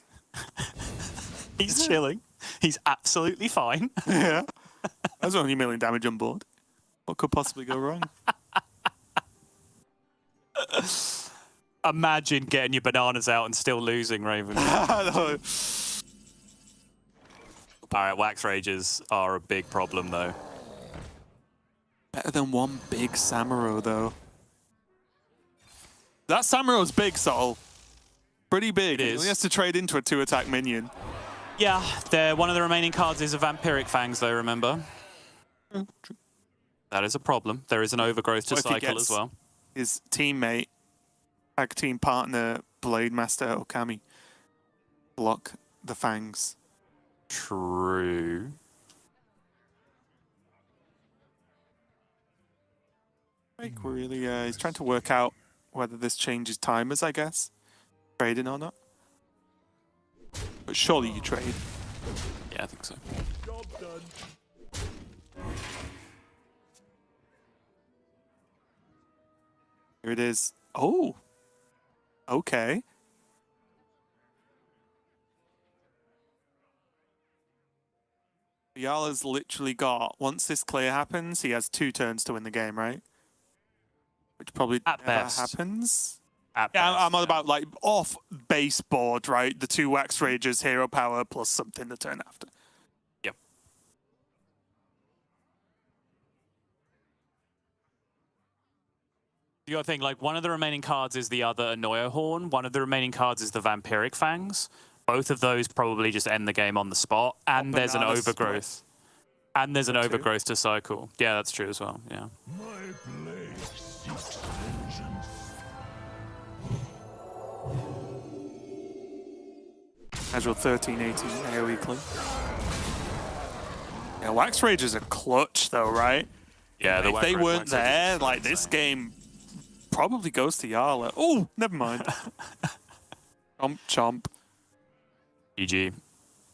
He's chilling. He's absolutely fine. Yeah. That's only a million damage on board. What could possibly go wrong? Imagine getting your bananas out and still losing, Raven. All right, Wax Rages are a big problem, though. Better than one big Samuro, though. That Samuro's big, Sol. Pretty big. It is. He has to trade into a 2-attack minion. Yeah, one of the remaining cards is a Vampiric Fangs, though, remember? That is a problem. There is an overgrowth to What if he cycle gets as well. his teammate, tag team partner, Blademaster Okami, block the Fangs? True. Like, really, he's trying to work out whether this changes timers, I guess. Trading or not. But surely you trade. Yeah, I think so. Here it is. Oh. Okay. Jarla's literally got, once this clear happens, he has 2 turns to win the game, right? Which probably At never best. happens. At Yeah, best, I'm on yeah. about like off base board, right? The 2 Wax Rages, hero power, plus something the turn after. Yep. You gotta think, like, one of the remaining cards is the other Annoyer Horn, one of the remaining cards is the Vampiric Fangs. Both of those probably just end the game on the spot, and there's an banana overgrowth. split. And there's an True. overgrowth to cycle. Yeah, that's true as well, yeah. My blade seeks vengeance. Casual 13-18 AoE clip. Yeah, Wax Rages are clutch though, right? Yeah, the If they Wax weren't Rages there, are like this insane. game probably goes to Jarla. Oh, never mind. Chomp, chomp. GG.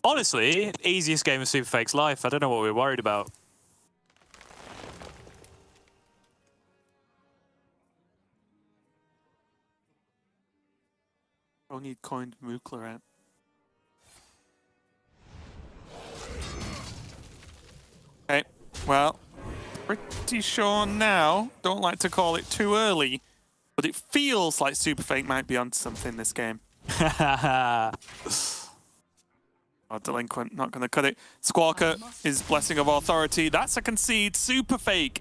Honestly, easiest game of SuperFake's life. I don't know what we're worried about. Don't need coined Mookler out. Okay, well, pretty sure now. Don't like to call it too early, but it feels like SuperFake might be onto something this game. Oh, Delinquent, not going to cut it. Squawker is Blessing of Authority. That's a concede. SuperFake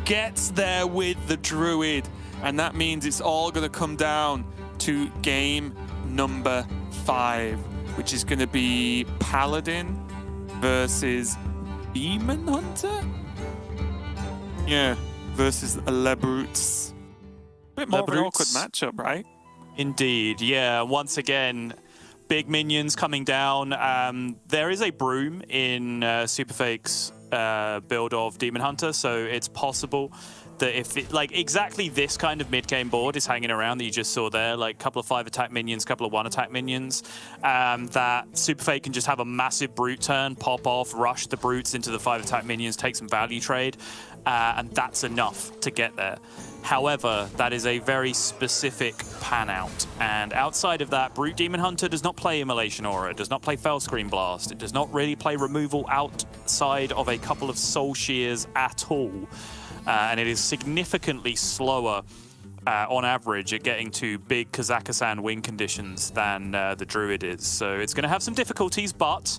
gets there with the Druid. And that means it's all going to come down to game number 5, which is going to be Paladin versus Demon Hunter? Yeah, versus Lebrutes. Bit more of an awkward Lebrutes. matchup, right? Indeed, yeah. Once again, big minions coming down. There is a broom in SuperFake's build of Demon Hunter, so it's possible that if it, like exactly this kind of mid-game board is hanging around that you just saw there, like a couple of 5-attack minions, couple of 1-attack minions, that SuperFake can just have a massive brute turn, pop off, rush the brutes into the 5-attack minions, take some value trade, and that's enough to get there. However, that is a very specific pan out, and outside of that, Brute Demon Hunter does not play Immolation Aura, does not play Fell Screen Blast, it does not really play removal outside of a couple of Soul Shears at all, and it is significantly slower on average at getting to big Kazakhstan win conditions than the Druid is. So it's going to have some difficulties, but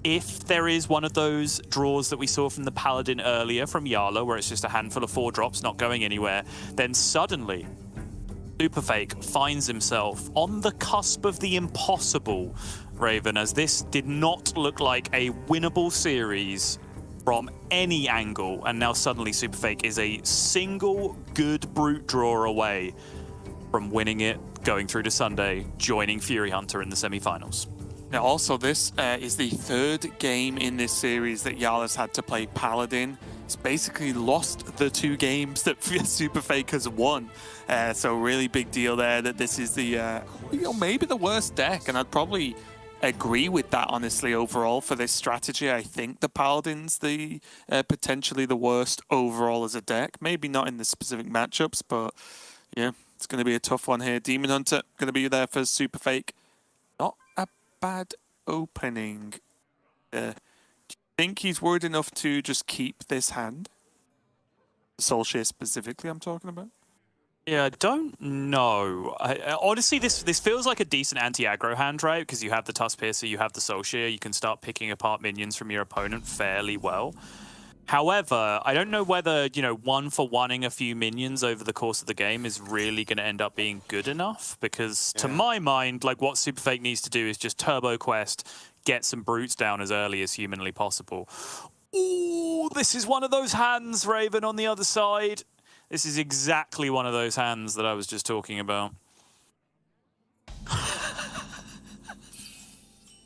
if there is one of those draws that we saw from the Paladin earlier from Jarla, where it's just a handful of 4-drops not going anywhere, then suddenly SuperFake finds himself on the cusp of the impossible, Raven, as this did not look like a winnable series from any angle, and now suddenly SuperFake is a single good brute draw away from winning it, going through to Sunday, joining Fury Hunter in the semi-finals. Now, also, this is the 3rd game in this series that Jarla's had to play Paladin. He's basically lost the 2 games that SuperFake has won. So really big deal there that this is the, maybe the worst deck. And I'd probably agree with that, honestly, overall for this strategy. I think the Paladin's the potentially the worst overall as a deck. Maybe not in the specific matchups, but yeah, it's going to be a tough one here. Demon Hunter going to be there for SuperFake. Not a bad opening. Do you think he's worried enough to just keep this hand? Soul Share specifically, I'm talking about. Yeah, I don't know. Honestly, this feels like a decent anti-aggro hand, right? Because you have the Tusk Piercer, you have the Soul Shear, you can start picking apart minions from your opponent fairly well. However, I don't know whether, you know, one-for-oneing a few minions over the course of the game is really going to end up being good enough, because to my mind, like, what SuperFake needs to do is just turbo quest, get some brutes down as early as humanly possible. Ooh, this is one of those hands, Raven, on the other side. This is exactly one of those hands that I was just talking about.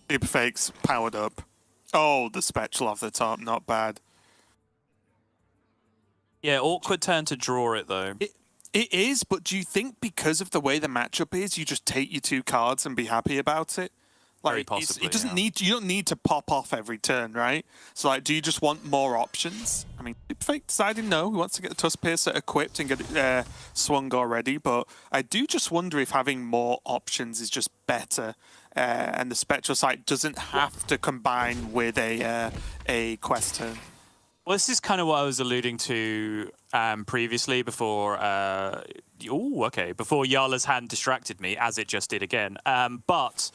SuperFake's powered up. Oh, the spectral off the top, not bad. Yeah, awkward turn to draw it, though. It is, but do you think because of the way the matchup is, you just take your 2 cards and be happy about it? Like, Very possibly, it doesn't yeah. need. You don't need to pop off every turn, right? So, like, do you just want more options? I mean, SuperFake decided no. He wants to get the Tusk Piercer equipped and get it swung already. But I do just wonder if having more options is just better, and the Spectral Sight doesn't have to combine with a quest turn. Well, this is kind of what I was alluding to previously before. Before Jarla's hand distracted me, as it just did again. But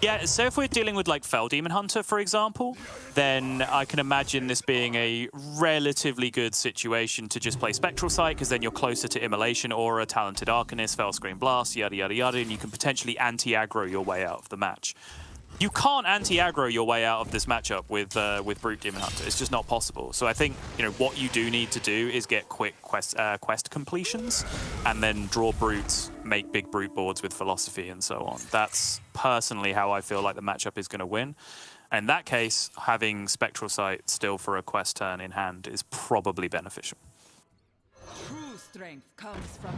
yeah, so if we're dealing with like Fell Demon Hunter, for example, then I can imagine this being a relatively good situation to just play Spectral Sight, because then you're closer to Immolation, Aura, Talented Arcanist, Fell Screen Blast, yada yada yada, and you can potentially anti-aggro your way out of the match. You can't anti-aggro your way out of this matchup with Brute Demon Hunter. It's just not possible. So I think, you know, what you do need to do is get quick quest completions, and then draw brutes, make big brute boards with philosophy and so on. That's personally how I feel like the matchup is going to win. In that case, having Spectral Sight still for a quest turn in hand is probably beneficial.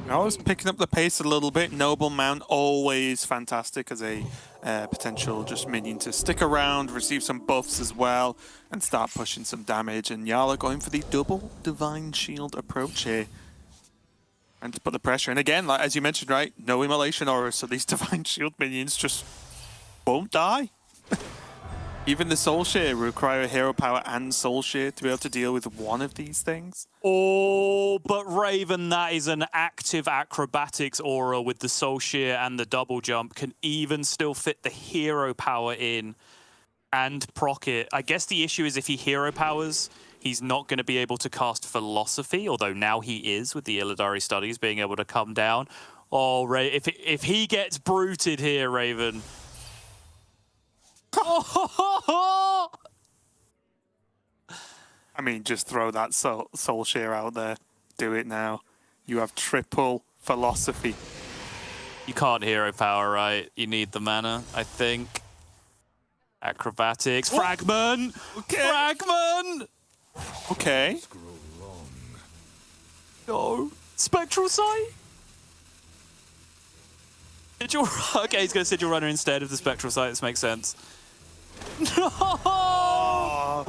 I was picking up the pace a little bit. Noble Mount, always fantastic as a potential just minion to stick around, receive some buffs as well, and start pushing some damage. And Jarla going for the double Divine Shield approach here. And to put the pressure. And again, like, as you mentioned, right, no Immolation Aura, so these Divine Shield minions just won't die. Even the Soul Shear require Hero Power and Soul Shear to be able to deal with one of these things. Oh, but Raven, that is an active acrobatics aura with the Soul Shear and the double jump, can even still fit the Hero Power in and proc it. I guess the issue is if he Hero Powers, he's not going to be able to cast Philosophy, although now he is with the Illidari Studies being able to come down. Oh, if he gets bruted here, Raven... I mean, just throw that Soul Shear out there. Do it now. You have triple philosophy. You can't Hero Power, right? You need the mana, I think. Acrobatics. What? Fragment! Okay. Fragment! Okay. No. Spectral Sight? Sigil... Okay, he's going to Sigil Runner instead of the Spectral Sight. This makes sense. No!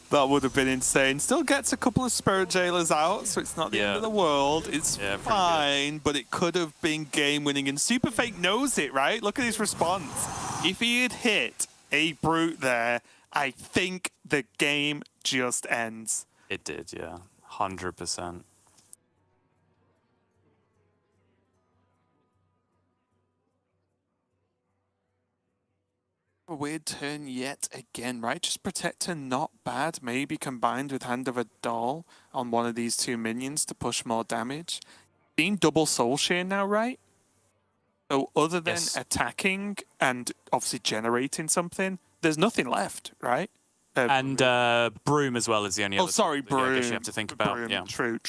That would have been insane. Still gets a couple of Spirit Jailers out, so it's not the end of the world. It's fine, but it could have been game-winning. And SuperFake knows it, right? Look at his response. If he had hit a Brute there, I think the game just ends. It did, yeah. 100%. A weird turn yet again, right? Just Protector, not bad. Maybe combined with Hand of a Doll on one of these 2 minions to push more damage. Being double Soul Shear now, right? So other than attacking and obviously generating something, there's nothing left, right? And Broom as well is the only other. Oh, sorry, Broom. I guess you have to think about. Broom. Yeah. True.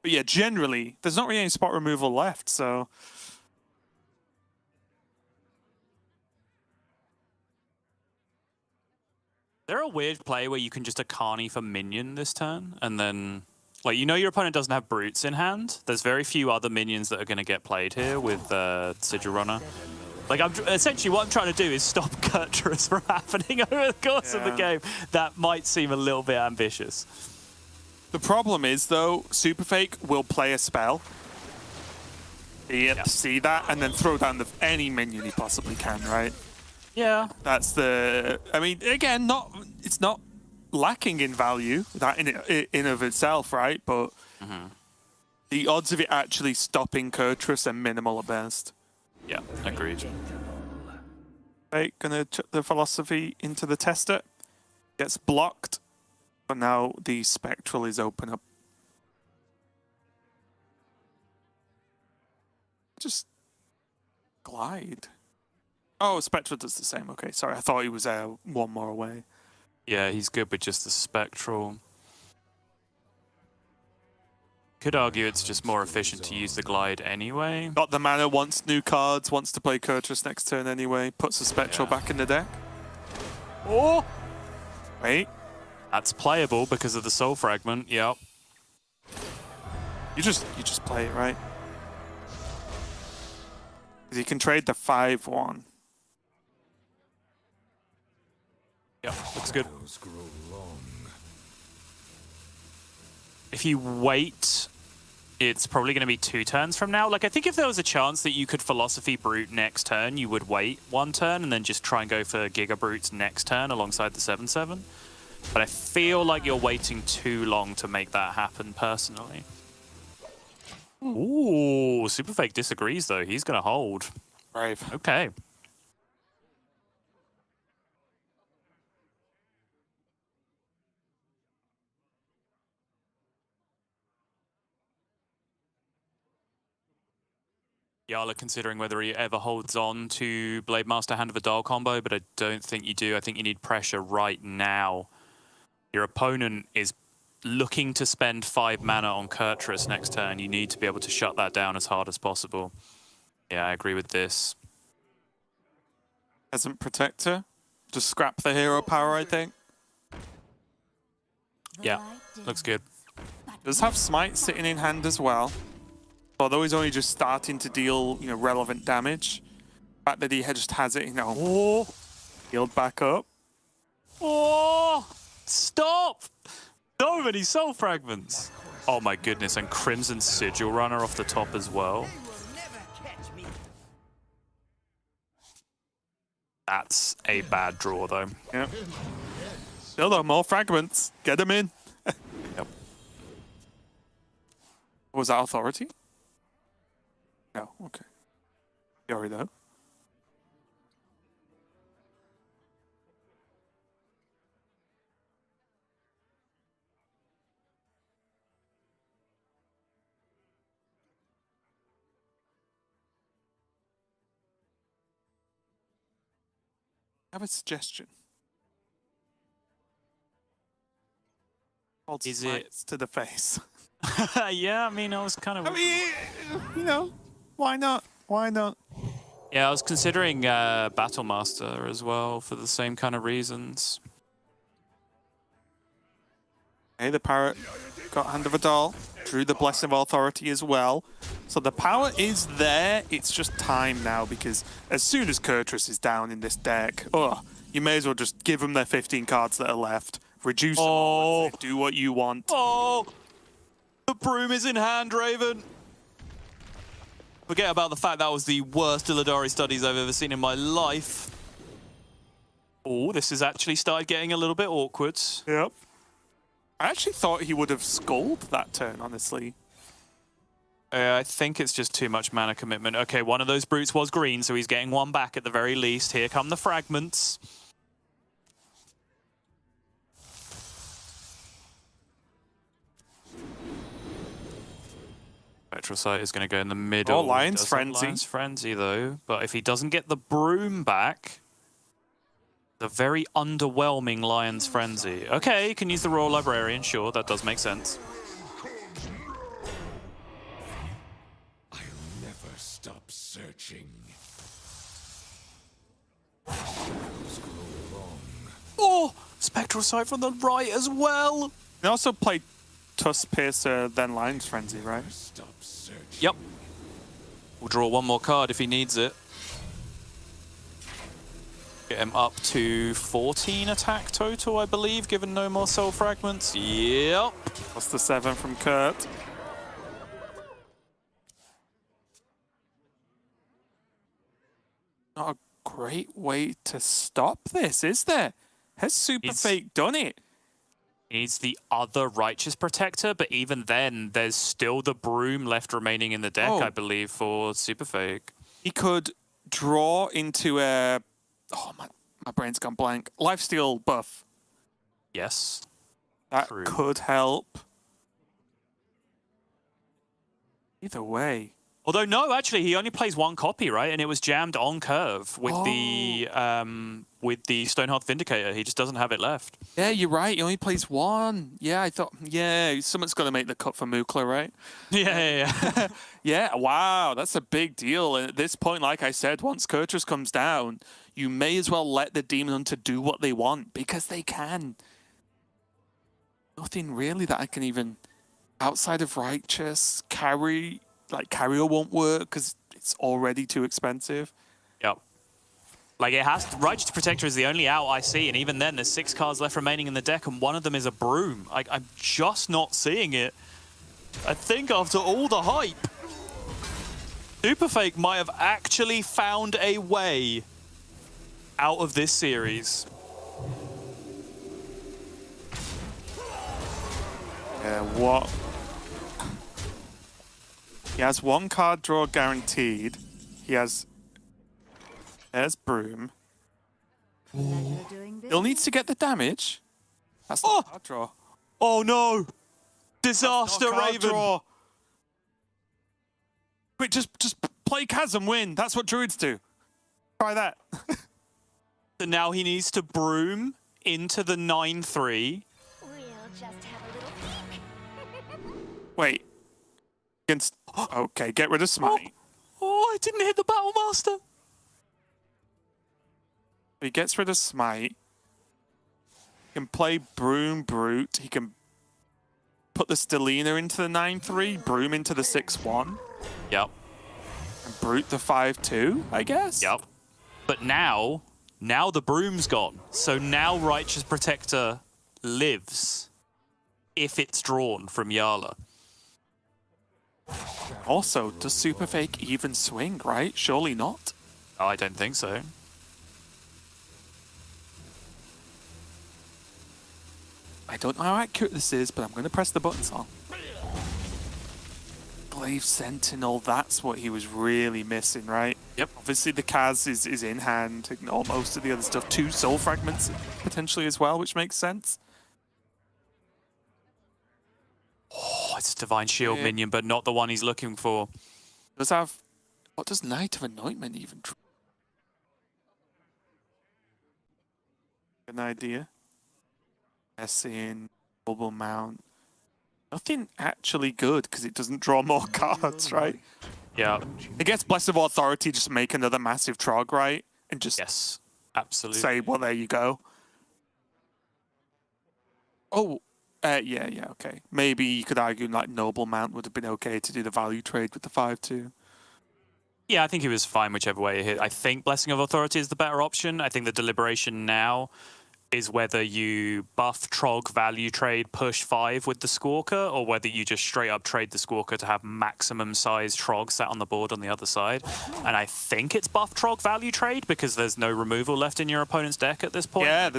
But yeah, generally, there's not really any spot removal left, so... They're a weird play where you can just Akani for minion this turn, and then, like, you know your opponent doesn't have brutes in hand. There's very few other minions that are going to get played here with Sigil Runner. Like, essentially what I'm trying to do is stop Kurtrus from happening over the course of the game. That might seem a little bit ambitious. The problem is, though, SuperFake will play a spell. See that, and then throw down any minion he possibly can, right? Yeah. That's the... I mean, again, it's not lacking in value, that in of itself, right? But the odds of it actually stopping Kurtrus are minimal at best. Yeah, agreed. Right, gonna chuck the philosophy into the tester. Gets blocked, but now the spectral is open up. Just glide. Oh, spectral does the same. Okay, sorry, I thought he was one more away. Yeah, he's good with just the spectral. Could argue it's just more efficient to use the glide anyway. Got the mana, wants new cards, wants to play Kurtrus next turn anyway. Puts the spectral back in the deck. Oh! Wait, That's playable because of the soul fragment, yep. you just play it, right? Because you can trade the 5/1. Yep, looks good. If you wait, it's probably going to be 2 turns from now. Like, I think if there was a chance that you could Philosophy Brute next turn, you would wait 1 turn and then just try and go for Giga Brutes next turn alongside the 7/7. But I feel like you're waiting too long to make that happen, personally. Ooh, SuperFake disagrees, though. He's going to hold. Brave. Okay. Jarla considering whether he ever holds on to Blade Master Hand of a Dial combo, but I don't think you do. I think you need pressure right now. Your opponent is looking to spend 5 mana on Kurtrus next turn. You need to be able to shut that down as hard as possible. Yeah, I agree with this. Peasant Protector. Just scrap the hero power, I think. Yeah, looks good. Does have Smite sitting in hand as well. Although he's only just starting to deal, relevant damage. The fact that he just has it, healed back up. Oh, stop! So many soul fragments. Oh my goodness, and Crimson Sigil Runner off the top as well. That's a bad draw, though. Yep. Still though, more fragments. Get them in. Yep. Was that Authority? No, okay. Yori though. I have a suggestion. Is Smites to the face? Yeah, I mean, I was kind of... I mean, why not? Why not? Yeah, I was considering Battle Master as well for the same kind of reasons. Hey, the parrot got Hand of a Doll. Drew the Blessing of Authority as well. So the power is there. It's just time now because as soon as Kurtrus is down in this deck, you may as well just give them their 15 cards that are left. Reduce them all and say, do what you want. Oh! The broom is in hand, Raven. Forget about the fact that was the worst Illidari studies I've ever seen in my life. Oh, this has actually started getting a little bit awkward. Yep. I actually thought he would have Skulled that turn, honestly. I think it's just too much mana commitment. Okay, one of those brutes was green, so he's getting 1 back at the very least. Here come the fragments. Petrosite is going to go in the middle. Oh, Lion's Does have Frenzy. Lion's Frenzy, though. But if he doesn't get the broom back... The very underwhelming Lion's Frenzy. Okay, you can use the Royal Librarian, sure, that does make sense. I'll never stop searching. Oh! Spectral Sight from the right as well! He also played Tusk Piercer, then Lion's Frenzy, right? Stop searching. Yep. We'll draw 1 more card if he needs it. Get him up to 14 attack total, I believe, given no more soul fragments. Yep. Plus the 7 from Kurt. Not a great way to stop this, is there? Has SuperFake done it? He needs the other Righteous Protector, but even then, there's still the Broom left remaining in the deck, Oh. I believe, for SuperFake. He could draw into a... Oh, my brain's gone blank. Lifesteal buff. Yes. That True. could help. Either way. Although, no, actually, he only plays one copy, right? And it was jammed on curve with the Stonehearth Vindicator. He just doesn't have it left. Yeah, you're right. He only plays one. Yeah, I thought... Yeah, someone's got to make the cut for Mukla, right? Yeah. Yeah, wow, that's a big deal. And at this point, like I said, once Kurtrus comes down, you may as well let the Demon Hunter do what they want, because they can. Nothing really that I can even... Outside of Righteous, carry... Like, Carrier won't work, because it's already too expensive. Yep. Like, it has... Righteous Protector is the only out I see, and even then, there's 6 cards left remaining in the deck, and one of them is a Broom. I'm just not seeing it. I think after all the hype, SuperFake might have actually found a way out of this series. Yeah, what? He has 1 card draw guaranteed. He has... There's Broom. He'll need to get the damage. That's not card draw. Oh no! Disaster Not card Raven! draw. Wait, just play Chasm, win. That's what druids do. Try that. So now he needs to Broom into the 9/3. We'll just have a little peek. Wait. Against... Okay, get rid of Smite. Oh, I didn't hit the Battle Master! He gets rid of Smite. He can play Broom Brute. He can put the Stellina into the 9/3, Broom into the 6/1, Yep. and Brute the 5/2, I guess? Yep. But now the Broom's gone. So now Righteous Protector lives if it's drawn from Jarla. Also, does SuperFake even swing, right? Surely not. Oh, I don't think so. I don't know how accurate this is, but I'm going to press the buttons on. Glaive Sentinel, that's what he was really missing, right? Yep. Obviously the Kaz is in hand, ignore most of the other stuff. 2 Soul Fragments potentially as well, which makes sense. Oh, it's a Divine Shield Yeah. minion, but not the one he's looking for. Does have... What does Knight of Anointment even draw? An idea. Essing, Bubble Mount. Nothing actually good, because it doesn't draw more cards, right? Yeah. I guess Blessed of Authority, just make another massive Trog, right? And just Yes. Absolutely. say, well, there you go. Oh, yeah, okay. Maybe you could argue like Noble Mount would have been okay to do the value trade with the 5/2. Yeah, I think he was fine whichever way he hit. I think Blessing of Authority is the better option. I think the deliberation now is whether you buff Trog value trade push 5 with the Squawker, or whether you just straight up trade the Squawker to have maximum size Trog sat on the board on the other side. And I think it's buff Trog value trade because there's no removal left in your opponent's deck at this point. Yeah,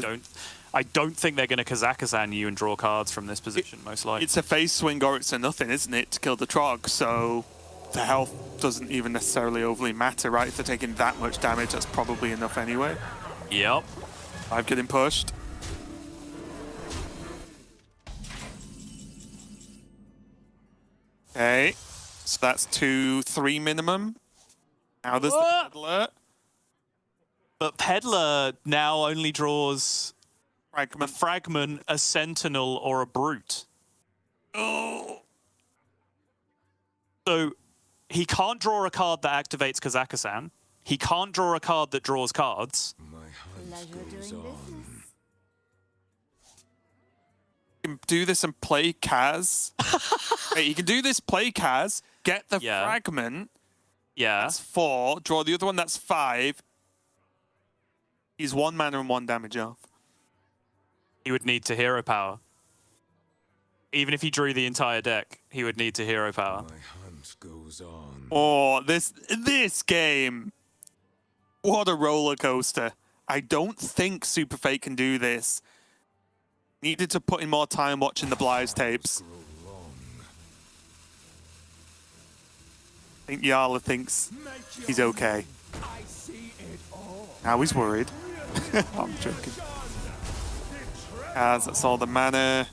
I don't think they're going to Kazakhstan you and draw cards from this position, most likely. It's a face swing or it's a nothing, isn't it, to kill the Trog? So the health doesn't even necessarily overly matter, right? If they're taking that much damage, that's probably enough anyway. Yep. 5 getting pushed. Okay, so that's 2-3 minimum. Now there's the Peddler. But Peddler now only draws a Fragment. Fragment, a Sentinel, or a Brute. Oh. So he can't draw a card that activates Kazakhstan. He can't draw a card that draws cards. Pleasure doing business. You can do this and play Kaz. Wait, you can do this, play Kaz, get the Yeah. Fragment. Yeah. That's 4. Draw the other one, that's 5. He's 1 mana and 1 damage off. He would need to hero power. Even if he drew the entire deck, he would need to hero power. My hunt goes on. Oh, this game. What a roller coaster. I don't think SuperFake can do this. Needed to put in more time watching the Bly's tapes. I think Jarla thinks he's okay. Now he's worried. I'm joking. As that's all the mana.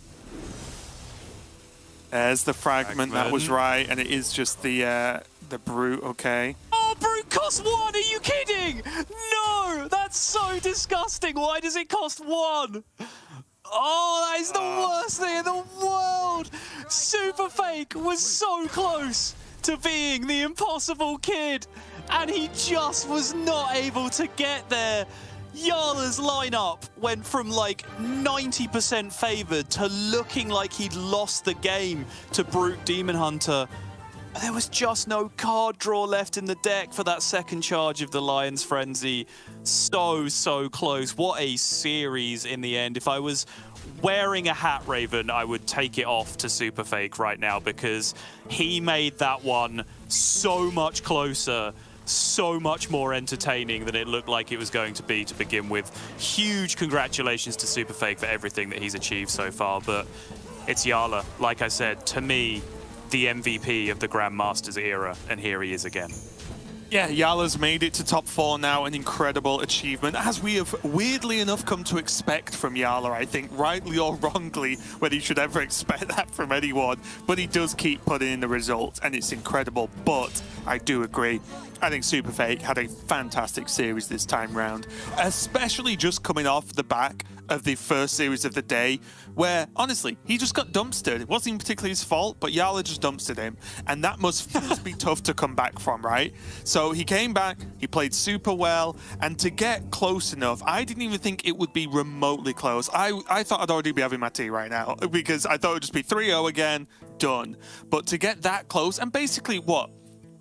There's the fragment. That was right, and it is just the brute. Okay. Oh, brute costs 1. Are you kidding? No, that's so disgusting. Why does it cost 1? Oh, that is the worst thing in the world. SuperFake was so close to being the impossible kid, and he just was not able to get there. Jarla's lineup went from like 90% favored to looking like he'd lost the game to Brute Demon Hunter. There was just no card draw left in the deck for that second charge of the Lion's Frenzy. So close. What a series in the end. If I was wearing a hat, Raven, I would take it off to SuperFake right now, because he made that one so much closer, so much more entertaining than it looked like it was going to be to begin with. Huge congratulations to SuperFake for everything that he's achieved so far, but it's Jarla, like I said, to me, the MVP of the Grandmasters era, and here he is again. Yeah, Jarla's made it to top 4 now, an incredible achievement, as we have weirdly enough come to expect from Jarla, I think, rightly or wrongly, whether you should ever expect that from anyone, but he does keep putting in the results, and it's incredible. But I do agree, I think SuperFake had a fantastic series this time round, especially just coming off the back of the first series of the day, where, honestly, he just got dumpstered. It wasn't even particularly his fault, but Jarla just dumpstered him, and that must be tough to come back from, right? So he came back, he played super well, and to get close enough, I didn't even think it would be remotely close. I thought I'd already be having my tea right now, because I thought it would just be 3-0 again, done. But to get that close, and basically what?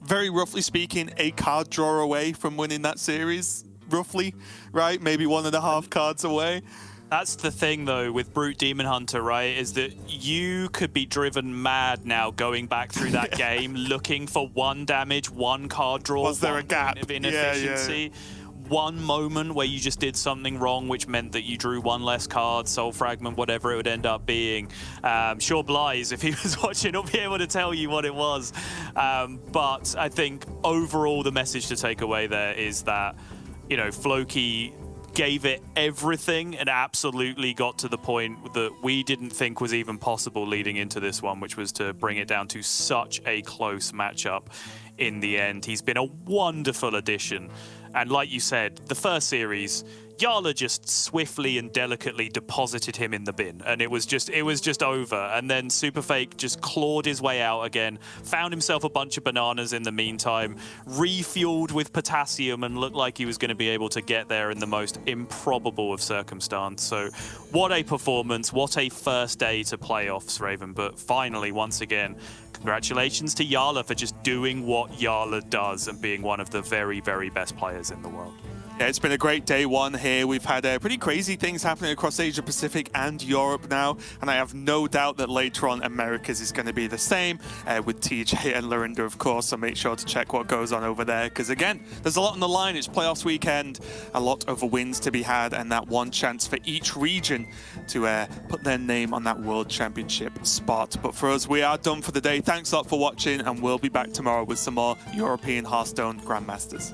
Very roughly speaking, a card draw away from winning that series, roughly, right? Maybe 1.5 cards away. That's the thing, though, with Brute Demon Hunter, right, is that you could be driven mad now going back through that game, looking for 1 damage, 1 card draw, was there a gap of inefficiency, yeah. 1 moment where you just did something wrong, which meant that you drew 1 less card, soul fragment, whatever it would end up being. Sure, Bly's, if he was watching, he'll be able to tell you what it was. But I think overall the message to take away there is that, you know, Floki gave it everything and absolutely got to the point that we didn't think was even possible leading into this one, which was to bring it down to such a close matchup in the end. He's been a wonderful addition. And like you said, the first series, Jarla just swiftly and delicately deposited him in the bin, and it was just over. And then SuperFake just clawed his way out again, found himself a bunch of bananas in the meantime, refueled with potassium, and looked like he was going to be able to get there in the most improbable of circumstance. So what a performance, what a first day to playoffs, Raven. But finally, once again, congratulations to Jarla for just doing what Jarla does and being one of the very, very best players in the world. Yeah, it's been a great day 1 here. We've had pretty crazy things happening across Asia Pacific and Europe now, and I have no doubt that later on Americas is going to be the same with TJ and Lorinda, of course, so make sure to check what goes on over there, because again, there's a lot on the line. It's playoffs weekend, a lot of wins to be had, and that 1 chance for each region to put their name on that World Championship spot. But for us, we are done for the day. Thanks a lot for watching, and we'll be back tomorrow with some more European Hearthstone Grandmasters.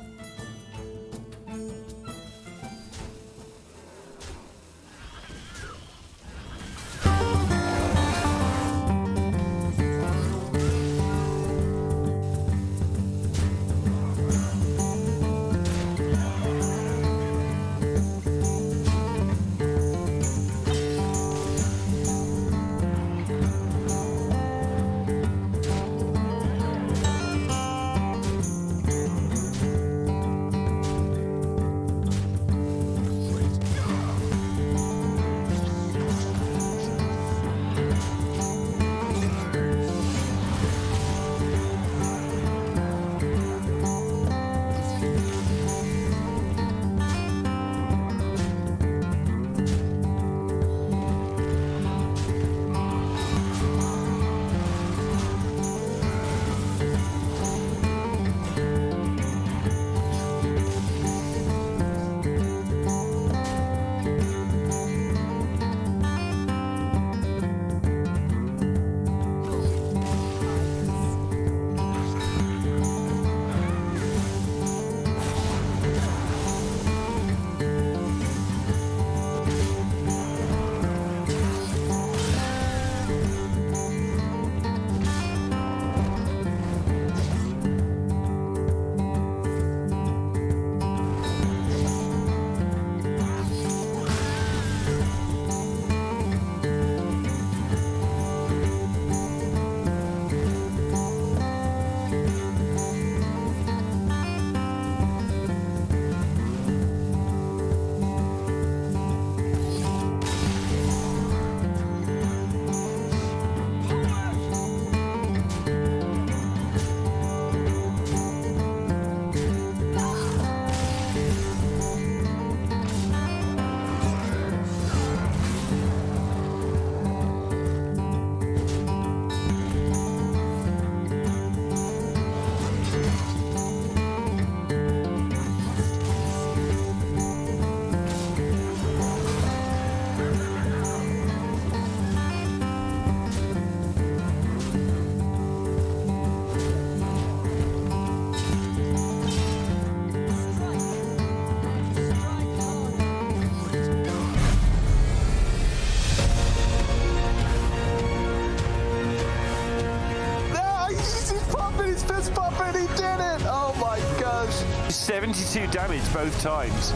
72 damage both times.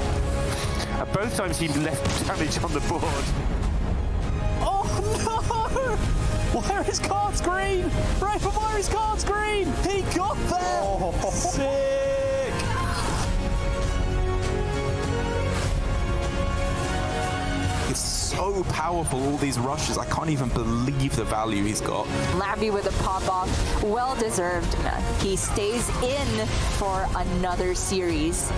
And both times he left damage on the board. Oh no! Why are his cards green? Raven, why are his cards green? He got there! Oh. Sick! It's so powerful, all these rushes. I can't even believe the value he's got. Labby with a pop-off, well deserved. He stays in for another series.